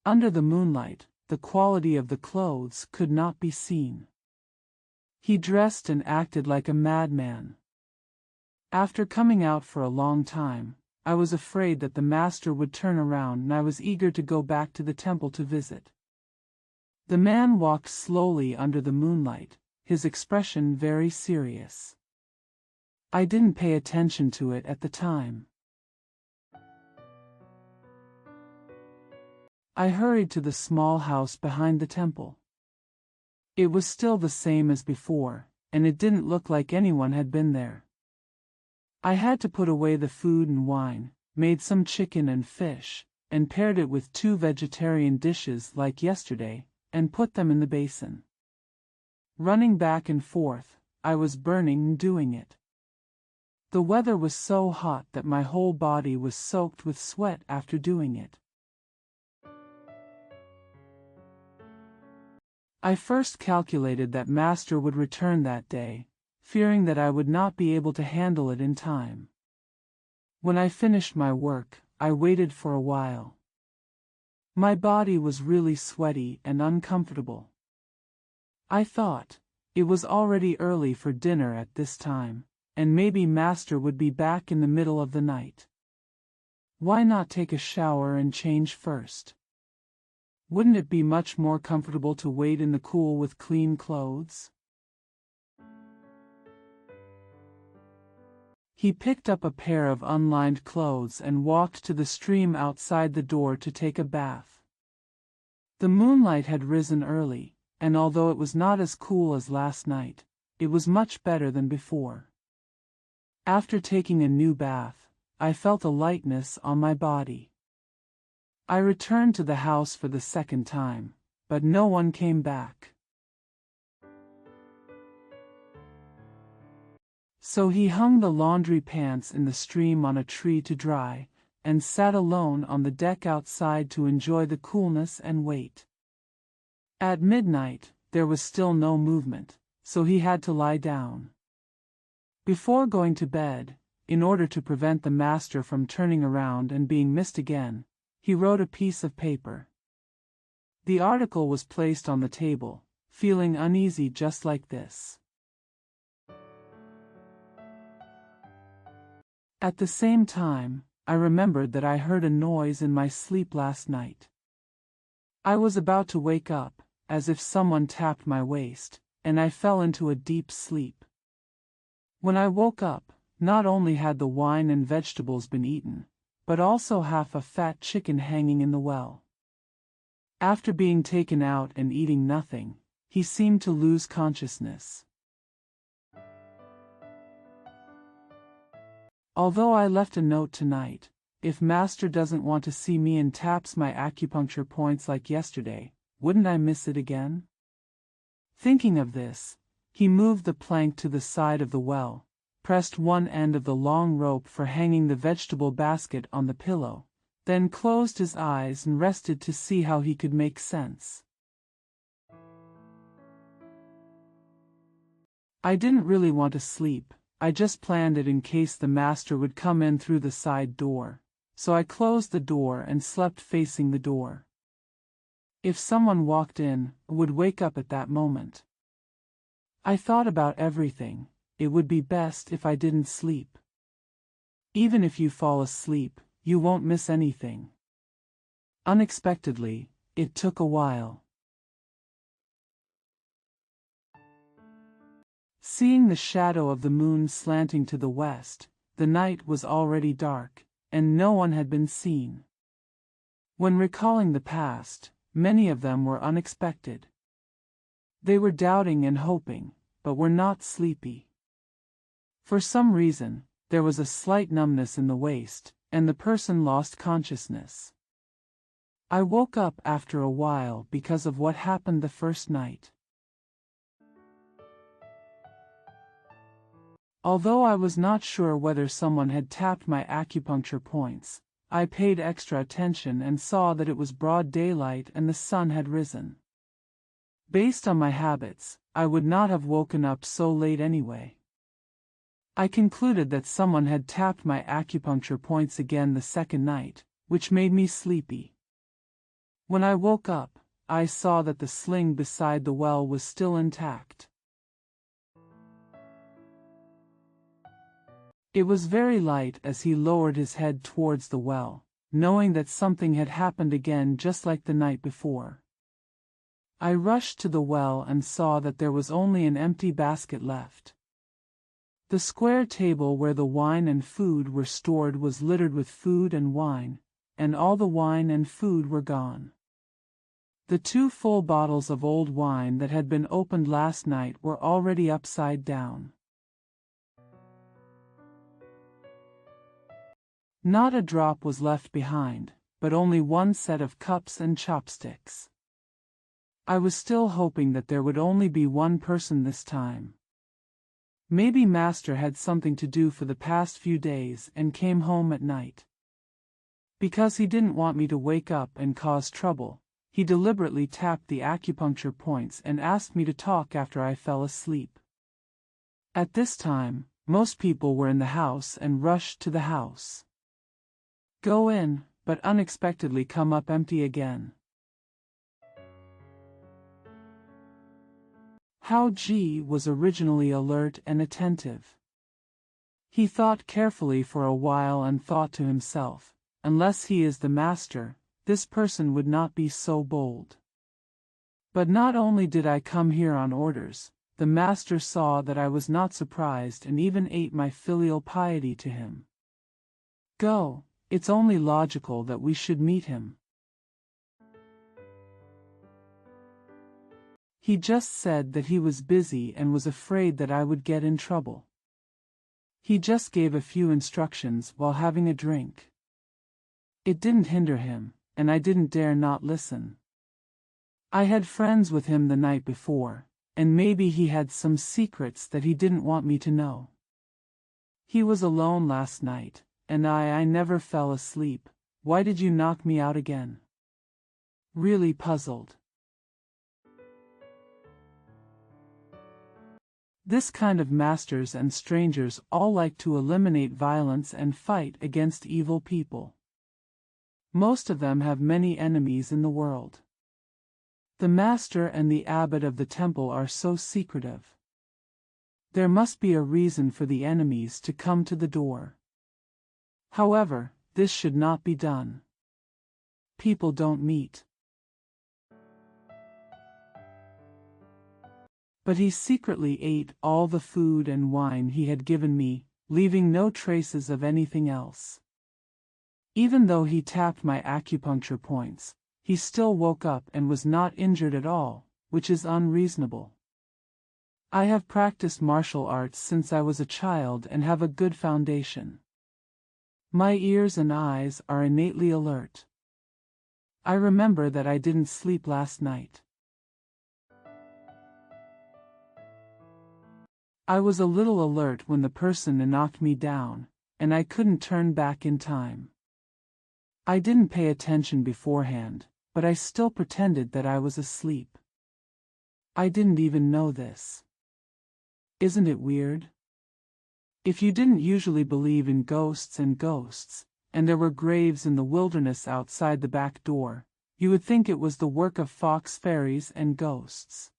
Under the moonlight, the quality of the clothes could not be seen. He dressed and acted like a madman. After coming out for a long time, I was afraid that the master would turn around and I was eager to go back to the temple to visit. The man walked slowly under the moonlight, his expression very serious. I didn't pay attention to it at the time. I hurried to the small house behind the temple. It was still the same as before, and it didn't look like anyone had been there. I had to put away the food and wine, made some chicken and fish, and paired it with 2 vegetarian dishes like yesterday, and put them in the basin. Running back and forth, I was burning doing it. The weather was so hot that my whole body was soaked with sweat after doing it. I first calculated that master would return that day, fearing that I would not be able to handle it in time. When I finished my work, I waited for a while. My body was really sweaty and uncomfortable. I thought, it was already early for dinner at this time, and maybe master would be back in the middle of the night. Why not take a shower and change first? Wouldn't it be much more comfortable to wait in the cool with clean clothes? He picked up a pair of unlined clothes and walked to the stream outside the door to take a bath. The moonlight had risen early, and although it was not as cool as last night, it was much better than before. After taking a new bath, I felt a lightness on my body. I returned to the house for the second time, but no one came back. So he hung the laundry pants in the stream on a tree to dry, and sat alone on the deck outside to enjoy the coolness and wait. At midnight, there was still no movement, so he had to lie down. Before going to bed, in order to prevent the master from turning around and being missed again, he wrote a piece of paper. The article was placed on the table, feeling uneasy just like this. At the same time, I remembered that I heard a noise in my sleep last night. I was about to wake up, as if someone tapped my waist, and I fell into a deep sleep. When I woke up, not only had the wine and vegetables been eaten, but also half a fat chicken hanging in the well. After being taken out and eating nothing, he seemed to lose consciousness. Although I left a note tonight, if master doesn't want to see me and taps my acupuncture points like yesterday, wouldn't I miss it again? Thinking of this, he moved the plank to the side of the well, pressed one end of the long rope for hanging the vegetable basket on the pillow, then closed his eyes and rested to see how he could make sense. I didn't really want to sleep, I just planned it in case the master would come in through the side door, so I closed the door and slept facing the door. If someone walked in, I would wake up at that moment. I thought about everything. It would be best if I didn't sleep. Even if you fall asleep, you won't miss anything. Unexpectedly, it took a while. Seeing the shadow of the moon slanting to the west, the night was already dark, and no one had been seen. When recalling the past, many of them were unexpected. They were doubting and hoping, but were not sleepy. For some reason, there was a slight numbness in the waist, and the person lost consciousness. I woke up after a while because of what happened the first night. Although I was not sure whether someone had tapped my acupuncture points, I paid extra attention and saw that it was broad daylight and the sun had risen. Based on my habits, I would not have woken up so late anyway. I concluded that someone had tapped my acupuncture points again the second night, which made me sleepy. When I woke up, I saw that the sling beside the well was still intact. It was very light as he lowered his head towards the well, knowing that something had happened again just like the night before. I rushed to the well and saw that there was only an empty basket left. The square table where the wine and food were stored was littered with food and wine, and all the wine and food were gone. The 2 full bottles of old wine that had been opened last night were already upside down. Not a drop was left behind, but only one set of cups and chopsticks. I was still hoping that there would only be one person this time. Maybe Master had something to do for the past few days and came home at night. Because he didn't want me to wake up and cause trouble, he deliberately tapped the acupuncture points and asked me to talk after I fell asleep. At this time, most people were in the house and rushed to the house. Go in, but unexpectedly come up empty again. How G was originally alert and attentive. He thought carefully for a while and thought to himself, unless he is the master, this person would not be so bold. But not only did I come here on orders, the master saw that I was not surprised and even ate my filial piety to him. Go. It's only logical that we should meet him. He just said that he was busy and was afraid that I would get in trouble. He just gave a few instructions while having a drink. It didn't hinder him, and I didn't dare not listen. I had friends with him the night before, and maybe he had some secrets that he didn't want me to know. He was alone last night. And I never fell asleep. Why did you knock me out again? Really puzzled. This kind of masters and strangers all like to eliminate violence and fight against evil people. Most of them have many enemies in the world. The master and the abbot of the temple are so secretive. There must be a reason for the enemies to come to the door. However, this should not be done. People don't meet. But he secretly ate all the food and wine he had given me, leaving no traces of anything else. Even though he tapped my acupuncture points, he still woke up and was not injured at all, which is unreasonable. I have practiced martial arts since I was a child and have a good foundation. My ears and eyes are innately alert. I remember that I didn't sleep last night. I was a little alert when the person knocked me down, and I couldn't turn back in time. I didn't pay attention beforehand, but I still pretended that I was asleep. I didn't even know this. Isn't it weird? If you didn't usually believe in ghosts, and there were graves in the wilderness outside the back door, you would think it was the work of fox fairies and ghosts.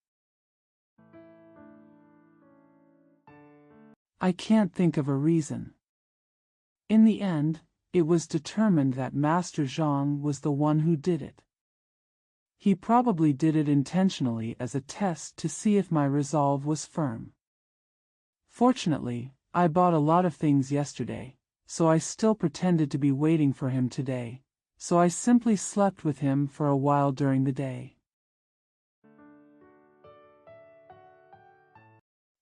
I can't think of a reason. In the end, it was determined that Master Zhang was the one who did it. He probably did it intentionally as a test to see if my resolve was firm. Fortunately, I bought a lot of things yesterday, so I still pretended to be waiting for him today, so I simply slept with him for a while during the day.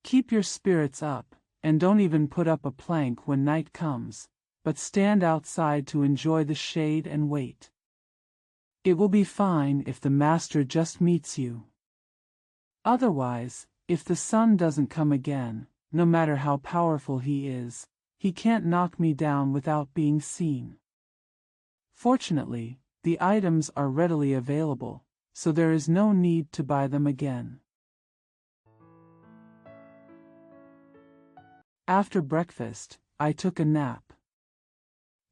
Keep your spirits up, and don't even put up a plank when night comes, but stand outside to enjoy the shade and wait. It will be fine if the master just meets you. Otherwise, if the sun doesn't come again, no matter how powerful he is, he can't knock me down without being seen. Fortunately, the items are readily available, so there is no need to buy them again. After breakfast, I took a nap.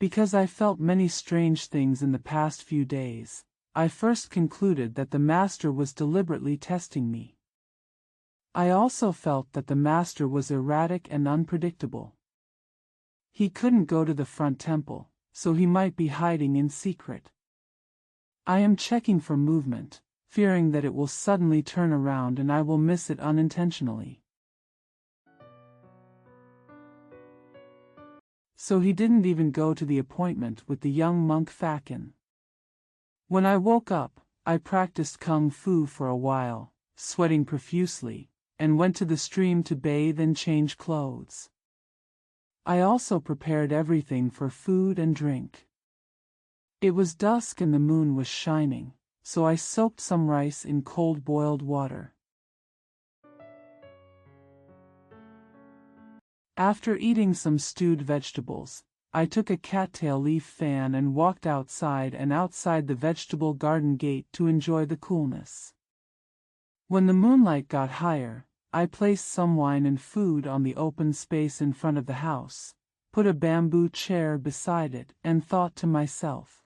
Because I felt many strange things in the past few days, I first concluded that the master was deliberately testing me. I also felt that the master was erratic and unpredictable. He couldn't go to the front temple, so he might be hiding in secret. I am checking for movement, fearing that it will suddenly turn around and I will miss it unintentionally. So he didn't even go to the appointment with the young monk Fakin. When I woke up, I practiced kung fu for a while, sweating profusely, and went to the stream to bathe and change clothes. I also prepared everything for food and drink. It was dusk and the moon was shining, so I soaked some rice in cold boiled water. After eating some stewed vegetables, I took a cattail leaf fan and walked outside the vegetable garden gate to enjoy the coolness. When the moonlight got higher, I placed some wine and food on the open space in front of the house, put a bamboo chair beside it, and thought to myself,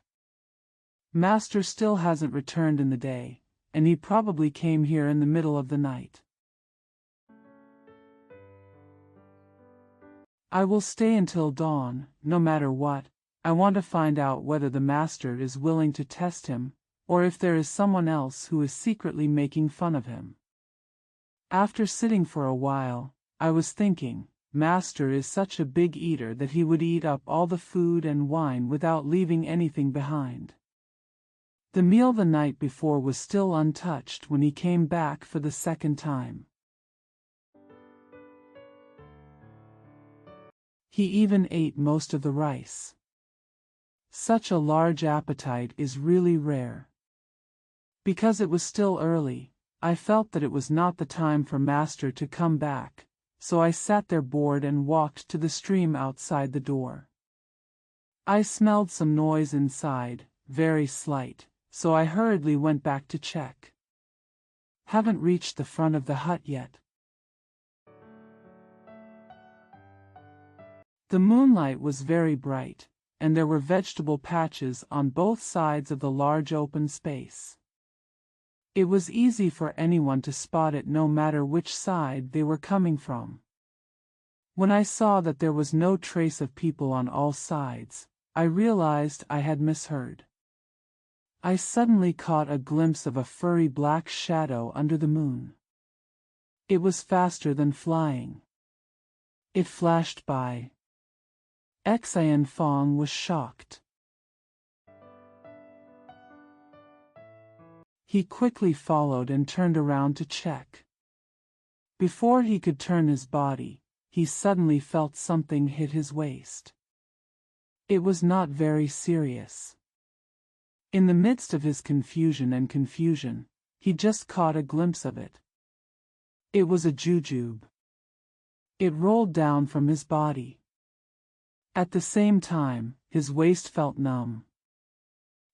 Master still hasn't returned in the day, and he probably came here in the middle of the night. I will stay until dawn, no matter what. I want to find out whether the master is willing to test him, or if there is someone else who is secretly making fun of him. After sitting for a while, I was thinking, Master is such a big eater that he would eat up all the food and wine without leaving anything behind. The meal the night before was still untouched when he came back for the second time. He even ate most of the rice. Such a large appetite is really rare. Because it was still early, I felt that it was not the time for Master to come back, so I sat there bored and walked to the stream outside the door. I smelled some noise inside, very slight, so I hurriedly went back to check. Haven't reached the front of the hut yet. The moonlight was very bright, and there were vegetable patches on both sides of the large open space. It was easy for anyone to spot it no matter which side they were coming from. When I saw that there was no trace of people on all sides, I realized I had misheard. I suddenly caught a glimpse of a furry black shadow under the moon. It was faster than flying. It flashed by. Xian Fong was shocked. He quickly followed and turned around to check. Before he could turn his body, he suddenly felt something hit his waist. It was not very serious. In the midst of his confusion, he just caught a glimpse of it. It was a jujube. It rolled down from his body. At the same time, his waist felt numb.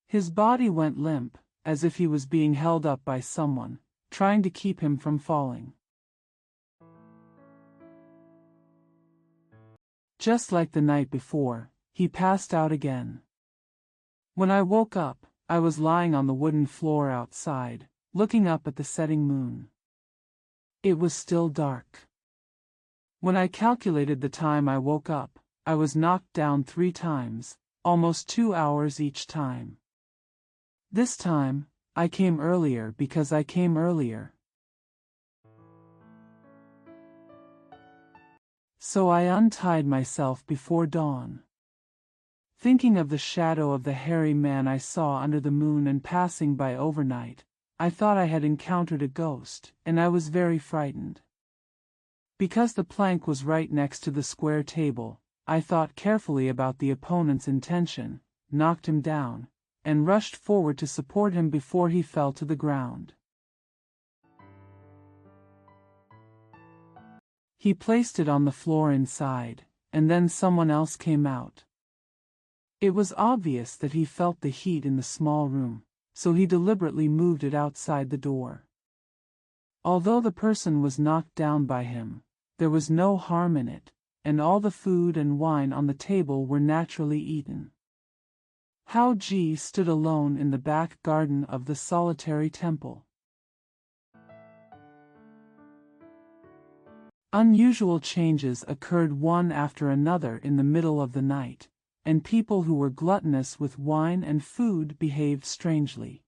His body went limp, as if he was being held up by someone, trying to keep him from falling. Just like the night before, he passed out again. When I woke up, I was lying on the wooden floor outside, looking up at the setting moon. It was still dark. When I calculated the time I woke up, I was knocked down 3 times, almost 2 hours each time. This time, I came earlier because I came earlier. So I untied myself before dawn. Thinking of the shadow of the hairy man I saw under the moon and passing by overnight, I thought I had encountered a ghost, and I was very frightened. Because the plank was right next to the square table, I thought carefully about the opponent's intention, knocked him down, and rushed forward to support him before he fell to the ground. He placed it on the floor inside, and then someone else came out. It was obvious that he felt the heat in the small room, so he deliberately moved it outside the door. Although the person was knocked down by him, there was no harm in it, and all the food and wine on the table were naturally eaten. Hao Ji stood alone in the back garden of the solitary temple. Unusual changes occurred one after another in the middle of the night, and people who were gluttonous with wine and food behaved strangely.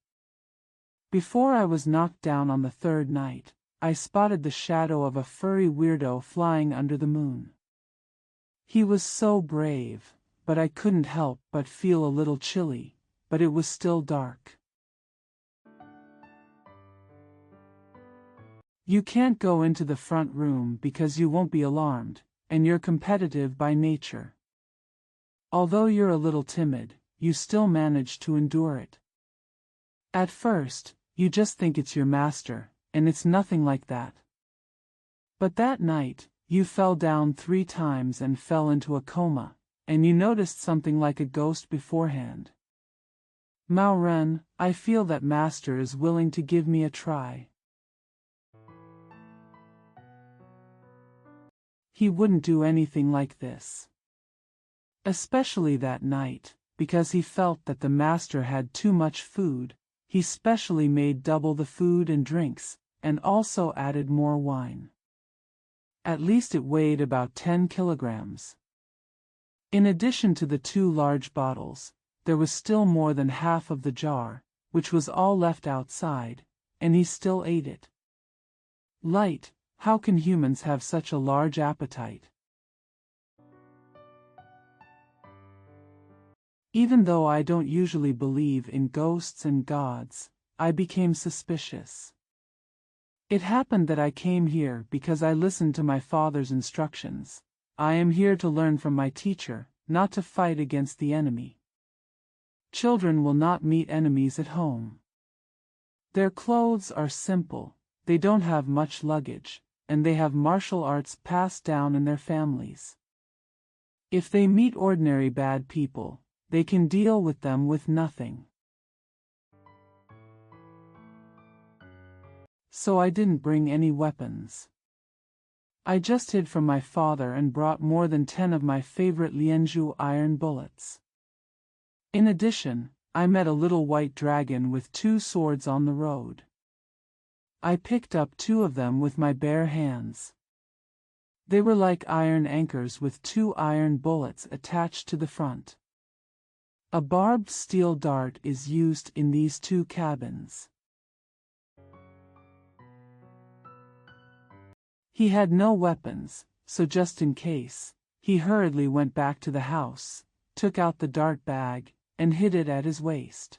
Before I was knocked down on the 3rd night, I spotted the shadow of a furry weirdo flying under the moon. He was so brave, but I couldn't help but feel a little chilly, but it was still dark. You can't go into the front room because you won't be alarmed, and you're competitive by nature. Although you're a little timid, you still manage to endure it. At first, you just think it's your master, and it's nothing like that. But that night, you fell down 3 times and fell into a coma, and you noticed something like a ghost beforehand. Mao Ren, I feel that master is willing to give me a try. He wouldn't do anything like this. Especially that night, because he felt that the master had too much food, he specially made double the food and drinks, and also added more wine. At least it weighed about 10 kilograms. In addition to the 2 large bottles, there was still more than half of the jar, which was all left outside, and he still ate it. Light, how can humans have such a large appetite? Even though I don't usually believe in ghosts and gods, I became suspicious. It happened that I came here because I listened to my father's instructions. I am here to learn from my teacher, not to fight against the enemy. Children will not meet enemies at home. Their clothes are simple, they don't have much luggage, and they have martial arts passed down in their families. If they meet ordinary bad people, they can deal with them with nothing. So I didn't bring any weapons. I just hid from my father and brought more than 10 of my favorite Lianzhu iron bullets. In addition, I met a little white dragon with 2 swords on the road. I picked up 2 of them with my bare hands. They were like iron anchors with 2 iron bullets attached to the front. A barbed steel dart is used in these 2 cabins. He had no weapons, so just in case, he hurriedly went back to the house, took out the dart bag, and hid it at his waist.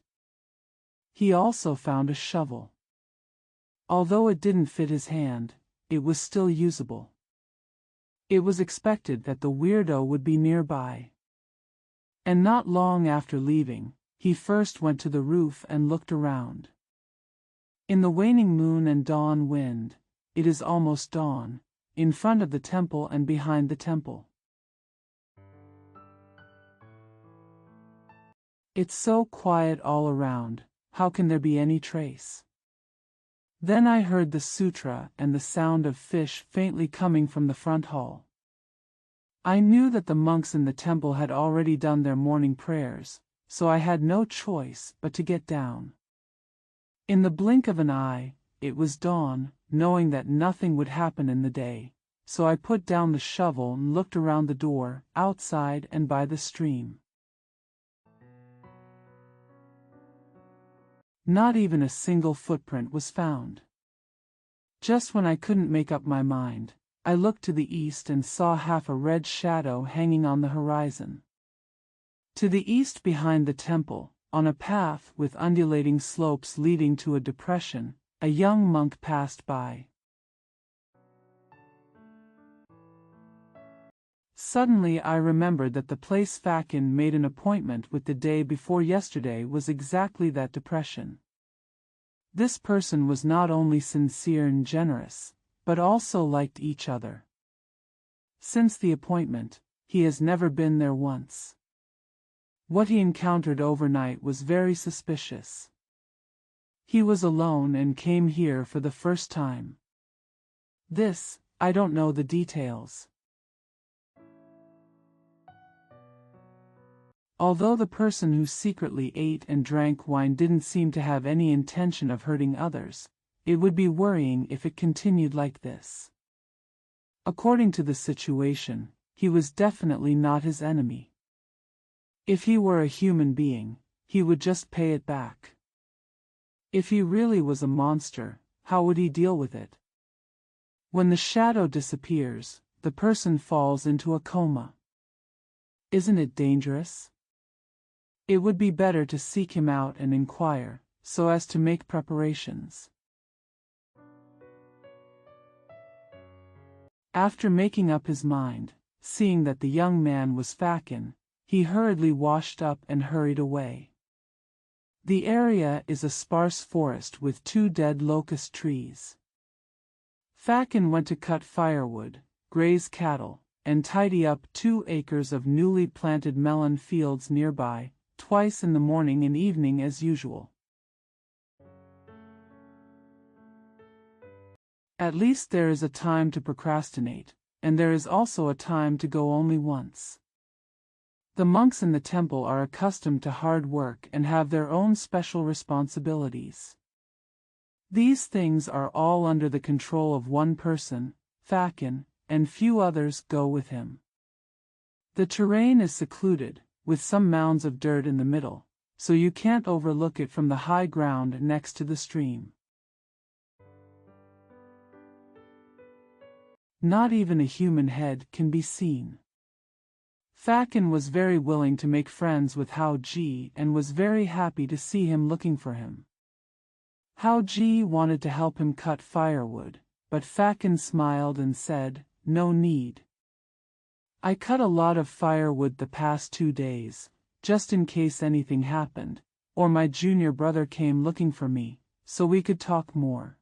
He also found a shovel. Although it didn't fit his hand, it was still usable. It was expected that the weirdo would be nearby. And not long after leaving, he first went to the roof and looked around. In the waning moon and dawn wind, it is almost dawn, in front of the temple and behind the temple. It's so quiet all around, how can there be any trace? Then I heard the sutra and the sound of fish faintly coming from the front hall. I knew that the monks in the temple had already done their morning prayers, so I had no choice but to get down. In the blink of an eye, it was dawn, knowing that nothing would happen in the day, so I put down the shovel and looked around the door, outside and by the stream. Not even a single footprint was found. Just when I couldn't make up my mind, I looked to the east and saw half a red shadow hanging on the horizon. To the east behind the temple, on a path with undulating slopes leading to a depression, a young monk passed by. Suddenly I remembered that the place Fakin made an appointment with the day before yesterday was exactly that depression. This person was not only sincere and generous, but also liked each other. Since the appointment, he has never been there once. What he encountered overnight was very suspicious. He was alone and came here for the first time. This, I don't know the details. Although the person who secretly ate and drank wine didn't seem to have any intention of hurting others, it would be worrying if it continued like this. According to the situation, he was definitely not his enemy. If he were a human being, he would just pay it back. If he really was a monster, how would he deal with it? When the shadow disappears, the person falls into a coma. Isn't it dangerous? It would be better to seek him out and inquire, so as to make preparations. After making up his mind, seeing that the young man was Fakin, he hurriedly washed up and hurried away. The area is a sparse forest with 2 dead locust trees. Fakin went to cut firewood, graze cattle, and tidy up 2 acres of newly planted melon fields nearby, twice in the morning and evening as usual. At least there is a time to procrastinate, and there is also a time to go only once. The monks in the temple are accustomed to hard work and have their own special responsibilities. These things are all under the control of one person, Fakin, and few others go with him. The terrain is secluded, with some mounds of dirt in the middle, so you can't overlook it from the high ground next to the stream. Not even a human head can be seen. Fakin was very willing to make friends with Hao Ji and was very happy to see him looking for him. Hao Ji wanted to help him cut firewood, but Fakin smiled and said, "No need. I cut a lot of firewood the past 2 days, just in case anything happened, or my junior brother came looking for me, so we could talk more.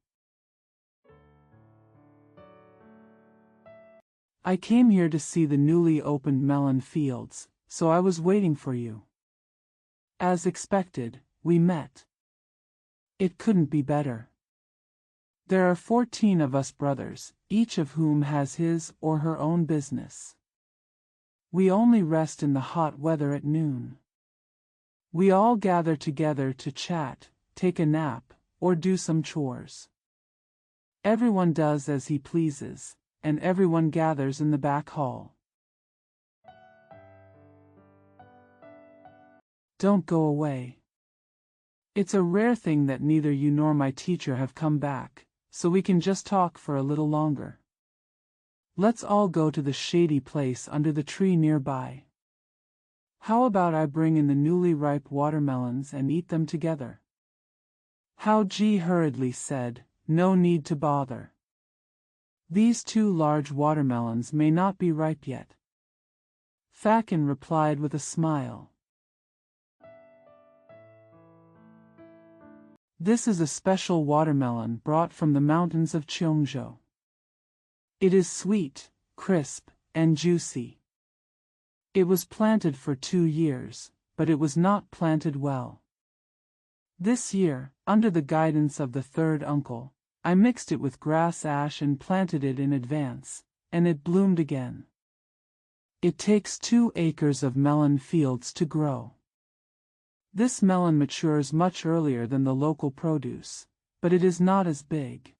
I came here to see the newly opened melon fields, so I was waiting for you. As expected, we met. It couldn't be better. There are 14 of us brothers, each of whom has his or her own business. We only rest in the hot weather at noon. We all gather together to chat, take a nap, or do some chores. Everyone does as he pleases, and everyone gathers in the back hall. Don't go away. It's a rare thing that neither you nor my teacher have come back, so we can just talk for a little longer. Let's all go to the shady place under the tree nearby. How about I bring in the newly ripe watermelons and eat them together?" Hao Ji hurriedly said, "No need to bother. These 2 large watermelons may not be ripe yet." Fakin replied with a smile. "This is a special watermelon brought from the mountains of Cheongzhou. It is sweet, crisp, and juicy. It was planted for 2 years, but it was not planted well. This year, under the guidance of the third uncle, I mixed it with grass ash and planted it in advance, and it bloomed again. It takes 2 acres of melon fields to grow. This melon matures much earlier than the local produce, but it is not as big.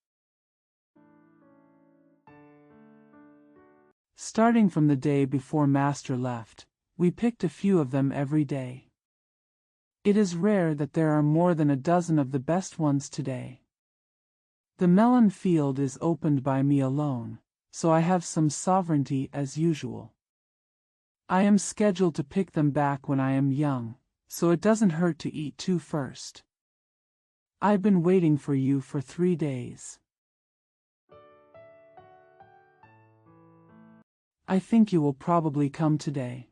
Starting from the day before Master left, we picked a few of them every day. It is rare that there are more than a dozen of the best ones today. The melon field is opened by me alone, so I have some sovereignty as usual. I am scheduled to pick them back when I am young, so it doesn't hurt to eat 2 first. I've been waiting for you for 3 days. I think you will probably come today.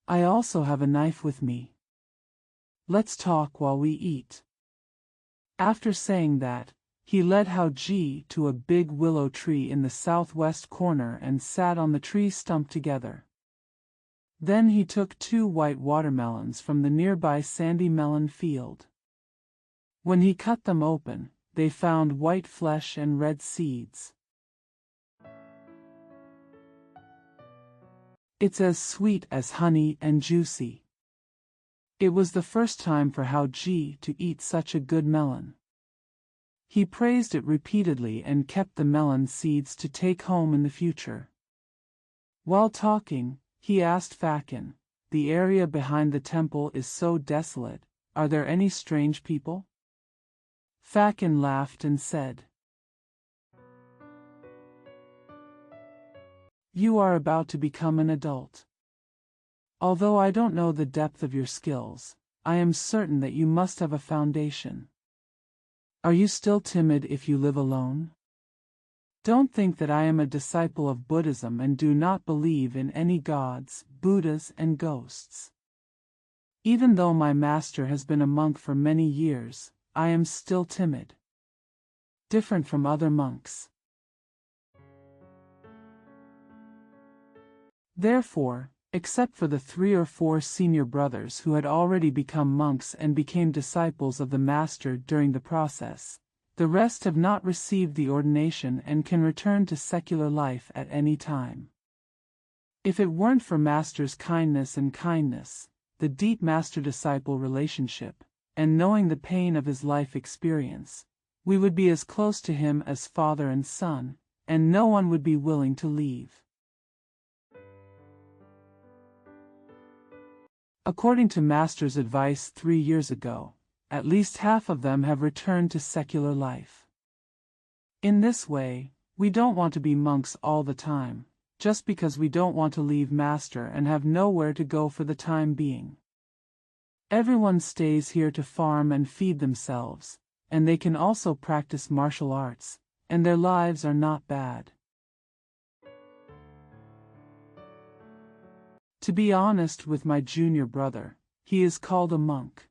I also have a knife with me. Let's talk while we eat. After saying that, he led Hao Ji to a big willow tree in the southwest corner and sat on the tree stump together. Then he took 2 white watermelons from the nearby sandy melon field. When he cut them open, they found white flesh and red seeds. It's as sweet as honey and juicy. It was the first time for Hao Ji to eat such a good melon. He praised it repeatedly and kept the melon seeds to take home in the future. While talking, he asked Fakin, "The area behind the temple is so desolate, are there any strange people?" Fakin laughed and said, "You are about to become an adult. Although I don't know the depth of your skills, I am certain that you must have a foundation. Are you still timid if you live alone? Don't think that I am a disciple of Buddhism and do not believe in any gods, Buddhas, and ghosts. Even though my master has been a monk for many years, I am still timid. Different from other monks. Therefore, except for the 3 or 4 senior brothers who had already become monks and became disciples of the master during the process, the rest have not received the ordination and can return to secular life at any time. If it weren't for master's kindness, the deep master-disciple relationship, and knowing the pain of his life experience, we would be as close to him as father and son, and no one would be willing to leave." According to Master's advice 3 years ago, at least half of them have returned to secular life. In this way, we don't want to be monks all the time, just because we don't want to leave Master and have nowhere to go for the time being. Everyone stays here to farm and feed themselves, and they can also practice martial arts, and their lives are not bad. To be honest with my junior brother, he is called a monk.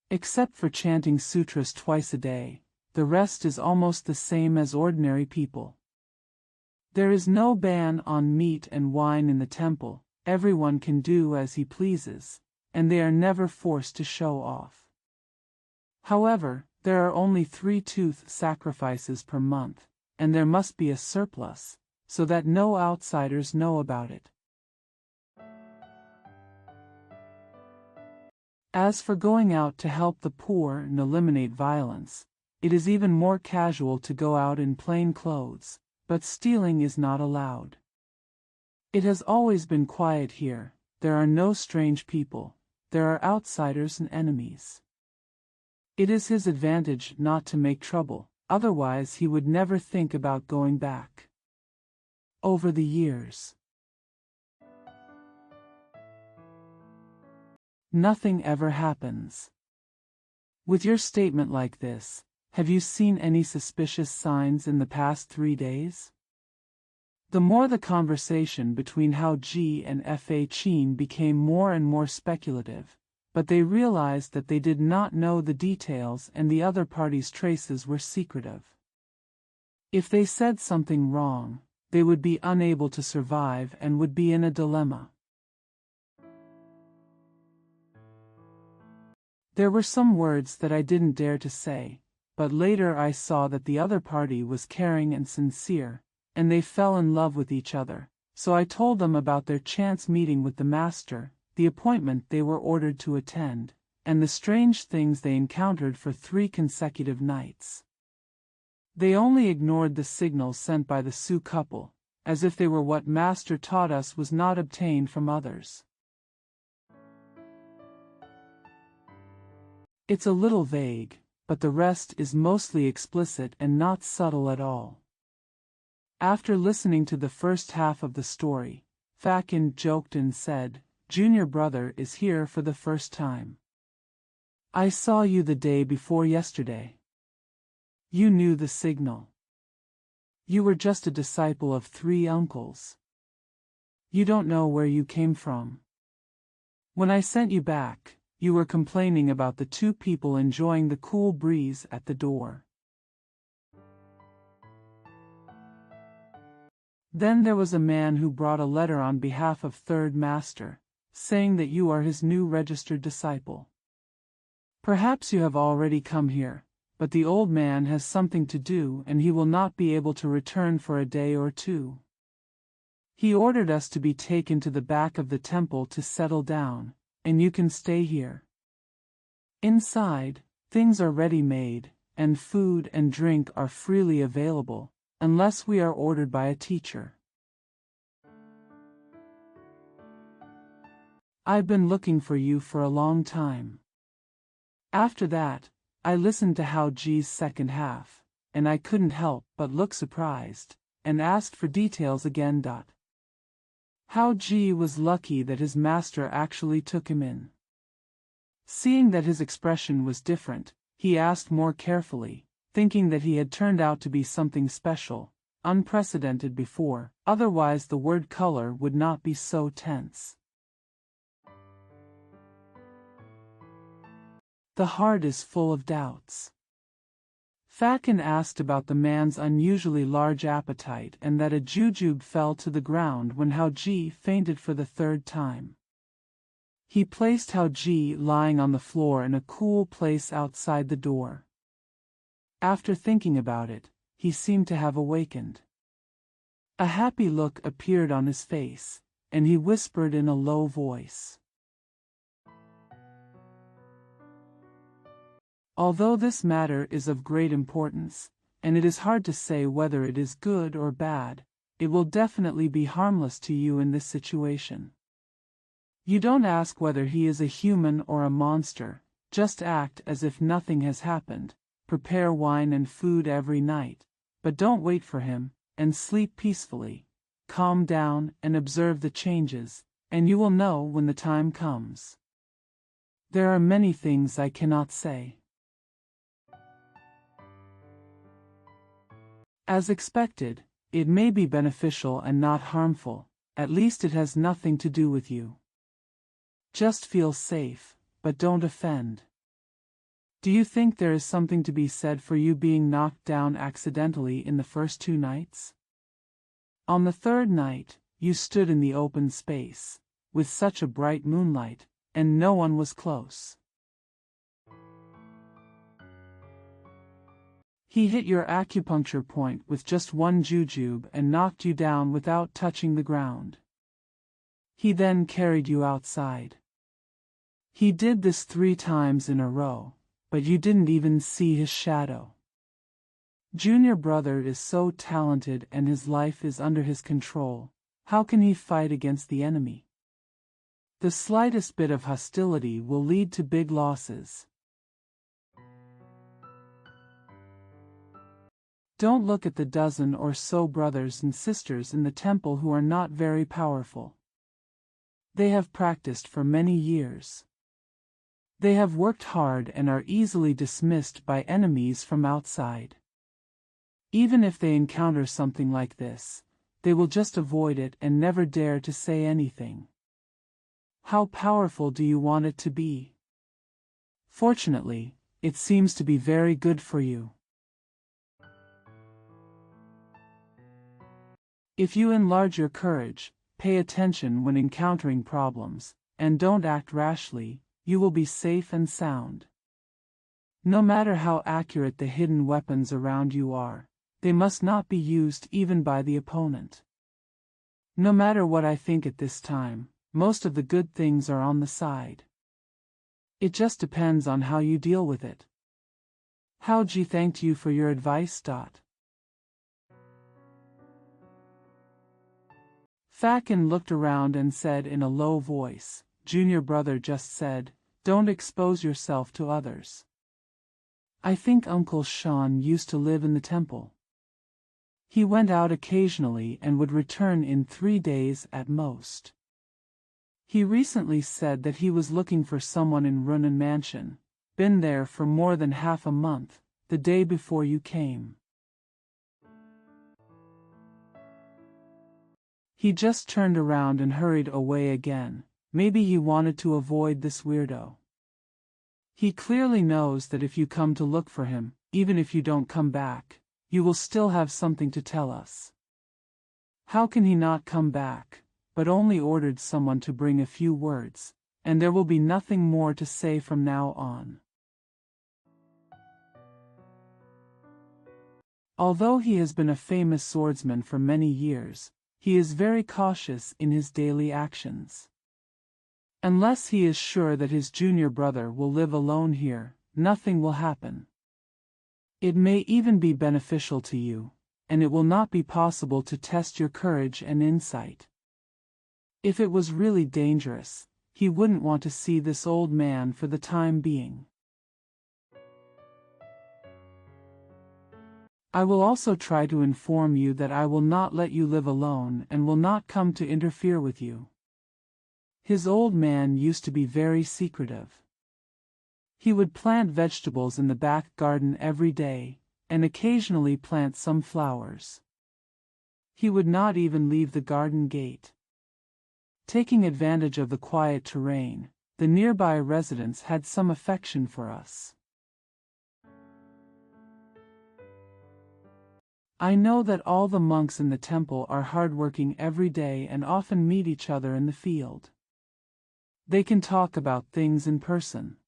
Except for chanting sutras twice a day, the rest is almost the same as ordinary people. There is no ban on meat and wine in the temple, everyone can do as he pleases, and they are never forced to show off. However, there are only 3 tooth sacrifices per month, and there must be a surplus, so that no outsiders know about it. As for going out to help the poor and eliminate violence, it is even more casual to go out in plain clothes, but stealing is not allowed. It has always been quiet here, there are no strange people, there are outsiders and enemies. It is his advantage not to make trouble, otherwise he would never think about going back. Over the years, nothing ever happens. With your statement like this, have you seen any suspicious signs in the past 3 days? The more the conversation between Hao Ji and Fa Qin became more and more speculative, but they realized that they did not know the details and the other party's traces were secretive. If they said something wrong, they would be unable to survive and would be in a dilemma. There were some words that I didn't dare to say, but later I saw that the other party was caring and sincere, and they fell in love with each other, so I told them about their chance meeting with the master, the appointment they were ordered to attend, and the strange things they encountered for 3 consecutive nights. They only ignored the signals sent by the Sioux couple, as if they were what master taught us was not obtained from others. It's a little vague, but the rest is mostly explicit and not subtle at all. After listening to the first half of the story, Fakin joked and said, "Junior brother is here for the first time. I saw you the day before yesterday. You knew the signal. You were just a disciple of 3 uncles. You don't know where you came from. When I sent you back, you were complaining about the 2 people enjoying the cool breeze at the door. Then there was a man who brought a letter on behalf of Third Master, saying that you are his new registered disciple. Perhaps you have already come here, but the old man has something to do and he will not be able to return for a day or 2. He ordered us to be taken to the back of the temple to settle down, and you can stay here. Inside, things are ready-made, and food and drink are freely available, unless we are ordered by a teacher. I've been looking for you for a long time." After that, I listened to Hao Ji's second half, and I couldn't help but look surprised, and asked for details again. Hao Ji was lucky that his master actually took him in. Seeing that his expression was different, he asked more carefully, thinking that he had turned out to be something special, unprecedented before, otherwise the word color would not be so tense. The heart is full of doubts. Fakin asked about the man's unusually large appetite and that a jujube fell to the ground when Hao Ji fainted for the 3rd time. He placed Hao Ji lying on the floor in a cool place outside the door. After thinking about it, he seemed to have awakened. A happy look appeared on his face, and he whispered in a low voice, "Although this matter is of great importance, and it is hard to say whether it is good or bad, it will definitely be harmless to you in this situation. You don't ask whether he is a human or a monster, just act as if nothing has happened, prepare wine and food every night, but don't wait for him, and sleep peacefully. Calm down and observe the changes, and you will know when the time comes. There are many things I cannot say." As expected, it may be beneficial and not harmful, at least it has nothing to do with you. Just feel safe, but don't offend. Do you think there is something to be said for you being knocked down accidentally in the first 2 nights? On the 3rd night, you stood in the open space, with such a bright moonlight, and no one was close. He hit your acupuncture point with just 1 jujube and knocked you down without touching the ground. He then carried you outside. He did this 3 times in a row, but you didn't even see his shadow. Junior brother is so talented and his life is under his control. How can he fight against the enemy? The slightest bit of hostility will lead to big losses. Don't look at the dozen or so brothers and sisters in the temple who are not very powerful. They have practiced for many years. They have worked hard and are easily dismissed by enemies from outside. Even if they encounter something like this, they will just avoid it and never dare to say anything. How powerful do you want it to be? Fortunately, it seems to be very good for you. If you enlarge your courage, pay attention when encountering problems, and don't act rashly, you will be safe and sound. No matter how accurate the hidden weapons around you are, they must not be used even by the opponent. No matter what I think at this time, most of the good things are on the side. It just depends on how you deal with it. Howji thanked you for your advice. Fakin looked around and said in a low voice, Junior brother just said, don't expose yourself to others. I think Uncle Sean used to live in the temple. He went out occasionally and would return in 3 days at most. He recently said that he was looking for someone in Runan Mansion, been there for more than half a month, the day before you came. He just turned around and hurried away again. Maybe he wanted to avoid this weirdo. He clearly knows that if you come to look for him, even if you don't come back, you will still have something to tell us. How can he not come back, but only ordered someone to bring a few words, and there will be nothing more to say from now on. Although he has been a famous swordsman for many years, he is very cautious in his daily actions. Unless he is sure that his junior brother will live alone here, nothing will happen. It may even be beneficial to you, and it will not be possible to test your courage and insight. If it was really dangerous, he wouldn't want to see this old man for the time being. I will also try to inform you that I will not let you live alone and will not come to interfere with you. His old man used to be very secretive. He would plant vegetables in the back garden every day, and occasionally plant some flowers. He would not even leave the garden gate. Taking advantage of the quiet terrain, the nearby residents had some affection for us. I know that all the monks in the temple are hardworking every day and often meet each other in the field. They can talk about things in person.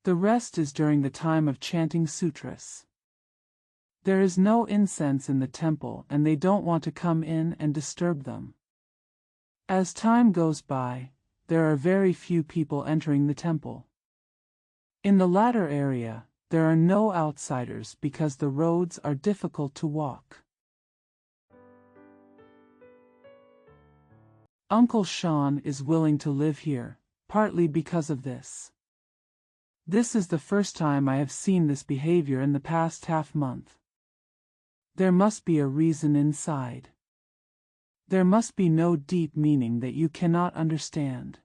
The rest is during the time of chanting sutras. There is no incense in the temple and they don't want to come in and disturb them. As time goes by, there are very few people entering the temple. In the latter area, there are no outsiders because the roads are difficult to walk. Uncle Sean is willing to live here, partly because of this. This is the first time I have seen this behavior in the past half-month. There must be a reason inside. There must be no deep meaning that you cannot understand.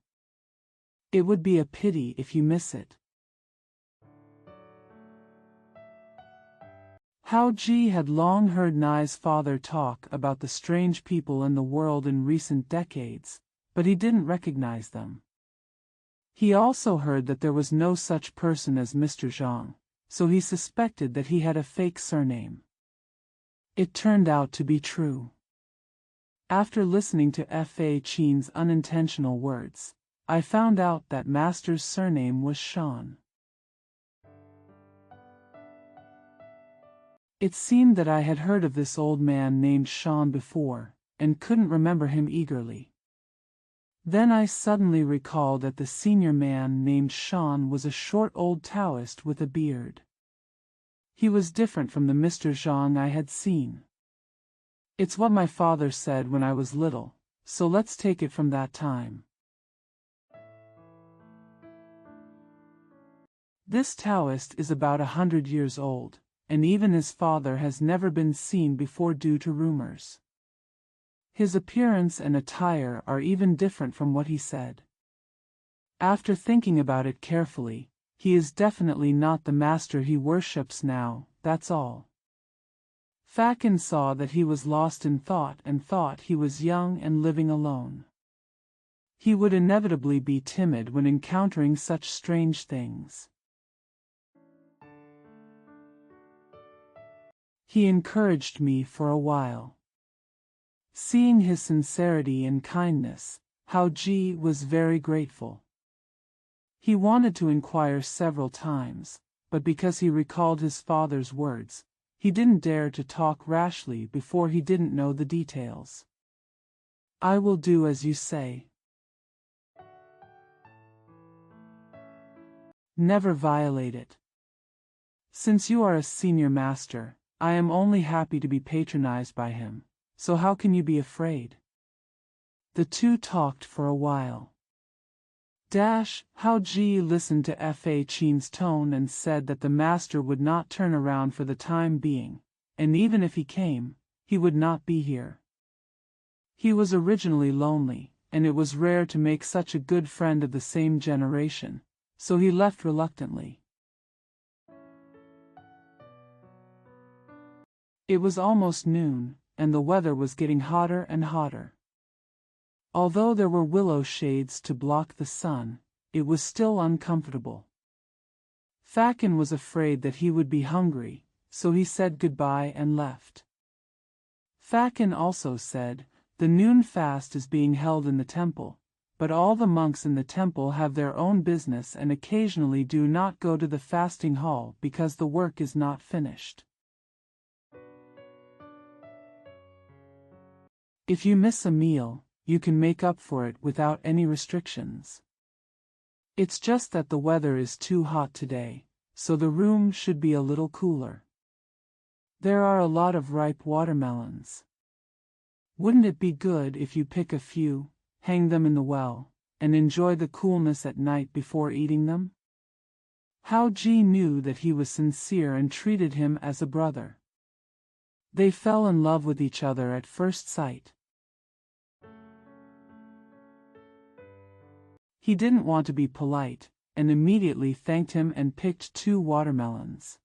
It would be a pity if you miss it. Hao Ji had long heard Nai's father talk about the strange people in the world in recent decades, but he didn't recognize them. He also heard that there was no such person as Mr. Zhang, so he suspected that he had a fake surname. It turned out to be true. After listening to Fa Qin's unintentional words, I found out that Master's surname was Shan. It seemed that I had heard of this old man named Shan before, and couldn't remember him eagerly. Then I suddenly recalled that the senior man named Shan was a short old Taoist with a beard. He was different from the Mr. Zhang I had seen. It's what my father said when I was little, so let's take it from that time. This Taoist is about 100 years old, and even his father has never been seen before due to rumors. His appearance and attire are even different from what he said. After thinking about it carefully, he is definitely not the master he worships now, that's all. Fakin saw that he was lost in thought and thought he was young and living alone. He would inevitably be timid when encountering such strange things. He encouraged me for a while. Seeing his sincerity and kindness, Hao Ji was very grateful. He wanted to inquire several times, but because he recalled his father's words, he didn't dare to talk rashly before he didn't know the details. I will do as you say. Never violate it. Since you are a senior master, I am only happy to be patronized by him, so how can you be afraid? The two talked for a while. Hao Ji listened to Fa Qin's tone and said that the master would not turn around for the time being, and even if he came, he would not be here. He was originally lonely, and it was rare to make such a good friend of the same generation, so he left reluctantly. It was almost noon, and the weather was getting hotter and hotter. Although there were willow shades to block the sun, it was still uncomfortable. Fakin was afraid that he would be hungry, so he said goodbye and left. Fakin also said, "The noon fast is being held in the temple, but all the monks in the temple have their own business and occasionally do not go to the fasting hall because the work is not finished. If you miss a meal, you can make up for it without any restrictions. It's just that the weather is too hot today, so the room should be a little cooler. There are a lot of ripe watermelons. Wouldn't it be good if you pick a few, hang them in the well, and enjoy the coolness at night before eating them?" Hao Ji knew that he was sincere and treated him as a brother. They fell in love with each other at first sight. He didn't want to be polite, and immediately thanked him and picked 2 watermelons.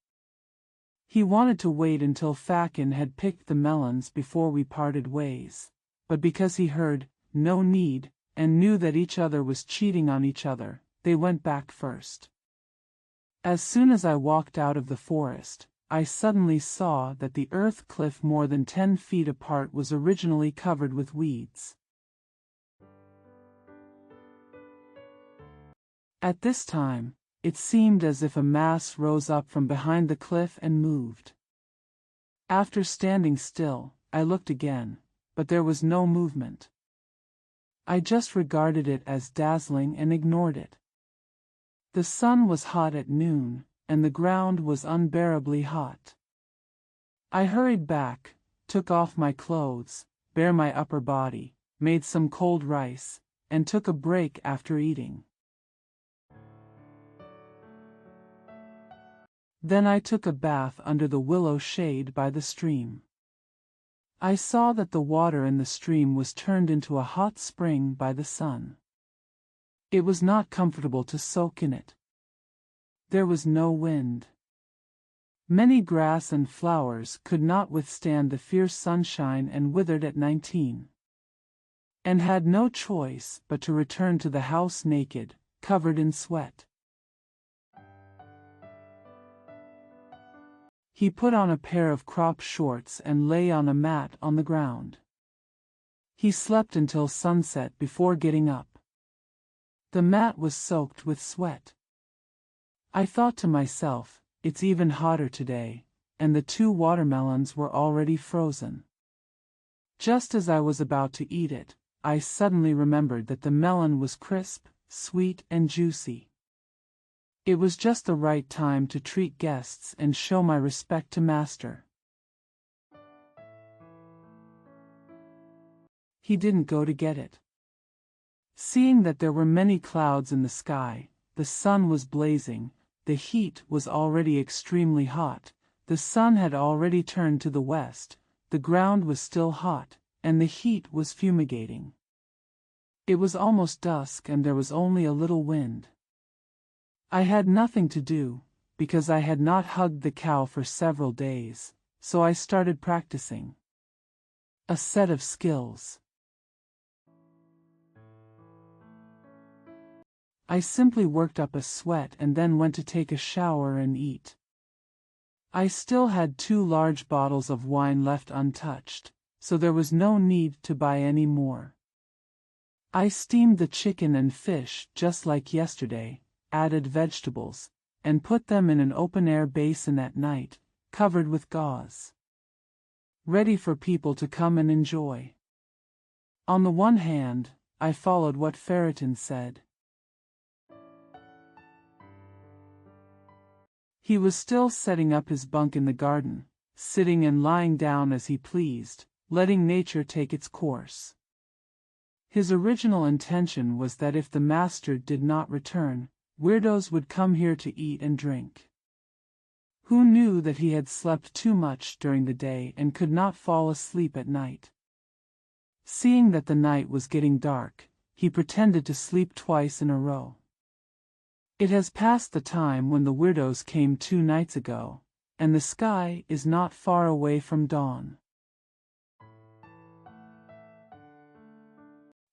He wanted to wait until Fakin had picked the melons before we parted ways, but because he heard, "No need," and knew that each other was cheating on each other, they went back first. As soon as I walked out of the forest, I suddenly saw that the earth cliff more than 10 feet apart was originally covered with weeds. At this time, it seemed as if a mass rose up from behind the cliff and moved. After standing still, I looked again, but there was no movement. I just regarded it as dazzling and ignored it. The sun was hot at noon, and the ground was unbearably hot. I hurried back, took off my clothes, bare my upper body, made some cold rice, and took a break after eating. Then I took a bath under the willow shade by the stream. I saw that the water in the stream was turned into a hot spring by the sun. It was not comfortable to soak in it. There was no wind. Many grass and flowers could not withstand the fierce sunshine and withered at 19, and had no choice but to return to the house naked, covered in sweat. He put on a pair of crop shorts and lay on a mat on the ground. He slept until sunset before getting up. The mat was soaked with sweat. I thought to myself, it's even hotter today, and the 2 watermelons were already frozen. Just as I was about to eat it, I suddenly remembered that the melon was crisp, sweet, and juicy. It was just the right time to treat guests and show my respect to Master. He didn't go to get it. Seeing that there were many clouds in the sky, the sun was blazing, the heat was already extremely hot, the sun had already turned to the west, the ground was still hot, and the heat was fumigating. It was almost dusk and there was only a little wind. I had nothing to do, because I had not hugged the cow for several days, so I started practicing. A set of skills. I simply worked up a sweat and then went to take a shower and eat. I still had 2 large bottles of wine left untouched, so there was no need to buy any more. I steamed the chicken and fish just like yesterday, added vegetables, and put them in an open-air basin at night, covered with gauze. Ready for people to come and enjoy. On the one hand, I followed what Ferriton said. He was still setting up his bunk in the garden, sitting and lying down as he pleased, letting nature take its course. His original intention was that if the master did not return, weirdos would come here to eat and drink. Who knew that he had slept too much during the day and could not fall asleep at night? Seeing that the night was getting dark, he pretended to sleep twice in a row. It has passed the time when the weirdos came 2 nights ago, and the sky is not far away from dawn.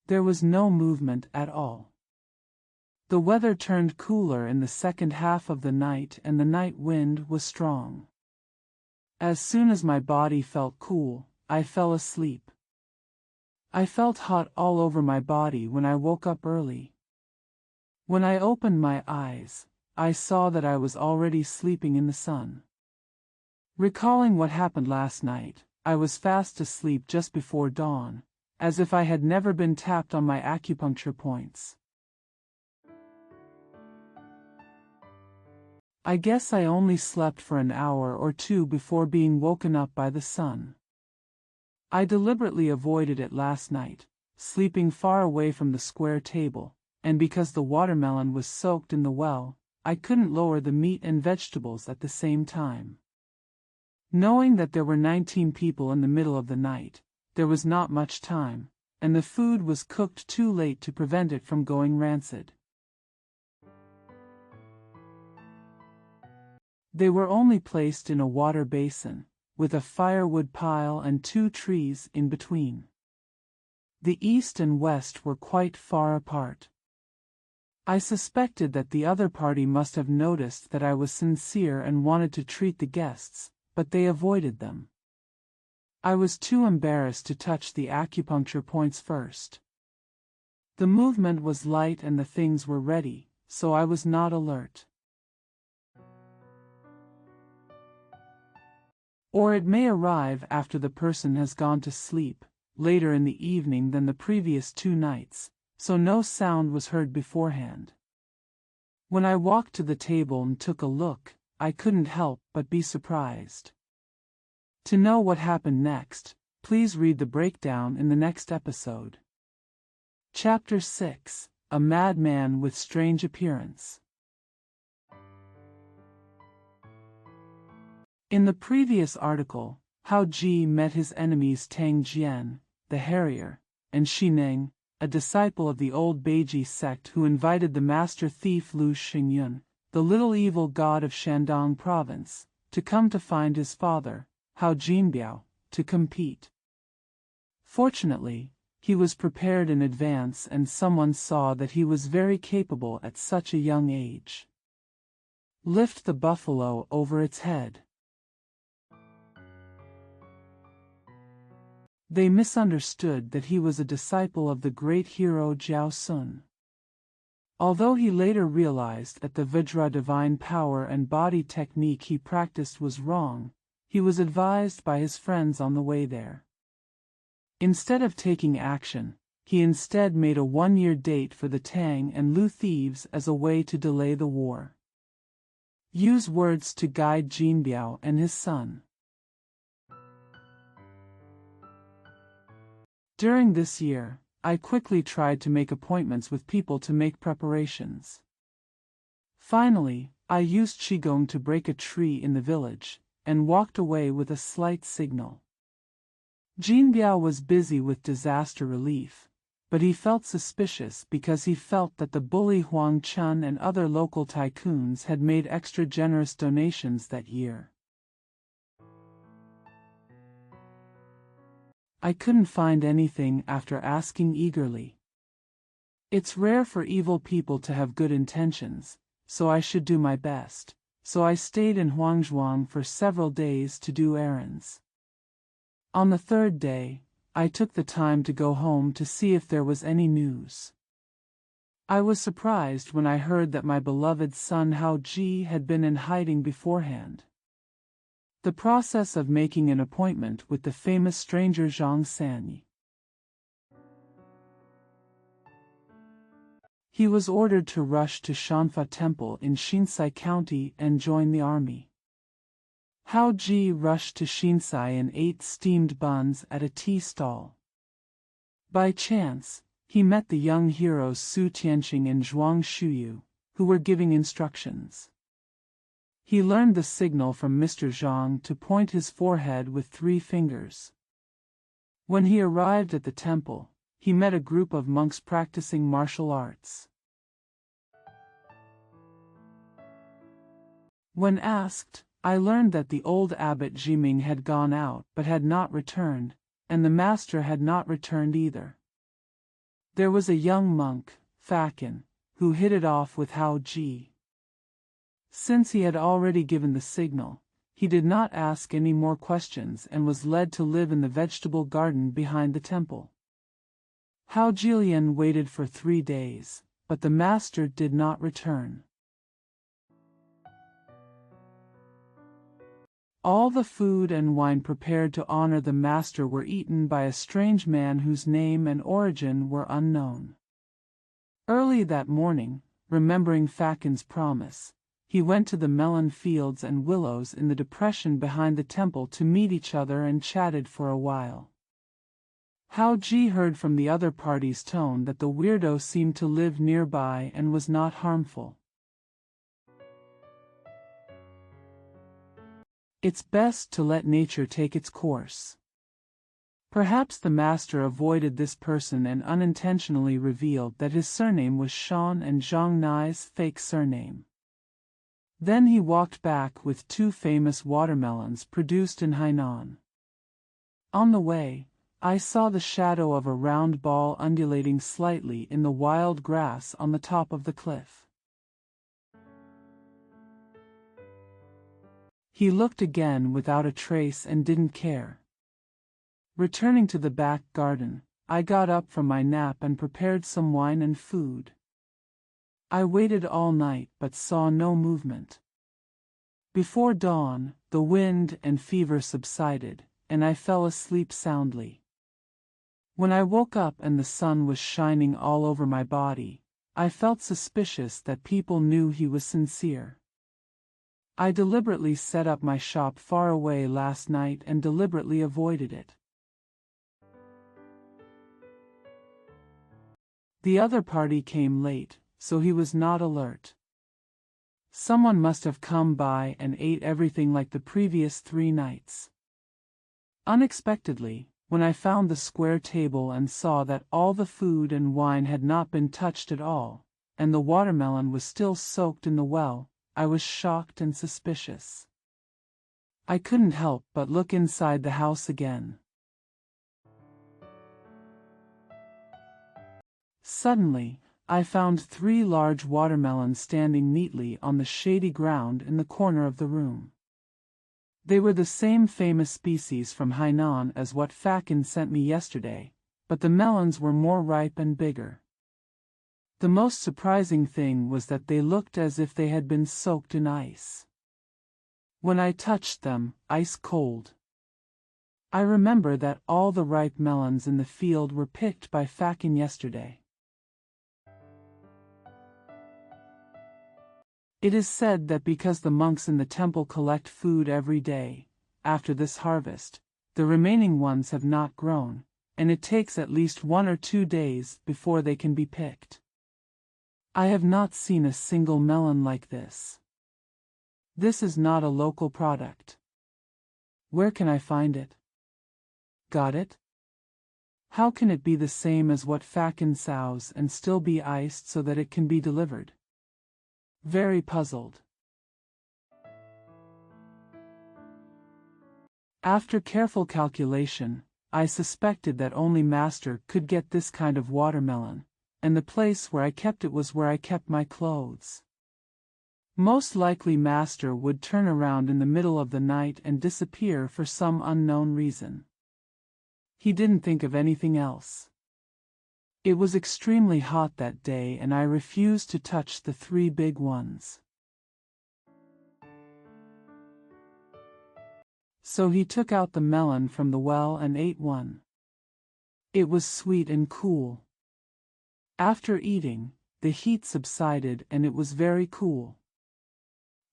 There was no movement at all. The weather turned cooler in the second half of the night and the night wind was strong. As soon as my body felt cool, I fell asleep. I felt hot all over my body when I woke up early. When I opened my eyes, I saw that I was already sleeping in the sun. Recalling what happened last night, I was fast asleep just before dawn, as if I had never been tapped on my acupuncture points. I guess I only slept for an hour or 2 before being woken up by the sun. I deliberately avoided it last night, sleeping far away from the square table, and because the watermelon was soaked in the well, I couldn't lower the meat and vegetables at the same time. Knowing that there were 19 people in the middle of the night, there was not much time, and the food was cooked too late to prevent it from going rancid. They were only placed in a water basin, with a firewood pile and 2 trees in between. The east and west were quite far apart. I suspected that the other party must have noticed that I was sincere and wanted to treat the guests, but they avoided them. I was too embarrassed to touch the acupuncture points first. The movement was light and the things were ready, so I was not alert. Or it may arrive after the person has gone to sleep, later in the evening than the previous 2 nights, so no sound was heard beforehand. When I walked to the table and took a look, I couldn't help but be surprised. To know what happened next, please read the breakdown in the next episode. Chapter 6: A Madman with Strange Appearance. In the previous article, Hao Ji met his enemies Tang Jian, the Harrier, and Shi Ning, a disciple of the old Beiji sect who invited the master thief Lu Xingyun, the little evil god of Shandong province, to come to find his father, Hao Jinbiao, to compete. Fortunately, he was prepared in advance and someone saw that he was very capable at such a young age. Lift the buffalo over its head. They misunderstood that he was a disciple of the great hero Jiao Sun. Although he later realized that the Vajra divine power and body technique he practiced was wrong, he was advised by his friends on the way there. Instead of taking action, he instead made a 1-year date for the Tang and Lu thieves as a way to delay the war. Use words to guide Jinbiao and his son. During this year, I quickly tried to make appointments with people to make preparations. Finally, I used Qigong to break a tree in the village, and walked away with a slight signal. Jinbiao was busy with disaster relief, but he felt suspicious because he felt that the bully Huang Chun and other local tycoons had made extra generous donations that year. I couldn't find anything after asking eagerly. It's rare for evil people to have good intentions, so I should do my best, so I stayed in Huangzhuang for several days to do errands. On the third day, I took the time to go home to see if there was any news. I was surprised when I heard that my beloved son Hao Ji had been in hiding beforehand. The process of making an appointment with the famous stranger Zhang Sanyi. He was ordered to rush to Shanfa Temple in Shinsai County and join the army. Hao Ji rushed to Shinsai and ate steamed buns at a tea stall. By chance, he met the young heroes Su Tianqing and Zhuang Shuyu, who were giving instructions. He learned the signal from Mr. Zhang to point his forehead with 3 fingers. When he arrived at the temple, he met a group of monks practicing martial arts. When asked, I learned that the old abbot Jiming had gone out but had not returned, and the master had not returned either. There was a young monk, Fakin, who hit it off with Hao Ji. Since he had already given the signal, he did not ask any more questions and was led to live in the vegetable garden behind the temple. Hao Jilian waited for 3 days, but the master did not return. All the food and wine prepared to honor the master were eaten by a strange man whose name and origin were unknown. Early that morning, remembering Fakin's promise, he went to the melon fields and willows in the depression behind the temple to meet each other and chatted for a while. Hao Ji heard from the other party's tone that the weirdo seemed to live nearby and was not harmful. It's best to let nature take its course. Perhaps the master avoided this person and unintentionally revealed that his surname was Shan and Zhang Nai's fake surname. Then he walked back with 2 famous watermelons produced in Hainan. On the way, I saw the shadow of a round ball undulating slightly in the wild grass on the top of the cliff. He looked again without a trace and didn't care. Returning to the back garden, I got up from my nap and prepared some wine and food. I waited all night but saw no movement. Before dawn, the wind and fever subsided, and I fell asleep soundly. When I woke up and the sun was shining all over my body, I felt suspicious that people knew he was sincere. I deliberately set up my shop far away last night and deliberately avoided it. The other party came late, so he was not alert. Someone must have come by and ate everything like the previous 3 nights. Unexpectedly, when I found the square table and saw that all the food and wine had not been touched at all, and the watermelon was still soaked in the well, I was shocked and suspicious. I couldn't help but look inside the house again. Suddenly, I found 3 large watermelons standing neatly on the shady ground in the corner of the room. They were the same famous species from Hainan as what Fakin sent me yesterday, but the melons were more ripe and bigger. The most surprising thing was that they looked as if they had been soaked in ice. When I touched them, ice cold. I remember that all the ripe melons in the field were picked by Fakin yesterday. It is said that because the monks in the temple collect food every day, after this harvest, the remaining ones have not grown, and it takes at least 1 or 2 days before they can be picked. I have not seen a single melon like this. This is not a local product. Where can I find it? Got it? How can it be the same as what Fakin sows and still be iced so that it can be delivered? Very puzzled. After careful calculation, I suspected that only Master could get this kind of watermelon, and the place where I kept it was where I kept my clothes. Most likely Master would turn around in the middle of the night and disappear for some unknown reason. He didn't think of anything else. It was extremely hot that day and I refused to touch the 3 big ones. So he took out the melon from the well and ate one. It was sweet and cool. After eating, the heat subsided and it was very cool.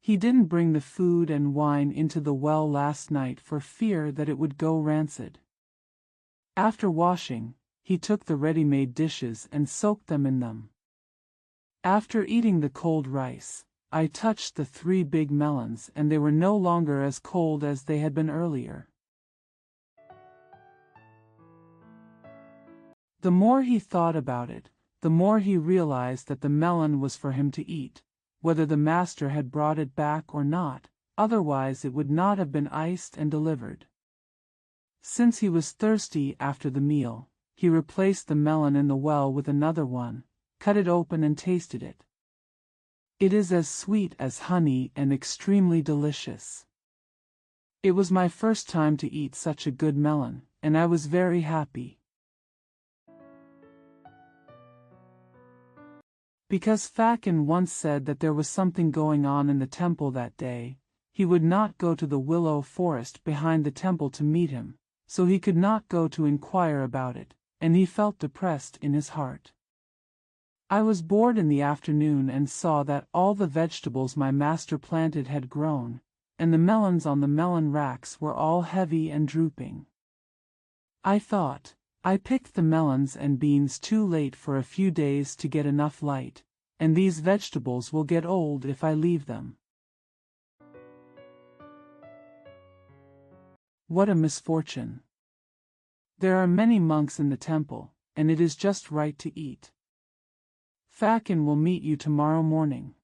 He didn't bring the food and wine into the well last night for fear that it would go rancid. After washing, he took the ready-made dishes and soaked them in them. After eating the cold rice, I touched the 3 big melons and they were no longer as cold as they had been earlier. The more he thought about it, the more he realized that the melon was for him to eat, whether the master had brought it back or not, otherwise it would not have been iced and delivered. Since he was thirsty after the meal, he replaced the melon in the well with another one, cut it open and tasted it. It is as sweet as honey and extremely delicious. It was my first time to eat such a good melon, and I was very happy. Because Fakin once said that there was something going on in the temple that day, he would not go to the willow forest behind the temple to meet him, so he could not go to inquire about it, and he felt depressed in his heart. I was bored in the afternoon and saw that all the vegetables my master planted had grown, and the melons on the melon racks were all heavy and drooping. I thought, I picked the melons and beans too late for a few days to get enough light, and these vegetables will get old if I leave them. What a misfortune! There are many monks in the temple, and it is just right to eat. Fakin will meet you tomorrow morning.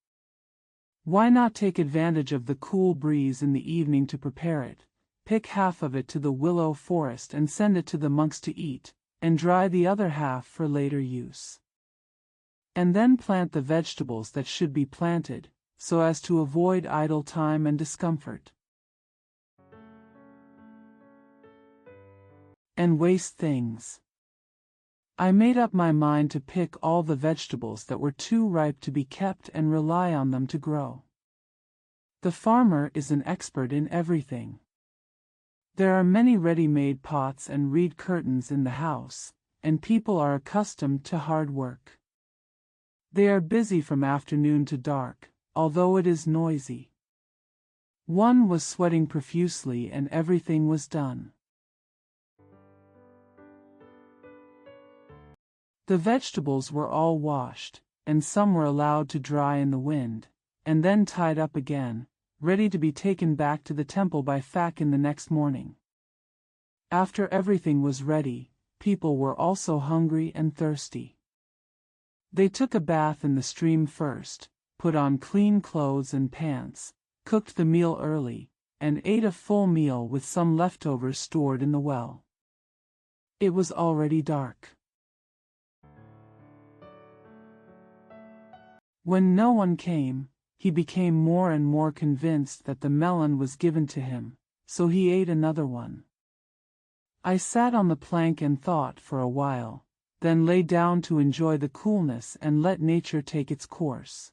Why not take advantage of the cool breeze in the evening to prepare it, pick half of it to the willow forest and send it to the monks to eat, and dry the other half for later use. And then plant the vegetables that should be planted, so as to avoid idle time and discomfort. And waste things. I made up my mind to pick all the vegetables that were too ripe to be kept and rely on them to grow. The farmer is an expert in everything. There are many ready-made pots and reed curtains in the house, and people are accustomed to hard work. They are busy from afternoon to dark, although it is noisy. One was sweating profusely and everything was done. The vegetables were all washed, and some were allowed to dry in the wind, and then tied up again, ready to be taken back to the temple by Fakin the next morning. After everything was ready, people were also hungry and thirsty. They took a bath in the stream first, put on clean clothes and pants, cooked the meal early, and ate a full meal with some leftovers stored in the well. It was already dark. When no one came, he became more and more convinced that the melon was given to him, so he ate another one. I sat on the plank and thought for a while, then lay down to enjoy the coolness and let nature take its course.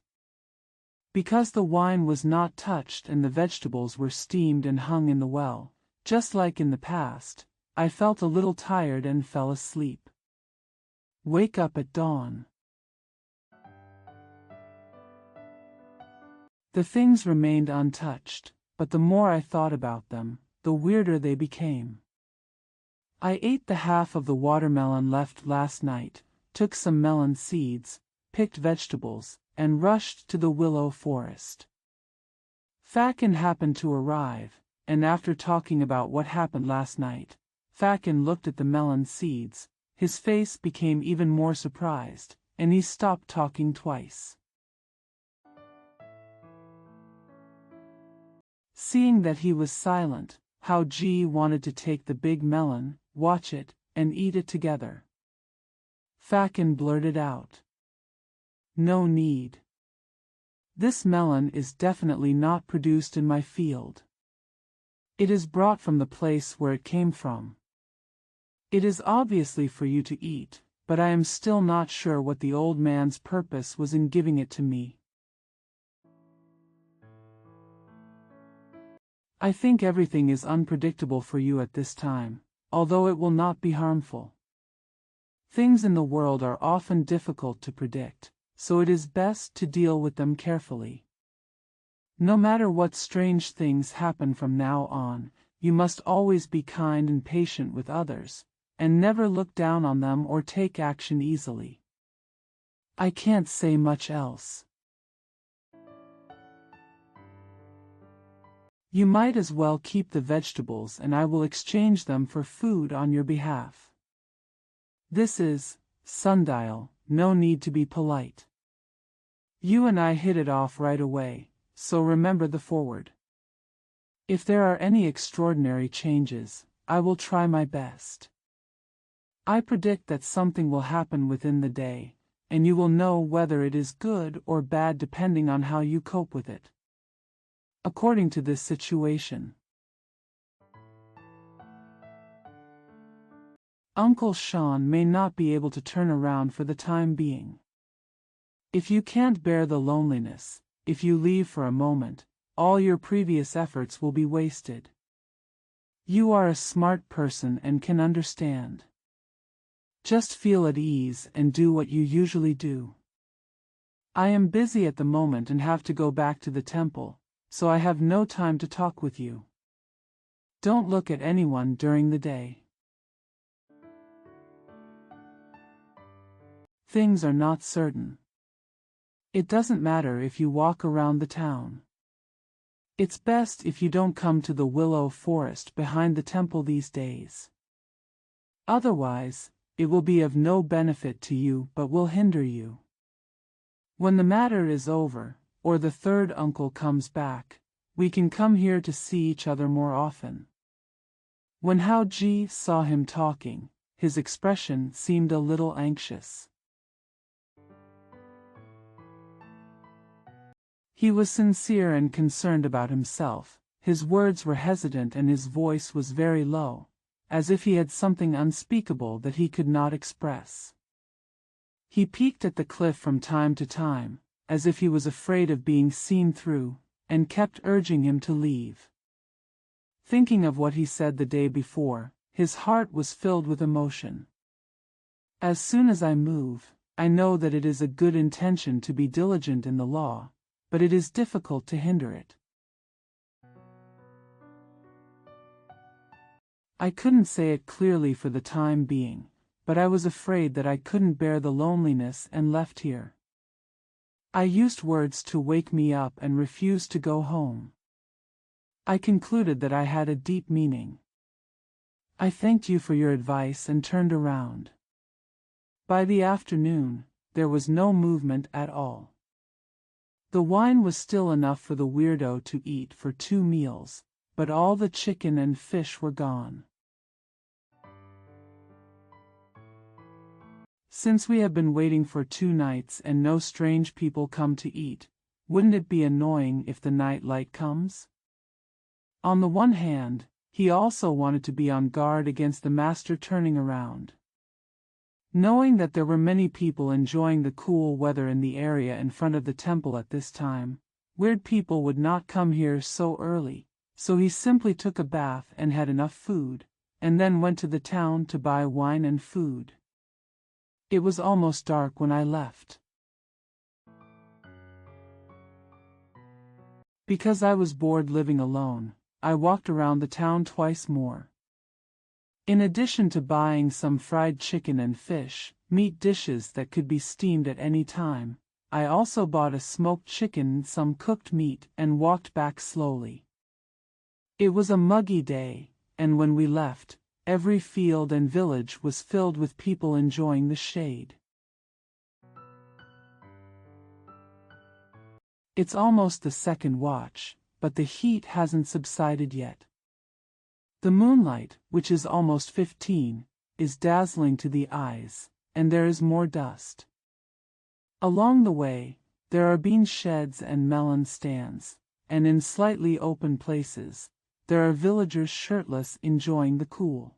Because the wine was not touched and the vegetables were steamed and hung in the well, just like in the past, I felt a little tired and fell asleep. Wake up at dawn. The things remained untouched, but the more I thought about them, the weirder they became. I ate the half of the watermelon left last night, took some melon seeds, picked vegetables, and rushed to the willow forest. Fakin happened to arrive, and after talking about what happened last night, Fakin looked at the melon seeds, his face became even more surprised, and he stopped talking twice. Seeing that he was silent, Hao Ji wanted to take the big melon, watch it, and eat it together. Fakin blurted out, "No need. This melon is definitely not produced in my field. It is brought from the place where it came from. It is obviously for you to eat, but I am still not sure what the old man's purpose was in giving it to me. I think everything is unpredictable for you at this time, although it will not be harmful. Things in the world are often difficult to predict, so it is best to deal with them carefully. No matter what strange things happen from now on, you must always be kind and patient with others, and never look down on them or take action easily. I can't say much else. You might as well keep the vegetables and I will exchange them for food on your behalf. This is, Sundial, no need to be polite. You and I hit it off right away, so remember the forward. If there are any extraordinary changes, I will try my best. I predict that something will happen within the day, and you will know whether it is good or bad depending on how you cope with it. According to this situation. Uncle Sean may not be able to turn around for the time being. If you can't bear the loneliness, if you leave for a moment, all your previous efforts will be wasted. You are a smart person and can understand. Just feel at ease and do what you usually do. I am busy at the moment and have to go back to the temple, so I have no time to talk with you. Don't look at anyone during the day. Things are not certain. It doesn't matter if you walk around the town. It's best if you don't come to the willow forest behind the temple these days. Otherwise, it will be of no benefit to you but will hinder you. When the matter is over, or the third uncle comes back, we can come here to see each other more often. When Hao Ji saw him talking, his expression seemed a little anxious. He was sincere and concerned about himself, his words were hesitant and his voice was very low, as if he had something unspeakable that he could not express. He peeked at the cliff from time to time, as if he was afraid of being seen through, and kept urging him to leave. Thinking of what he said the day before, his heart was filled with emotion. As soon as I move, I know that it is a good intention to be diligent in the law, but it is difficult to hinder it. I couldn't say it clearly for the time being, but I was afraid that I couldn't bear the loneliness and left here. I used words to wake me up and refused to go home. I concluded that I had a deep meaning. I thanked you for your advice and turned around. By the afternoon, there was no movement at all. The wine was still enough for the weirdo to eat for 2 meals, but all the chicken and fish were gone. Since we have been waiting for 2 nights and no strange people come to eat, wouldn't it be annoying if the night light comes? On the one hand, he also wanted to be on guard against the master turning around. Knowing that there were many people enjoying the cool weather in the area in front of the temple at this time, weird people would not come here so early, so he simply took a bath and had enough food, and then went to the town to buy wine and food. It was almost dark when I left. Because I was bored living alone, I walked around the town twice more. In addition to buying some fried chicken and fish, meat dishes that could be steamed at any time, I also bought a smoked chicken and some cooked meat and walked back slowly. It was a muggy day, and when we left, every field and village was filled with people enjoying the shade. It's almost the second watch, but the heat hasn't subsided yet. The moonlight, which is almost 15, is dazzling to the eyes, and there is more dust. Along the way, there are bean sheds and melon stands, and in slightly open places, there are villagers shirtless enjoying the cool.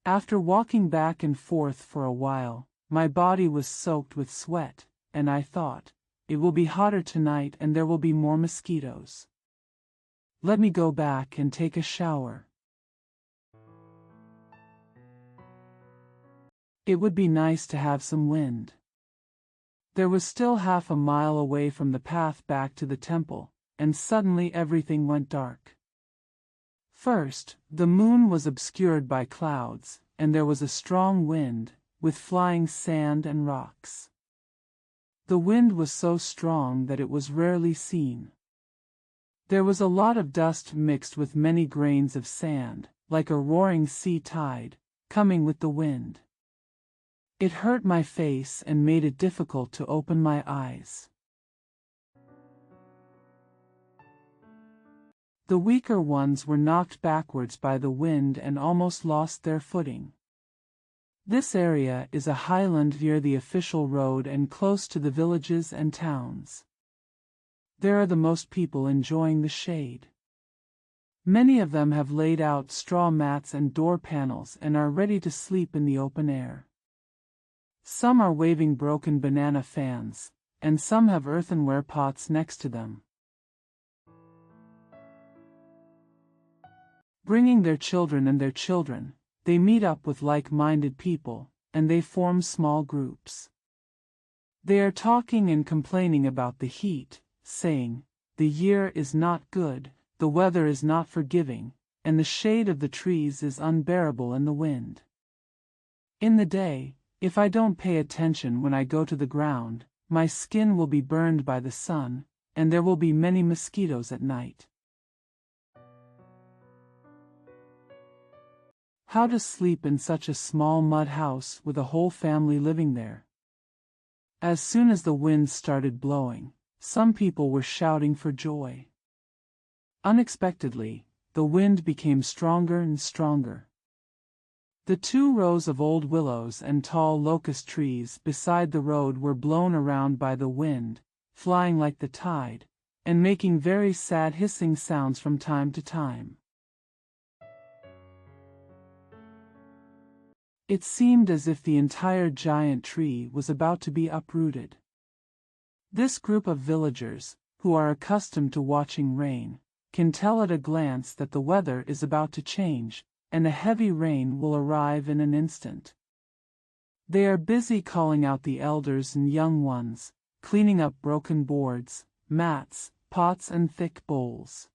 After walking back and forth for a while, my body was soaked with sweat, and I thought, it will be hotter tonight and there will be more mosquitoes. Let me go back and take a shower. It would be nice to have some wind. There was still half a mile away from the path back to the temple, and suddenly everything went dark. First, the moon was obscured by clouds, and there was a strong wind, with flying sand and rocks. The wind was so strong that it was rarely seen. There was a lot of dust mixed with many grains of sand, like a roaring sea tide, coming with the wind. It hurt my face and made it difficult to open my eyes. The weaker ones were knocked backwards by the wind and almost lost their footing. This area is a highland near the official road and close to the villages and towns. There are the most people enjoying the shade. Many of them have laid out straw mats and door panels and are ready to sleep in the open air. Some are waving broken banana fans, and some have earthenware pots next to them. Bringing their children and their children, they meet up with like-minded people, and they form small groups. They are talking and complaining about the heat, saying, "The year is not good, the weather is not forgiving, and the shade of the trees is unbearable in the wind. In the day, if I don't pay attention when I go to the ground, my skin will be burned by the sun, and there will be many mosquitoes at night." How to sleep in such a small mud house with a whole family living there? As soon as the wind started blowing, some people were shouting for joy. Unexpectedly, the wind became stronger and stronger. The 2 rows of old willows and tall locust trees beside the road were blown around by the wind, flying like the tide, and making very sad hissing sounds from time to time. It seemed as if the entire giant tree was about to be uprooted. This group of villagers, who are accustomed to watching rain, can tell at a glance that the weather is about to change, and a heavy rain will arrive in an instant. They are busy calling out the elders and young ones, cleaning up broken boards, mats, pots and thick bowls.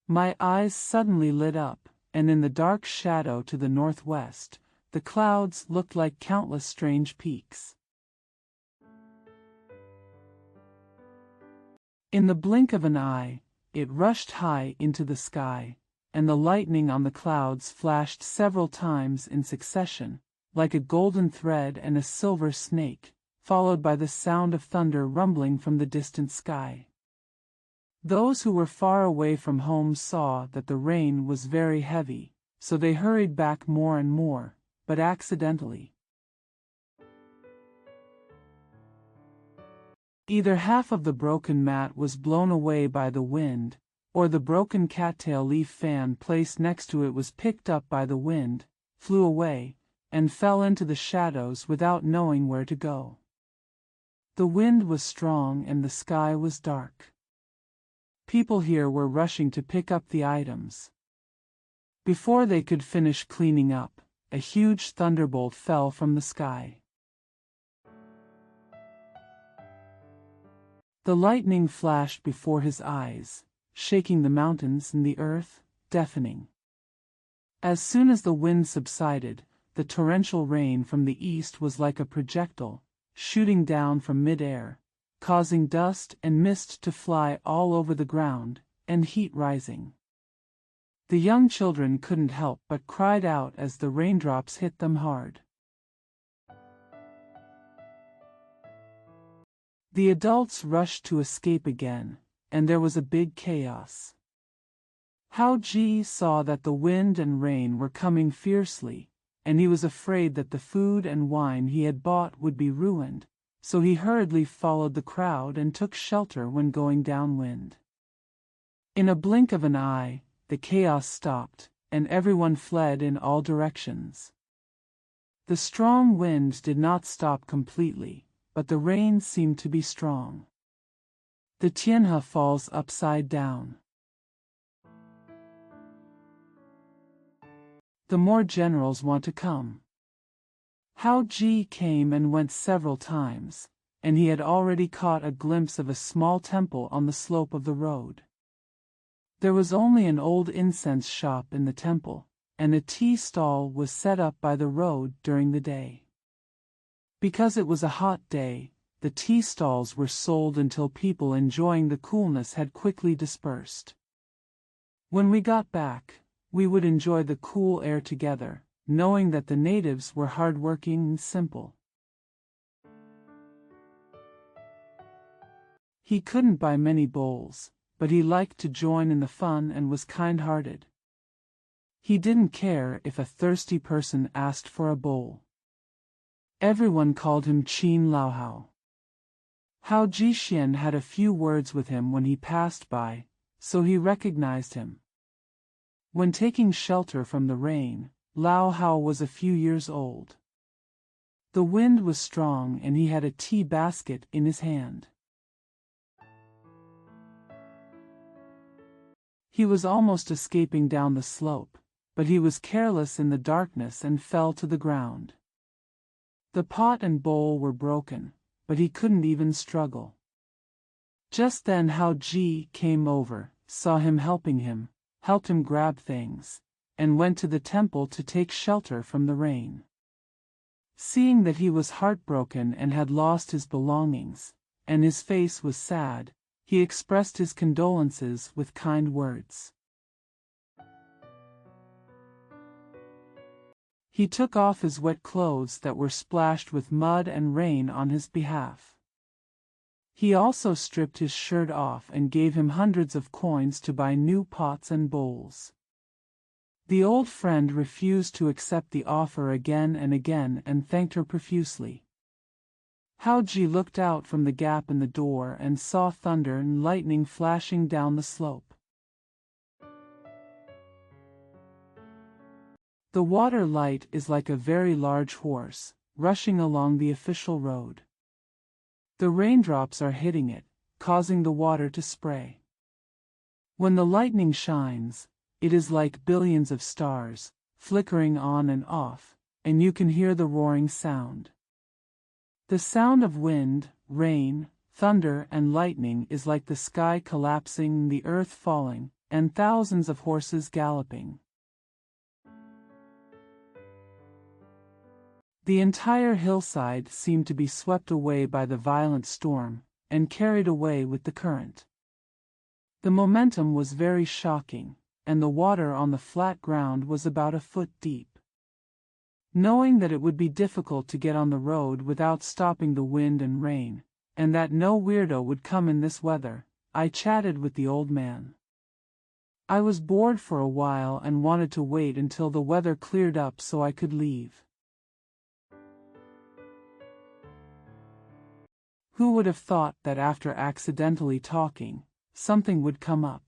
My eyes suddenly lit up, and in the dark shadow to the northwest, the clouds looked like countless strange peaks. In the blink of an eye, it rushed high into the sky, and the lightning on the clouds flashed several times in succession, like a golden thread and a silver snake, followed by the sound of thunder rumbling from the distant sky. Those who were far away from home saw that the rain was very heavy, so they hurried back more and more, but accidentally. Either half of the broken mat was blown away by the wind, or the broken cattail leaf fan placed next to it was picked up by the wind, flew away, and fell into the shadows without knowing where to go. The wind was strong and the sky was dark. People here were rushing to pick up the items. Before they could finish cleaning up, a huge thunderbolt fell from the sky. The lightning flashed before his eyes, shaking the mountains and the earth, deafening. As soon as the wind subsided, the torrential rain from the east was like a projectile, shooting down from mid-air, causing dust and mist to fly all over the ground, and heat rising. The young children couldn't help but cried out as the raindrops hit them hard. The adults rushed to escape again, and there was a big chaos. Hao Ji saw that the wind and rain were coming fiercely, and he was afraid that the food and wine he had bought would be ruined, so he hurriedly followed the crowd and took shelter when going downwind. In a blink of an eye, the chaos stopped, and everyone fled in all directions. The strong wind did not stop completely, but the rain seemed to be strong. The Tianhe falls upside down. The more generals want to come. Hao Ji came and went several times, and he had already caught a glimpse of a small temple on the slope of the road. There was only an old incense shop in the temple, and a tea stall was set up by the road during the day. Because it was a hot day, the tea stalls were sold until people enjoying the coolness had quickly dispersed. When we got back, we would enjoy the cool air together, knowing that the natives were hardworking and simple. He couldn't buy many bowls, but he liked to join in the fun and was kind-hearted. He didn't care if a thirsty person asked for a bowl. Everyone called him Qin Laohao. Hao Jixian had a few words with him when he passed by, so he recognized him. When taking shelter from the rain, Laohao was a few years old. The wind was strong and he had a tea basket in his hand. He was almost escaping down the slope, but he was careless in the darkness and fell to the ground. The pot and bowl were broken, but he couldn't even struggle. Just then Hao Ji came over, saw him helped him grab things, and went to the temple to take shelter from the rain. Seeing that he was heartbroken and had lost his belongings, and his face was sad, he expressed his condolences with kind words. He took off his wet clothes that were splashed with mud and rain on his behalf. He also stripped his shirt off and gave him hundreds of coins to buy new pots and bowls. The old friend refused to accept the offer again and again and thanked her profusely. Hao Ji looked out from the gap in the door and saw thunder and lightning flashing down the slope. The water light is like a very large horse, rushing along the official road. The raindrops are hitting it, causing the water to spray. When the lightning shines, it is like billions of stars, flickering on and off, and you can hear the roaring sound. The sound of wind, rain, thunder and lightning is like the sky collapsing, the earth falling, and thousands of horses galloping. The entire hillside seemed to be swept away by the violent storm, and carried away with the current. The momentum was very shocking, and the water on the flat ground was about a foot deep. Knowing that it would be difficult to get on the road without stopping the wind and rain, and that no weirdo would come in this weather, I chatted with the old man. I was bored for a while and wanted to wait until the weather cleared up so I could leave. Who would have thought that after accidentally talking, something would come up?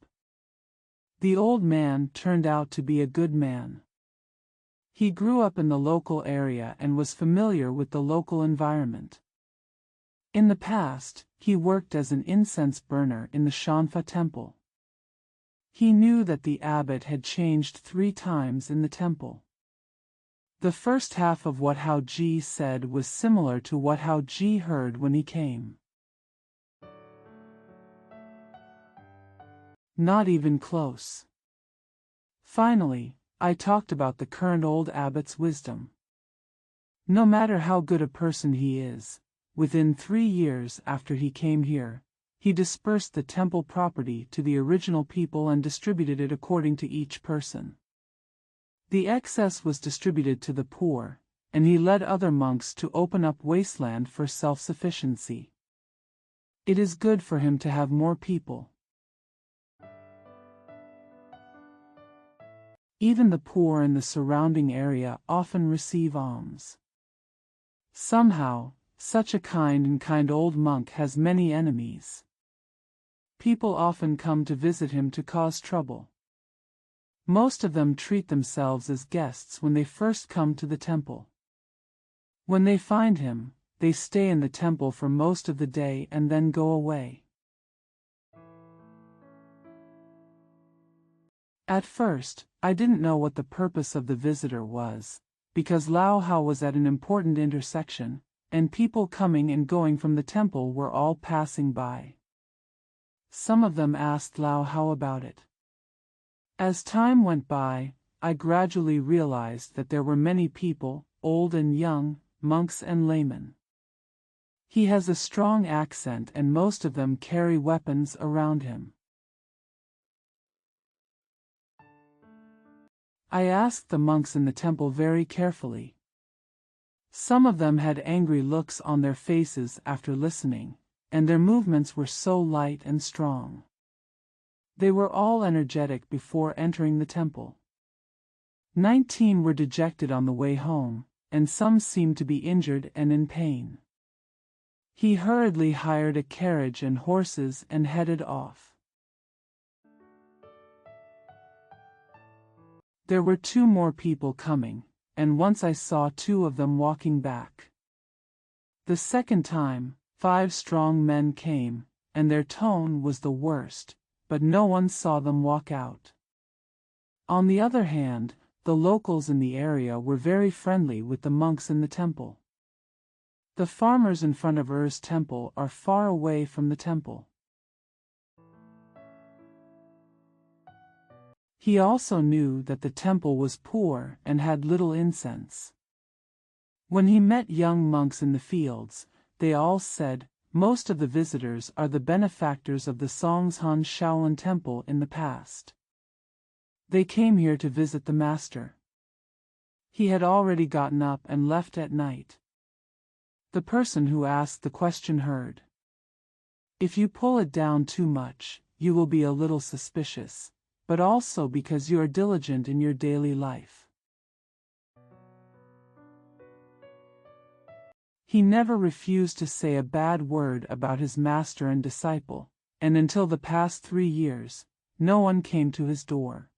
The old man turned out to be a good man. He grew up in the local area and was familiar with the local environment. In the past, he worked as an incense burner in the Shanfa temple. He knew that the abbot had changed 3 times in the temple. The first half of what Hao Ji said was similar to what Hao Ji heard when he came. Not even close. Finally, I talked about the current old abbot's wisdom. No matter how good a person he is, within 3 years after he came here, he dispersed the temple property to the original people and distributed it according to each person. The excess was distributed to the poor, and he led other monks to open up wasteland for self-sufficiency. It is good for him to have more people. Even the poor in the surrounding area often receive alms. Somehow, such a kind old monk has many enemies. People often come to visit him to cause trouble. Most of them treat themselves as guests when they first come to the temple. When they find him, they stay in the temple for most of the day and then go away. At first, I didn't know what the purpose of the visitor was, because Lao Hao was at an important intersection, and people coming and going from the temple were all passing by. Some of them asked Lao Hao about it. As time went by, I gradually realized that there were many people, old and young, monks and laymen. He has a strong accent and most of them carry weapons around him. I asked the monks in the temple very carefully. Some of them had angry looks on their faces after listening, and their movements were so light and strong. They were all energetic before entering the temple. 19 were dejected on the way home, and some seemed to be injured and in pain. He hurriedly hired a carriage and horses and headed off. There were 2 more people coming, and once I saw 2 of them walking back. The second time, 5 strong men came, and their tone was the worst, but no one saw them walk out. On the other hand, the locals in the area were very friendly with the monks in the temple. The farmers in front of Er's temple are far away from the temple. He also knew that the temple was poor and had little incense. When he met young monks in the fields, they all said, "Most of the visitors are the benefactors of the Songshan Shaolin Temple in the past. They came here to visit the master." He had already gotten up and left at night. The person who asked the question heard. "If you pull it down too much, you will be a little suspicious, but also because you are diligent in your daily life." He never refused to say a bad word about his master and disciple, and until the past 3 years, no one came to his door.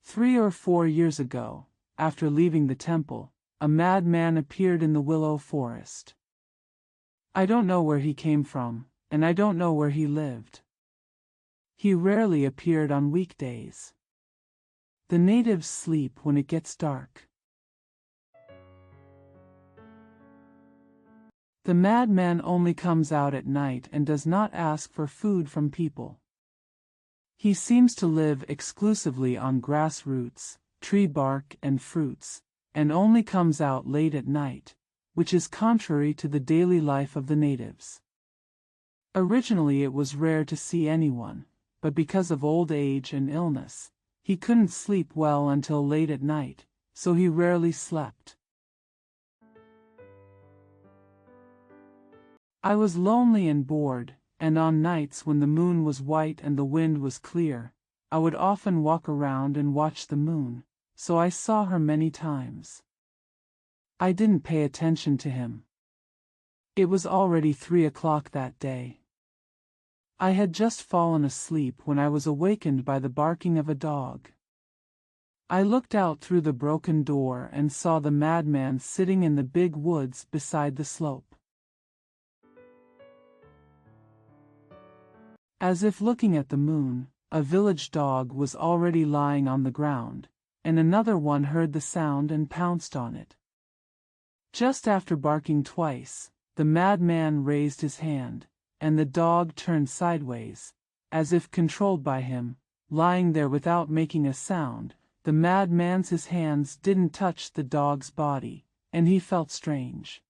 3 or 4 years ago, after leaving the temple, a madman appeared in the willow forest. I don't know where he came from, and I don't know where he lived. He rarely appeared on weekdays. The natives sleep when it gets dark. The madman only comes out at night and does not ask for food from people. He seems to live exclusively on grass roots, tree bark and fruits, and only comes out late at night, which is contrary to the daily life of the natives. Originally it was rare to see anyone, but because of old age and illness, he couldn't sleep well until late at night, so he rarely slept. I was lonely and bored, and on nights when the moon was white and the wind was clear, I would often walk around and watch the moon, so I saw her many times. I didn't pay attention to him. It was already 3 o'clock that day. I had just fallen asleep when I was awakened by the barking of a dog. I looked out through the broken door and saw the madman sitting in the big woods beside the slope. As if looking at the moon, a village dog was already lying on the ground, and another one heard the sound and pounced on it. Just after barking twice, the madman raised his hand, and the dog turned sideways, as if controlled by him, lying there without making a sound. The madman's hands didn't touch the dog's body, and he felt strange.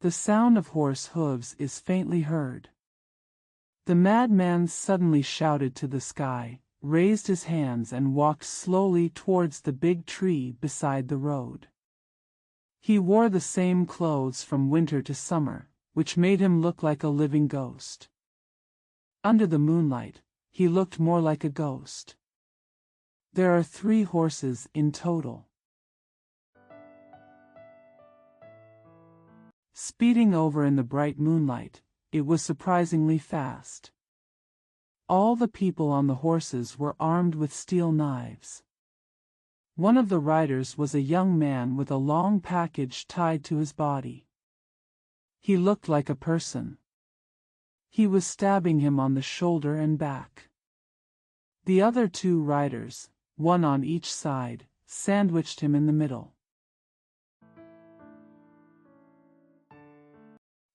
The sound of horse hooves is faintly heard. The madman suddenly shouted to the sky, raised his hands and walked slowly towards the big tree beside the road. He wore the same clothes from winter to summer, which made him look like a living ghost. Under the moonlight, he looked more like a ghost. There are 3 horses in total. Speeding over in the bright moonlight, it was surprisingly fast. All the people on the horses were armed with steel knives. One of the riders was a young man with a long package tied to his body. He looked like a person. He was stabbing him on the shoulder and back. The other two riders, one on each side, sandwiched him in the middle.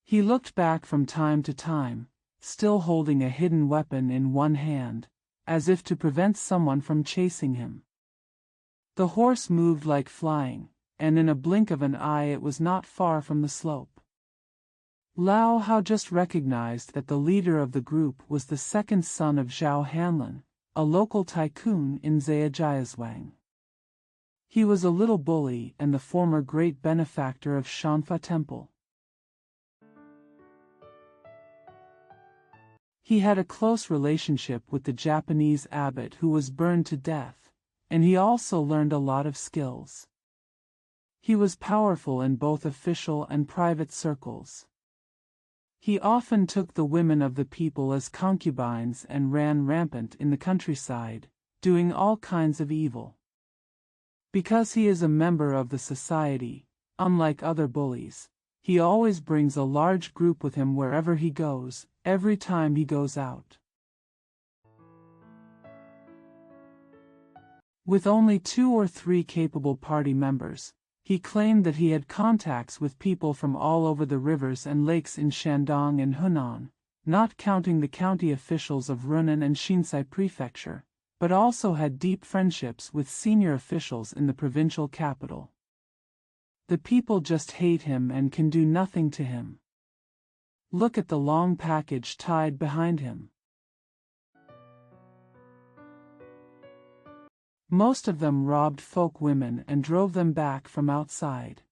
He looked back from time to time, still holding a hidden weapon in one hand, as if to prevent someone from chasing him. The horse moved like flying, and in a blink of an eye it was not far from the slope. Lao Hao just recognized that the leader of the group was the second son of Zhao Hanlin, a local tycoon in Zhejiang. He was a little bully and the former great benefactor of Shanfa Temple. He had a close relationship with the Japanese abbot who was burned to death, and he also learned a lot of skills. He was powerful in both official and private circles. He often took the women of the people as concubines and ran rampant in the countryside, doing all kinds of evil. Because he is a member of the society, unlike other bullies, he always brings a large group with him wherever he goes, every time he goes out. With only 2 or 3 capable party members, he claimed that he had contacts with people from all over the rivers and lakes in Shandong and Hunan, not counting the county officials of Runan and Xinsai Prefecture, but also had deep friendships with senior officials in the provincial capital. The people just hate him and can do nothing to him. Look at the long package tied behind him. Most of them robbed folk women and drove them back from outside.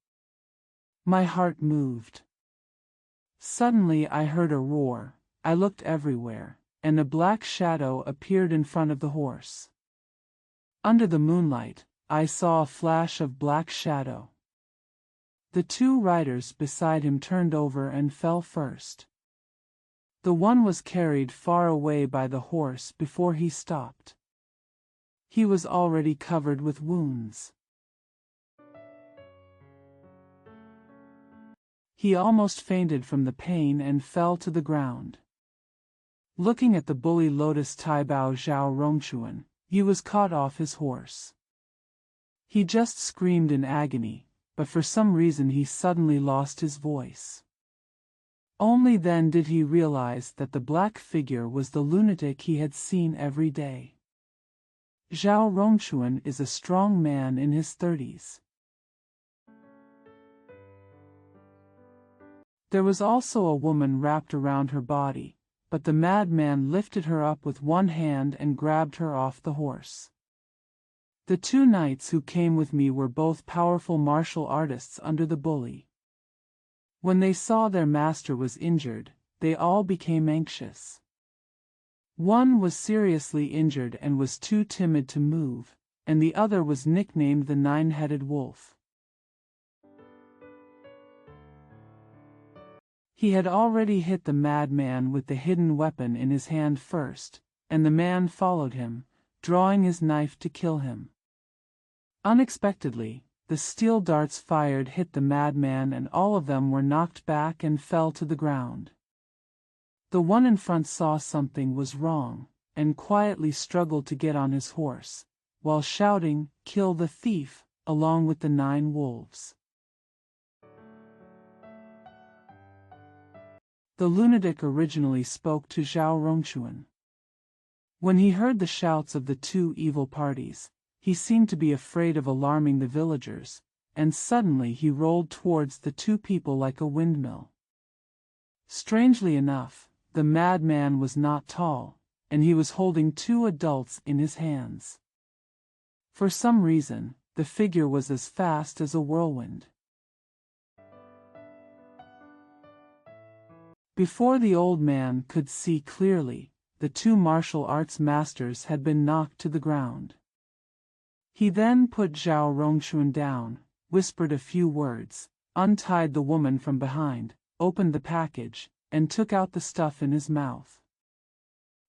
My heart moved. Suddenly I heard a roar, I looked everywhere, and a black shadow appeared in front of the horse. Under the moonlight, I saw a flash of black shadow. The 2 riders beside him turned over and fell first. The one was carried far away by the horse before he stopped. He was already covered with wounds. He almost fainted from the pain and fell to the ground. Looking at the bully Lotus Taibao Zhao Rongchuan, he was caught off his horse. He just screamed in agony, but for some reason he suddenly lost his voice. Only then did he realize that the black figure was the lunatic he had seen every day. Zhao Rongchuan is a strong man in his 30s. There was also a woman wrapped around her body, but the madman lifted her up with one hand and grabbed her off the horse. The 2 knights who came with me were both powerful martial artists under the bully. When they saw their master was injured, they all became anxious. One was seriously injured and was too timid to move, and the other was nicknamed the 9-headed wolf. He had already hit the madman with the hidden weapon in his hand first, and the man followed him, drawing his knife to kill him. Unexpectedly, the steel darts fired hit the madman and all of them were knocked back and fell to the ground. The one in front saw something was wrong, and quietly struggled to get on his horse, while shouting, "Kill the thief," along with the 9 wolves. The lunatic originally spoke to Zhao Rongchuan. When he heard the shouts of the 2 evil parties, he seemed to be afraid of alarming the villagers, and suddenly he rolled towards the 2 people like a windmill. Strangely enough, the madman was not tall, and he was holding 2 adults in his hands. For some reason, the figure was as fast as a whirlwind. Before the old man could see clearly, the 2 martial arts masters had been knocked to the ground. He then put Zhao Rongchuan down, whispered a few words, untied the woman from behind, opened the package, and took out the stuff in his mouth.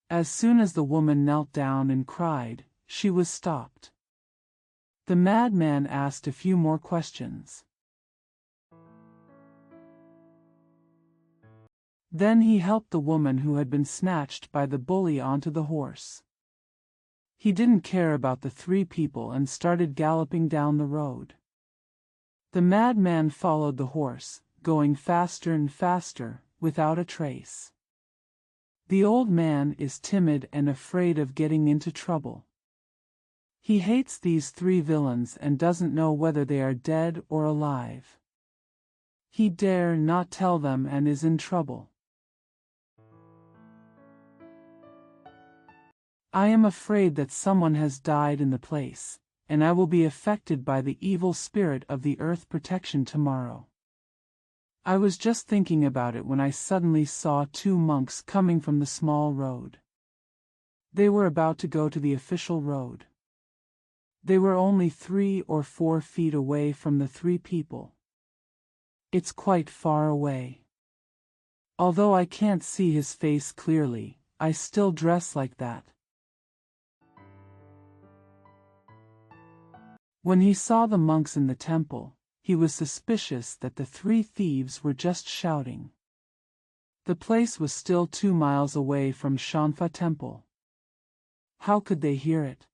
As soon as the woman knelt down and cried, she was stopped. The madman asked a few more questions. Then he helped the woman who had been snatched by the bully onto the horse. He didn't care about the three people and started galloping down the road. The madman followed the horse, going faster and faster, without a trace. The old man is timid and afraid of getting into trouble. He hates these three villains and doesn't know whether they are dead or alive. He dare not tell them and is in trouble. I am afraid that someone has died in the place, and I will be affected by the evil spirit of the earth protection tomorrow. I was just thinking about it when I suddenly saw two monks coming from the small road. They were about to go to the official road. They were only 3 or 4 feet away from the three people. It's quite far away. Although I can't see his face clearly, I still dress like that. When he saw the monks in the temple, he was suspicious that the three thieves were just shouting. The place was still 2 miles away from Shanfa Temple. How could they hear it?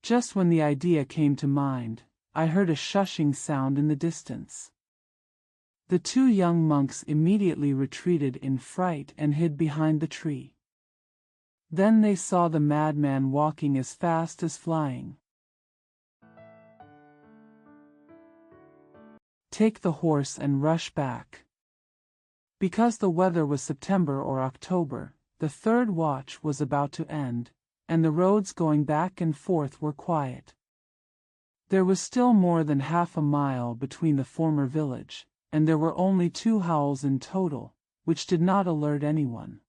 Just when the idea came to mind, I heard a shushing sound in the distance. The 2 young monks immediately retreated in fright and hid behind the tree. Then they saw the madman walking as fast as flying. Take the horse and rush back. Because the weather was September or October, the third watch was about to end, and the roads going back and forth were quiet. There was still more than half a mile between the former village, and there were only 2 howls in total, which did not alert anyone.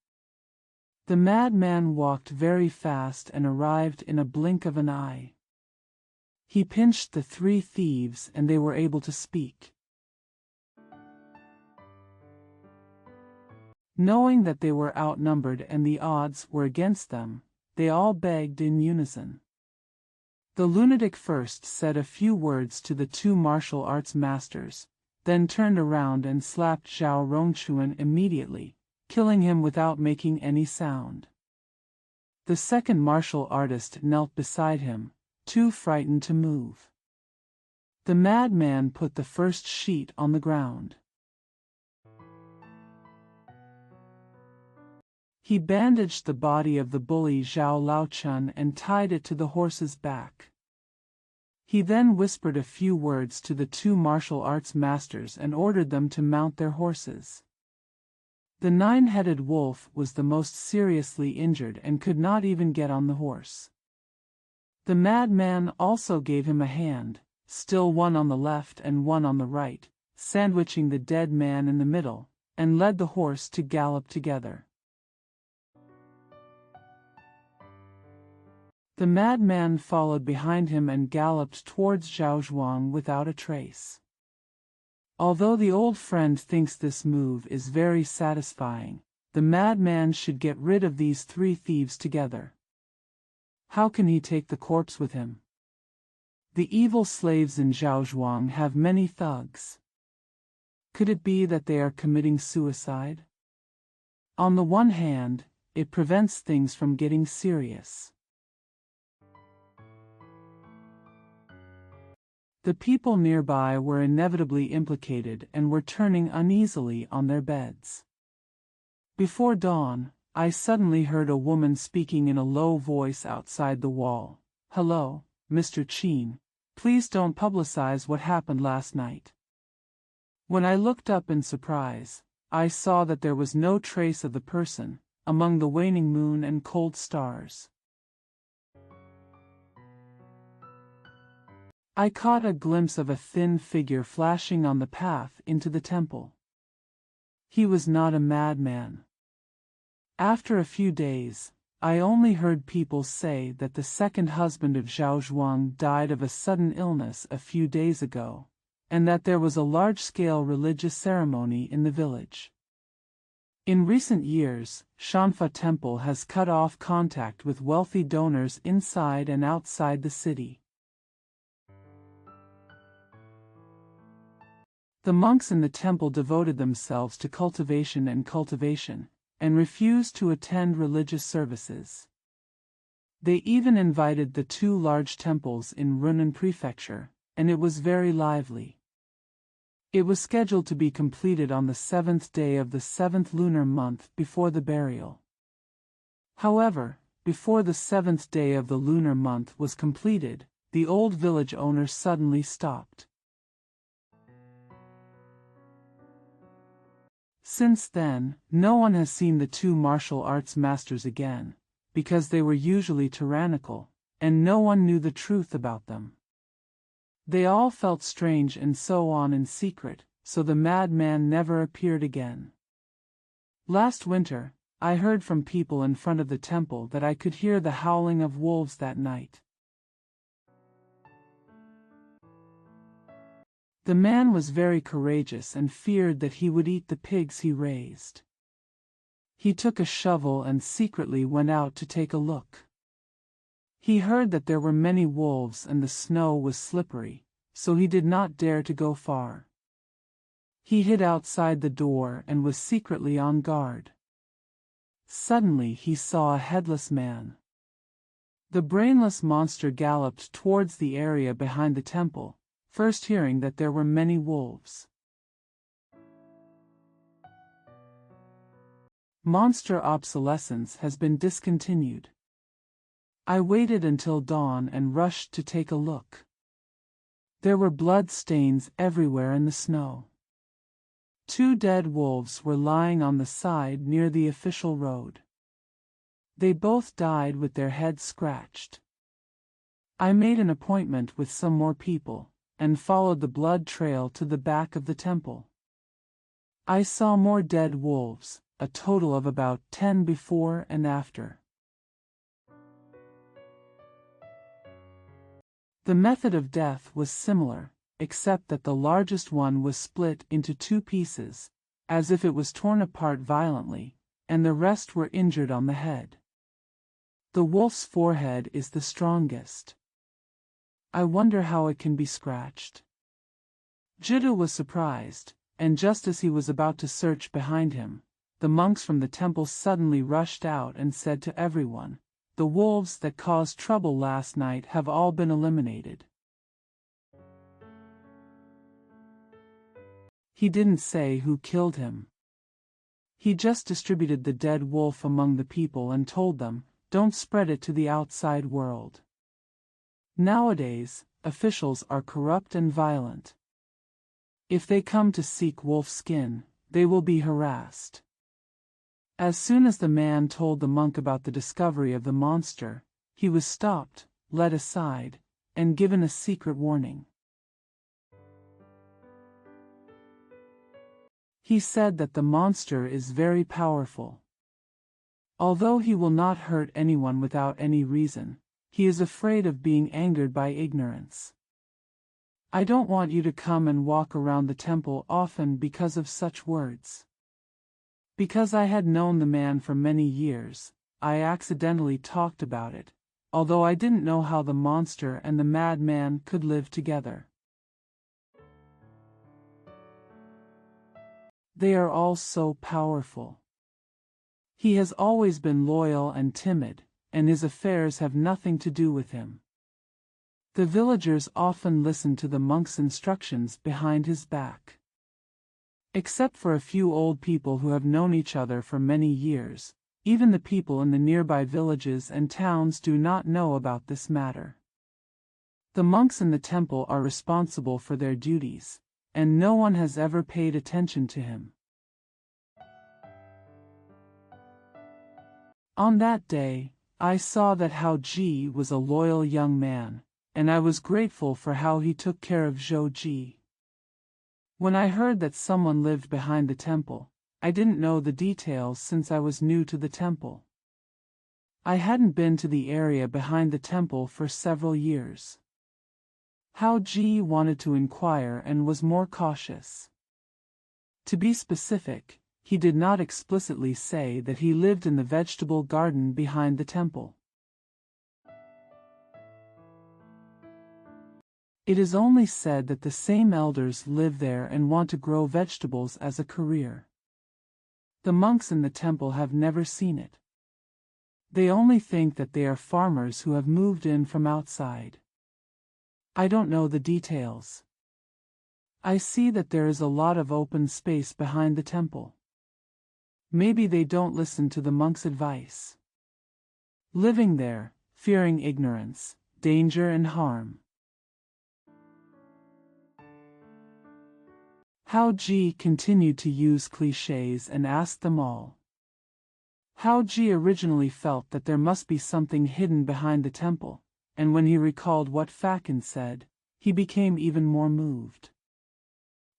The madman walked very fast and arrived in a blink of an eye. He pinched the 3 thieves and they were able to speak. Knowing that they were outnumbered and the odds were against them, they all begged in unison. The lunatic first said a few words to the 2 martial arts masters, then turned around and slapped Zhao Rongchuan immediately, killing him without making any sound. The second martial artist knelt beside him, too frightened to move. The madman put the first sheet on the ground. He bandaged the body of the bully Zhao Laochun and tied it to the horse's back. He then whispered a few words to the 2 martial arts masters and ordered them to mount their horses. The 9-headed wolf was the most seriously injured and could not even get on the horse. The madman also gave him a hand, still one on the left and one on the right, sandwiching the dead man in the middle, and led the horse to gallop together. The madman followed behind him and galloped towards Zhaozhuang without a trace. Although the old friend thinks this move is very satisfying, the madman should get rid of these 3 thieves together. How can he take the corpse with him? The evil slaves in Zhaozhuang have many thugs. Could it be that they are committing suicide? On the one hand, it prevents things from getting serious. The people nearby were inevitably implicated and were turning uneasily on their beds. Before dawn, I suddenly heard a woman speaking in a low voice outside the wall. "Hello, Mr. Chin, please don't publicize what happened last night." When I looked up in surprise, I saw that there was no trace of the person, among the waning moon and cold stars. I caught a glimpse of a thin figure flashing on the path into the temple. He was not a madman. After a few days, I only heard people say that the second husband of Zhaozhuang died of a sudden illness a few days ago, and that there was a large-scale religious ceremony in the village. In recent years, Shanfa Temple has cut off contact with wealthy donors inside and outside the city. The monks in the temple devoted themselves to cultivation and refused to attend religious services. They even invited the two large temples in Runan Prefecture, and it was very lively. It was scheduled to be completed on the 7th day of the 7th lunar month before the burial. However, before the 7th day of the lunar month was completed, the old village owner suddenly stopped. Since then, no one has seen the two martial arts masters again, because they were usually tyrannical, and no one knew the truth about them. They all felt strange and so on in secret, so the madman never appeared again. Last winter, I heard from people in front of the temple that I could hear the howling of wolves that night. The man was very courageous and feared that he would eat the pigs he raised. He took a shovel and secretly went out to take a look. He heard that there were many wolves and the snow was slippery, so he did not dare to go far. He hid outside the door and was secretly on guard. Suddenly he saw a headless man. The brainless monster galloped towards the area behind the temple, first hearing that there were many wolves. Monster obsolescence has been discontinued. I waited until dawn and rushed to take a look. There were blood stains everywhere in the snow. Two dead wolves were lying on the side near the official road. They both died with their heads scratched. I made an appointment with some more people, and followed the blood trail to the back of the temple. I saw more dead wolves, a total of about 10 before and after. The method of death was similar, except that the largest one was split into two pieces, as if it was torn apart violently, and the rest were injured on the head. The wolf's forehead is the strongest. I wonder how it can be scratched. Jiddu was surprised, and just as he was about to search behind him, the monks from the temple suddenly rushed out and said to everyone, "The wolves that caused trouble last night have all been eliminated." He didn't say who killed him. He just distributed the dead wolf among the people and told them, "Don't spread it to the outside world." Nowadays, officials are corrupt and violent. If they come to seek wolf skin, they will be harassed. As soon as the man told the monk about the discovery of the monster, he was stopped, led aside, and given a secret warning. He said that the monster is very powerful. Although he will not hurt anyone without any reason, he is afraid of being angered by ignorance. I don't want you to come and walk around the temple often because of such words. Because I had known the man for many years, I accidentally talked about it, although I didn't know how the monster and the madman could live together. They are all so powerful. He has always been loyal and timid, and his affairs have nothing to do with him. The villagers often listen to the monk's instructions behind his back. Except for a few old people who have known each other for many years, even the people in the nearby villages and towns do not know about this matter. The monks in the temple are responsible for their duties, and no one has ever paid attention to him. On that day, I saw that Hao Ji was a loyal young man, and I was grateful for how he took care of Zhou Ji. When I heard that someone lived behind the temple, I didn't know the details since I was new to the temple. I hadn't been to the area behind the temple for several years. Hao Ji wanted to inquire and was more cautious. To be specific, he did not explicitly say that he lived in the vegetable garden behind the temple. It is only said that the same elders live there and want to grow vegetables as a career. The monks in the temple have never seen it. They only think that they are farmers who have moved in from outside. I don't know the details. I see that there is a lot of open space behind the temple. Maybe they don't listen to the monks' advice. Living there, fearing ignorance, danger and harm. Hao Ji continued to use clichés and asked them all. Hao Ji originally felt that there must be something hidden behind the temple, and when he recalled what Fakin said, he became even more moved.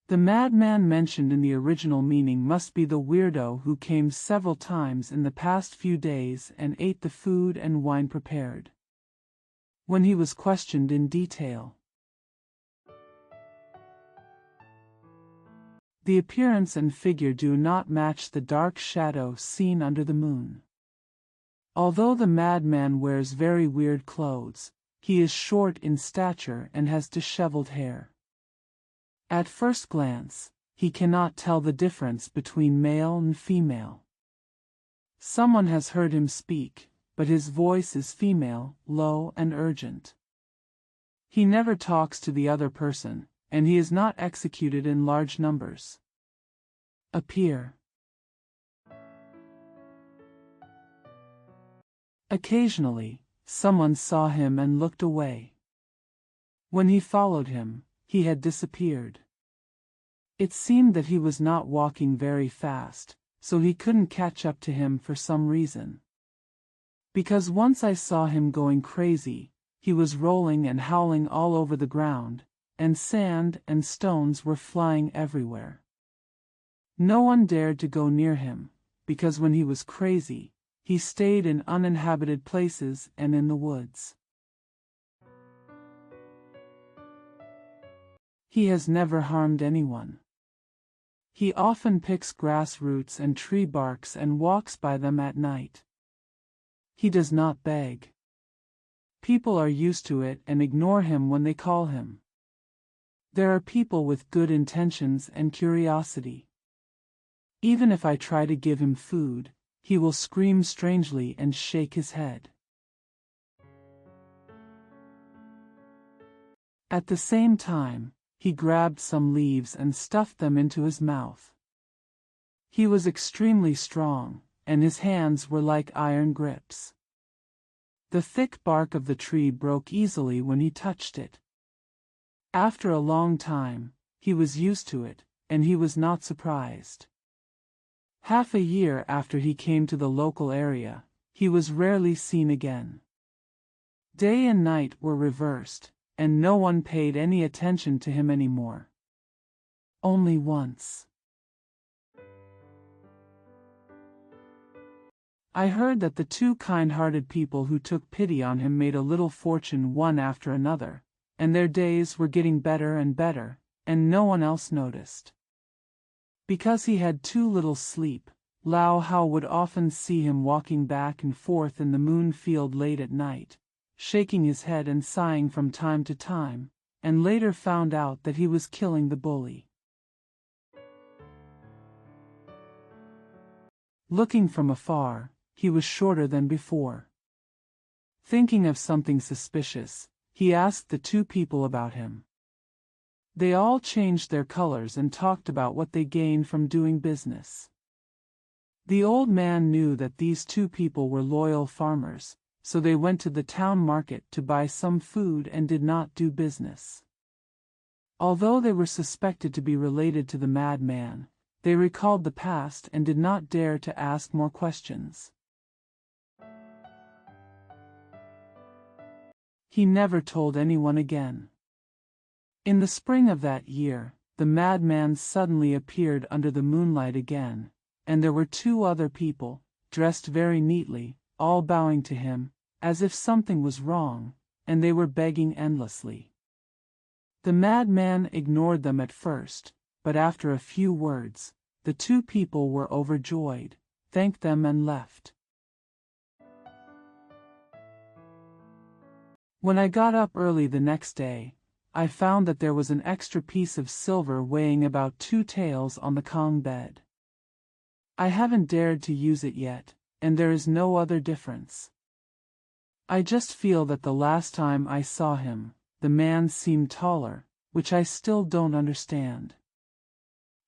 The madman mentioned in the original meaning must be the weirdo who came several times in the past few days and ate the food and wine prepared. When he was questioned in detail, the appearance and figure do not match the dark shadow seen under the moon. Although the madman wears very weird clothes, he is short in stature and has disheveled hair. At first glance, he cannot tell the difference between male and female. Someone has heard him speak, but his voice is female, low and urgent. He never talks to the other person, and he is not executed in large numbers. Appear. Occasionally, someone saw him and looked away. When he followed him, he had disappeared. It seemed that he was not walking very fast, so he couldn't catch up to him for some reason. Because once I saw him going crazy, he was rolling and howling all over the ground, and sand and stones were flying everywhere. No one dared to go near him, because when he was crazy, he stayed in uninhabited places and in the woods. He has never harmed anyone. He often picks grass roots and tree barks and walks by them at night. He does not beg. People are used to it and ignore him when they call him. There are people with good intentions and curiosity. Even if I try to give him food, he will scream strangely and shake his head. At the same time, he grabbed some leaves and stuffed them into his mouth. He was extremely strong, and his hands were like iron grips. The thick bark of the tree broke easily when he touched it. After a long time, he was used to it, and he was not surprised. Half a year after he came to the local area, he was rarely seen again. Day and night were reversed, and no one paid any attention to him anymore. Only once. I heard that the two kind-hearted people who took pity on him made a little fortune one after another, and their days were getting better and better, and no one else noticed. Because he had too little sleep, Lao Hao would often see him walking back and forth in the moon field late at night, shaking his head and sighing from time to time, and later found out that he was killing the bully. Looking from afar, he was shorter than before. Thinking of something suspicious, he asked the two people about him. They all changed their colors and talked about what they gained from doing business. The old man knew that these two people were loyal farmers, so they went to the town market to buy some food and did not do business. Although they were suspected to be related to the madman, they recalled the past and did not dare to ask more questions. He never told anyone again. In the spring of that year, the madman suddenly appeared under the moonlight again, and there were two other people, dressed very neatly, all bowing to him, as if something was wrong, and they were begging endlessly. The madman ignored them at first, but after a few words, The two people were overjoyed, thanked them and left. When I got up early the next day, I found that there was an extra piece of silver weighing about 2 taels on the Kong bed. I haven't dared to use it yet, and there is no other difference. I just feel that the last time I saw him, the man seemed taller, which I still don't understand.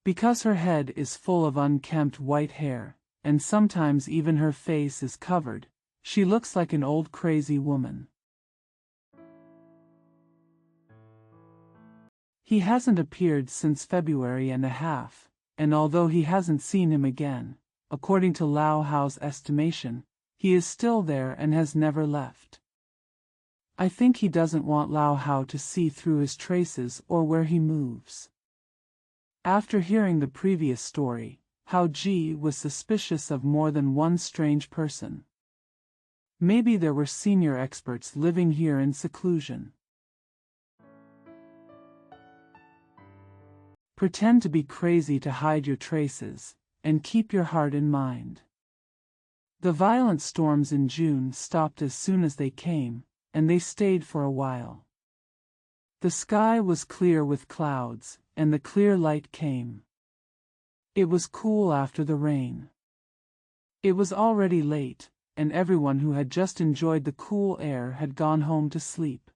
Because her head is full of unkempt white hair, and sometimes even her face is covered, she looks like an old crazy woman. He hasn't appeared since February and a half, and although he hasn't seen him again, according to Lau Hao's estimation, he is still there and has never left. I think he doesn't want Lau Hao to see through his traces or where he moves. After hearing the previous story, Hao Ji was suspicious of more than one strange person. Maybe there were senior experts living here in seclusion. Pretend to be crazy to hide your traces, and keep your heart in mind. The violent storms in June stopped as soon as they came, and they stayed for a while. The sky was clear with clouds, and the clear light came. It was cool after the rain. It was already late, and everyone who had just enjoyed the cool air had gone home to sleep.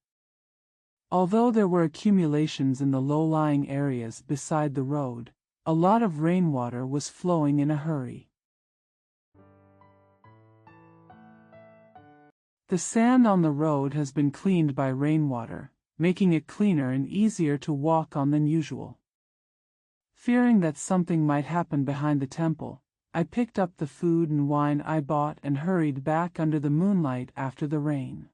Although there were accumulations in the low-lying areas beside the road, a lot of rainwater was flowing in a hurry. The sand on the road has been cleaned by rainwater, making it cleaner and easier to walk on than usual. Fearing that something might happen behind the temple, I picked up the food and wine I bought and hurried back under the moonlight after the rain.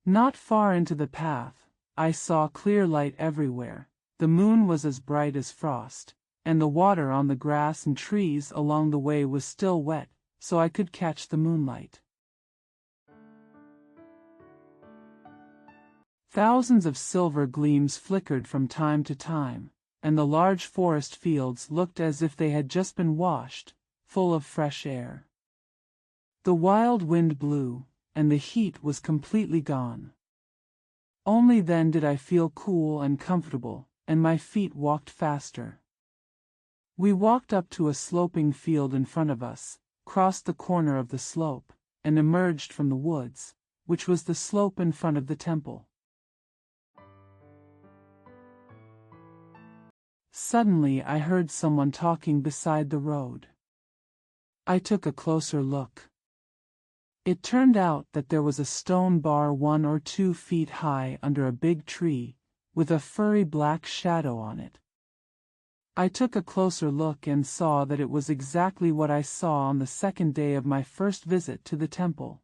Not far into the path, I saw clear light everywhere. The moon was as bright as frost, and the water on the grass and trees along the way was still wet, so I could catch the moonlight. Thousands of silver gleams flickered from time to time, and the large forest fields looked as if they had just been washed, full of fresh air. The wild wind blew, and the heat was completely gone. Only then did I feel cool and comfortable, and my feet walked faster. We walked up to a sloping field in front of us, crossed the corner of the slope, and emerged from the woods, which was the slope in front of the temple. Suddenly I heard someone talking beside the road. I took a closer look. It turned out that there was a stone bar 1 or 2 feet high under a big tree, with a furry black shadow on it. I took a closer look and saw that it was exactly what I saw on the second day of my first visit to the temple.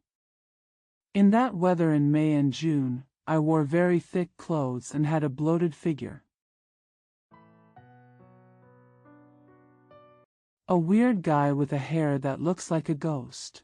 In that weather in May and June, I wore very thick clothes and had a bloated figure. A weird guy with a hair that looks like a ghost.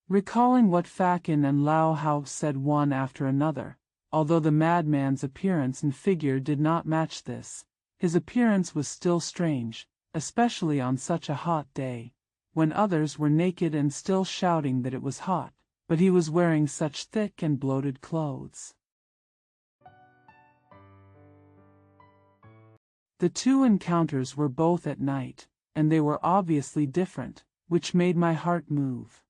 Recalling what Fakin and Lau Hao said one after another, although the madman's appearance and figure did not match this, his appearance was still strange, especially on such a hot day, when others were naked and still shouting that it was hot, but he was wearing such thick and bloated clothes. The two encounters were both at night, and they were obviously different, which made my heart move.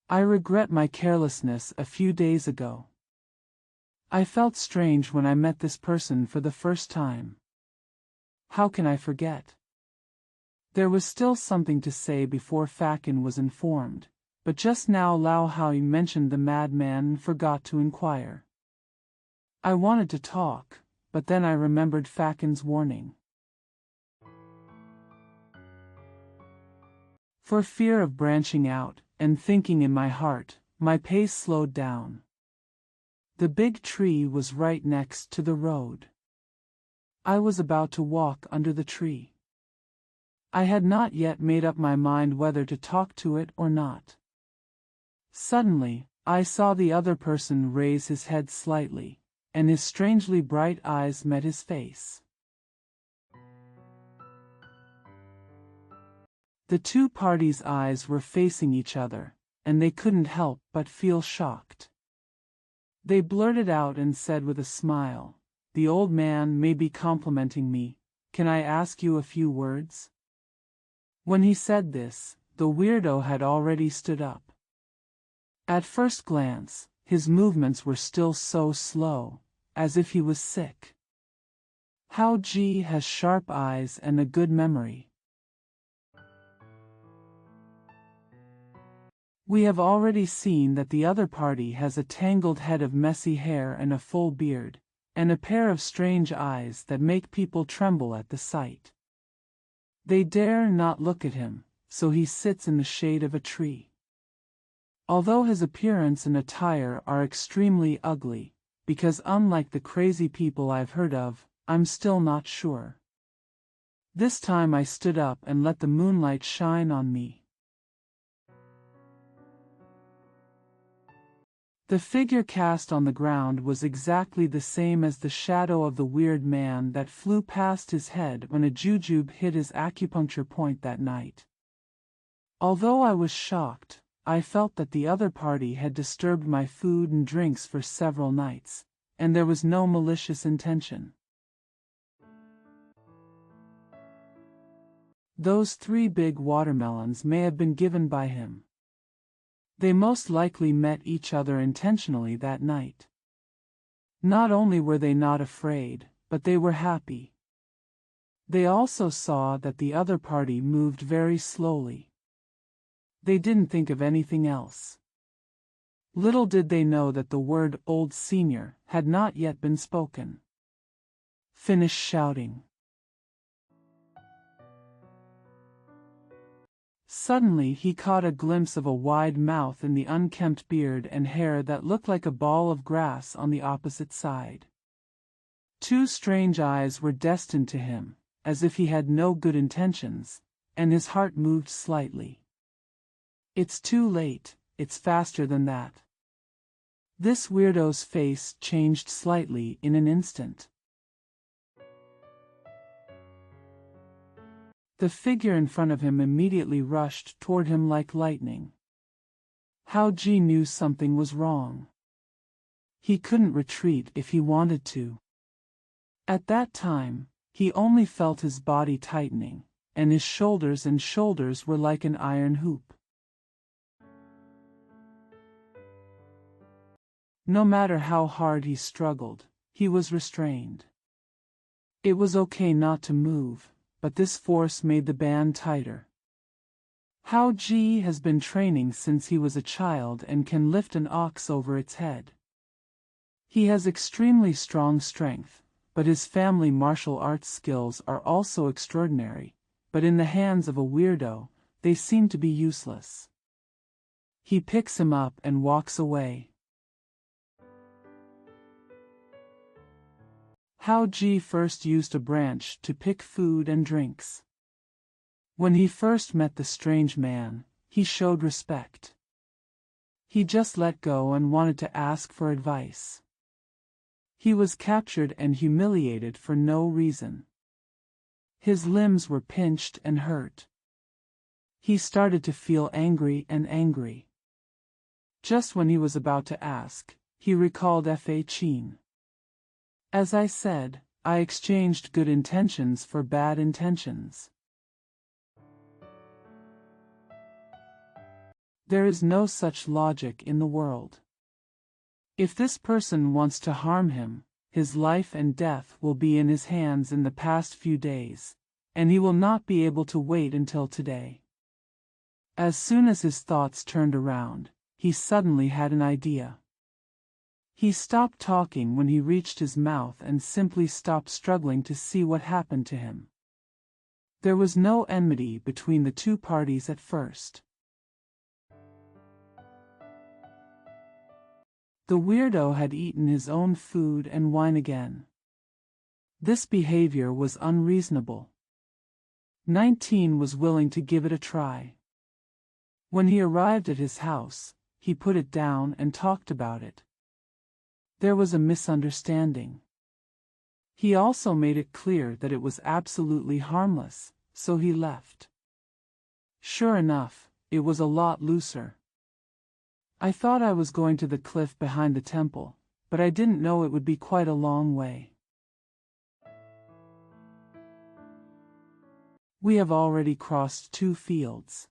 I regret my carelessness a few days ago. I felt strange when I met this person for the first time. How can I forget? There was still something to say before Fakin was informed, but just now Lau Hao mentioned the madman and forgot to inquire. I wanted to talk, but then I remembered Fakin's warning. For fear of branching out, and thinking in my heart, my pace slowed down. The big tree was right next to the road. I was about to walk under the tree. I had not yet made up my mind whether to talk to it or not. Suddenly, I saw the other person raise his head slightly, and his strangely bright eyes met his face. The two parties' eyes were facing each other, and they couldn't help but feel shocked. They blurted out and said with a smile, "The old man may be complimenting me. Can I ask you a few words?" When he said this, the weirdo had already stood up. At first glance, his movements were still so slow, as if he was sick. How G has sharp eyes and a good memory. We have already seen that the other party has a tangled head of messy hair and a full beard, and a pair of strange eyes that make people tremble at the sight. They dare not look at him, so he sits in the shade of a tree. Although his appearance and attire are extremely ugly, because unlike the crazy people I've heard of, I'm still not sure. This time I stood up and let the moonlight shine on me. The figure cast on the ground was exactly the same as the shadow of the weird man that flew past his head when a jujube hit his acupuncture point that night. Although I was shocked, I felt that the other party had disturbed my food and drinks for several nights, and there was no malicious intention. Those 3 big watermelons may have been given by him. They most likely met each other intentionally that night. Not only were they not afraid, but they were happy. They also saw that the other party moved very slowly. They didn't think of anything else. Little did they know that the word "old senior" had not yet been spoken. Finish shouting. Suddenly he caught a glimpse of a wide mouth in the unkempt beard and hair that looked like a ball of grass on the opposite side. 2 strange eyes were destined to him, as if he had no good intentions, and his heart moved slightly. It's too late, it's faster than that. This weirdo's face changed slightly in an instant. The figure in front of him immediately rushed toward him like lightning. How G knew something was wrong. He couldn't retreat if he wanted to. At that time, he only felt his body tightening, and his shoulders were like an iron hoop. No matter how hard he struggled, he was restrained. It was okay not to move, but this force made the band tighter. How G has been training since he was a child and can lift an ox over its head. He has extremely strong strength, but his family martial arts skills are also extraordinary, but in the hands of a weirdo, they seem to be useless. He picks him up and walks away. How G first used a branch to pick food and drinks. When he first met the strange man, he showed respect. He just let go and wanted to ask for advice. He was captured and humiliated for no reason. His limbs were pinched and hurt. He started to feel angry. Just when he was about to ask, he recalled Fa Chin. As I said, I exchanged good intentions for bad intentions. There is no such logic in the world. If this person wants to harm him, his life and death will be in his hands in the past few days, and he will not be able to wait until today. As soon as his thoughts turned around, he suddenly had an idea. He stopped talking when he reached his mouth and simply stopped struggling to see what happened to him. There was no enmity between the two parties at first. The weirdo had eaten his own food and wine again. This behavior was unreasonable. 19 was willing to give it a try. When he arrived at his house, he put it down and talked about it. There was a misunderstanding. He also made it clear that it was absolutely harmless, so he left. Sure enough, it was a lot looser. I thought I was going to the cliff behind the temple, but I didn't know it would be quite a long way. We have already crossed 2 fields.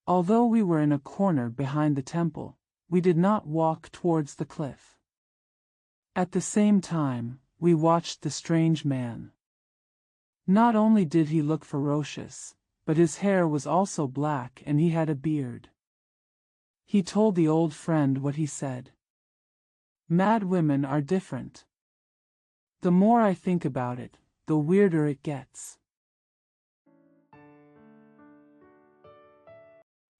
Although we were in a corner behind the temple, we did not walk towards the cliff. At the same time, we watched the strange man. Not only did he look ferocious, but his hair was also black and he had a beard. He told the old friend what he said. Mad women are different. The more I think about it, the weirder it gets.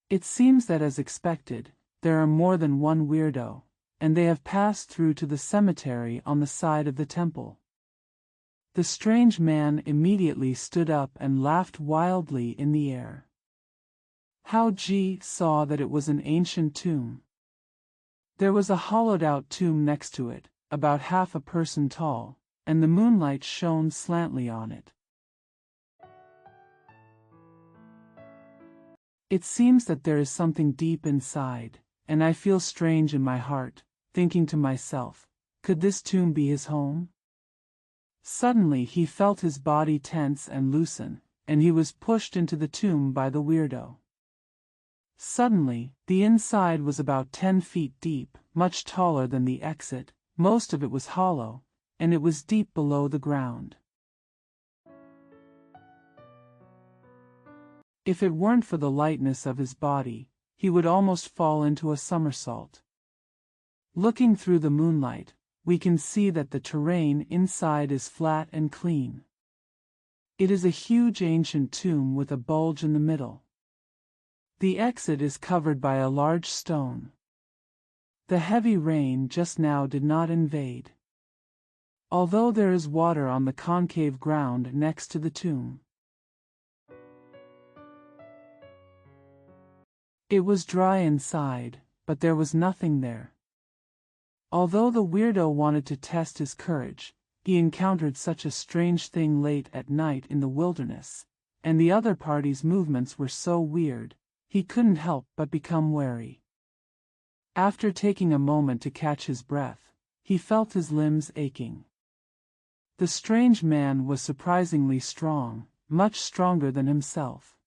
It seems that as expected, there are more than one weirdo, and they have passed through to the cemetery on the side of the temple. The strange man immediately stood up and laughed wildly in the air. Hao Ji saw that it was an ancient tomb. There was a hollowed-out tomb next to it, about half a person tall, and the moonlight shone slantly on it. It seems that there is something deep inside, and I feel strange in my heart, thinking to myself, could this tomb be his home? Suddenly he felt his body tense and loosen, and he was pushed into the tomb by the weirdo. Suddenly, the inside was about 10 feet deep, much taller than the exit, most of it was hollow, and it was deep below the ground. If it weren't for the lightness of his body, he would almost fall into a somersault. Looking through the moonlight, we can see that the terrain inside is flat and clean. It is a huge ancient tomb with a bulge in the middle. The exit is covered by a large stone. The heavy rain just now did not invade. Although there is water on the concave ground next to the tomb. It was dry inside, but there was nothing there. Although the weirdo wanted to test his courage, he encountered such a strange thing late at night in the wilderness, and the other party's movements were so weird, he couldn't help but become wary. After taking a moment to catch his breath, he felt his limbs aching. The strange man was surprisingly strong, much stronger than himself.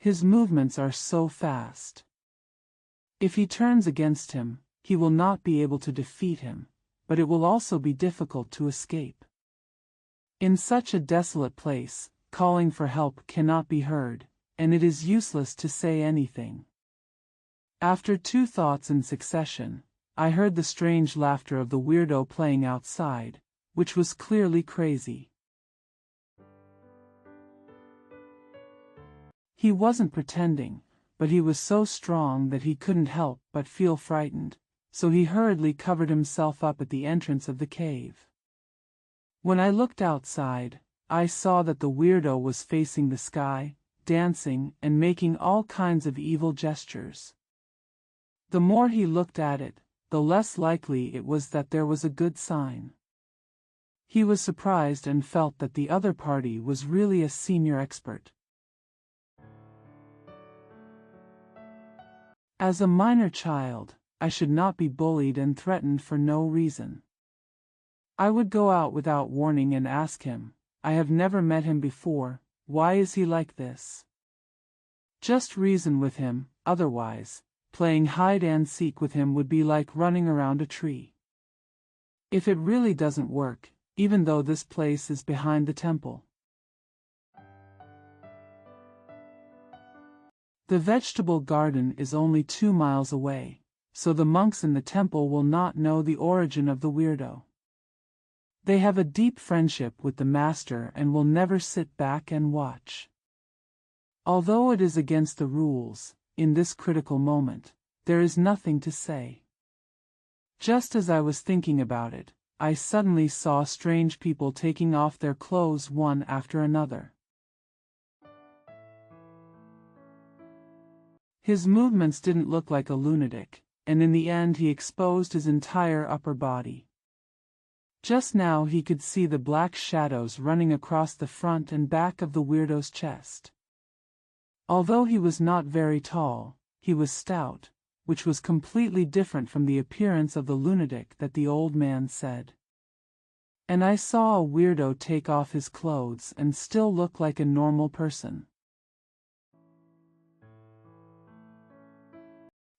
His movements are so fast. If he turns against him, he will not be able to defeat him, but it will also be difficult to escape. In such a desolate place, calling for help cannot be heard, and it is useless to say anything. After 2 thoughts in succession, I heard the strange laughter of the weirdo playing outside, which was clearly crazy. He wasn't pretending, but he was so strong that he couldn't help but feel frightened, so he hurriedly covered himself up at the entrance of the cave. When I looked outside, I saw that the weirdo was facing the sky, dancing and making all kinds of evil gestures. The more he looked at it, the less likely it was that there was a good sign. He was surprised and felt that the other party was really a senior expert. As a minor child, I should not be bullied and threatened for no reason. I would go out without warning and ask him, I have never met him before, why is he like this? Just reason with him, otherwise, playing hide and seek with him would be like running around a tree. If it really doesn't work, even though this place is behind the temple. The vegetable garden is only 2 miles away, so the monks in the temple will not know the origin of the weirdo. They have a deep friendship with the master and will never sit back and watch. Although it is against the rules, in this critical moment, there is nothing to say. Just as I was thinking about it, I suddenly saw strange people taking off their clothes one after another. His movements didn't look like a lunatic, and in the end he exposed his entire upper body. Just now he could see the black shadows running across the front and back of the weirdo's chest. Although he was not very tall, he was stout, which was completely different from the appearance of the lunatic that the old man said. And I saw a weirdo take off his clothes and still look like a normal person.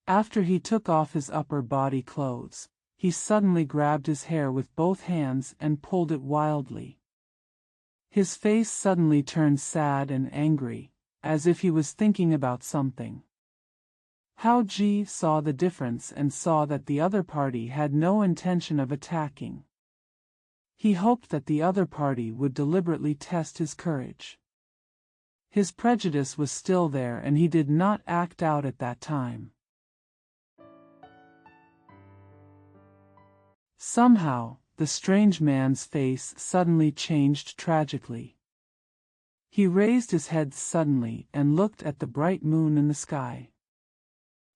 After he took off his upper body clothes, he suddenly grabbed his hair with both hands and pulled it wildly. His face suddenly turned sad and angry, as if he was thinking about something. Hao Ji saw the difference and saw that the other party had no intention of attacking. He hoped that the other party would deliberately test his courage. His prejudice was still there and he did not act out at that time. Somehow, the strange man's face suddenly changed tragically. He raised his head suddenly and looked at the bright moon in the sky.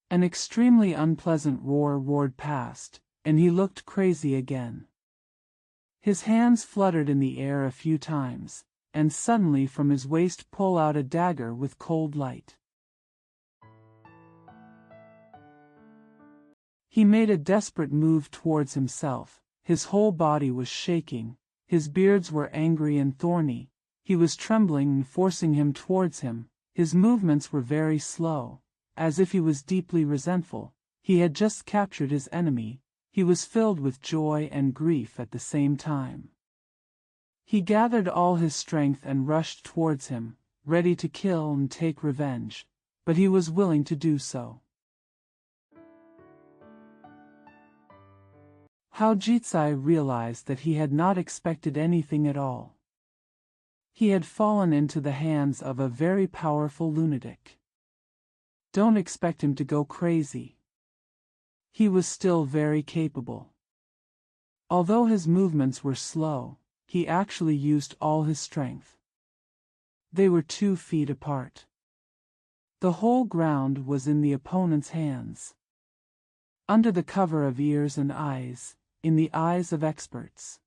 An extremely unpleasant roar roared past, and he looked crazy again. His hands fluttered in the air a few times, and suddenly from his waist pulled out a dagger with cold light. He made a desperate move towards himself. His whole body was shaking, his beards were angry and thorny, he was trembling and forcing him towards him. His movements were very slow, as if he was deeply resentful. He had just captured his enemy. He was filled with joy and grief at the same time. He gathered all his strength and rushed towards him, ready to kill and take revenge, but he was willing to do so. Hao Jizai realized that he had not expected anything at all. He had fallen into the hands of a very powerful lunatic. Don't expect him to go crazy. He was still very capable. Although his movements were slow, he actually used all his strength. They were 2 feet apart. The whole ground was in the opponent's hands. Under the cover of ears and eyes, in the eyes of experts.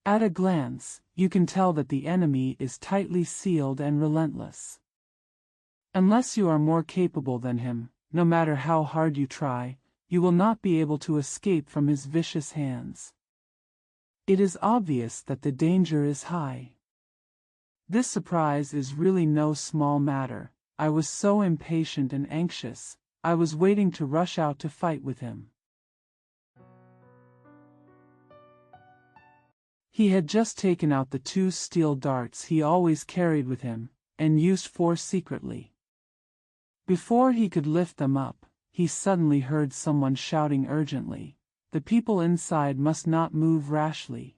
At a glance, you can tell that the enemy is tightly sealed and relentless. Unless you are more capable than him, no matter how hard you try, you will not be able to escape from his vicious hands. It is obvious that the danger is high. This surprise is really no small matter. I was so impatient and anxious. I was waiting to rush out to fight with him. He had just taken out the 2 steel darts he always carried with him, and used force secretly. Before he could lift them up, he suddenly heard someone shouting urgently, "The people inside must not move rashly."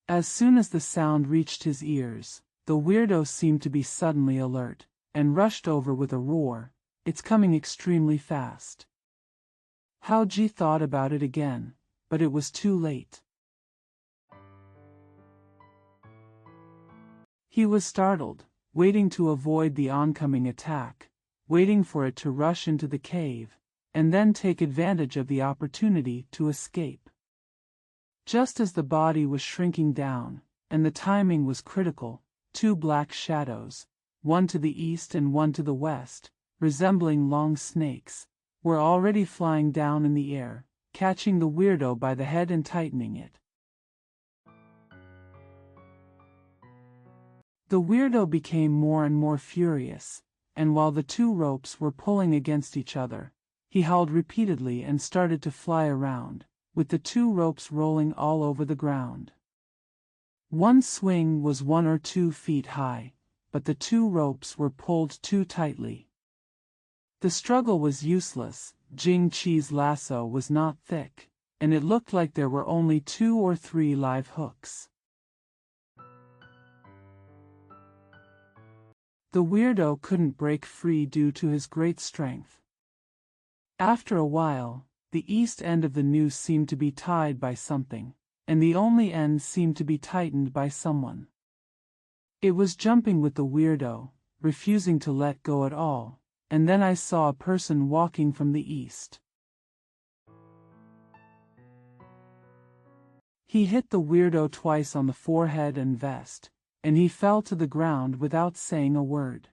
As soon as the sound reached his ears, the weirdo seemed to be suddenly alert, and rushed over with a roar, "It's coming extremely fast." Hao Ji thought about it again, but it was too late. He was startled, waiting to avoid the oncoming attack, waiting for it to rush into the cave, and then take advantage of the opportunity to escape. Just as the body was shrinking down, and the timing was critical, 2 black shadows, one to the east and one to the west, resembling long snakes, were already flying down in the air, catching the weirdo by the head and tightening it. The weirdo became more and more furious, and while the 2 ropes were pulling against each other, he howled repeatedly and started to fly around, with the 2 ropes rolling all over the ground. One swing was 1 or 2 feet high, but the 2 ropes were pulled too tightly. The struggle was useless. Jing Qi's lasso was not thick, and it looked like there were only 2 or 3 live hooks. The weirdo couldn't break free due to his great strength. After a while, the east end of the noose seemed to be tied by something, and the only end seemed to be tightened by someone. It was jumping with the weirdo, refusing to let go at all, and then I saw a person walking from the east. He hit the weirdo twice on the forehead and vest, and he fell to the ground without saying a word.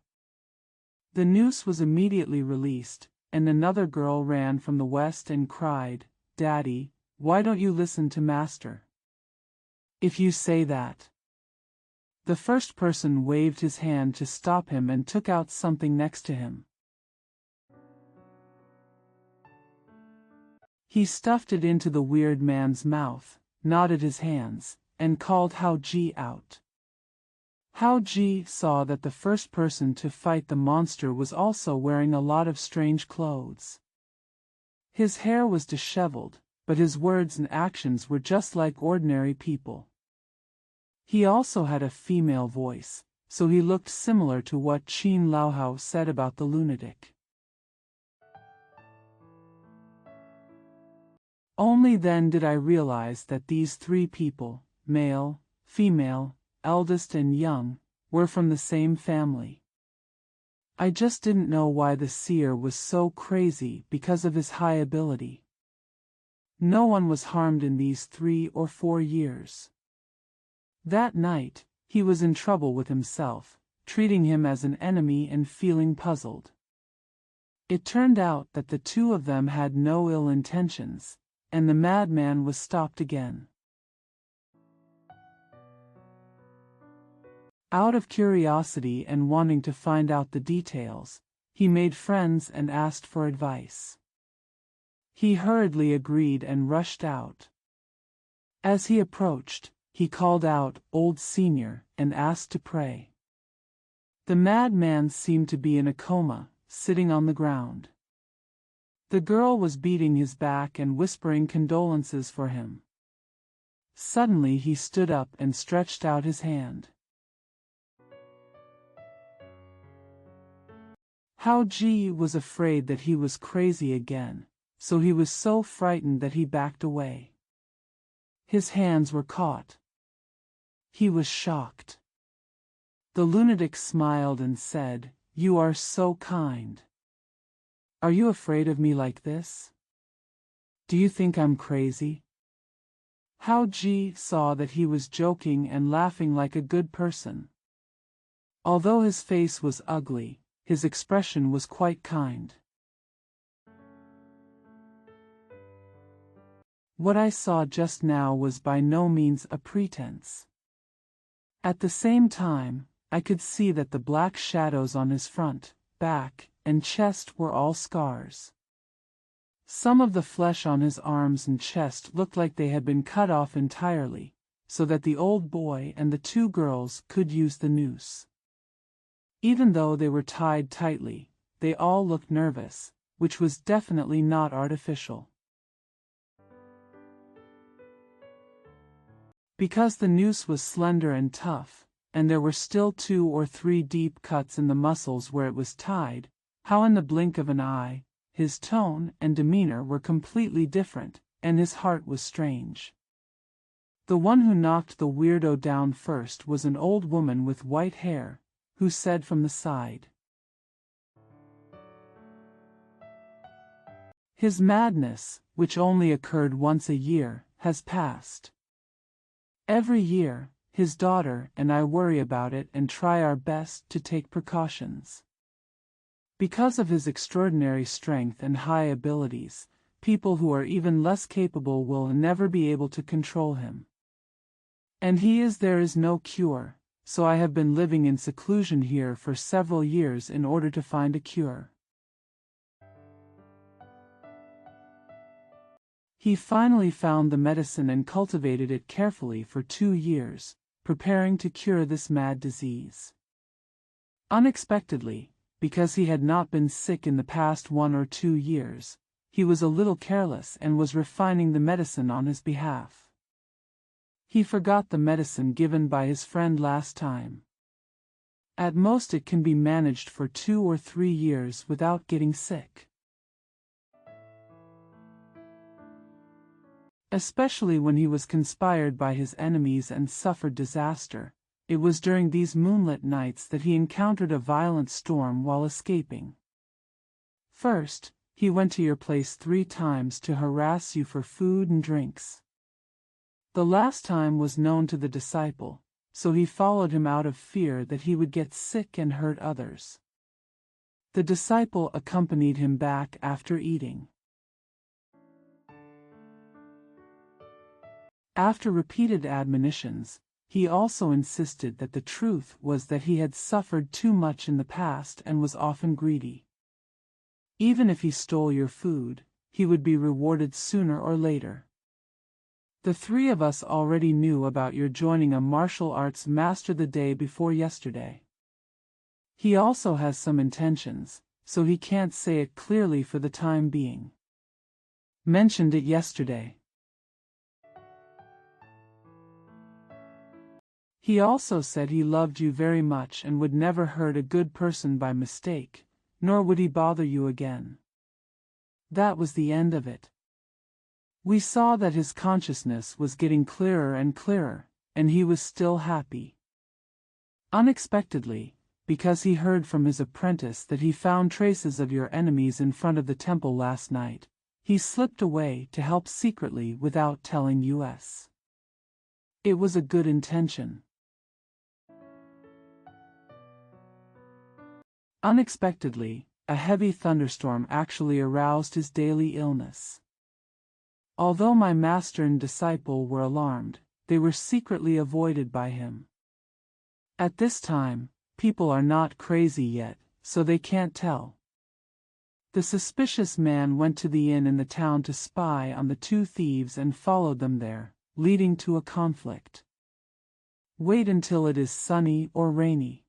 The noose was immediately released, and another girl ran from the west and cried, "Daddy, why don't you listen to Master? If you say that." The first person waved his hand to stop him and took out something next to him. He stuffed it into the weird man's mouth, nodded his hands, and called Hao Ji out. Hao Ji saw that the first person to fight the monster was also wearing a lot of strange clothes. His hair was disheveled, but his words and actions were just like ordinary people. He also had a female voice, so he looked similar to what Qin Laohao said about the lunatic. Only then did I realize that these three people, male, female, eldest and young, were from the same family. I just didn't know why the seer was so crazy because of his high ability. No one was harmed in these 3 or 4 years. That night, he was in trouble with himself, treating him as an enemy and feeling puzzled. It turned out that the two of them had no ill intentions, and the madman was stopped again. Out of curiosity and wanting to find out the details, he made friends and asked for advice. He hurriedly agreed and rushed out. As he approached, he called out, "Old Senior," and asked to pray. The madman seemed to be in a coma, sitting on the ground. The girl was beating his back and whispering condolences for him. Suddenly he stood up and stretched out his hand. Hao Ji was afraid that he was crazy again, so he was so frightened that he backed away. His hands were caught. He was shocked. The lunatic smiled and said, "You are so kind. Are you afraid of me like this? Do you think I'm crazy?" Hao Ji saw that he was joking and laughing like a good person. Although his face was ugly, his expression was quite kind. What I saw just now was by no means a pretense. At the same time, I could see that the black shadows on his front, back, and chest were all scars. Some of the flesh on his arms and chest looked like they had been cut off entirely, so that the old boy and the two girls could use the noose. Even though they were tied tightly, they all looked nervous, which was definitely not artificial. Because the noose was slender and tough, and there were still 2 or 3 deep cuts in the muscles where it was tied, how in the blink of an eye, his tone and demeanor were completely different, and his heart was strange. The one who knocked the weirdo down first was an old woman with white hair, who said from the side, "His madness, which only occurred once a year, has passed. Every year, his daughter and I worry about it and try our best to take precautions. Because of his extraordinary strength and high abilities, people who are even less capable will never be able to control him. And there is no cure, so I have been living in seclusion here for several years in order to find a cure." He finally found the medicine and cultivated it carefully for 2 years, preparing to cure this mad disease. Unexpectedly, because he had not been sick in the past 1 or 2 years, he was a little careless and was refining the medicine on his behalf. He forgot the medicine given by his friend last time. At most it can be managed for 2 or 3 years without getting sick. Especially when he was conspired by his enemies and suffered disaster, it was during these moonlit nights that he encountered a violent storm while escaping. First, he went to your place 3 times to harass you for food and drinks. The last time was known to the disciple, so he followed him out of fear that he would get sick and hurt others. The disciple accompanied him back after eating. After repeated admonitions, he also insisted that the truth was that he had suffered too much in the past and was often greedy. Even if he stole your food, he would be rewarded sooner or later. The three of us already knew about your joining a martial arts master the day before yesterday. He also has some intentions, so he can't say it clearly for the time being. Mentioned it yesterday. He also said he loved you very much and would never hurt a good person by mistake, nor would he bother you again. That was the end of it. We saw that his consciousness was getting clearer and clearer, and he was still happy. Unexpectedly, because he heard from his apprentice that he found traces of your enemies in front of the temple last night, he slipped away to help secretly without telling us. It was a good intention. Unexpectedly, a heavy thunderstorm actually aroused his daily illness. Although my master and disciple were alarmed, they were secretly avoided by him. At this time, people are not crazy yet, so they can't tell. The suspicious man went to the inn in the town to spy on the two thieves and followed them there, leading to a conflict. Wait until it is sunny or rainy.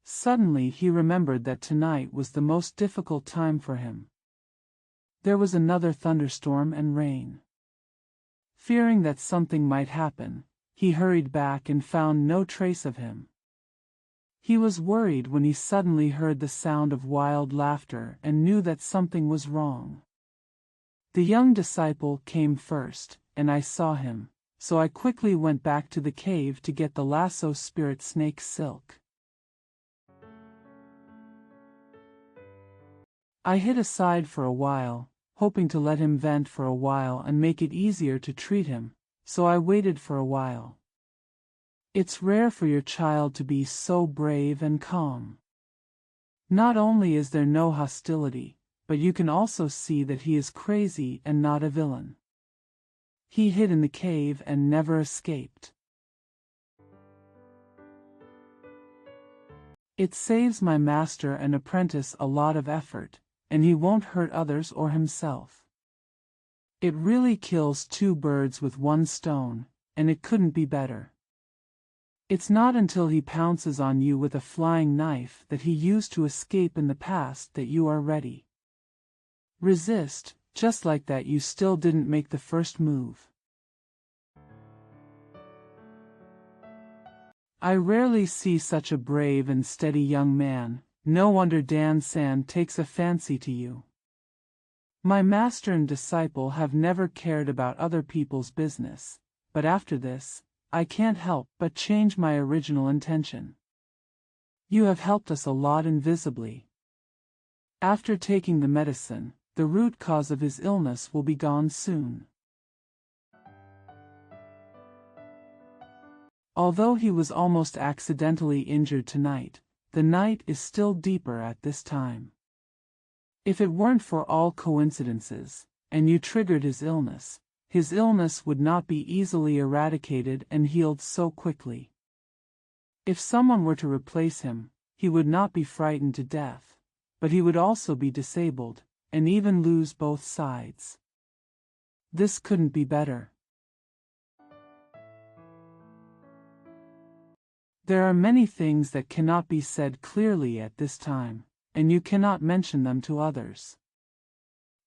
Suddenly he remembered that tonight was the most difficult time for him. There was another thunderstorm and rain. Fearing that something might happen, he hurried back and found no trace of him. He was worried when he suddenly heard the sound of wild laughter and knew that something was wrong. The young disciple came first, and I saw him, so I quickly went back to the cave to get the lasso spirit snake silk. I hid aside for a while, hoping to let him vent for a while and make it easier to treat him, so I waited for a while. It's rare for your child to be so brave and calm. Not only is there no hostility, but you can also see that he is crazy and not a villain. He hid in the cave and never escaped. It saves my master and apprentice a lot of effort, and he won't hurt others or himself. It really kills two birds with one stone, and it couldn't be better. It's not until he pounces on you with a flying knife that he used to escape in the past that you are ready. Resist, just like that you still didn't make the first move. I rarely see such a brave and steady young man. No wonder Dan San takes a fancy to you. My master and disciple have never cared about other people's business, but after this, I can't help but change my original intention. You have helped us a lot invisibly. After taking the medicine, the root cause of his illness will be gone soon. Although he was almost accidentally injured tonight, the night is still deeper at this time. If it weren't for all coincidences, and you triggered his illness would not be easily eradicated and healed so quickly. If someone were to replace him, he would not be frightened to death, but he would also be disabled, and even lose both sides. This couldn't be better. There are many things that cannot be said clearly at this time, and you cannot mention them to others.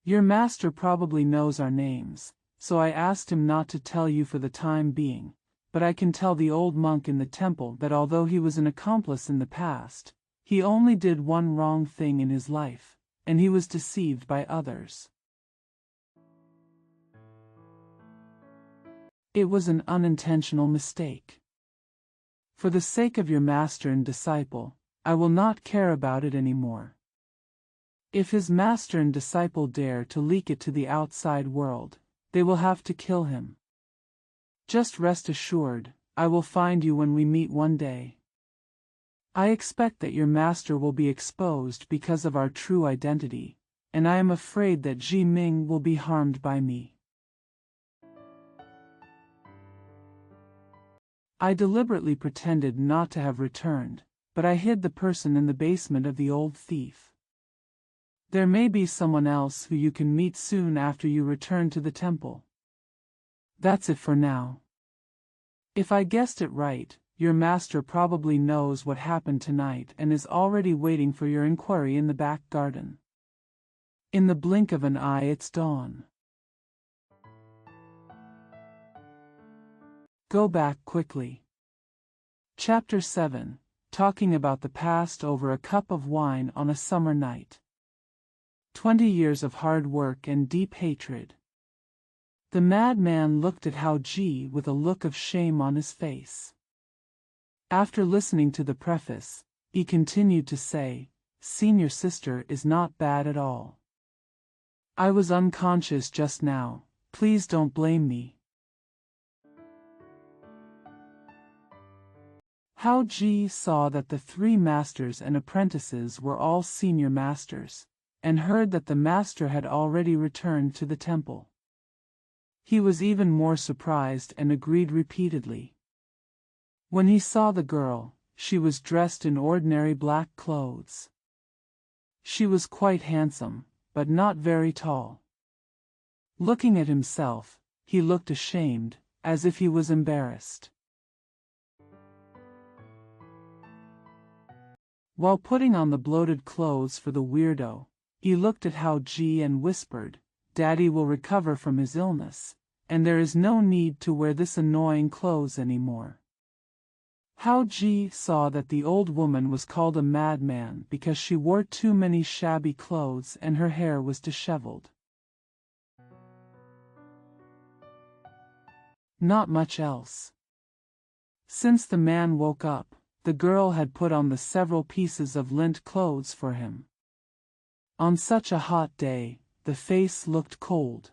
Your master probably knows our names, so I asked him not to tell you for the time being, but I can tell the old monk in the temple that although he was an accomplice in the past, he only did one wrong thing in his life, and he was deceived by others. It was an unintentional mistake. For the sake of your master and disciple, I will not care about it anymore. If his master and disciple dare to leak it to the outside world, they will have to kill him. Just rest assured, I will find you when we meet one day. I expect that your master will be exposed because of our true identity, and I am afraid that Ji Ming will be harmed by me. I deliberately pretended not to have returned, but I hid the person in the basement of the old thief. There may be someone else who you can meet soon after you return to the temple. That's it for now. If I guessed it right, your master probably knows what happened tonight and is already waiting for your inquiry in the back garden. In the blink of an eye it's dawn. Go back quickly. Chapter 7, talking about the past over a cup of wine on a summer night. 20 years of hard work and deep hatred. The madman looked at Hao Ji with a look of shame on his face. After listening to the preface, he continued to say, "Senior sister is not bad at all. I was unconscious just now, please don't blame me." Hao Ji saw that the 3 masters and apprentices were all senior masters, and heard that the master had already returned to the temple. He was even more surprised and agreed repeatedly. When he saw the girl, she was dressed in ordinary black clothes. She was quite handsome, but not very tall. Looking at himself, he looked ashamed, as if he was embarrassed. While putting on the bloated clothes for the weirdo, he looked at Hao Ji and whispered, "Daddy will recover from his illness, and there is no need to wear this annoying clothes anymore." Hao Ji saw that the old woman was called a madman because she wore too many shabby clothes and her hair was disheveled. Not much else. Since the man woke up, the girl had put on the several pieces of lint clothes for him. On such a hot day, the face looked cold.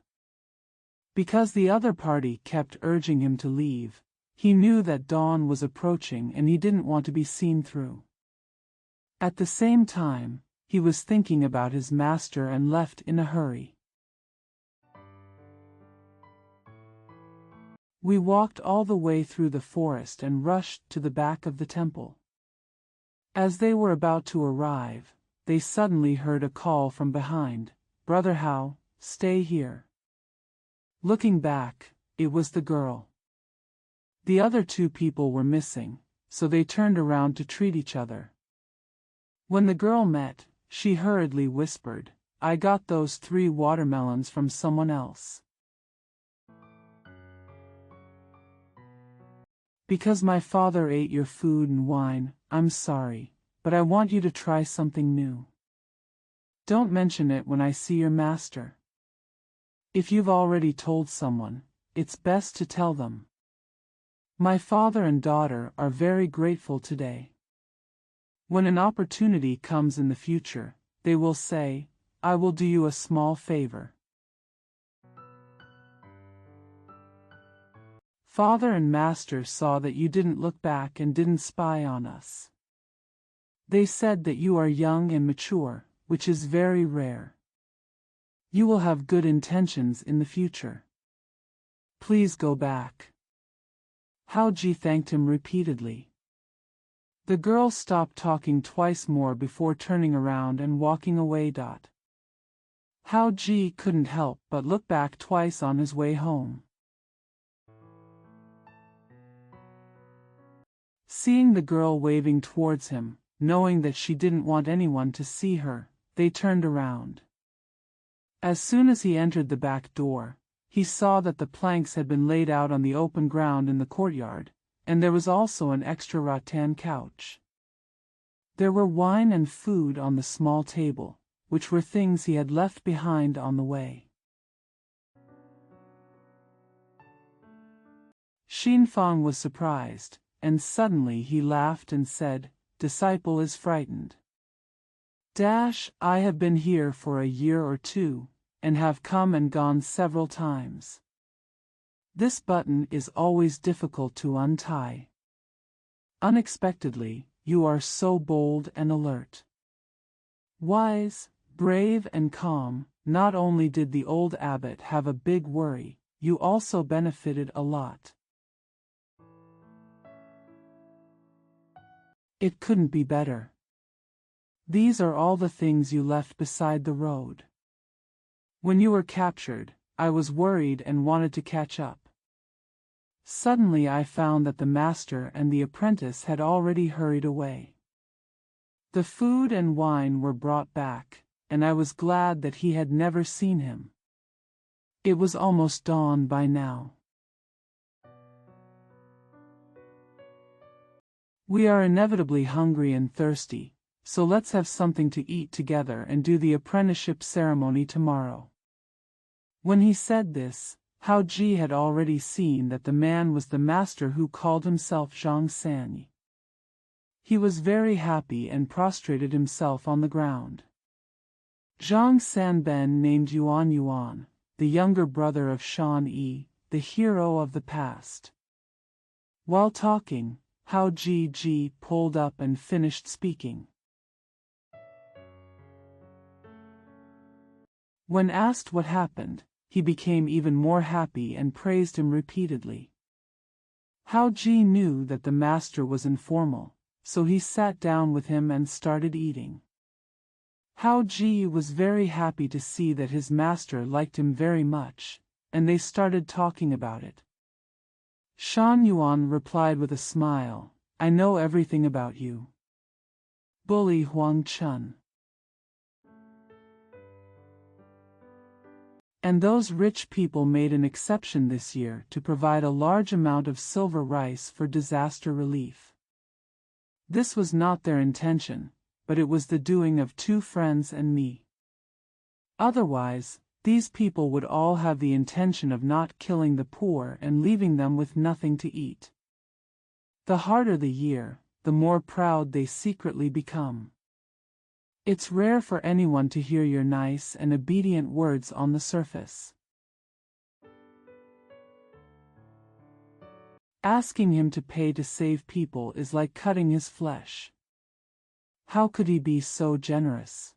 Because the other party kept urging him to leave, he knew that dawn was approaching and he didn't want to be seen through. At the same time, he was thinking about his master and left in a hurry. We walked all the way through the forest and rushed to the back of the temple. As they were about to arrive, they suddenly heard a call from behind, "Brother Hao, stay here." Looking back, it was the girl. The other 2 people were missing, so they turned around to treat each other. When the girl met, she hurriedly whispered, "I got those 3 watermelons from someone else. Because my father ate your food and wine, I'm sorry, but I want you to try something new. Don't mention it when I see your master. If you've already told someone, it's best to tell them. My father and daughter are very grateful today. When an opportunity comes in the future, they will say, 'I will do you a small favor.' Father and master saw that you didn't look back and didn't spy on us. They said that you are young and mature, which is very rare. You will have good intentions in the future. Please go back." Hao Ji thanked him repeatedly. The girl stopped talking twice more before turning around and walking away. Hao Ji couldn't help but look back twice on his way home. Seeing the girl waving towards him, knowing that she didn't want anyone to see her, they turned around. As soon as he entered the back door, he saw that the planks had been laid out on the open ground in the courtyard, and there was also an extra rattan couch. There were wine and food on the small table, which were things he had left behind on the way. Xin Fang was surprised, and suddenly he laughed and said, "Disciple is frightened." I have been here for a year or two, and have come and gone several times. This button is always difficult to untie. Unexpectedly, you are so bold and alert. Wise, brave and calm, not only did the old abbot have a big worry, you also benefited a lot. It couldn't be better. These are all the things you left beside the road. When you were captured, I was worried and wanted to catch up. Suddenly I found that the master and the apprentice had already hurried away. The food and wine were brought back, and I was glad that he had never seen him. It was almost dawn by now. We are inevitably hungry and thirsty, so let's have something to eat together and do the apprenticeship ceremony tomorrow. When he said this, Hao Ji had already seen that the man was the master who called himself Zhang Sanyi. He was very happy and prostrated himself on the ground. Zhang Sanben named Yuan, the younger brother of Shan Yi, the hero of the past. While talking, Hao Ji pulled up and finished speaking. When asked what happened, he became even more happy and praised him repeatedly. Hao Ji knew that the master was informal, so he sat down with him and started eating. Hao Ji was very happy to see that his master liked him very much, and they started talking about it. Shan Yuan replied with a smile, "I know everything about you. Bully Huang Chun. And those rich people made an exception this year to provide a large amount of silver rice for disaster relief. This was not their intention, but it was the doing of 2 friends and me. Otherwise, these people would all have the intention of not killing the poor and leaving them with nothing to eat. The harder the year, the more proud they secretly become. It's rare for anyone to hear your nice and obedient words on the surface. Asking him to pay to save people is like cutting his flesh. How could he be so generous?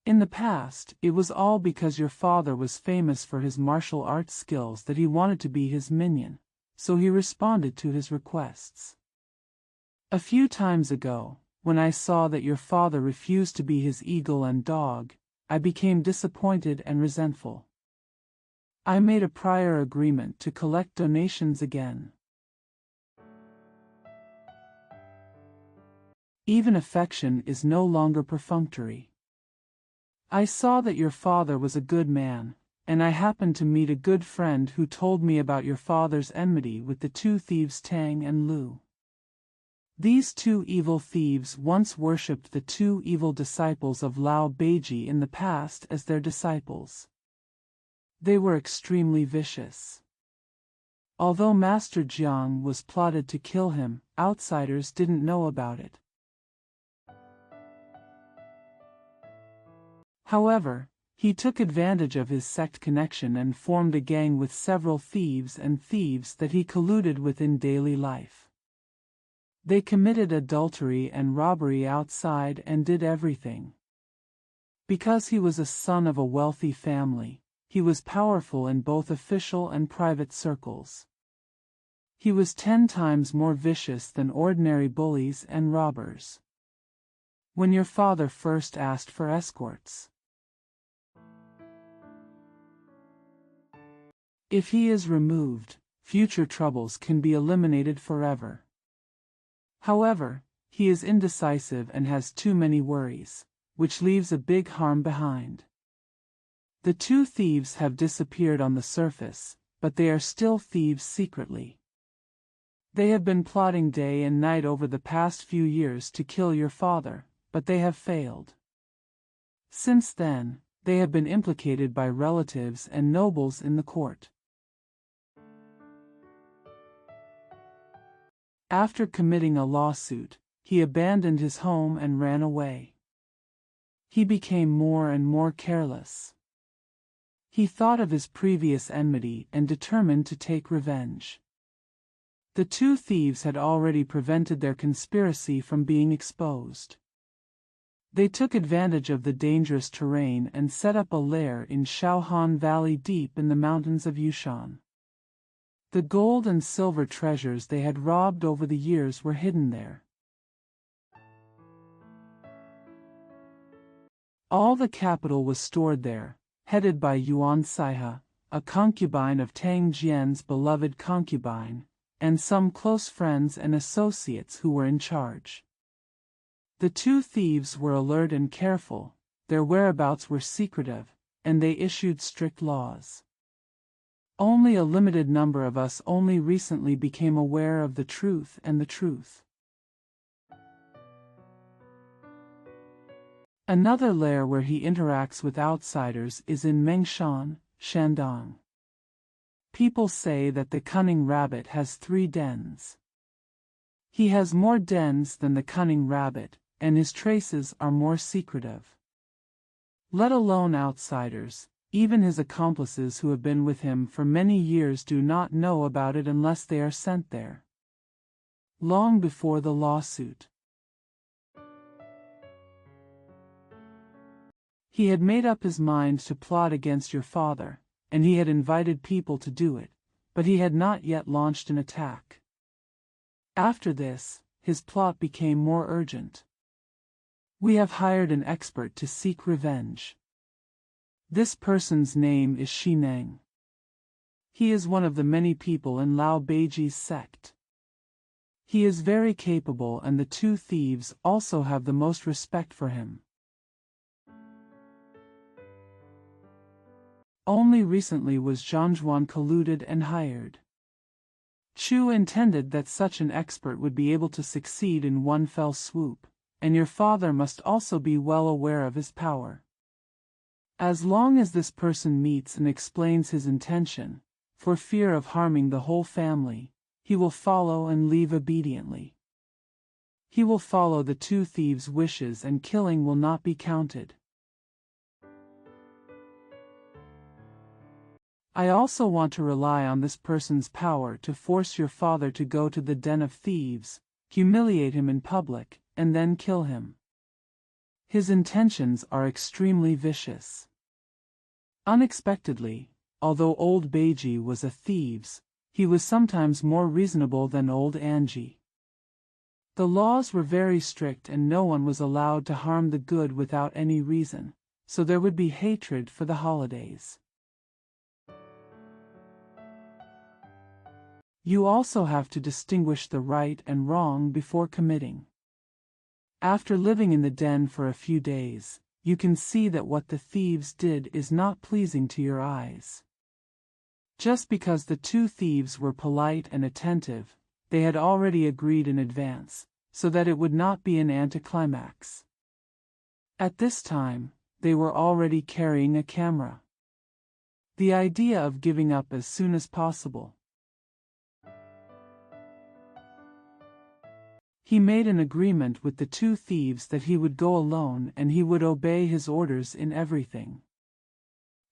In the past, it was all because your father was famous for his martial arts skills that he wanted to be his minion, so he responded to his requests. A few times ago, when I saw that your father refused to be his eagle and dog, I became disappointed and resentful. I made a prior agreement to collect donations again. Even affection is no longer perfunctory. I saw that your father was a good man, and I happened to meet a good friend who told me about your father's enmity with the 2 thieves Tang and Lu. These 2 evil thieves once worshipped the 2 evil disciples of Lao Beiji in the past as their disciples. They were extremely vicious. Although Master Jiang was plotted to kill him, outsiders didn't know about it. However, he took advantage of his sect connection and formed a gang with several thieves that he colluded with in daily life. They committed adultery and robbery outside and did everything. Because he was a son of a wealthy family, he was powerful in both official and private circles. He was 10 times more vicious than ordinary bullies and robbers. When your father first asked for escorts, if he is removed, future troubles can be eliminated forever. However, he is indecisive and has too many worries, which leaves a big harm behind. The 2 thieves have disappeared on the surface, but they are still thieves secretly. They have been plotting day and night over the past few years to kill your father, but they have failed. Since then, they have been implicated by relatives and nobles in the court. After committing a lawsuit, he abandoned his home and ran away. He became more and more careless. He thought of his previous enmity and determined to take revenge. The two thieves had already prevented their conspiracy from being exposed. They took advantage of the dangerous terrain and set up a lair in Shaohan Valley deep in the mountains of Yushan. The gold and silver treasures they had robbed over the years were hidden there. All the capital was stored there, headed by Yuan Saiha, a concubine of Tang Jian's beloved concubine, and some close friends and associates who were in charge. The two thieves were alert and careful, their whereabouts were secretive, and they issued strict laws. Only a limited number of us only recently became aware of the truth and the truth. Another lair where he interacts with outsiders is in Mengshan, Shandong. People say that the cunning rabbit has 3 dens. He has more dens than the cunning rabbit, and his traces are more secretive. Let alone outsiders, even his accomplices who have been with him for many years do not know about it unless they are sent there. Long before the lawsuit, he had made up his mind to plot against your father, and he had invited people to do it, but he had not yet launched an attack. After this, his plot became more urgent. We have hired an expert to seek revenge. This person's name is Xineng. He is one of the many people in Lao Beiji's sect. He is very capable, and the two thieves also have the most respect for him. Only recently was Zhangzhuan colluded and hired. Chu intended that such an expert would be able to succeed in one fell swoop, and your father must also be well aware of his power. As long as this person meets and explains his intention, for fear of harming the whole family, he will follow and leave obediently. He will follow the two thieves' wishes, and killing will not be counted. I also want to rely on this person's power to force your father to go to the den of thieves, humiliate him in public, and then kill him. His intentions are extremely vicious. Unexpectedly, although old Beiji was a thieves, he was sometimes more reasonable than old Anji. The laws were very strict and no one was allowed to harm the good without any reason, so there would be hatred for the holidays. You also have to distinguish the right and wrong before committing. After living in the den for a few days, you can see that what the thieves did is not pleasing to your eyes. Just because the two thieves were polite and attentive, they had already agreed in advance, so that it would not be an anticlimax. At this time, they were already carrying a camera. The idea of giving up as soon as possible. He made an agreement with the two thieves that he would go alone and he would obey his orders in everything.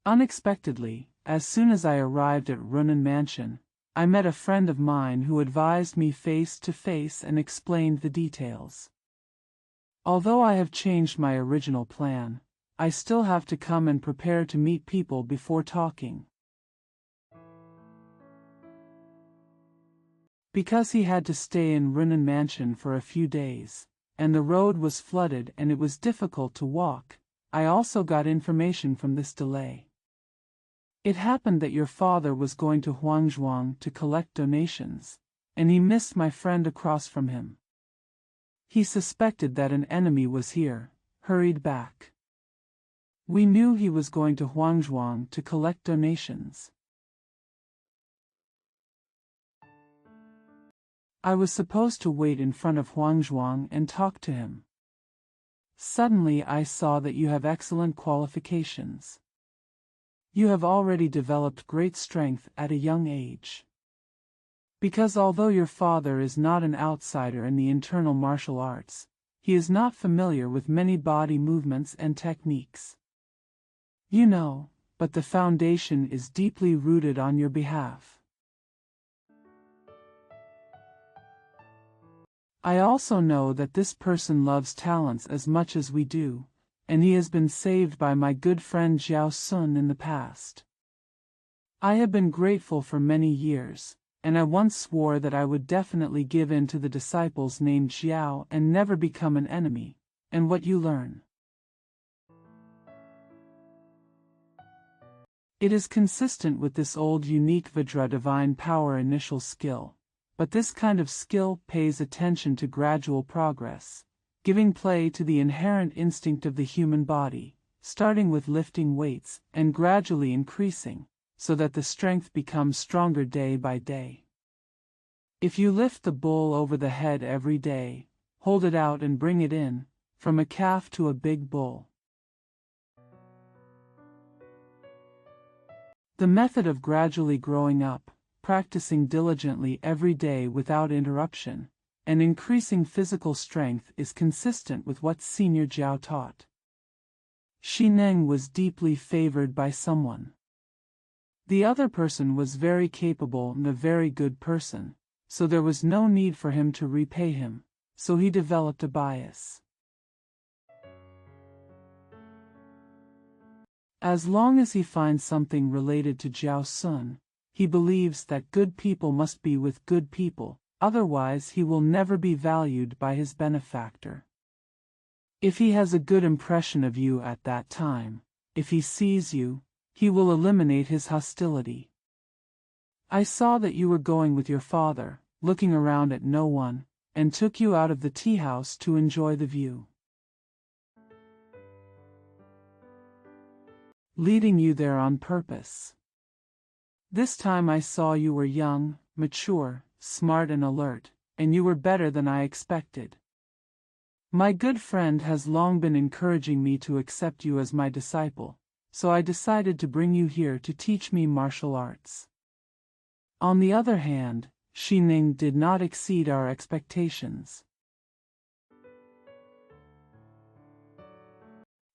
Unexpectedly, as soon as I arrived at Runan Mansion, I met a friend of mine who advised me face to face and explained the details. Although I have changed my original plan, I still have to come and prepare to meet people before talking. Because he had to stay in Runan Mansion for a few days, and the road was flooded and it was difficult to walk, I also got information from this delay. It happened that your father was going to Huangzhuang to collect donations, and he missed my friend across from him. He suspected that an enemy was here, hurried back. We knew he was going to Huangzhuang to collect donations. I was supposed to wait in front of Huangzhuang and talk to him. Suddenly I saw that you have excellent qualifications. You have already developed great strength at a young age. Because although your father is not an outsider in the internal martial arts, he is not familiar with many body movements and techniques. You know, but the foundation is deeply rooted on your behalf. I also know that this person loves talents as much as we do, and he has been saved by my good friend Jiao Sun in the past. I have been grateful for many years, and I once swore that I would definitely give in to the disciples named Jiao and never become an enemy. And what you learn. It is consistent with this old unique Vajra divine power initial skill, but this kind of skill pays attention to gradual progress, giving play to the inherent instinct of the human body, starting with lifting weights and gradually increasing, so that the strength becomes stronger day by day. If you lift the bull over the head every day, hold it out and bring it in, from a calf to a big bull. The method of gradually growing up, practicing diligently every day without interruption, and increasing physical strength is consistent with what Senior Jiao taught. Xi Neng was deeply favored by someone. The other person was very capable and a very good person, so there was no need for him to repay him, so he developed a bias. As long as he finds something related to Jiao Sun, he believes that good people must be with good people, otherwise he will never be valued by his benefactor. If he has a good impression of you at that time, if he sees you, he will eliminate his hostility. I saw that you were going with your father, looking around at no one, and took you out of the tea house to enjoy the view. Leading you there on purpose. This time I saw you were young, mature, smart and alert, and you were better than I expected. My good friend has long been encouraging me to accept you as my disciple, so I decided to bring you here to teach me martial arts. On the other hand, Xi Ning did not exceed our expectations.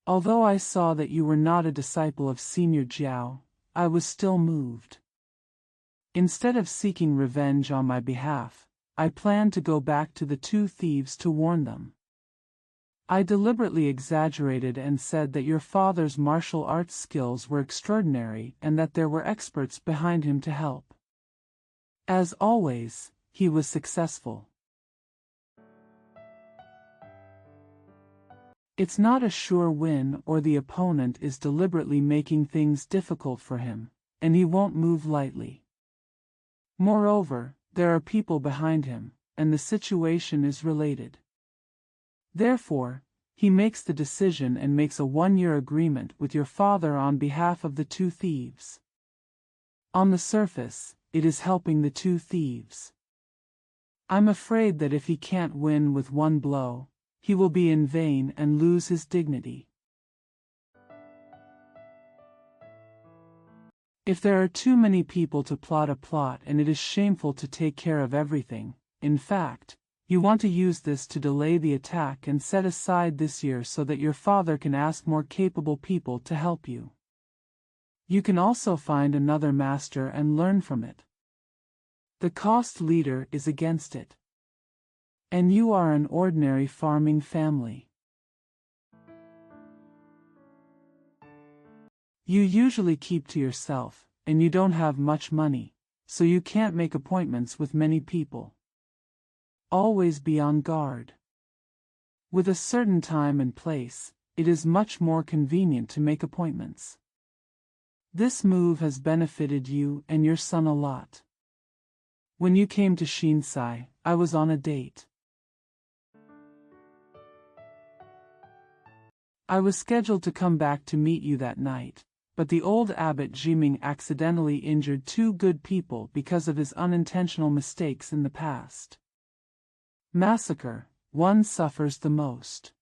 Although I saw that you were not a disciple of Senior Jiao, I was still moved. Instead of seeking revenge on my behalf, I planned to go back to the two thieves to warn them. I deliberately exaggerated and said that your father's martial arts skills were extraordinary and that there were experts behind him to help. As always, he was successful. It's not a sure win or the opponent is deliberately making things difficult for him, and he won't move lightly. Moreover, there are people behind him, and the situation is related. Therefore, he makes the decision and makes a one-year agreement with your father on behalf of the two thieves. On the surface, it is helping the two thieves. I'm afraid that if he can't win with one blow, he will be in vain and lose his dignity. If there are too many people to plot a plot and it is shameful to take care of everything, in fact, you want to use this to delay the attack and set aside this year so that your father can ask more capable people to help you. You can also find another master and learn from it. The cost leader is against it. And you are an ordinary farming family. You usually keep to yourself, and you don't have much money, so you can't make appointments with many people. Always be on guard. With a certain time and place, it is much more convenient to make appointments. This move has benefited you and your son a lot. When you came to Shinsai, I was on a date. I was scheduled to come back to meet you that night, but the old abbot Jiming accidentally injured two good people because of his unintentional mistakes in the past. Massacre, one suffers the most.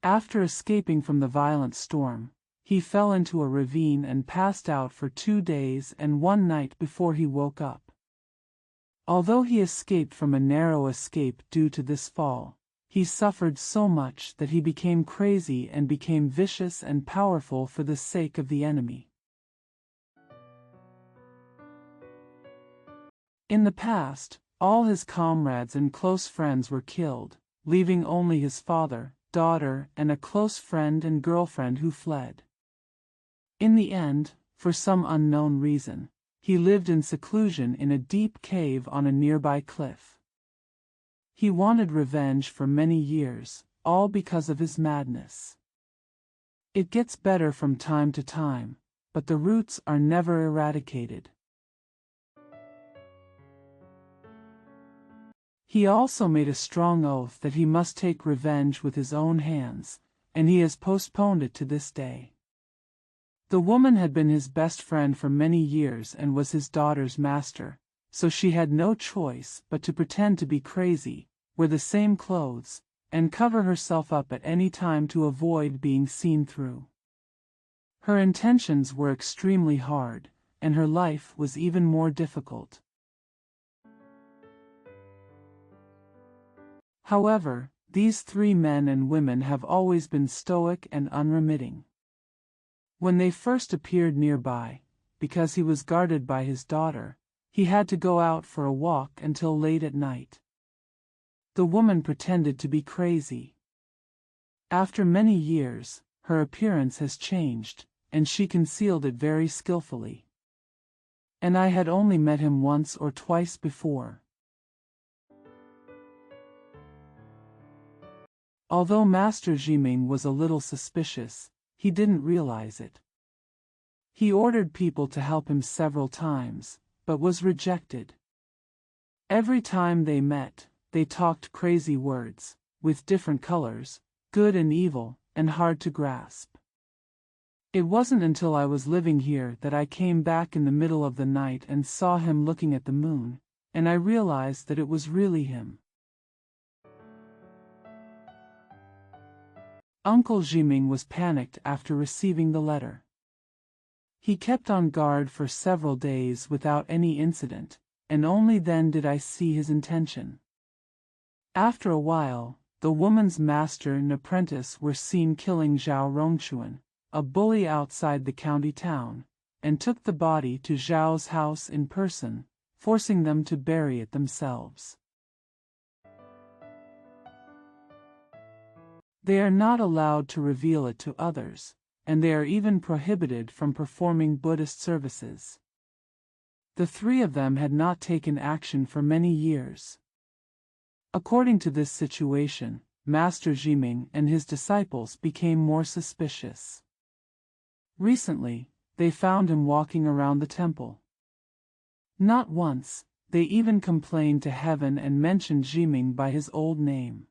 After escaping from the violent storm, he fell into a ravine and passed out for 2 days and 1 night before he woke up. Although he escaped from a narrow escape due to this fall, he suffered so much that he became crazy and became vicious and powerful for the sake of the enemy. In the past, all his comrades and close friends were killed, leaving only his father, daughter, and a close friend and girlfriend who fled. In the end, for some unknown reason, he lived in seclusion in a deep cave on a nearby cliff. He wanted revenge for many years, all because of his madness. It gets better from time to time, but the roots are never eradicated. He also made a strong oath that he must take revenge with his own hands, and he has postponed it to this day. The woman had been his best friend for many years and was his daughter's master, so she had no choice but to pretend to be crazy, wear the same clothes, and cover herself up at any time to avoid being seen through. Her intentions were extremely hard, and her life was even more difficult. However, these three men and women have always been stoic and unremitting. When they first appeared nearby, because he was guarded by his daughter, he had to go out for a walk until late at night. The woman pretended to be crazy. After many years, her appearance has changed, and she concealed it very skillfully. And I had only met him once or twice before. Although Master Jiming was a little suspicious, he didn't realize it. He ordered people to help him several times, but was rejected. Every time they met, they talked crazy words, with different colors, good and evil, and hard to grasp. It wasn't until I was living here that I came back in the middle of the night and saw him looking at the moon, and I realized that it was really him. Uncle Jiming was panicked after receiving the letter. He kept on guard for several days without any incident, and only then did I see his intention. After a while, the woman's master and apprentice were seen killing Zhao Rongchuan, a bully outside the county town, and took the body to Zhao's house in person, forcing them to bury it themselves. They are not allowed to reveal it to others, and they are even prohibited from performing Buddhist services. The three of them had not taken action for many years. According to this situation, Master Jiming and his disciples became more suspicious. Recently, they found him walking around the temple. Not once, they even complained to heaven and mentioned Jiming by his old name.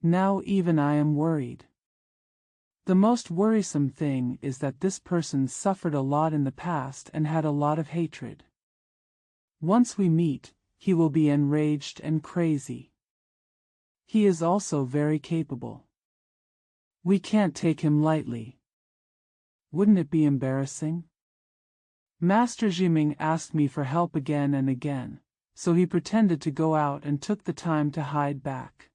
Now even I am worried. The most worrisome thing is that this person suffered a lot in the past and had a lot of hatred. Once we meet, he will be enraged and crazy. He is also very capable. We can't take him lightly. Wouldn't it be embarrassing? Master Jiming asked me for help again and again, so he pretended to go out and took the time to hide back.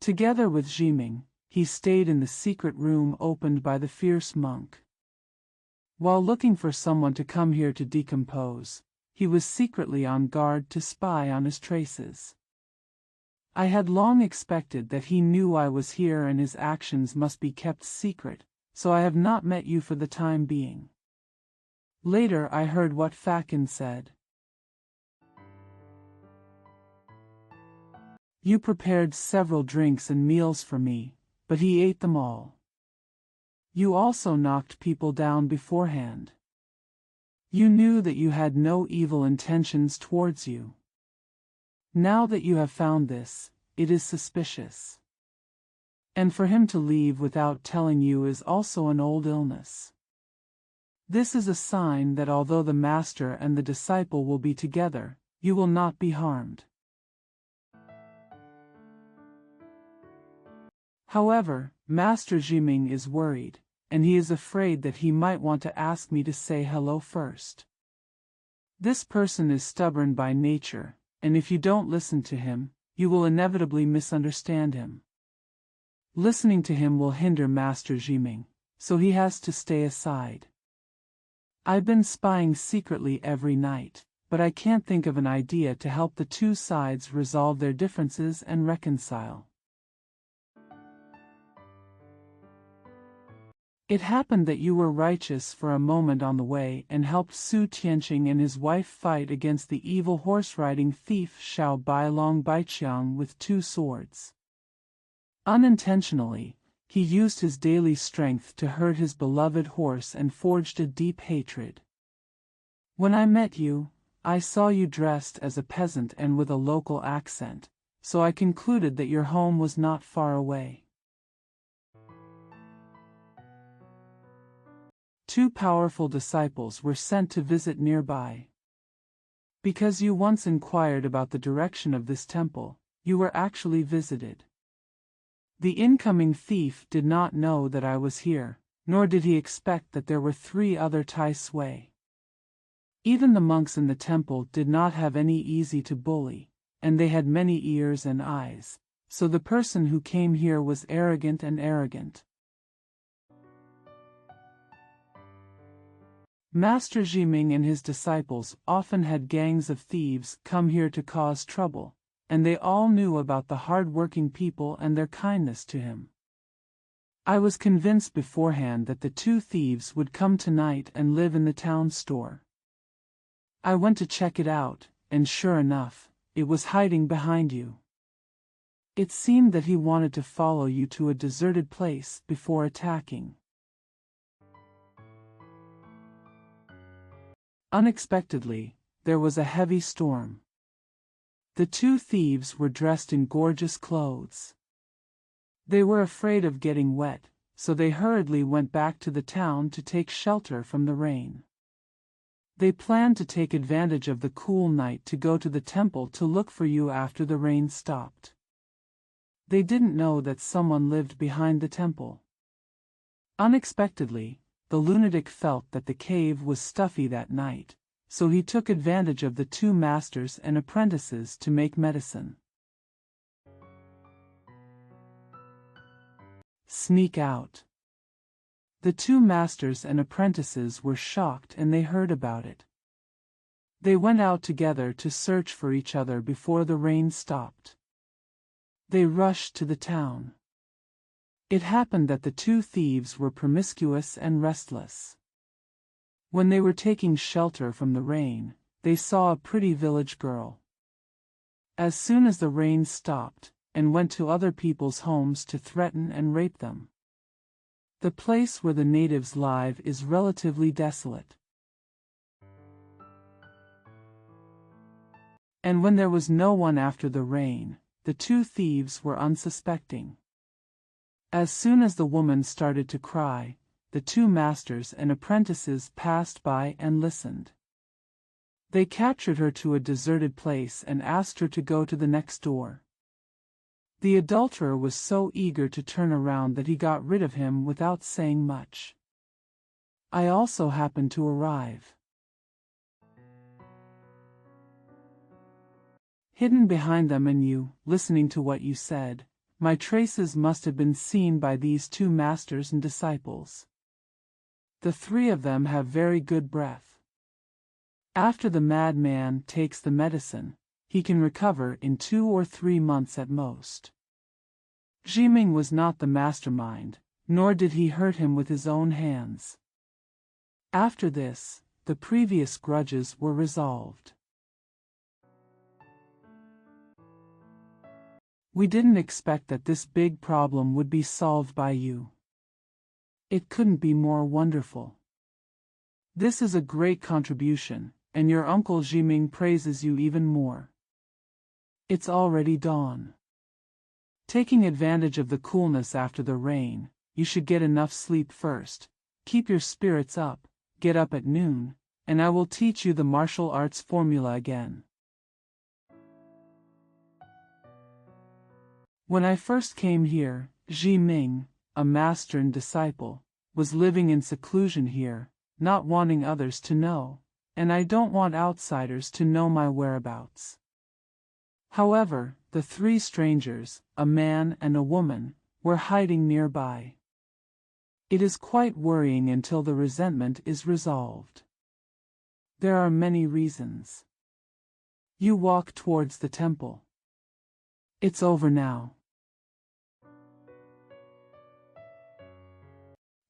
Together with Jiming, he stayed in the secret room opened by the fierce monk. While looking for someone to come here to decompose, he was secretly on guard to spy on his traces. I had long expected that he knew I was here and his actions must be kept secret, so I have not met you for the time being. Later I heard what Fakin said. You prepared several drinks and meals for me, but he ate them all. You also knocked people down beforehand. You knew that you had no evil intentions towards you. Now that you have found this, it is suspicious. And for him to leave without telling you is also an old illness. This is a sign that although the master and the disciple will be together, you will not be harmed. However, Master Jiming is worried, and he is afraid that he might want to ask me to say hello first. This person is stubborn by nature, and if you don't listen to him, you will inevitably misunderstand him. Listening to him will hinder Master Jiming, so he has to stay aside. I've been spying secretly every night, but I can't think of an idea to help the two sides resolve their differences and reconcile. It happened that you were righteous for a moment on the way and helped Su Tianqing and his wife fight against the evil horse-riding thief Xiao Bailong Baiqiang with 2 swords. Unintentionally, he used his daily strength to hurt his beloved horse and forged a deep hatred. When I met you, I saw you dressed as a peasant and with a local accent, so I concluded that your home was not far away. 2 powerful disciples were sent to visit nearby. Because you once inquired about the direction of this temple, you were actually visited. The incoming thief did not know that I was here, nor did he expect that there were 3 other Tai Sui. Even the monks in the temple did not have any easy to bully, and they had many ears and eyes, so the person who came here was arrogant and arrogant. Master Jiming and his disciples often had gangs of thieves come here to cause trouble, and they all knew about the hard-working people and their kindness to him. I was convinced beforehand that the 2 thieves would come tonight and live in the town store. I went to check it out, and sure enough, it was hiding behind you. It seemed that he wanted to follow you to a deserted place before attacking. Unexpectedly, there was a heavy storm. The 2 thieves were dressed in gorgeous clothes. They were afraid of getting wet, so they hurriedly went back to the town to take shelter from the rain. They planned to take advantage of the cool night to go to the temple to look for you after the rain stopped. They didn't know that someone lived behind the temple. Unexpectedly, the lunatic felt that the cave was stuffy that night, so he took advantage of the 2 masters and apprentices to make medicine. Sneak out. The 2 masters and apprentices were shocked and they heard about it. They went out together to search for each other before the rain stopped. They rushed to the town. It happened that the 2 thieves were promiscuous and restless. When they were taking shelter from the rain, they saw a pretty village girl. As soon as the rain stopped, and went to other people's homes to threaten and rape them. The place where the natives live is relatively desolate. And when there was no one after the rain, the 2 thieves were unsuspecting. As soon as the woman started to cry, the 2 masters and apprentices passed by and listened. They captured her to a deserted place and asked her to go to the next door. The adulterer was so eager to turn around that he got rid of him without saying much. I also happened to arrive. Hidden behind them and you, listening to what you said, my traces must have been seen by these 2 masters and disciples. The 3 of them have very good breath. After the madman takes the medicine, he can recover in 2 or 3 months at most. Jiming was not the mastermind, nor did he hurt him with his own hands. After this, the previous grudges were resolved. We didn't expect that this big problem would be solved by you. It couldn't be more wonderful. This is a great contribution, and your Uncle Jiming praises you even more. It's already dawn. Taking advantage of the coolness after the rain, you should get enough sleep first, keep your spirits up, get up at noon, and I will teach you the martial arts formula again. When I first came here, Jiming, a master and disciple, was living in seclusion here, not wanting others to know, and I don't want outsiders to know my whereabouts. However, the three strangers, a man and a woman, were hiding nearby. It is quite worrying until the resentment is resolved. There are many reasons. You walk towards the temple. It's over now.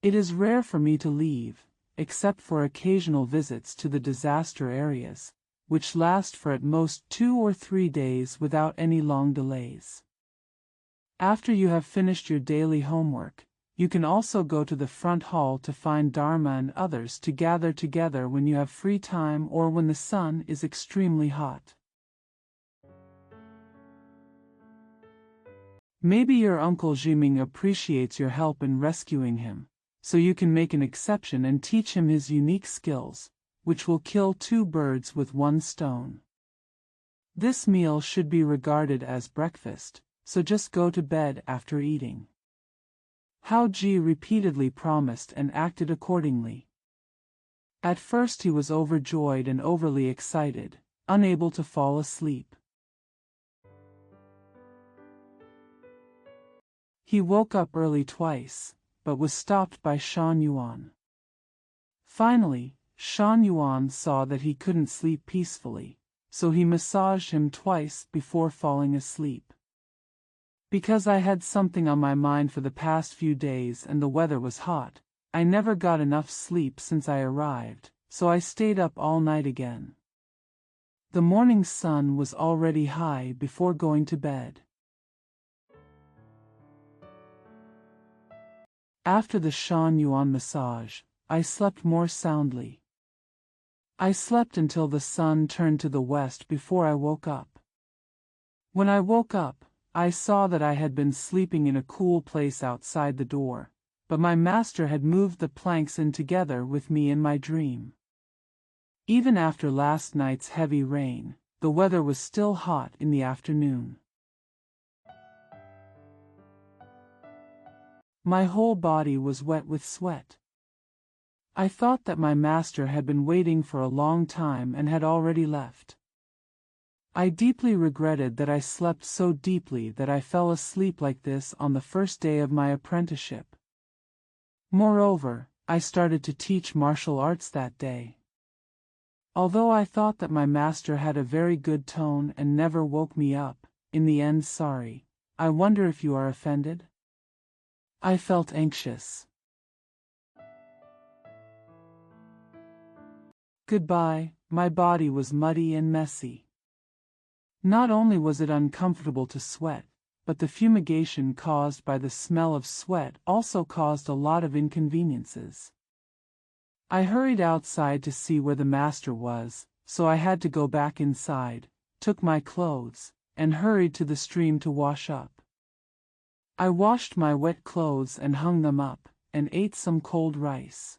It is rare for me to leave, except for occasional visits to the disaster areas, which last for at most 2 or 3 days without any long delays. After you have finished your daily homework, you can also go to the front hall to find Dharma and others to gather together when you have free time or when the sun is extremely hot. Maybe your Uncle Jiming appreciates your help in rescuing him, so you can make an exception and teach him his unique skills, which will kill 2 birds with 1 stone. This meal should be regarded as breakfast, so just go to bed after eating. Hao Ji repeatedly promised and acted accordingly. At first he was overjoyed and overly excited, unable to fall asleep. He woke up early twice, but was stopped by Shan Yuan. Finally, Shan Yuan saw that he couldn't sleep peacefully, so he massaged him twice before falling asleep. Because I had something on my mind for the past few days and the weather was hot, I never got enough sleep since I arrived, so I stayed up all night again. The morning sun was already high before going to bed. After the Shan Yuan massage, I slept more soundly. I slept until the sun turned to the west before I woke up. When I woke up, I saw that I had been sleeping in a cool place outside the door, but my master had moved the planks in together with me in my dream. Even after last night's heavy rain, the weather was still hot in the afternoon. My whole body was wet with sweat. I thought that my master had been waiting for a long time and had already left. I deeply regretted that I slept so deeply that I fell asleep like this on the first day of my apprenticeship. Moreover, I started to teach martial arts that day. Although I thought that my master had a very good tone and never woke me up, in the end sorry, I wonder if you are offended? I felt anxious. Goodbye, my body was muddy and messy. Not only was it uncomfortable to sweat, but the fumigation caused by the smell of sweat also caused a lot of inconveniences. I hurried outside to see where the master was, so I had to go back inside, took my clothes, and hurried to the stream to wash up. I washed my wet clothes and hung them up, and ate some cold rice.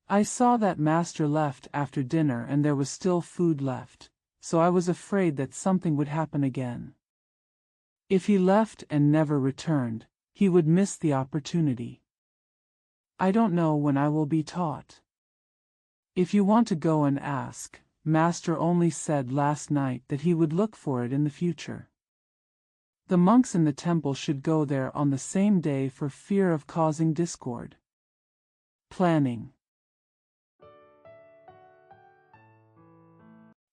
I saw that master left after dinner and there was still food left, so I was afraid that something would happen again. If he left and never returned, he would miss the opportunity. I don't know when I will be taught. If you want to go and ask, Master only said last night that he would look for it in the future. The monks in the temple should go there on the same day for fear of causing discord. Planning.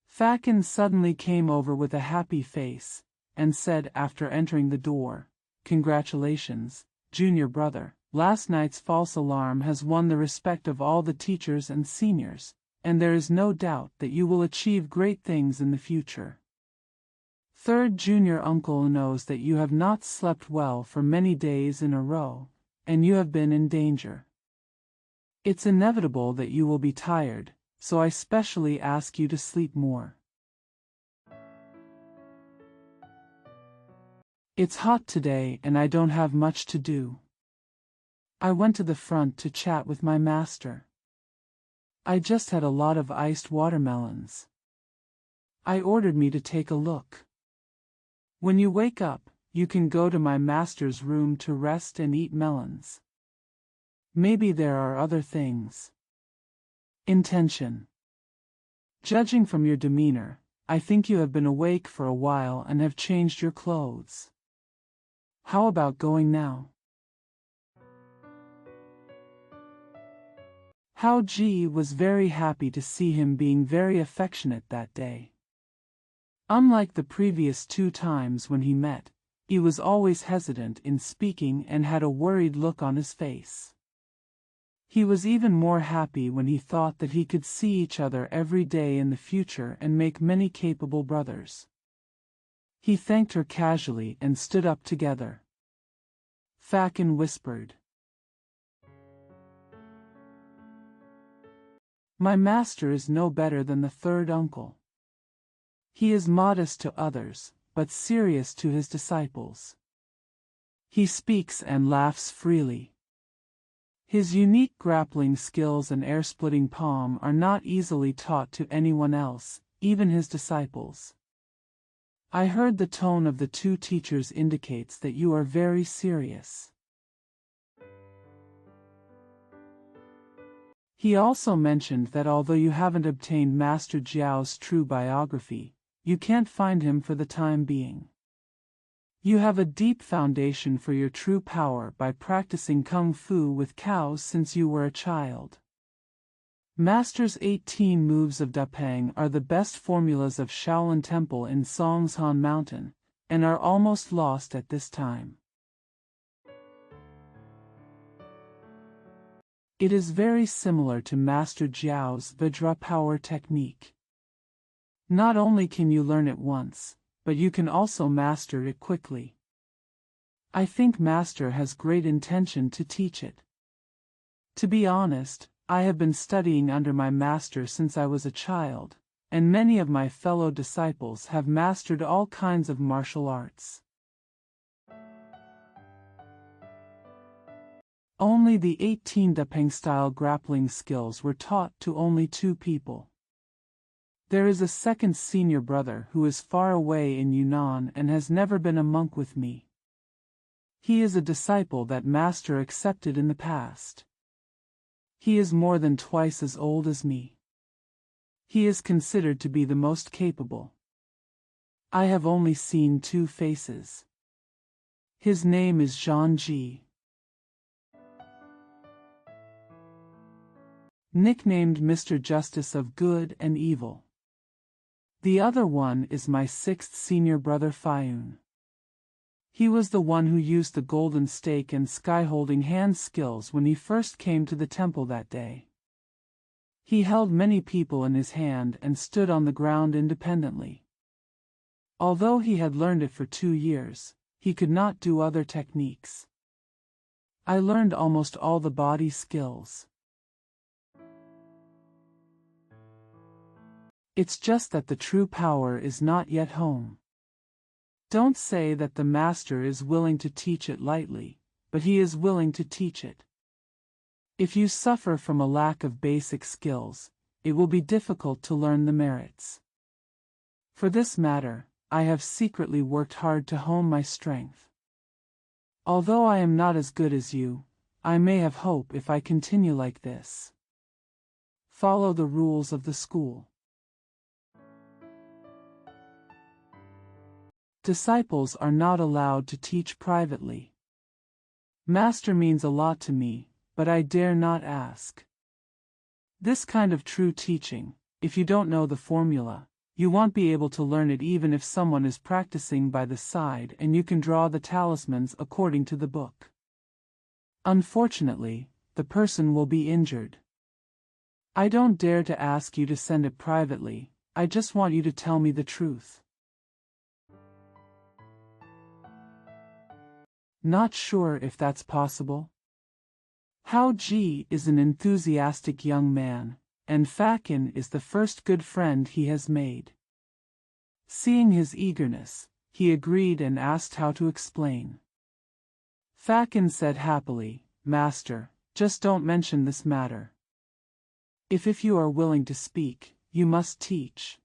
Fakin suddenly came over with a happy face, and said after entering the door, "Congratulations, junior brother, last night's false alarm has won the respect of all the teachers and seniors, and there is no doubt that you will achieve great things in the future. Third junior uncle knows that you have not slept well for many days in a row, and you have been in danger. It's inevitable that you will be tired, so I specially ask you to sleep more. It's hot today and I don't have much to do. I went to the front to chat with my master. I just had a lot of iced watermelons. I ordered me to take a look. When you wake up, you can go to my master's room to rest and eat melons. Maybe there are other things. Intention. Judging from your demeanor, I think you have been awake for a while and have changed your clothes. How about going now? Hao Ji was very happy to see him being very affectionate that day. Unlike the previous 2 times when he met, he was always hesitant in speaking and had a worried look on his face. He was even more happy when he thought that he could see each other every day in the future and make many capable brothers. He thanked her casually and stood up together. Fakin whispered, "My master is no better than the third uncle. He is modest to others, but serious to his disciples. He speaks and laughs freely. His unique grappling skills and air-splitting palm are not easily taught to anyone else, even his disciples. I heard the tone of the 2 teachers indicates that you are very serious." He also mentioned that although you haven't obtained Master Jiao's true biography, you can't find him for the time being. You have a deep foundation for your true power by practicing kung fu with cows since you were a child. Master's 18 moves of Dapeng are the best formulas of Shaolin Temple in Songshan Mountain, and are almost lost at this time. It is very similar to Master Jiao's Vajra power technique. Not only can you learn it once, but you can also master it quickly. I think Master has great intention to teach it. To be honest, I have been studying under my master since I was a child, and many of my fellow disciples have mastered all kinds of martial arts. Only the 18 Dapeng-style grappling skills were taught to only 2 people. There is a second senior brother who is far away in Yunnan and has never been a monk with me. He is a disciple that Master accepted in the past. He is more than twice as old as me. He is considered to be the most capable. I have only seen 2 faces. His name is Zhang Ji. Nicknamed Mr. Justice of Good and Evil. The other one is my 6th senior brother Fayun. He was the one who used the golden stake and sky-holding hand skills when he first came to the temple that day. He held many people in his hand and stood on the ground independently. Although he had learned it for 2 years, he could not do other techniques. I learned almost all the body skills. It's just that the true power is not yet home. Don't say that the master is willing to teach it lightly, but he is willing to teach it. If you suffer from a lack of basic skills, it will be difficult to learn the merits. For this matter, I have secretly worked hard to hone my strength. Although I am not as good as you, I may have hope if I continue like this. Follow the rules of the school. Disciples are not allowed to teach privately. Master means a lot to me, but I dare not ask. This kind of true teaching, if you don't know the formula, you won't be able to learn it even if someone is practicing by the side and you can draw the talismans according to the book. Unfortunately, the person will be injured. I don't dare to ask you to send it privately, I just want you to tell me the truth. Not sure if that's possible? Hao Ji is an enthusiastic young man, and Fakin is the first good friend he has made. Seeing his eagerness, he agreed and asked how to explain. Fakin said happily, "Master, just don't mention this matter. If you are willing to speak, you must teach.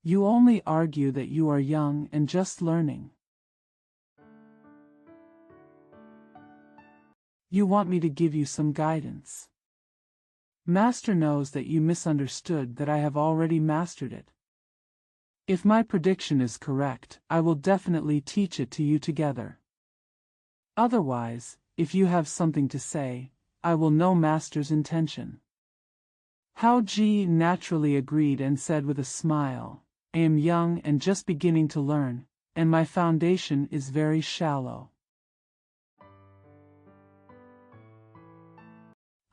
You only argue that you are young and just learning. You want me to give you some guidance. Master knows that you misunderstood that I have already mastered it. If my prediction is correct, I will definitely teach it to you together. Otherwise, if you have something to say, I will know Master's intention. Hao Ji naturally agreed and said with a smile, I am young and just beginning to learn, and my foundation is very shallow.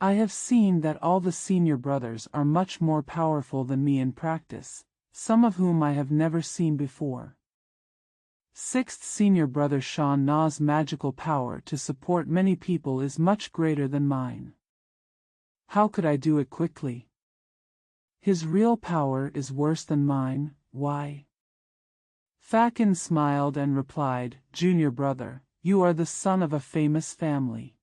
I have seen that all the senior brothers are much more powerful than me in practice, some of whom I have never seen before. Sixth senior brother Shan Na's magical power to support many people is much greater than mine. How could I do it quickly? His real power is worse than mine, why? Fakin smiled and replied, Junior brother, you are the son of a famous family.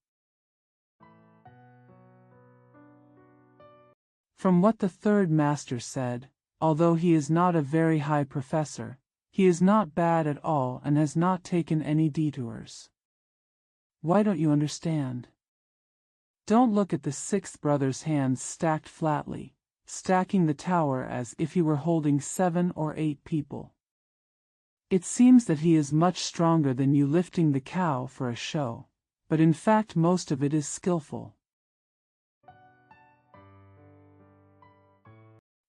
From what the third master said, although he is not a very high professor, he is not bad at all and has not taken any detours. Why don't you understand? Don't look at the sixth brother's hands stacked flatly, stacking the tower as if he were holding 7 or 8 people. It seems that he is much stronger than you lifting the cow for a show, but in fact most of it is skillful.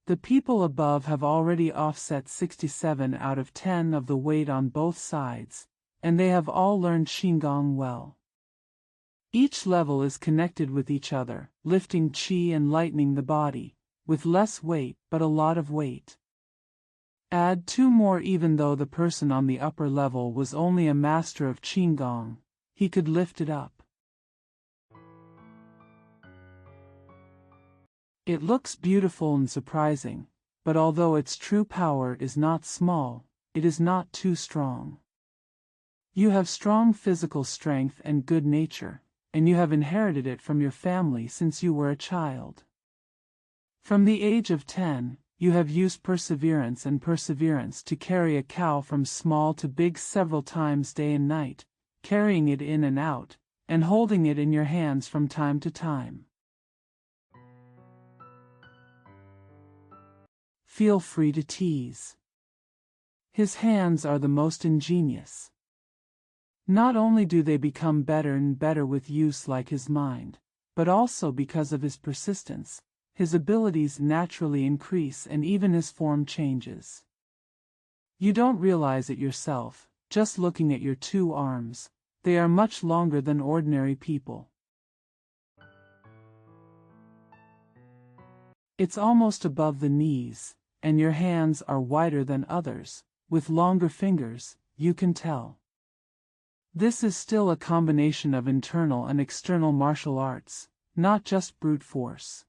The people above have already offset 67 out of 10 of the weight on both sides, and they have all learned Qigong well. Each level is connected with each other, lifting qi and lightening the body, with less weight but a lot of weight. Add 2 more. Even though the person on the upper level was only a master of Qigong, he could lift it up. It looks beautiful and surprising, but although its true power is not small, it is not too strong. You have strong physical strength and good nature, and you have inherited it from your family since you were a child. From the age of 10, you have used perseverance to carry a cow from small to big several times day and night, carrying it in and out, and holding it in your hands from time to time. Feel free to tease. His hands are the most ingenious. Not only do they become better and better with use like his mind, but also because of his persistence, his abilities naturally increase and even his form changes. You don't realize it yourself, just looking at your 2 arms, they are much longer than ordinary people. It's almost above the knees, and your hands are wider than others, with longer fingers, you can tell. This is still a combination of internal and external martial arts, not just brute force.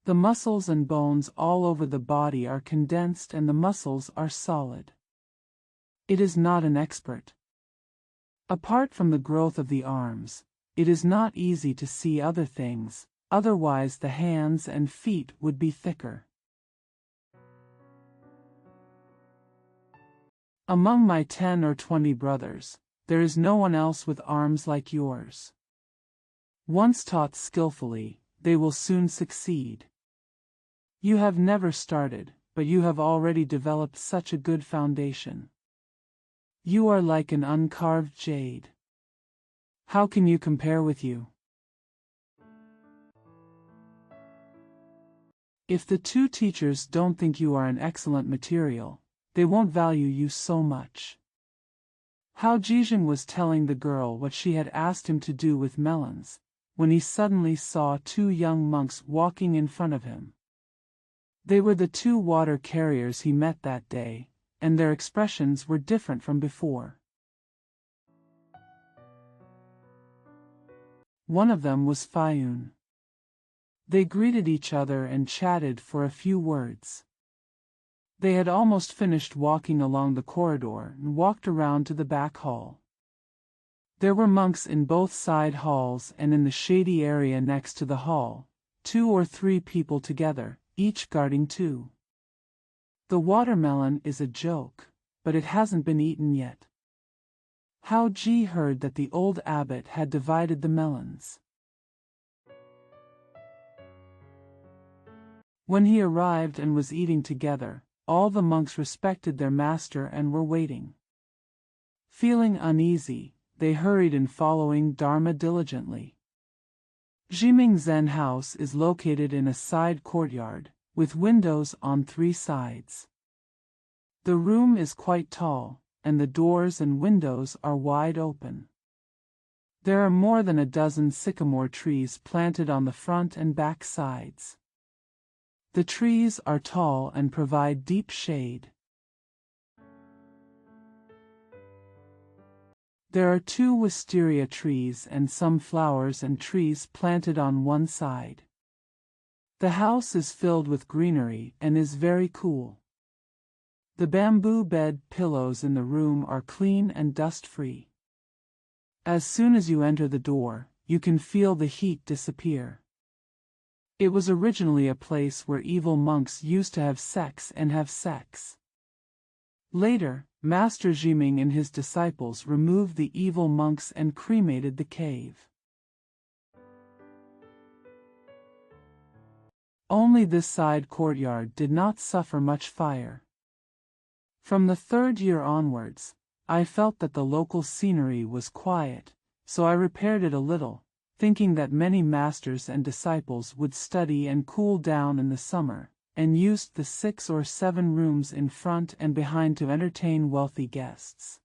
The muscles and bones all over the body are condensed and the muscles are solid. It is not an expert. Apart from the growth of the arms, it is not easy to see other things, otherwise the hands and feet would be thicker. Among my 10 or 20 brothers, there is no one else with arms like yours. Once taught skillfully, they will soon succeed. You have never started, but you have already developed such a good foundation. You are like an uncarved jade. How can you compare with you? If the 2 teachers don't think you are an excellent material, they won't value you so much. Hao Jijing was telling the girl what she had asked him to do with melons, when he suddenly saw 2 young monks walking in front of him. They were the 2 water carriers he met that day, and their expressions were different from before. One of them was Fayun. They greeted each other and chatted for a few words. They had almost finished walking along the corridor and walked around to the back hall. There were monks in both side halls and in the shady area next to the hall, 2 or 3 people together, each guarding 2. The watermelon is a joke, but it hasn't been eaten yet. Hao Ji heard that the old abbot had divided the melons. When he arrived and was eating together, all the monks respected their master and were waiting. Feeling uneasy, they hurried in following Dharma diligently. Jiming Zen House is located in a side courtyard, with windows on 3 sides. The room is quite tall, and the doors and windows are wide open. There are more than a dozen sycamore trees planted on the front and back sides. The trees are tall and provide deep shade. There are 2 wisteria trees and some flowers and trees planted on one side. The house is filled with greenery and is very cool. The bamboo bed pillows in the room are clean and dust-free. As soon as you enter the door, you can feel the heat disappear. It was originally a place where evil monks used to have sex. Later, Master Jiming and his disciples removed the evil monks and cremated the cave. Only this side courtyard did not suffer much fire. From the 3rd year onwards, I felt that the local scenery was quiet, so I repaired it a little, thinking that many masters and disciples would study and cool down in the summer, and used the 6 or 7 rooms in front and behind to entertain wealthy guests.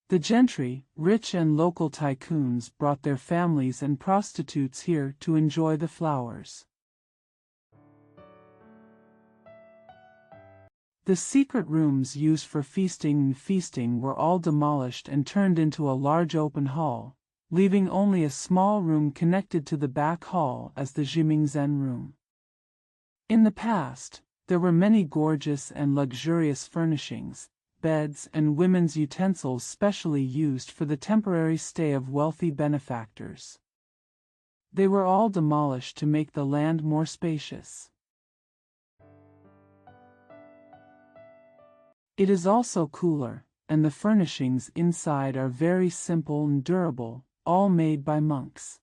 The gentry, rich and local tycoons brought their families and prostitutes here to enjoy the flowers. The secret rooms used for feasting were all demolished and turned into a large open hall, leaving only a small room connected to the back hall as the Jiming Zen room. In the past, there were many gorgeous and luxurious furnishings, beds and women's utensils specially used for the temporary stay of wealthy benefactors. They were all demolished to make the land more spacious. It is also cooler, and the furnishings inside are very simple and durable, all made by monks.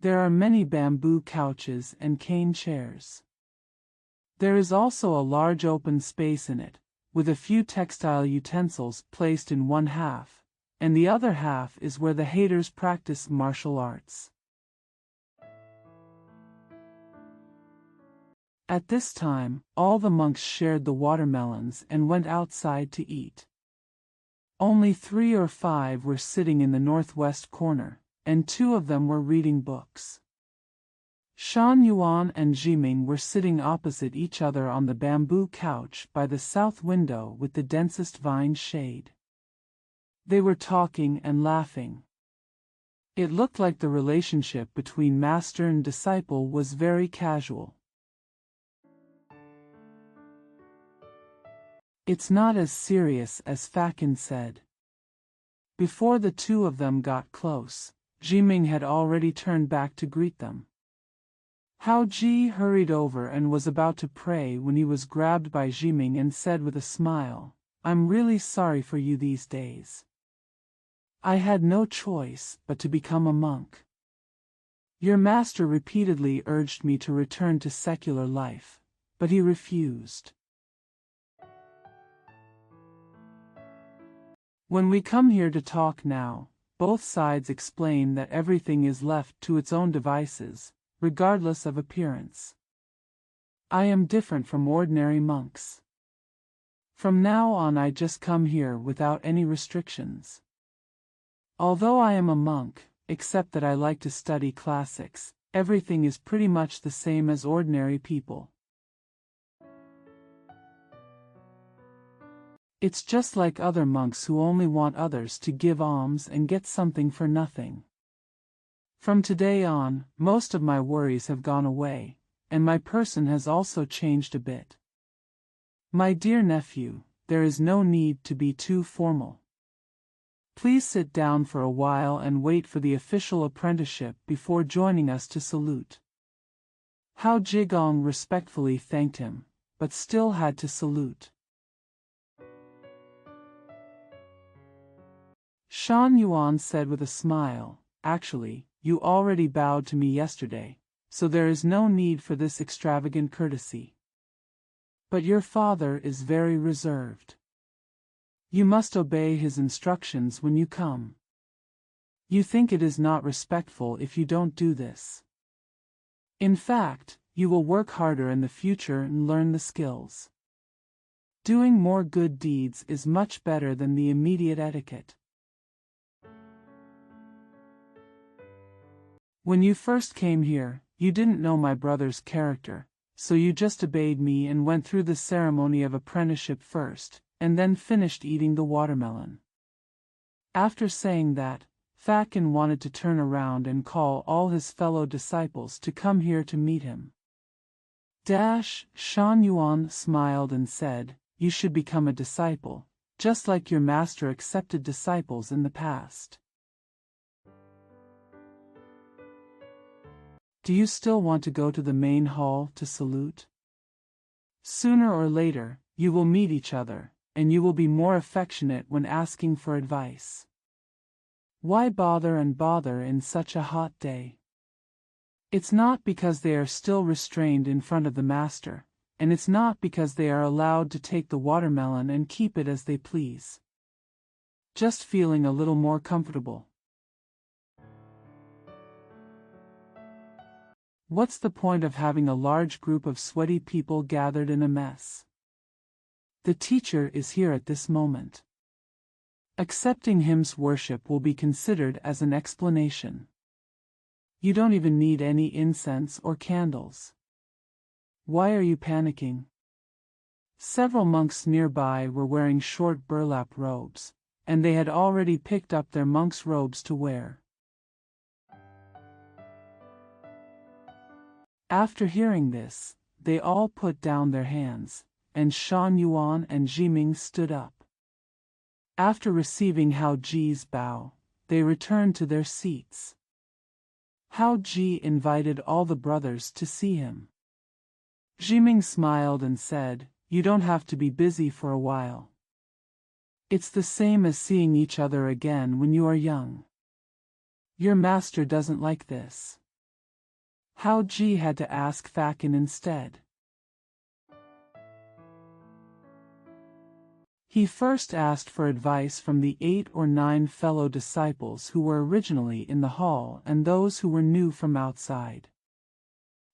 There are many bamboo couches and cane chairs. There is also a large open space in it, with a few textile utensils placed in one half, and the other half is where the haters practice martial arts. At this time, all the monks shared the watermelons and went outside to eat. Only 3 or 5 were sitting in the northwest corner, and 2 of them were reading books. Shan Yuan and Jiming were sitting opposite each other on the bamboo couch by the south window with the densest vine shade. They were talking and laughing. It looked like the relationship between master and disciple was very casual. It's not as serious as Fakin said. Before the 2 of them got close, Jiming had already turned back to greet them. Hao Ji hurried over and was about to pray when he was grabbed by Jiming and said with a smile, "I'm really sorry for you these days. I had no choice but to become a monk. Your master repeatedly urged me to return to secular life, but he refused. When we come here to talk now, both sides explain that everything is left to its own devices, regardless of appearance. I am different from ordinary monks. From now on I just come here without any restrictions. Although I am a monk, except that I like to study classics, everything is pretty much the same as ordinary people. It's just like other monks who only want others to give alms and get something for nothing. From today on, most of my worries have gone away, and my person has also changed a bit. My dear nephew, there is no need to be too formal. Please sit down for a while and wait for the official apprenticeship before joining us to salute." Hao Jigong respectfully thanked him, but still had to salute. Shan Yuan said with a smile, "Actually, you already bowed to me yesterday, so there is no need for this extravagant courtesy. But your father is very reserved. You must obey his instructions when you come. You think it is not respectful if you don't do this. In fact, you will work harder in the future and learn the skills. Doing more good deeds is much better than the immediate etiquette. When you first came here, you didn't know my brother's character, so you just obeyed me and went through the ceremony of apprenticeship first, and then finished eating the watermelon." After saying that, Fakin wanted to turn around and call all his fellow disciples to come here to meet him. Shan Yuan smiled and said, "You should become a disciple, just like your master accepted disciples in the past. Do you still want to go to the main hall to salute? Sooner or later, you will meet each other, and you will be more affectionate when asking for advice. Why bother in such a hot day? It's not because they are still restrained in front of the master, and it's not because they are allowed to take the watermelon and keep it as they please. Just feeling a little more comfortable. What's the point of having a large group of sweaty people gathered in a mess? The teacher is here at this moment. Accepting hymn's worship will be considered as an explanation. You don't even need any incense or candles. Why are you panicking?" Several monks nearby were wearing short burlap robes, and they had already picked up their monks' robes to wear. After hearing this, they all put down their hands, and Shan Yuan and Jiming stood up. After receiving Hao Ji's bow, they returned to their seats. Hao Ji invited all the brothers to see him. Jiming smiled and said, "You don't have to be busy for a while. It's the same as seeing each other again when you are young. Your master doesn't like this." Hao Ji had to ask Fakin instead. He first asked for advice from the 8 or 9 fellow disciples who were originally in the hall and those who were new from outside.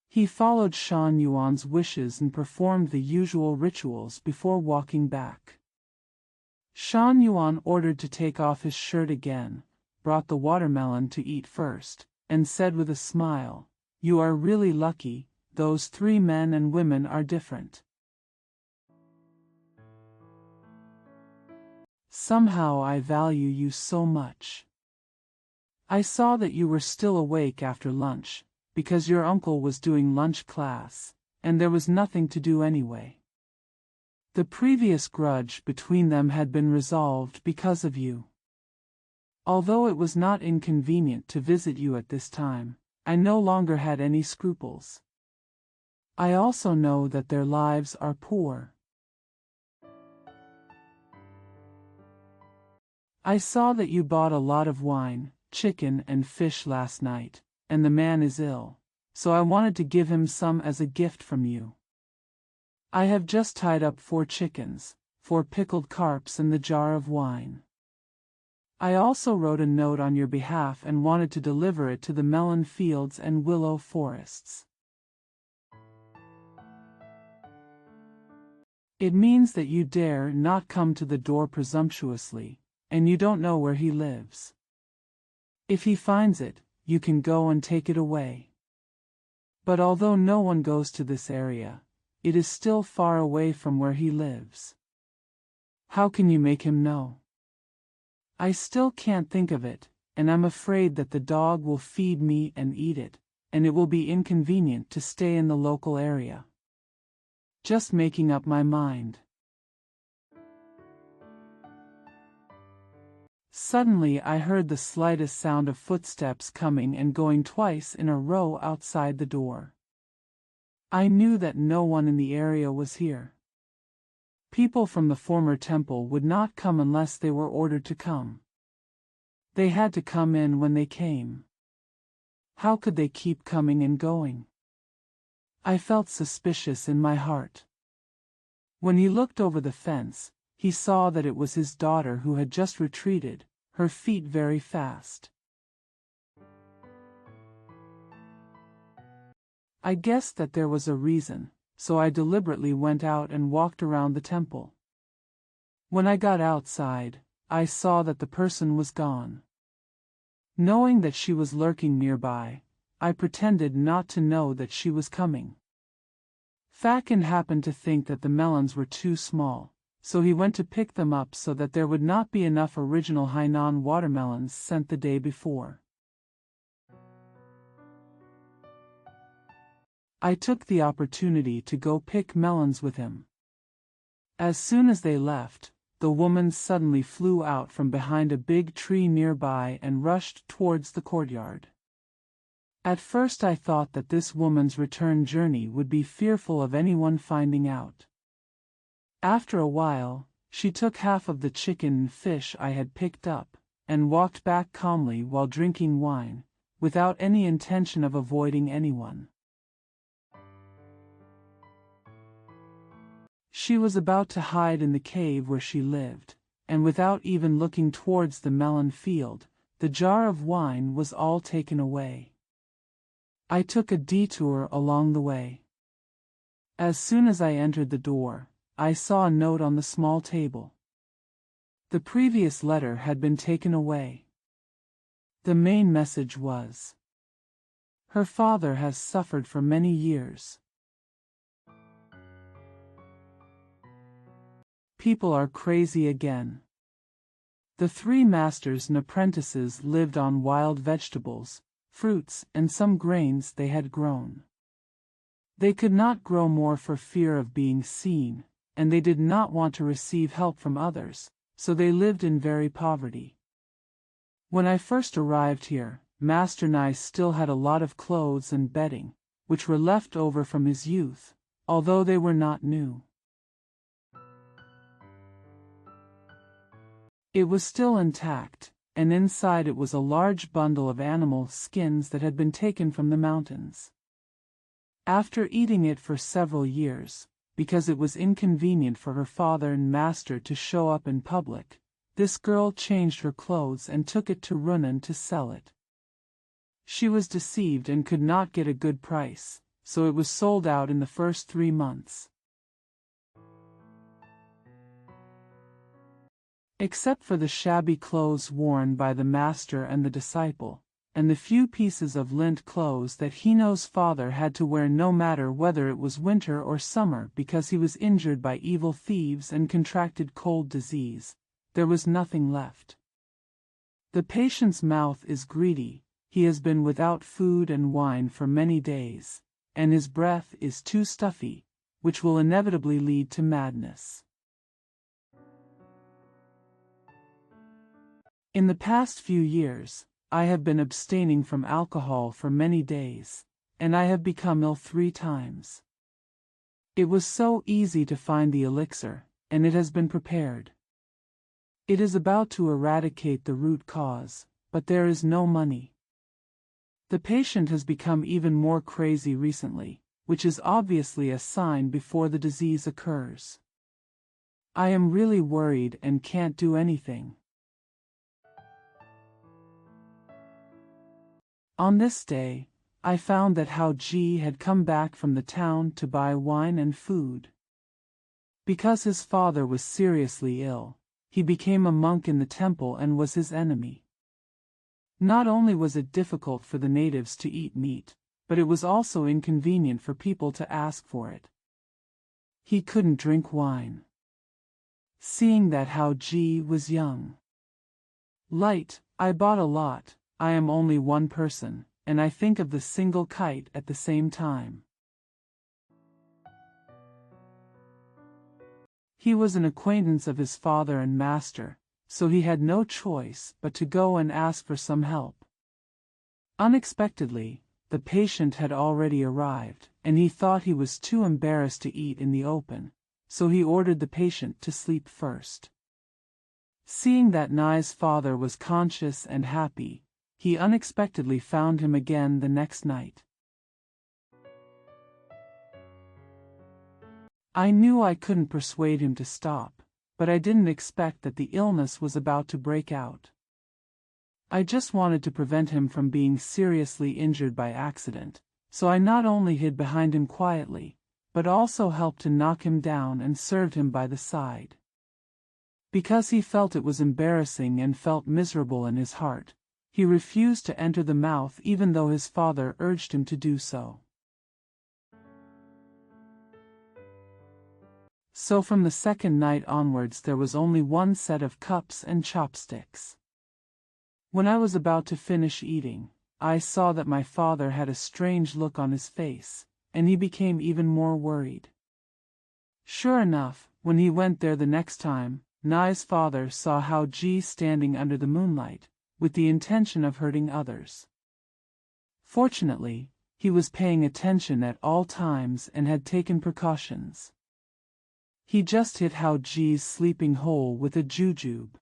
He followed Shan Yuan's wishes and performed the usual rituals before walking back. Shan Yuan ordered to take off his shirt again, brought the watermelon to eat first, and said with a smile, "You are really lucky, those 3 men and women are different. Somehow I value you so much. I saw that you were still awake after lunch, because your uncle was doing lunch class, and there was nothing to do anyway. The previous grudge between them had been resolved because of you. Although it was not inconvenient to visit you at this time, I no longer had any scruples. I also know that their lives are poor. I saw that you bought a lot of wine, chicken and fish last night, and the man is ill, so I wanted to give him some as a gift from you. I have just tied up 4 chickens, 4 pickled carps and the jar of wine. I also wrote a note on your behalf and wanted to deliver it to the melon fields and willow forests. It means that you dare not come to the door presumptuously, and you don't know where he lives. If he finds it, you can go and take it away. But although no one goes to this area, it is still far away from where he lives. How can you make him know? I still can't think of it, and I'm afraid that the dog will feed me and eat it, and it will be inconvenient to stay in the local area. Just making up my mind." Suddenly I heard the slightest sound of footsteps coming and going twice in a row outside the door. I knew that no one in the area was here. People from the former temple would not come unless they were ordered to come. They had to come in when they came. How could they keep coming and going? I felt suspicious in my heart. When he looked over the fence, he saw that it was his daughter who had just retreated, her feet very fast. I guessed that there was a reason, so I deliberately went out and walked around the temple. When I got outside, I saw that the person was gone. Knowing that she was lurking nearby, I pretended not to know that she was coming. Fakin happened to think that the melons were too small, so he went to pick them up so that there would not be enough original Hainan watermelons sent the day before. I took the opportunity to go pick melons with him. As soon as they left, the woman suddenly flew out from behind a big tree nearby and rushed towards the courtyard. At first I thought that this woman's return journey would be fearful of anyone finding out. After a while, she took half of the chicken and fish I had picked up, and walked back calmly while drinking wine, without any intention of avoiding anyone. She was about to hide in the cave where she lived, and without even looking towards the melon field, the jar of wine was all taken away. I took a detour along the way. As soon as I entered the door, I saw a note on the small table. The previous letter had been taken away. The main message was, "Her father has suffered for many years." People are crazy again. The three masters and apprentices lived on wild vegetables, fruits, and some grains they had grown. They could not grow more for fear of being seen, and they did not want to receive help from others, so they lived in very poverty. When I first arrived here, Master Nai still had a lot of clothes and bedding, which were left over from his youth, although they were not new. It was still intact, and inside it was a large bundle of animal skins that had been taken from the mountains. After eating it for several years, because it was inconvenient for her father and master to show up in public, this girl changed her clothes and took it to Runan to sell it. She was deceived and could not get a good price, so it was sold out in the first 3 months. Except for the shabby clothes worn by the master and the disciple, and the few pieces of lint clothes that Hino's father had to wear no matter whether it was winter or summer because he was injured by evil thieves and contracted cold disease, there was nothing left. The patient's mouth is greedy, he has been without food and wine for many days, and his breath is too stuffy, which will inevitably lead to madness. In the past few years, I have been abstaining from alcohol for many days, and I have become ill 3 times. It was so easy to find the elixir, and it has been prepared. It is about to eradicate the root cause, but there is no money. The patient has become even more crazy recently, which is obviously a sign before the disease occurs. I am really worried and can't do anything. On this day, I found that Hao Ji had come back from the town to buy wine and food. Because his father was seriously ill, he became a monk in the temple and was his enemy. Not only was it difficult for the natives to eat meat, but it was also inconvenient for people to ask for it. He couldn't drink wine. Seeing that Hao Ji was young, light, I bought a lot. I am only one person, and I think of the single kite at the same time. He was an acquaintance of his father and master, so he had no choice but to go and ask for some help. Unexpectedly, the patient had already arrived, and he thought he was too embarrassed to eat in the open, so he ordered the patient to sleep first. Seeing that Nai's father was conscious and happy, he unexpectedly found him again the next night. I knew I couldn't persuade him to stop, but I didn't expect that the illness was about to break out. I just wanted to prevent him from being seriously injured by accident, so I not only hid behind him quietly, but also helped to knock him down and served him by the side. Because he felt it was embarrassing and felt miserable in his heart, he refused to enter the mouth even though his father urged him to do so. So from the second night onwards there was only one set of cups and chopsticks. When I was about to finish eating, I saw that my father had a strange look on his face, and he became even more worried. Sure enough, when he went there the next time, Nai's father saw Hao Ji standing under the moonlight, with the intention of hurting others. Fortunately, he was paying attention at all times and had taken precautions. He just hit Hao Ji's sleeping hole with a jujube.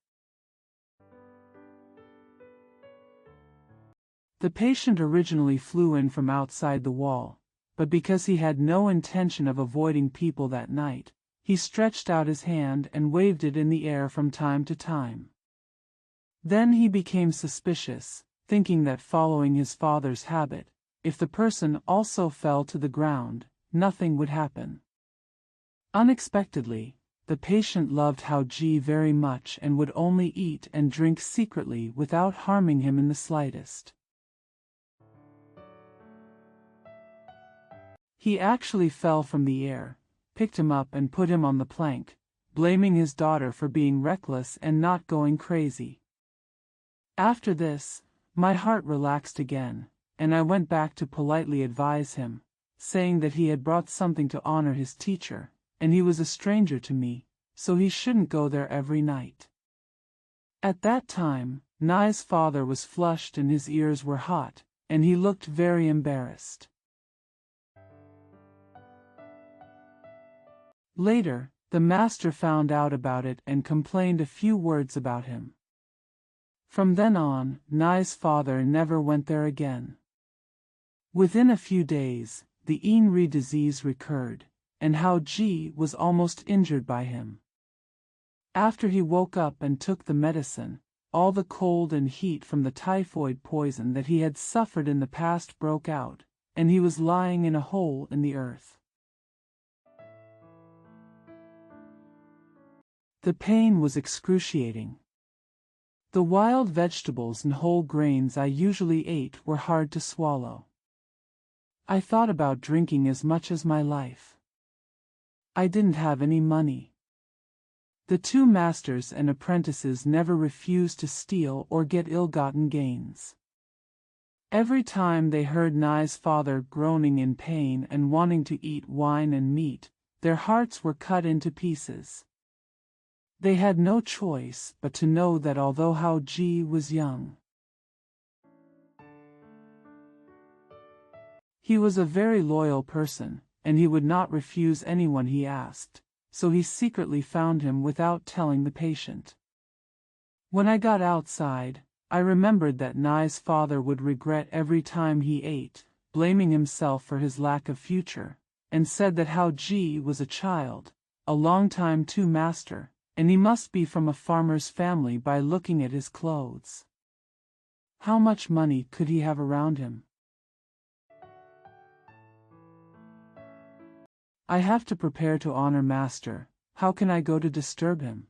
The patient originally flew in from outside the wall, but because he had no intention of avoiding people that night, he stretched out his hand and waved it in the air from time to time. Then he became suspicious, thinking that following his father's habit, if the person also fell to the ground, nothing would happen. Unexpectedly, the patient loved Hao Ji very much and would only eat and drink secretly without harming him in the slightest. He actually fell from the air, picked him up and put him on the plank, blaming his daughter for being reckless and not going crazy. After this, my heart relaxed again, and I went back to politely advise him, saying that he had brought something to honor his teacher, and he was a stranger to me, so he shouldn't go there every night. At that time, Nai's father was flushed and his ears were hot, and he looked very embarrassed. Later, the master found out about it and complained a few words about him. From then on, Nai's father never went there again. Within a few days, the Inri disease recurred, and Hao Ji was almost injured by him. After he woke up and took the medicine, all the cold and heat from the typhoid poison that he had suffered in the past broke out, and he was lying in a hole in the earth. The pain was excruciating. The wild vegetables and whole grains I usually ate were hard to swallow. I thought about drinking as much as my life. I didn't have any money. The two masters and apprentices never refused to steal or get ill-gotten gains. Every time they heard Nai's father groaning in pain and wanting to eat wine and meat, their hearts were cut into pieces. They had no choice but to know that although Hao Ji was young, he was a very loyal person, and he would not refuse anyone he asked, so he secretly found him without telling the patient. When I got outside, I remembered that Nai's father would regret every time he ate, blaming himself for his lack of future, and said that Hao Ji was a child, a long-time master, and he must be from a farmer's family by looking at his clothes. How much money could he have around him? I have to prepare to honor master. How can I go to disturb him?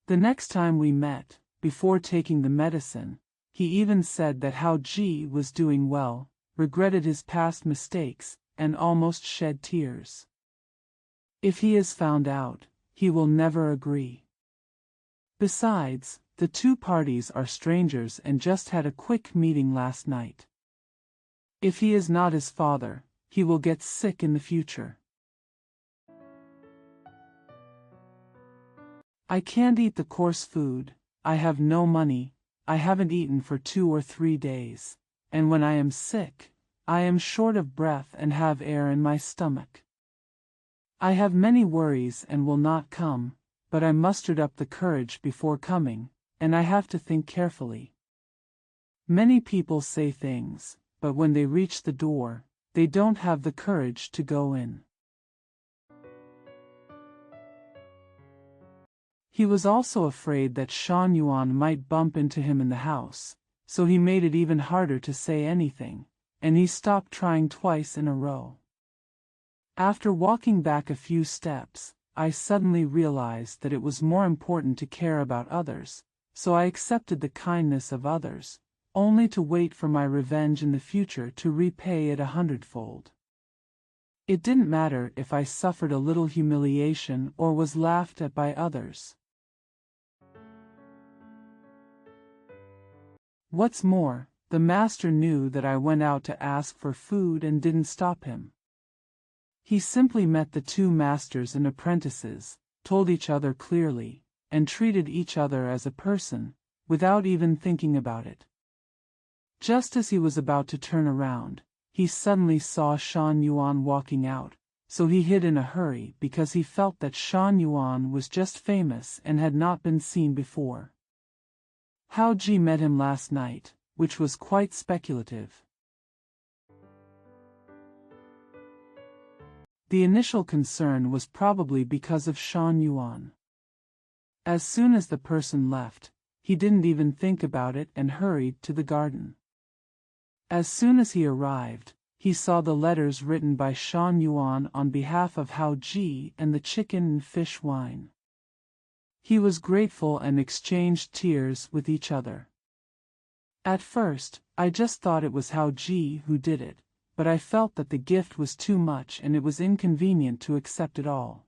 The next time we met, before taking the medicine, he even said that Hao Ji was doing well, regretted his past mistakes, and almost shed tears. If he is found out, he will never agree. Besides, the two parties are strangers and just had a quick meeting last night. If he is not his father, he will get sick in the future. I can't eat the coarse food, I have no money, I haven't eaten for 2 or 3 days, and when I am sick, I am short of breath and have air in my stomach. I have many worries and will not come, but I mustered up the courage before coming, and I have to think carefully. Many people say things, but when they reach the door, they don't have the courage to go in. He was also afraid that Shan Yuan might bump into him in the house, so he made it even harder to say anything, and he stopped trying twice in a row. After walking back a few steps, I suddenly realized that it was more important to care about others, so I accepted the kindness of others, only to wait for my revenge in the future to repay it 100-fold. It didn't matter if I suffered a little humiliation or was laughed at by others. What's more, the master knew that I went out to ask for food and didn't stop him. He simply met the two masters and apprentices, told each other clearly, and treated each other as a person, without even thinking about it. Just as he was about to turn around, he suddenly saw Shan Yuan walking out, so he hid in a hurry because he felt that Shan Yuan was just famous and had not been seen before. Hao Ji met him last night, which was quite speculative. The initial concern was probably because of Shan Yuan. As soon as the person left, he didn't even think about it and hurried to the garden. As soon as he arrived, he saw the letters written by Shan Yuan on behalf of Hao Ji and the chicken and fish wine. He was grateful and exchanged tears with each other. At first, I just thought it was Hao Ji who did it, but I felt that the gift was too much and it was inconvenient to accept it all.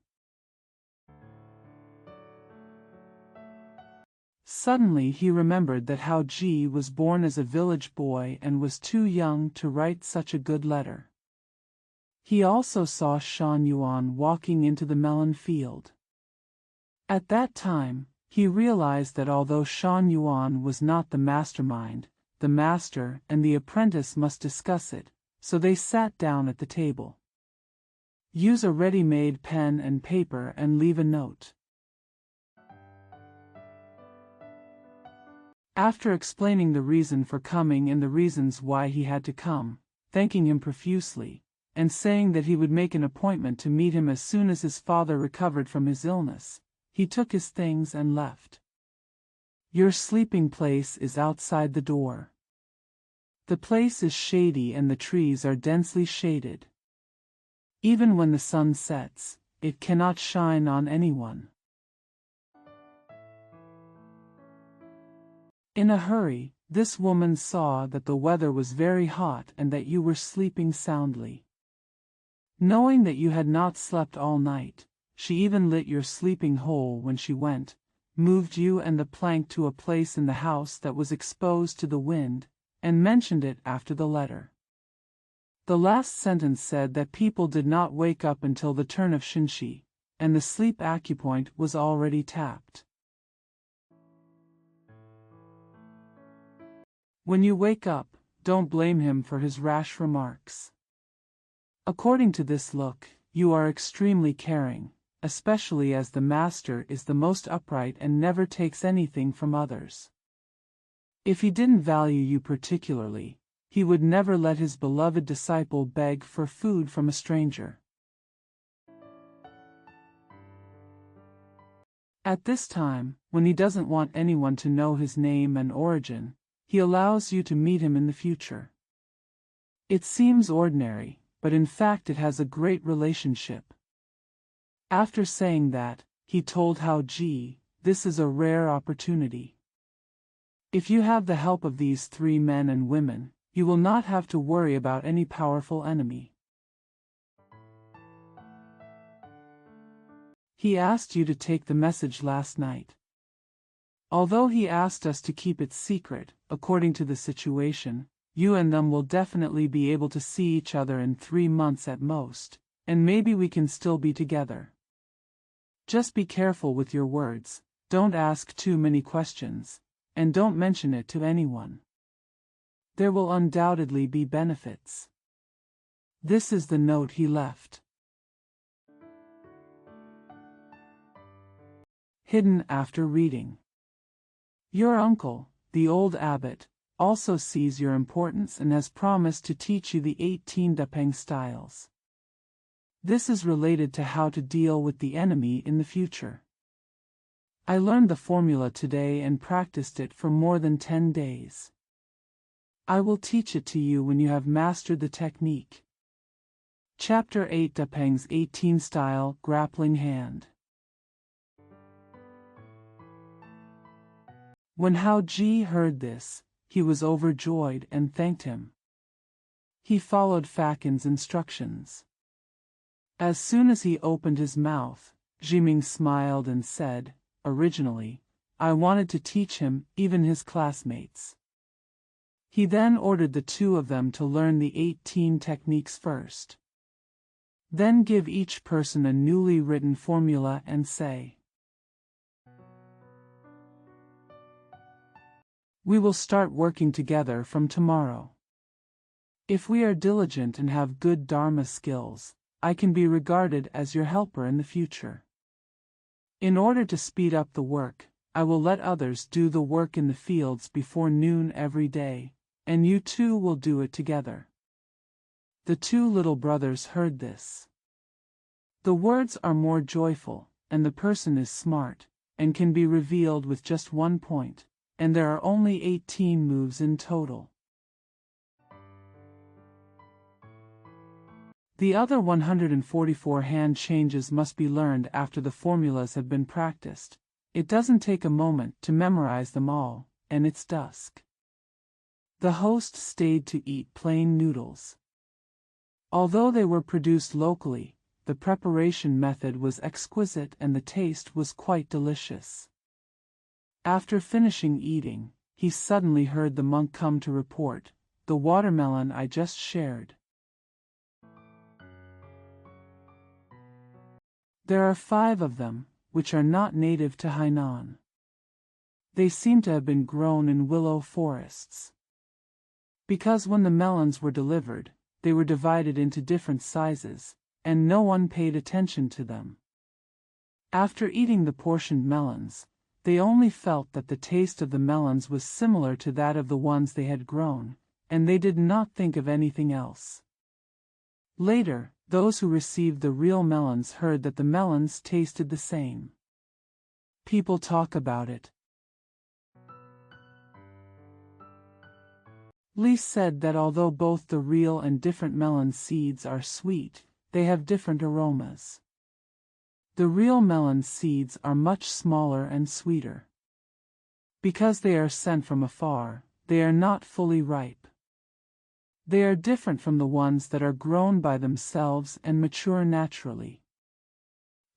Suddenly he remembered that Hao Ji was born as a village boy and was too young to write such a good letter. He also saw Shan Yuan walking into the melon field. At that time, he realized that although Shan Yuan was not the mastermind, the master and the apprentice must discuss it, so they sat down at the table. Use a ready-made pen and paper and leave a note. After explaining the reason for coming and the reasons why he had to come, thanking him profusely, and saying that he would make an appointment to meet him as soon as his father recovered from his illness, he took his things and left. Your sleeping place is outside the door. The place is shady and the trees are densely shaded. Even when the sun sets, it cannot shine on anyone. In a hurry, this woman saw that the weather was very hot and that you were sleeping soundly. Knowing that you had not slept all night, she even lit your sleeping hole when she went, moved you and the plank to a place in the house that was exposed to the wind, and mentioned it after the letter. The last sentence said that people did not wake up until the turn of Shinshi, and the sleep acupoint was already tapped. When you wake up, don't blame him for his rash remarks. According to this look, you are extremely caring, especially as the master is the most upright and never takes anything from others. If he didn't value you particularly, he would never let his beloved disciple beg for food from a stranger. At this time, when he doesn't want anyone to know his name and origin, he allows you to meet him in the future. It seems ordinary, but in fact it has a great relationship. After saying that, he told Hao Ji, "This is a rare opportunity. If you have the help of these 3 men and women, you will not have to worry about any powerful enemy." He asked you to take the message last night. Although he asked us to keep it secret, according to the situation, you and them will definitely be able to see each other in 3 months at most, and maybe we can still be together. Just be careful with your words, don't ask too many questions, and don't mention it to anyone. There will undoubtedly be benefits. This is the note he left. hidden after reading. Your uncle, the old abbot, also sees your importance and has promised to teach you the 18 Dapeng styles. This is related to how to deal with the enemy in the future. I learned the formula today and practiced it for more than 10 days. I will teach it to you when you have mastered the technique. Chapter 8 Dapeng's 18 Style Grappling Hand. When Hao Ji heard this, he was overjoyed and thanked him. He followed Fakin's instructions. As soon as he opened his mouth, Jiming smiled and said, "Originally, I wanted to teach him, even his classmates." He then ordered the two of them to learn the 18 techniques first. Then give each person a newly written formula and say, "We will start working together from tomorrow. If we are diligent and have good Dharma skills, I can be regarded as your helper in the future. In order to speed up the work, I will let others do the work in the fields before noon every day, and you two will do it together." The two little brothers heard this. The words are more joyful, and the person is smart, and can be revealed with just one point, and there are only 18 moves in total. The other 144 hand changes must be learned after the formulas have been practiced. It doesn't take a moment to memorize them all, and it's dusk. The host stayed to eat plain noodles. Although they were produced locally, the preparation method was exquisite and the taste was quite delicious. After finishing eating, he suddenly heard the monk come to report, "The watermelon I just shared. There are 5 of them, which are not native to Hainan. They seem to have been grown in willow forests." Because when the melons were delivered, they were divided into different sizes, and no one paid attention to them. After eating the portioned melons, they only felt that the taste of the melons was similar to that of the ones they had grown, and they did not think of anything else. Later, those who received the real melons heard that the melons tasted the same. People talk about it. Li said that although both the real and different melon seeds are sweet, they have different aromas. The real melon seeds are much smaller and sweeter. Because they are sent from afar, they are not fully ripe. They are different from the ones that are grown by themselves and mature naturally.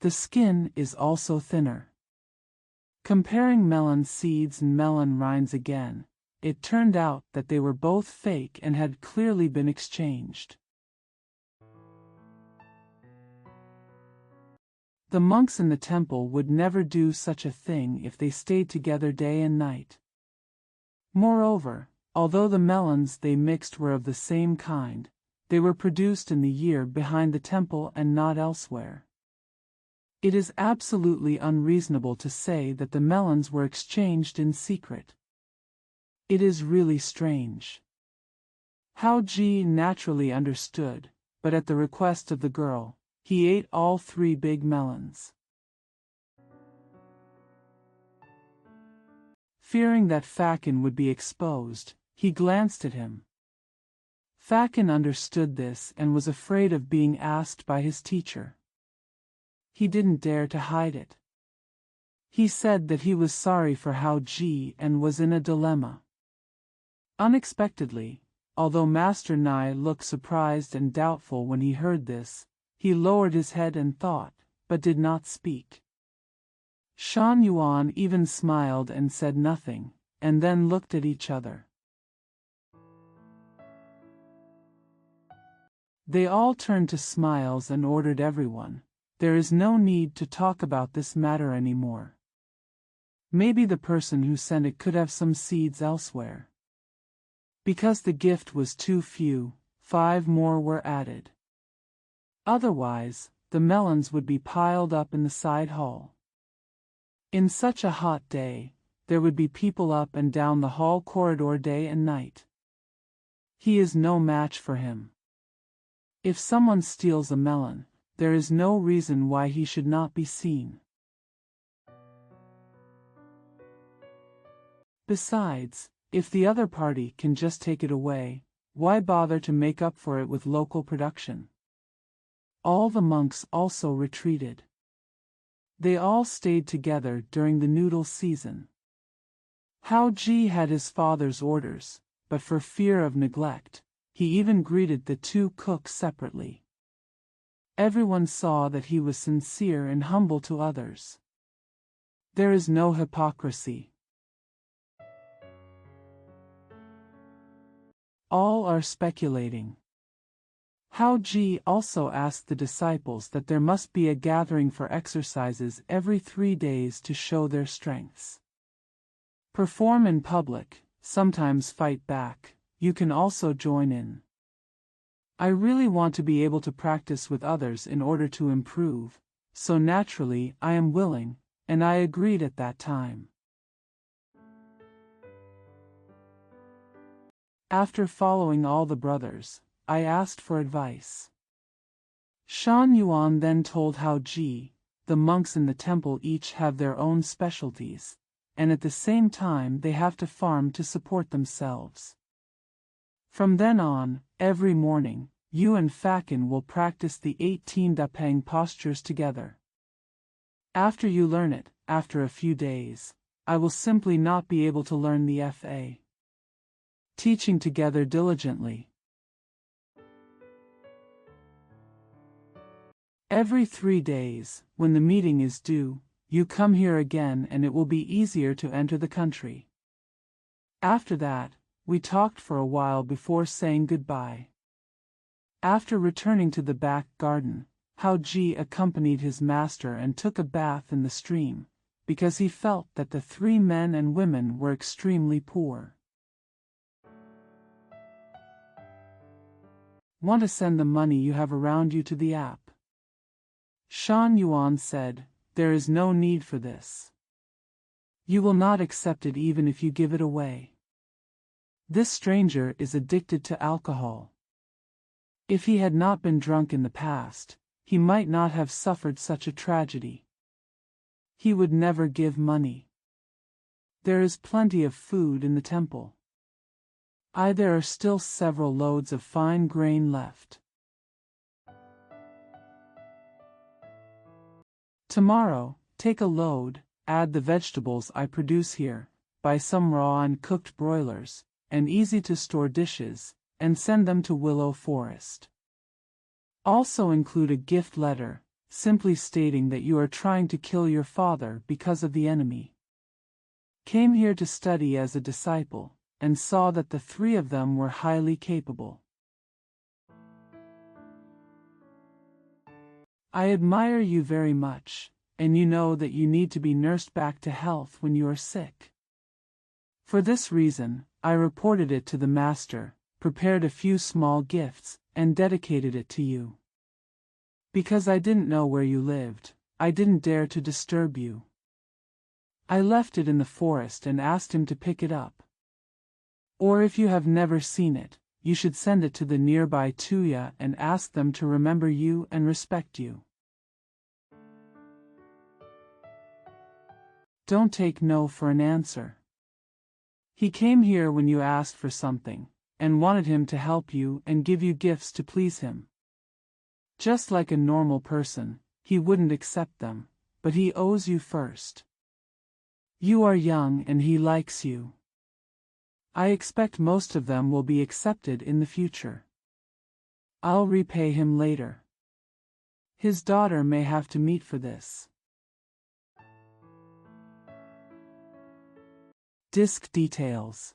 The skin is also thinner. Comparing melon seeds and melon rinds again, it turned out that they were both fake and had clearly been exchanged. The monks in the temple would never do such a thing if they stayed together day and night. Moreover, although the melons they mixed were of the same kind, they were produced in the year behind the temple and not elsewhere. It is absolutely unreasonable to say that the melons were exchanged in secret. It is really strange. Hao Ji naturally understood, but at the request of the girl, he ate all 3 big melons. Fearing that Fakin would be exposed, he glanced at him. Fakin understood this and was afraid of being asked by his teacher. He didn't dare to hide it. He said that he was sorry for Hao Ji and was in a dilemma. Unexpectedly, although Master Nai looked surprised and doubtful when he heard this, he lowered his head and thought, but did not speak. Shan Yuan even smiled and said nothing, and then looked at each other. They all turned to smiles and ordered everyone, "There is no need to talk about this matter anymore. Maybe the person who sent it could have some seeds elsewhere." Because the gift was too few, 5 more were added. Otherwise, the melons would be piled up in the side hall. In such a hot day, there would be people up and down the hall corridor day and night. He is no match for him. If someone steals a melon, there is no reason why he should not be seen. Besides, if the other party can just take it away, why bother to make up for it with local production? All the monks also retreated. They all stayed together during the noodle season. Hao Ji had his father's orders, but for fear of neglect, he even greeted the two cooks separately. Everyone saw that he was sincere and humble to others. There is no hypocrisy. All are speculating. Hao Ji also asked the disciples that there must be a gathering for exercises every 3 days to show their strengths. Perform in public, sometimes fight back, you can also join in. I really want to be able to practice with others in order to improve, so naturally I am willing, and I agreed at that time. After following all the brothers, I asked for advice. Shan Yuan then told Hao Ji, the monks in the temple each have their own specialties, and at the same time they have to farm to support themselves. From then on, every morning, you and Fakin will practice the 18 Dapeng postures together. After you learn it, after a few days, I will simply not be able to learn the Fa. Teaching together diligently. Every 3 days, when the meeting is due, you come here again and it will be easier to enter the country. After that, we talked for a while before saying goodbye. After returning to the back garden, Hao Ji accompanied his master and took a bath in the stream, because he felt that the 3 men and women were extremely poor. Want to send the money you have around you to the app? Shan Yuan said, there is no need for this. You will not accept it even if you give it away. This stranger is addicted to alcohol. If he had not been drunk in the past, he might not have suffered such a tragedy. He would never give money. There is plenty of food in the temple. There are still several loads of fine grain left. Tomorrow, take a load, add the vegetables I produce here, buy some raw and cooked broilers, and easy-to-store dishes, and send them to Willow Forest. Also include a gift letter, simply stating that you are trying to kill your father because of the enemy. Came here to study as a disciple, and saw that the 3 of them were highly capable. I admire you very much, and you know that you need to be nursed back to health when you are sick. For this reason, I reported it to the master, prepared a few small gifts, and dedicated it to you. Because I didn't know where you lived, I didn't dare to disturb you. I left it in the forest and asked him to pick it up. Or if you have never seen it, you should send it to the nearby Tuya and ask them to remember you and respect you. Don't take no for an answer. He came here when you asked for something, and wanted him to help you and give you gifts to please him. Just like a normal person, he wouldn't accept them, but he owes you first. You are young and he likes you. I expect most of them will be accepted in the future. I'll repay him later. His daughter may have to meet for this. Disc details.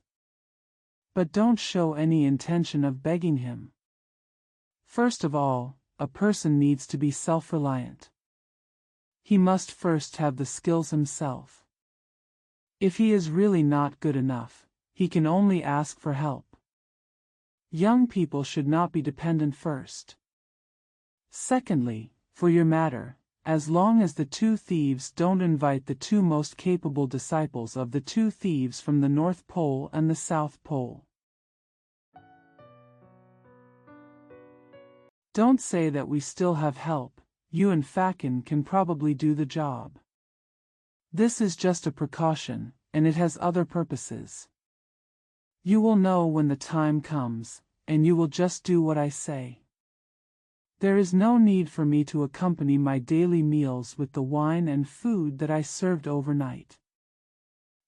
But don't show any intention of begging him. First of all, a person needs to be self-reliant. He must first have the skills himself. If he is really not good enough, he can only ask for help. Young people should not be dependent first. Secondly, for your matter, as long as the two thieves don't invite the two most capable disciples of the two thieves from the North Pole and the South Pole. Don't say that we still have help, you and Fakin can probably do the job. This is just a precaution, and it has other purposes. You will know when the time comes, and you will just do what I say. There is no need for me to accompany my daily meals with the wine and food that I served overnight.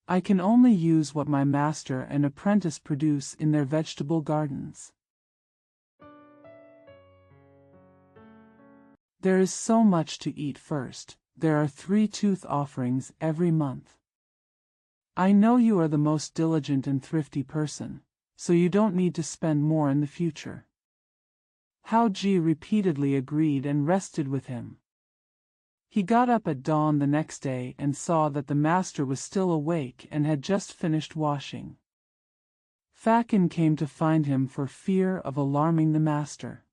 I can only use what my master and apprentice produce in their vegetable gardens. There is so much to eat first. There are 3 tooth offerings every month. I know you are the most diligent and thrifty person, so you don't need to spend more in the future. Hao Ji repeatedly agreed and rested with him. He got up at dawn the next day and saw that the master was still awake and had just finished washing. Fakin came to find him for fear of alarming the master.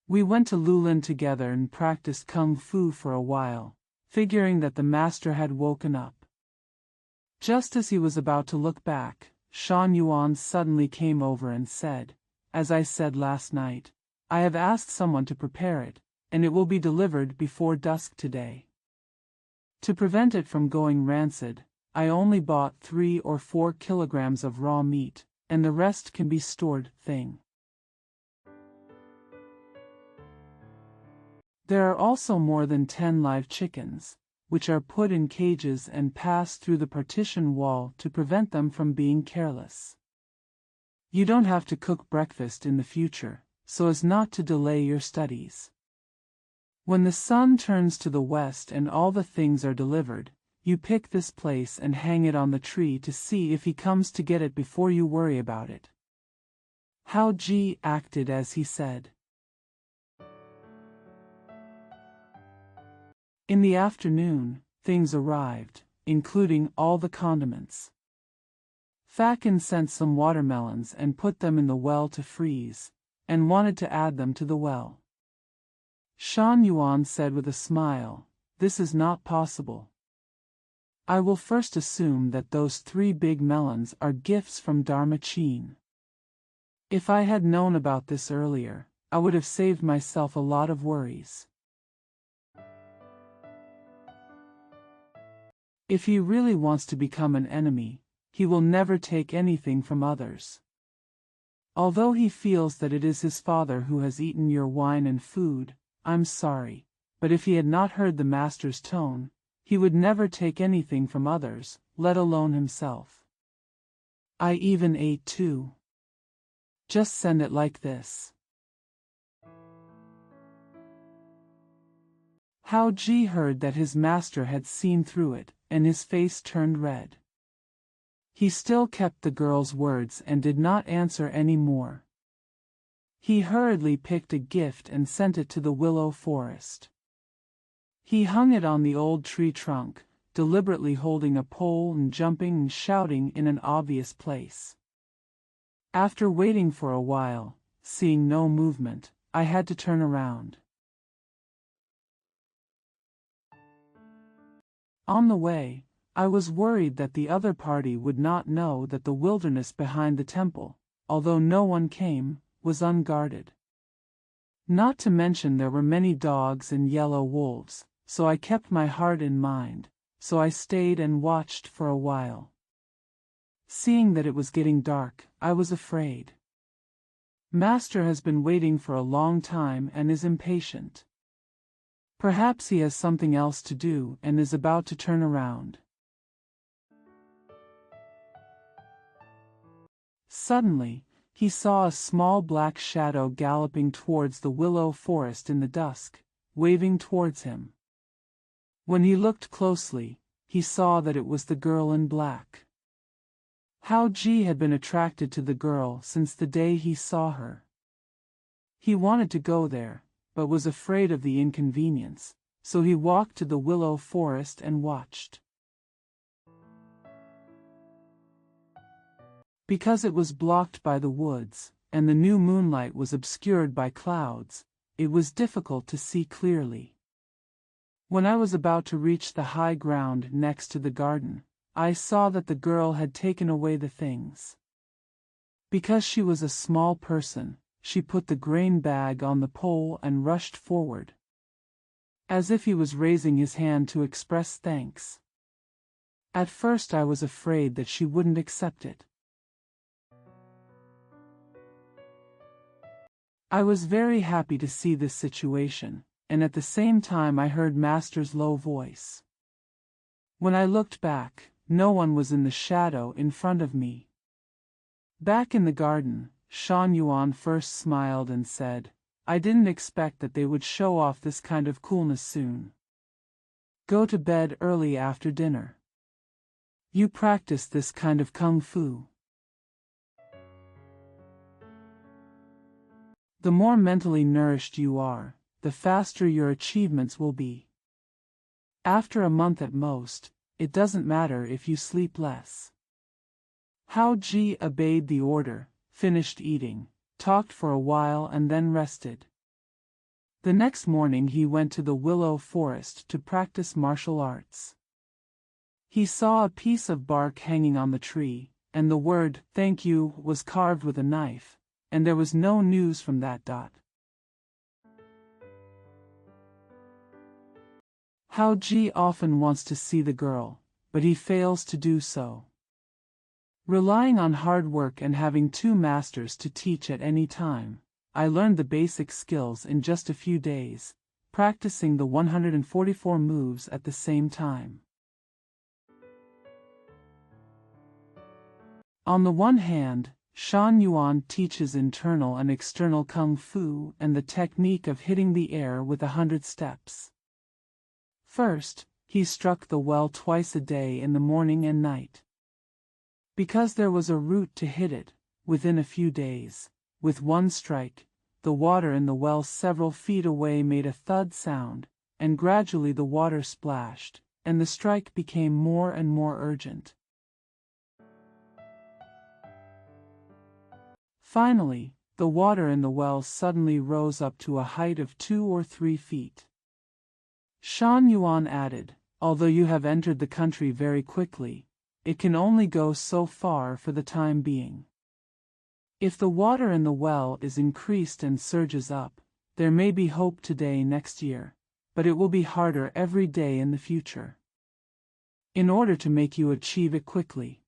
We went to Lulin together and practiced kung fu for a while, figuring that the master had woken up. Just as he was about to look back, Shan Yuan suddenly came over and said, "As I said last night, I have asked someone to prepare it, and it will be delivered before dusk today. To prevent it from going rancid, I only bought 3 or 4 kilograms of raw meat, and the rest can be stored thing. There are also more than 10 live chickens, which are put in cages and pass through the partition wall to prevent them from being careless. You don't have to cook breakfast in the future, so as not to delay your studies. When the sun turns to the west and all the things are delivered, you pick this place and hang it on the tree to see if he comes to get it before you worry about it." Hao Ji acted as he said. In the afternoon, things arrived, including all the condiments. Fakin sent some watermelons and put them in the well to freeze, and wanted to add them to the well. Shan Yuan said with a smile, "This is not possible. I will first assume that those 3 big melons are gifts from Dharma Chin. If I had known about this earlier, I would have saved myself a lot of worries. If he really wants to become an enemy, he will never take anything from others. Although he feels that it is his father who has eaten your wine and food, I'm sorry, but if he had not heard the master's tone, he would never take anything from others, let alone himself. I even ate too. Just send it like this." Hao Ji heard that his master had seen through it, and his face turned red. He still kept the girl's words and did not answer any more. He hurriedly picked a gift and sent it to the willow forest. He hung it on the old tree trunk, deliberately holding a pole and jumping and shouting in an obvious place. After waiting for a while, seeing no movement, I had to turn around. On the way, I was worried that the other party would not know that the wilderness behind the temple, although no one came, was unguarded. Not to mention there were many dogs and yellow wolves, so I kept my heart in mind, so I stayed and watched for a while. Seeing that it was getting dark, I was afraid. Master has been waiting for a long time and is impatient. Perhaps he has something else to do and is about to turn around. Suddenly, he saw a small black shadow galloping towards the willow forest in the dusk, waving towards him. When he looked closely, he saw that it was the girl in black. Hao Ji had been attracted to the girl since the day he saw her. He wanted to go there, but was afraid of the inconvenience, so he walked to the willow forest and watched. Because it was blocked by the woods, and the new moonlight was obscured by clouds, it was difficult to see clearly. When I was about to reach the high ground next to the garden, I saw that the girl had taken away the things. Because she was a small person, she put the grain bag on the pole and rushed forward, as if he was raising his hand to express thanks. At first I was afraid that she wouldn't accept it. I was very happy to see this situation, and at the same time I heard Master's low voice. When I looked back, no one was in the shadow in front of me. Back in the garden, Shan Yuan first smiled and said, "I didn't expect that they would show off this kind of coolness soon. Go to bed early after dinner. You practice this kind of kung fu. The more mentally nourished you are, the faster your achievements will be. After a month at most, it doesn't matter if you sleep less." Hao Ji obeyed the order, finished eating, talked for a while and then rested. The next morning he went to the willow forest to practice martial arts. He saw a piece of bark hanging on the tree, and the word "thank you" was carved with a knife, and there was no news from that dot. Hao Ji often wants to see the girl, but he fails to do so. Relying on hard work and having two masters to teach at any time, I learned the basic skills in just a few days, practicing the 144 moves at the same time. On the one hand, Shan Yuan teaches internal and external kung fu and the technique of hitting the air with 100 steps. First, he struck the well twice a day in the morning and night. Because there was a route to hit it, within a few days, with one strike, the water in the well several feet away made a thud sound, and gradually the water splashed, and the strike became more and more urgent. Finally, the water in the well suddenly rose up to a height of 2 or 3 feet. Shan Yuan added, "Although you have entered the country very quickly, it can only go so far for the time being. If the water in the well is increased and surges up, there may be hope today next year, but it will be harder every day in the future. In order to make you achieve it quickly,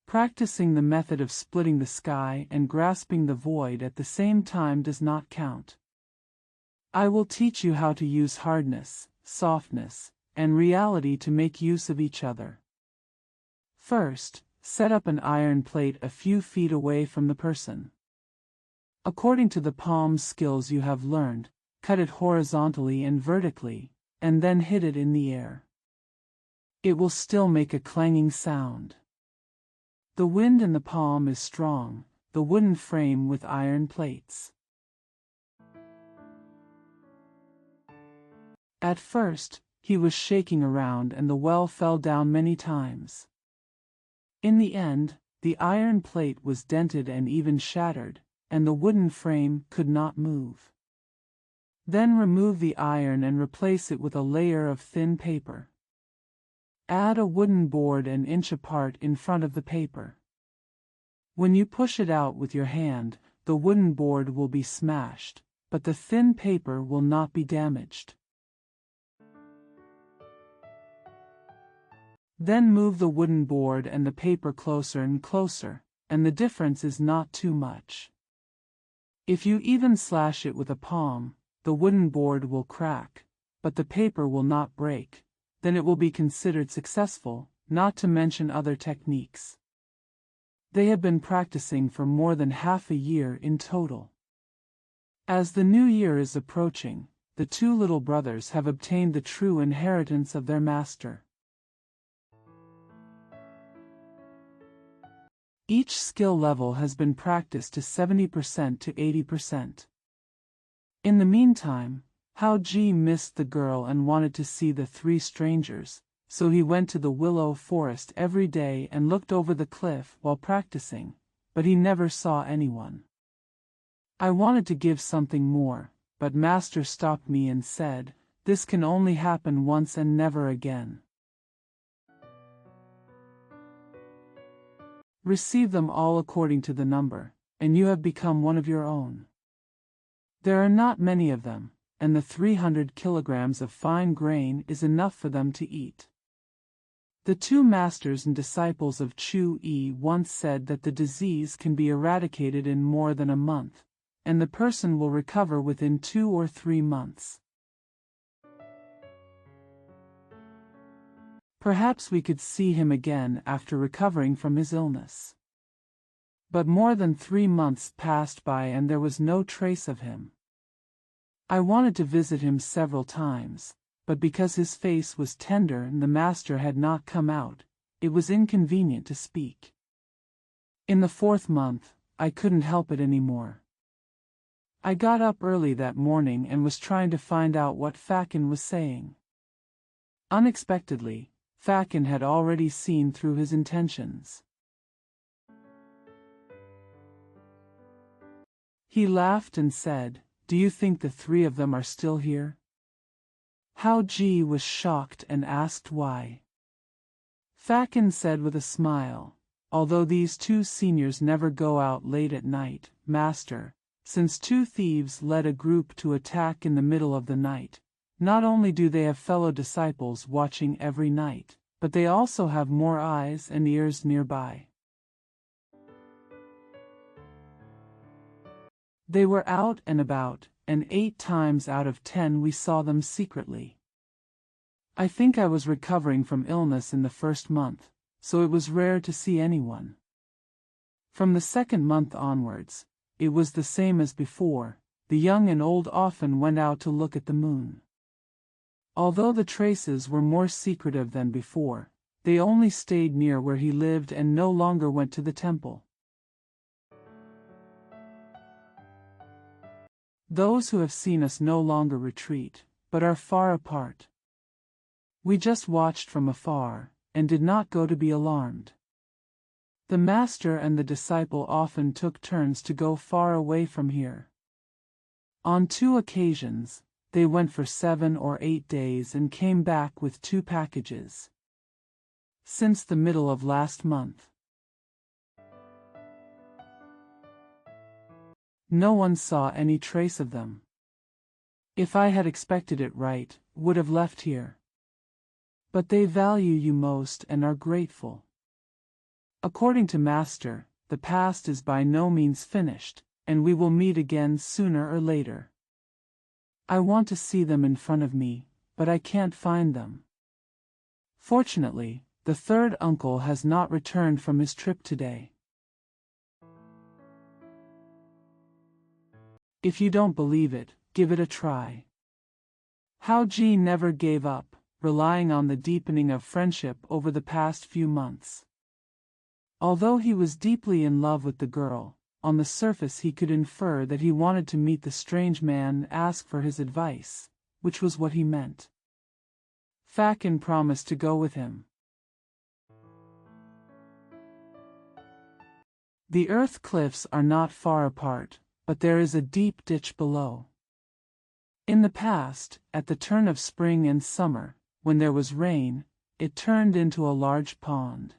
practicing the method of splitting the sky and grasping the void at the same time does not count. I will teach you how to use hardness, softness, and reality to make use of each other. First, set up an iron plate a few feet away from the person. According to the palm skills you have learned, cut it horizontally and vertically, and then hit it in the air. It will still make a clanging sound. The wind in the palm is strong, the wooden frame with iron plates. At first, he was shaking around and the well fell down many times. In the end, the iron plate was dented and even shattered, and the wooden frame could not move. Then remove the iron and replace it with a layer of thin paper. Add a wooden board an inch apart in front of the paper. When you push it out with your hand, the wooden board will be smashed, but the thin paper will not be damaged. Then move the wooden board and the paper closer and closer, and the difference is not too much. If you even slash it with a palm, the wooden board will crack, but the paper will not break. Then it will be considered successful, not to mention other techniques. They have been practicing for more than half a year in total. As the new year is approaching, the two little brothers have obtained the true inheritance of their master. Each skill level has been practiced to 70% to 80%. In the meantime, Hao Ji missed the girl and wanted to see the three strangers, so he went to the willow forest every day and looked over the cliff while practicing, but he never saw anyone. I wanted to give something more, but Master stopped me and said, "This can only happen once and never again. Receive them all according to the number, and you have become one of your own." There are not many of them, and the 300 kilograms of fine grain is enough for them to eat. The two masters and disciples of Chu-yi once said that the disease can be eradicated in more than a month, and the person will recover within 2 or 3 months. Perhaps we could see him again after recovering from his illness. But more than 3 months passed by and there was no trace of him. I wanted to visit him several times, but because his face was tender and the master had not come out, it was inconvenient to speak. In the 4th month, I couldn't help it anymore. I got up early that morning and was trying to find out what Fakin was saying. Unexpectedly, Fakin had already seen through his intentions. He laughed and said, "Do you think the 3 of them are still here?" Hao Ji was shocked and asked why. Fakin said with a smile, "Although these 2 seniors never go out late at night, Master, since 2 thieves led a group to attack in the middle of the night, not only do they have fellow disciples watching every night, but they also have more eyes and ears nearby." They were out and about, and 8 times out of 10 we saw them secretly. I think I was recovering from illness in the 1st month, so it was rare to see anyone. From the 2nd month onwards, it was the same as before. The young and old often went out to look at the moon. Although the traces were more secretive than before, they only stayed near where he lived and no longer went to the temple. Those who have seen us no longer retreat, but are far apart. We just watched from afar, and did not go to be alarmed. The master and the disciple often took turns to go far away from here. On 2 occasions, they went for 7 or 8 days and came back with 2 packages. Since the middle of last month, no one saw any trace of them. If I had expected it right, would have left here. But they value you most and are grateful. According to Master, the past is by no means finished, and we will meet again sooner or later. I want to see them in front of me, but I can't find them. Fortunately, the 3rd uncle has not returned from his trip today. If you don't believe it, give it a try. Hao Ji never gave up, relying on the deepening of friendship over the past few months. Although he was deeply in love with the girl, on the surface he could infer that he wanted to meet the strange man and ask for his advice, which was what he meant. Fakin promised to go with him. The earth cliffs are not far apart, but there is a deep ditch below. In the past, at the turn of spring and summer, when there was rain, it turned into a large pond.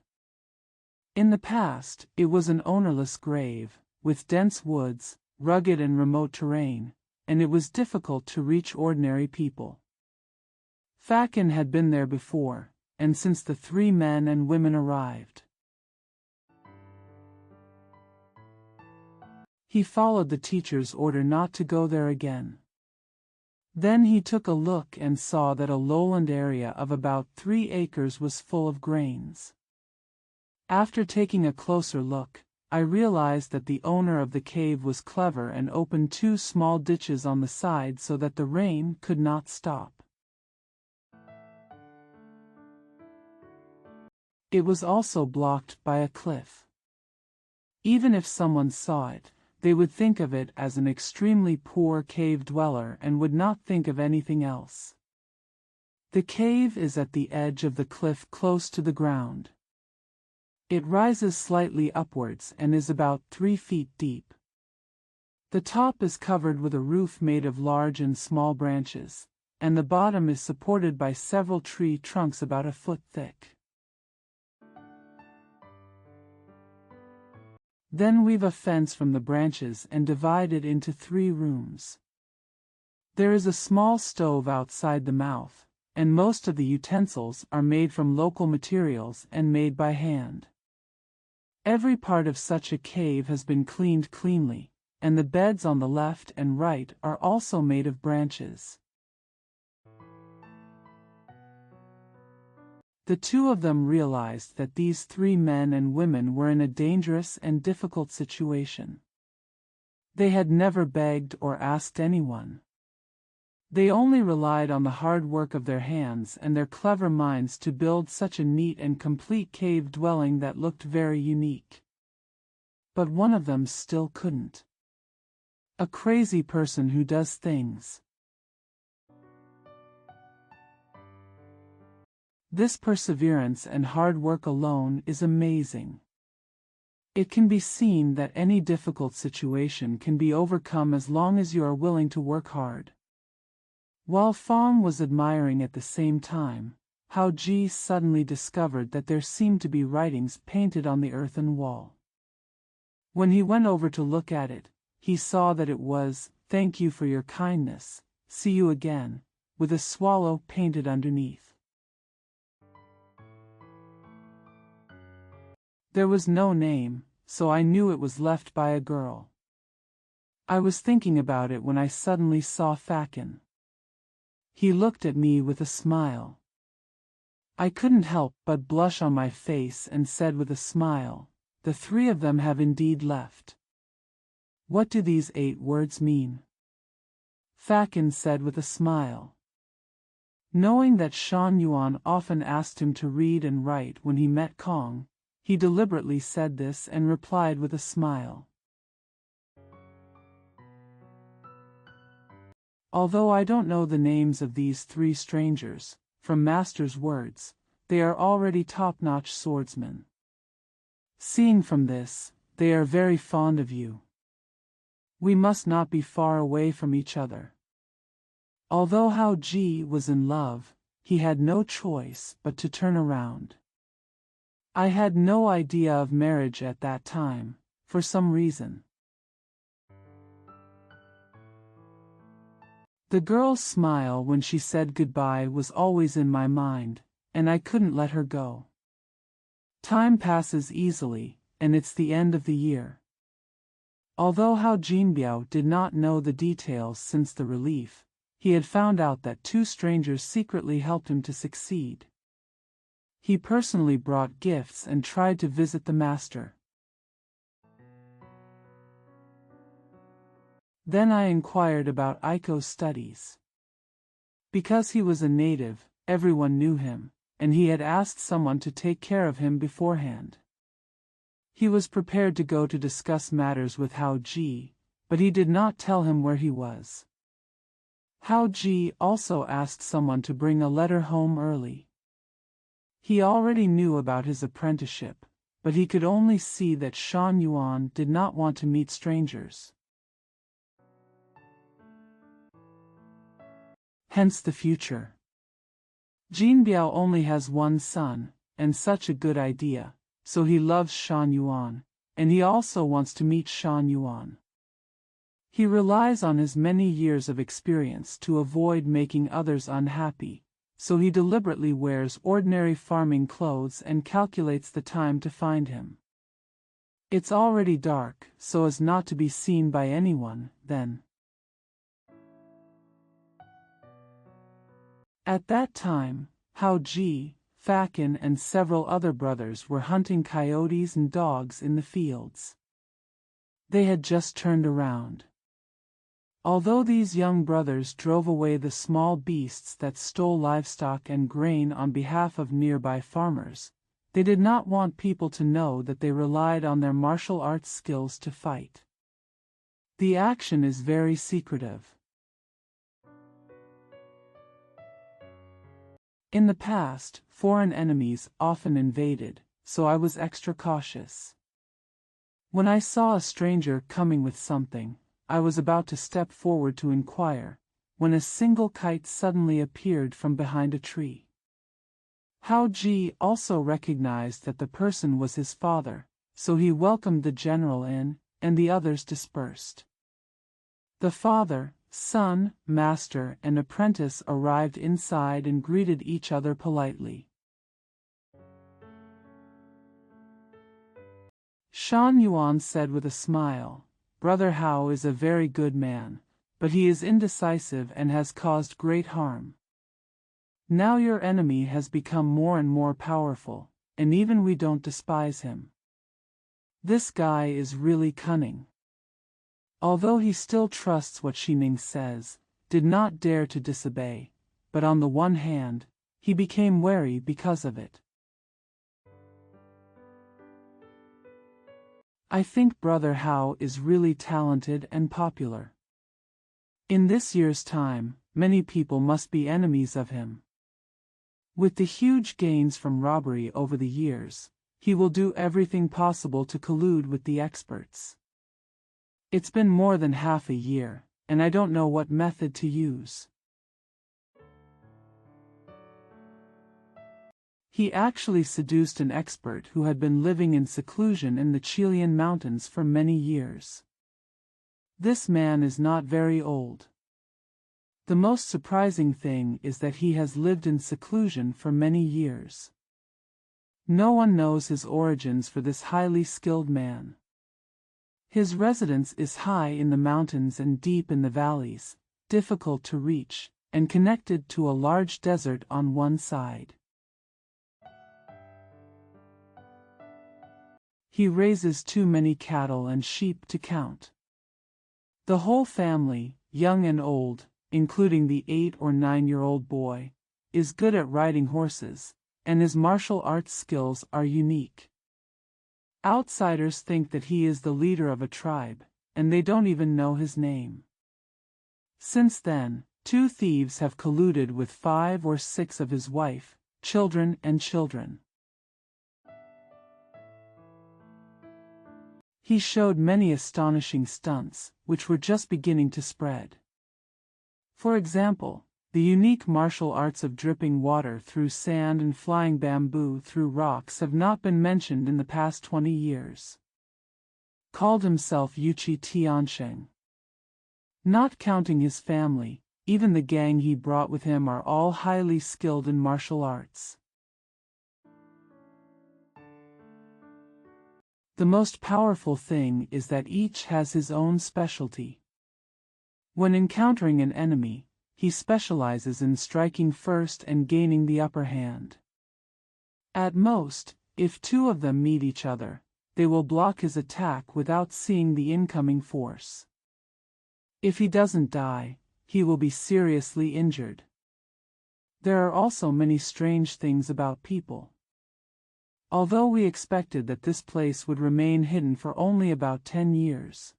In the past, it was an ownerless grave, with dense woods, rugged and remote terrain, and it was difficult to reach ordinary people. Fakin had been there before, and since the 3 men and women arrived, he followed the teacher's order not to go there again. Then he took a look and saw that a lowland area of about 3 acres was full of grains. After taking a closer look, I realized that the owner of the cave was clever and opened 2 small ditches on the side so that the rain could not stop. It was also blocked by a cliff. Even if someone saw it, they would think of it as an extremely poor cave dweller and would not think of anything else. The cave is at the edge of the cliff close to the ground. It rises slightly upwards and is about 3 feet deep. The top is covered with a roof made of large and small branches, and the bottom is supported by several tree trunks about a foot thick. Then weave a fence from the branches and divide it into 3 rooms. There is a small stove outside the mouth, and most of the utensils are made from local materials and made by hand. Every part of such a cave has been cleaned cleanly, and the beds on the left and right are also made of branches. The 2 of them realized that these 3 men and women were in a dangerous and difficult situation. They had never begged or asked anyone. They only relied on the hard work of their hands and their clever minds to build such a neat and complete cave dwelling that looked very unique. But one of them still couldn't. A crazy person who does things. This perseverance and hard work alone is amazing. It can be seen that any difficult situation can be overcome as long as you are willing to work hard. While Fong was admiring at the same time, Hao Ji suddenly discovered that there seemed to be writings painted on the earthen wall. When he went over to look at it, he saw that it was, "Thank you for your kindness, see you again," with a swallow painted underneath. There was no name, so I knew it was left by a girl. I was thinking about it when I suddenly saw Fakin. He looked at me with a smile. I couldn't help but blush on my face and said with a smile, "The 3 of them have indeed left." "What do these 8 words mean?" Fakin said with a smile. Knowing that Shan Yuan often asked him to read and write when he met Kong, he deliberately said this and replied with a smile. "Although I don't know the names of these 3 strangers, from Master's words, they are already top-notch swordsmen. Seeing from this, they are very fond of you. We must not be far away from each other." Although Hao Ji was in love, he had no choice but to turn around. I had no idea of marriage at that time, for some reason. The girl's smile when she said goodbye was always in my mind, and I couldn't let her go. Time passes easily, and it's the end of the year. Although Hao Jinbiao did not know the details since the relief, he had found out that 2 strangers secretly helped him to succeed. He personally brought gifts and tried to visit the master. Then I inquired about Aiko's studies. Because he was a native, everyone knew him, and he had asked someone to take care of him beforehand. He was prepared to go to discuss matters with Hao Ji, but he did not tell him where he was. Hao Ji also asked someone to bring a letter home early. He already knew about his apprenticeship, but he could only see that Shan Yuan did not want to meet strangers. Hence the future. Jinbiao only has 1 son, and such a good idea, so he loves Shan Yuan, and he also wants to meet Shan Yuan. He relies on his many years of experience to avoid making others unhappy, so he deliberately wears ordinary farming clothes and calculates the time to find him. It's already dark, so as not to be seen by anyone, then. At that time, Hao Ji, Fakin and several other brothers were hunting coyotes and dogs in the fields. They had just turned around. Although these young brothers drove away the small beasts that stole livestock and grain on behalf of nearby farmers, they did not want people to know that they relied on their martial arts skills to fight. The action is very secretive. In the past, foreign enemies often invaded, so I was extra cautious. When I saw a stranger coming with something, I was about to step forward to inquire, when a single kite suddenly appeared from behind a tree. Hao Ji also recognized that the person was his father, so he welcomed the general in, and the others dispersed. The father, son, master, and apprentice arrived inside and greeted each other politely. Shan Yuan said with a smile, "Brother Hao is a very good man, but he is indecisive and has caused great harm. Now your enemy has become more and more powerful, and even we don't despise him. This guy is really cunning." Although he still trusts what Xining says, did not dare to disobey, but on the one hand, he became wary because of it. I think Brother Hao is really talented and popular. In this year's time, many people must be enemies of him. With the huge gains from robbery over the years, he will do everything possible to collude with the experts. It's been more than half a year, and I don't know what method to use. He actually seduced an expert who had been living in seclusion in the Chilean mountains for many years. This man is not very old. The most surprising thing is that he has lived in seclusion for many years. No one knows his origins for this highly skilled man. His residence is high in the mountains and deep in the valleys, difficult to reach, and connected to a large desert on one side. He raises too many cattle and sheep to count. The whole family, young and old, including the 8 or 9-year-old boy, is good at riding horses, and his martial arts skills are unique. Outsiders think that he is the leader of a tribe, and they don't even know his name. Since then, 2 thieves have colluded with 5 or 6 of his wife, children and children. He showed many astonishing stunts, which were just beginning to spread. For example, the unique martial arts of dripping water through sand and flying bamboo through rocks have not been mentioned in the past 20 years. Called himself Yuchi Tiansheng. Not counting his family, even the gang he brought with him are all highly skilled in martial arts. The most powerful thing is that each has his own specialty. When encountering an enemy, he specializes in striking first and gaining the upper hand. At most, if 2 of them meet each other, they will block his attack without seeing the incoming force. If he doesn't die, he will be seriously injured. There are also many strange things about people. Although we expected that this place would remain hidden for only about 10 years.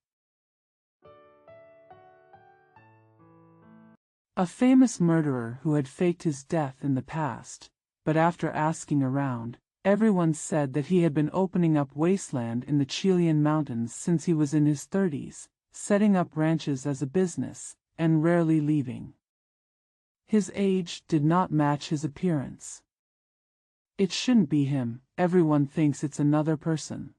A famous murderer who had faked his death in the past, but after asking around, everyone said that he had been opening up wasteland in the Chilean mountains since he was in his 30s, setting up ranches as a business, and rarely leaving. His age did not match his appearance. It shouldn't be him, everyone thinks it's another person.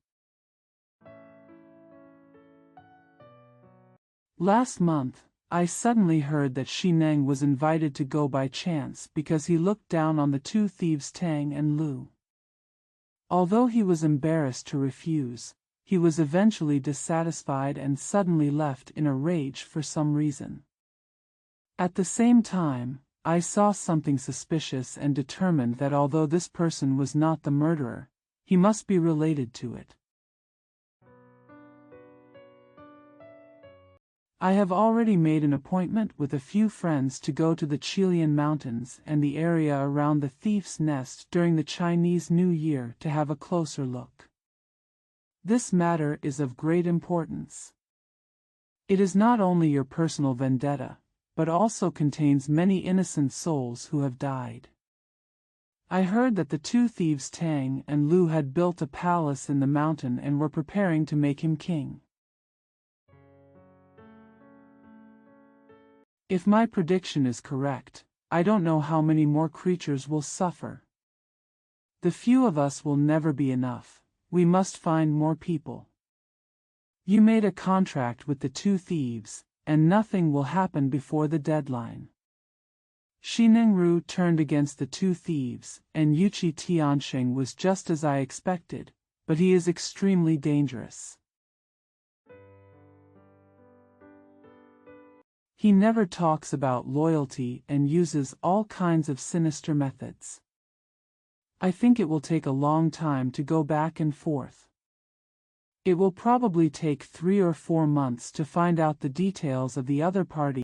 Last month, I suddenly heard that Xining was invited to go by chance because he looked down on the 2 thieves Tang and Lu. Although he was embarrassed to refuse, he was eventually dissatisfied and suddenly left in a rage for some reason. At the same time, I saw something suspicious and determined that although this person was not the murderer, he must be related to it. I have already made an appointment with a few friends to go to the Chilean mountains and the area around the thief's nest during the Chinese New Year to have a closer look. This matter is of great importance. It is not only your personal vendetta, but also contains many innocent souls who have died. I heard that the two thieves Tang and Lu had built a palace in the mountain and were preparing to make him king. If my prediction is correct, I don't know how many more creatures will suffer. The few of us will never be enough. We must find more people. You made a contract with the two thieves, and nothing will happen before the deadline. Xinengru turned against the two thieves, and Yuqi Tiansheng was just as I expected, but he is extremely dangerous. He never talks about loyalty and uses all kinds of sinister methods. I think it will take a long time to go back and forth. It will probably take 3 or 4 months to find out the details of the other party.